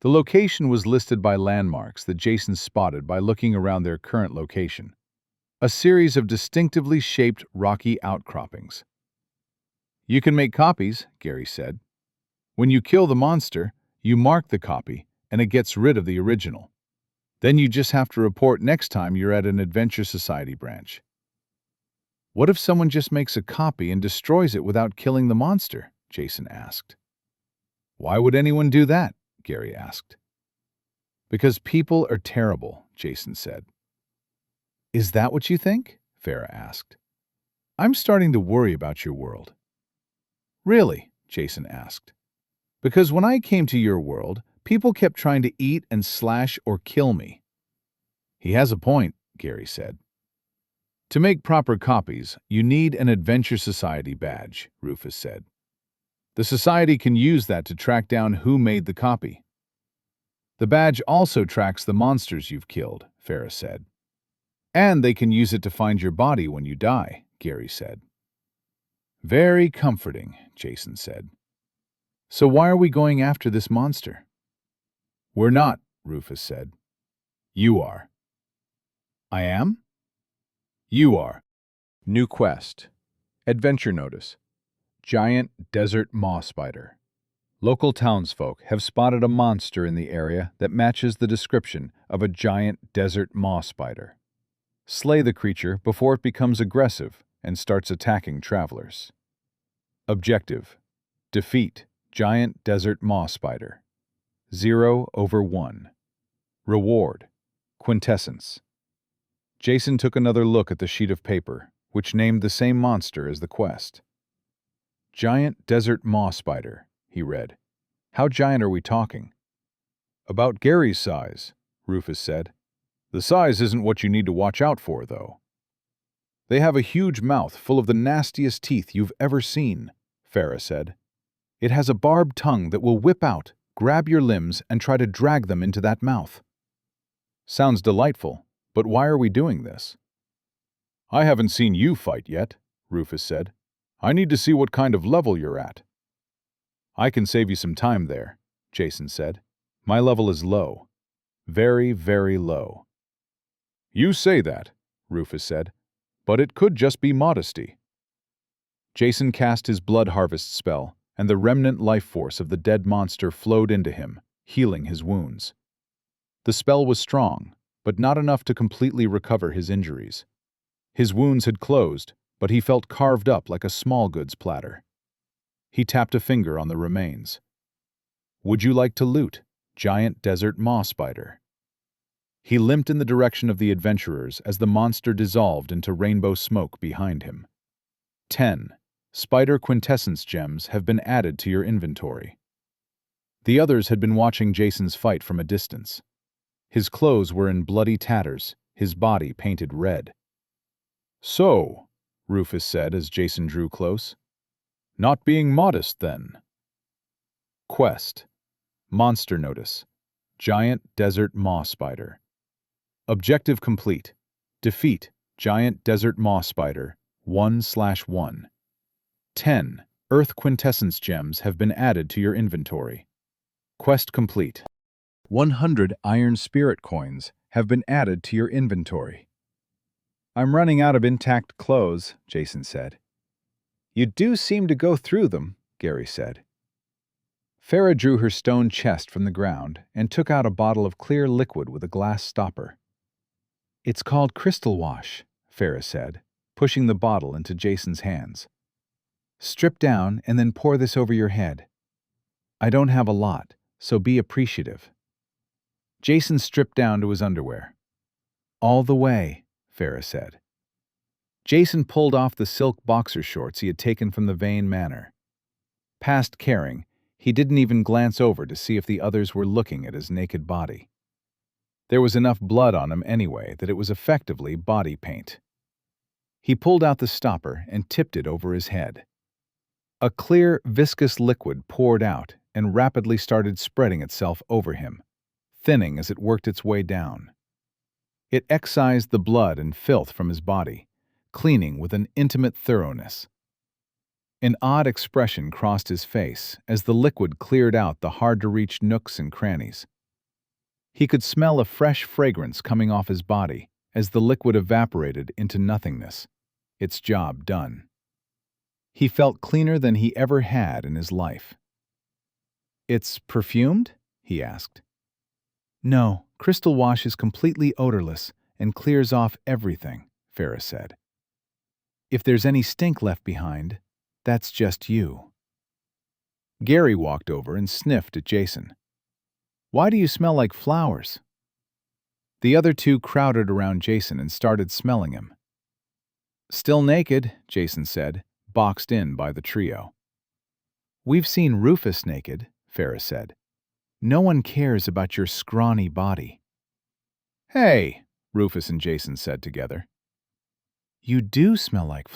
The location was listed by landmarks that Jason spotted by looking around their current location. A series of distinctively shaped rocky outcroppings. "You can make copies," Gary said. "When you kill the monster, you mark the copy, and it gets rid of the original. Then you just have to report next time you're at an Adventure Society branch." "What if someone just makes a copy and destroys it without killing the monster?" Jason asked. "Why would anyone do that?" Gary asked. "Because people are terrible," Jason said. "Is that what you think?" Farah asked. "I'm starting to worry about your world." "Really?" Jason asked. "Because when I came to your world, people kept trying to eat and slash or kill me." "He has a point," Gary said. "To make proper copies, you need an Adventure Society badge," Rufus said. "The Society can use that to track down who made the copy." "The badge also tracks the monsters you've killed," Farah said. "And they can use it to find your body when you die," Gary said. "Very comforting," Jason said. "So why are we going after this monster?" "We're not," Rufus said. "You are." "I am?" "You are." New quest. Adventure notice. Giant desert maw spider. Local townsfolk have spotted a monster in the area that matches the description of a giant desert maw spider. Slay the creature before it becomes aggressive and starts attacking travelers. Objective: defeat giant desert maw spider. 0/1. Reward: quintessence. Jason took another look at the sheet of paper, which named the same monster as the quest. "Giant desert maw spider," he read. "How giant are we talking?" "About Gary's size," Rufus said. "The size isn't what you need to watch out for, though." "They have a huge mouth full of the nastiest teeth you've ever seen," Farah said. "It has a barbed tongue that will whip out, grab your limbs, and try to drag them into that mouth." "Sounds delightful," But why are we doing this? I haven't seen you fight yet, Rufus said. I need to see what kind of level you're at. I can save you some time there, Jason said. My level is low. Very, very low. You say that, Rufus said, but it could just be modesty. Jason cast his blood harvest spell, and the remnant life force of the dead monster flowed into him, healing his wounds. The spell was strong, but not enough to completely recover his injuries. His wounds had closed, but he felt carved up like a small goods platter. He tapped a finger on the remains. Would you like to loot, giant desert maw spider? He limped in the direction of the adventurers as the monster dissolved into rainbow smoke behind him. 10. Spider quintessence gems have been added to your inventory. The others had been watching Jason's fight from a distance. His clothes were in bloody tatters, his body painted red. So, Rufus said as Jason drew close. Not being modest, then. Quest. Monster notice. Giant desert maw spider. Objective complete. Defeat giant desert maw spider 1/1. 10. Earth quintessence gems have been added to your inventory. Quest complete. 100 iron spirit coins have been added to your inventory. I'm running out of intact clothes, Jason said. You do seem to go through them, Gary said. Farah drew her stone chest from the ground and took out a bottle of clear liquid with a glass stopper. It's called crystal wash, Farah said, pushing the bottle into Jason's hands. Strip down and then pour this over your head. I don't have a lot, so be appreciative. Jason stripped down to his underwear. All the way, Farah said. Jason pulled off the silk boxer shorts he had taken from the Vane Manor. Past caring, he didn't even glance over to see if the others were looking at his naked body. There was enough blood on him anyway that it was effectively body paint. He pulled out the stopper and tipped it over his head. A clear, viscous liquid poured out and rapidly started spreading itself over him, thinning as it worked its way down. It excised the blood and filth from his body, cleaning with an intimate thoroughness. An odd expression crossed his face as the liquid cleared out the hard-to-reach nooks and crannies. He could smell a fresh fragrance coming off his body as the liquid evaporated into nothingness, its job done. He felt cleaner than he ever had in his life. It's perfumed? He asked. No, crystal wash is completely odorless and clears off everything, Farah said. If there's any stink left behind, that's just you. Gary walked over and sniffed at Jason. Why do you smell like flowers? The other two crowded around Jason and started smelling him. Still naked, Jason said, boxed in by the trio. We've seen Rufus naked, Farah said. No one cares about your scrawny body. Hey, Rufus and Jason said together. You do smell like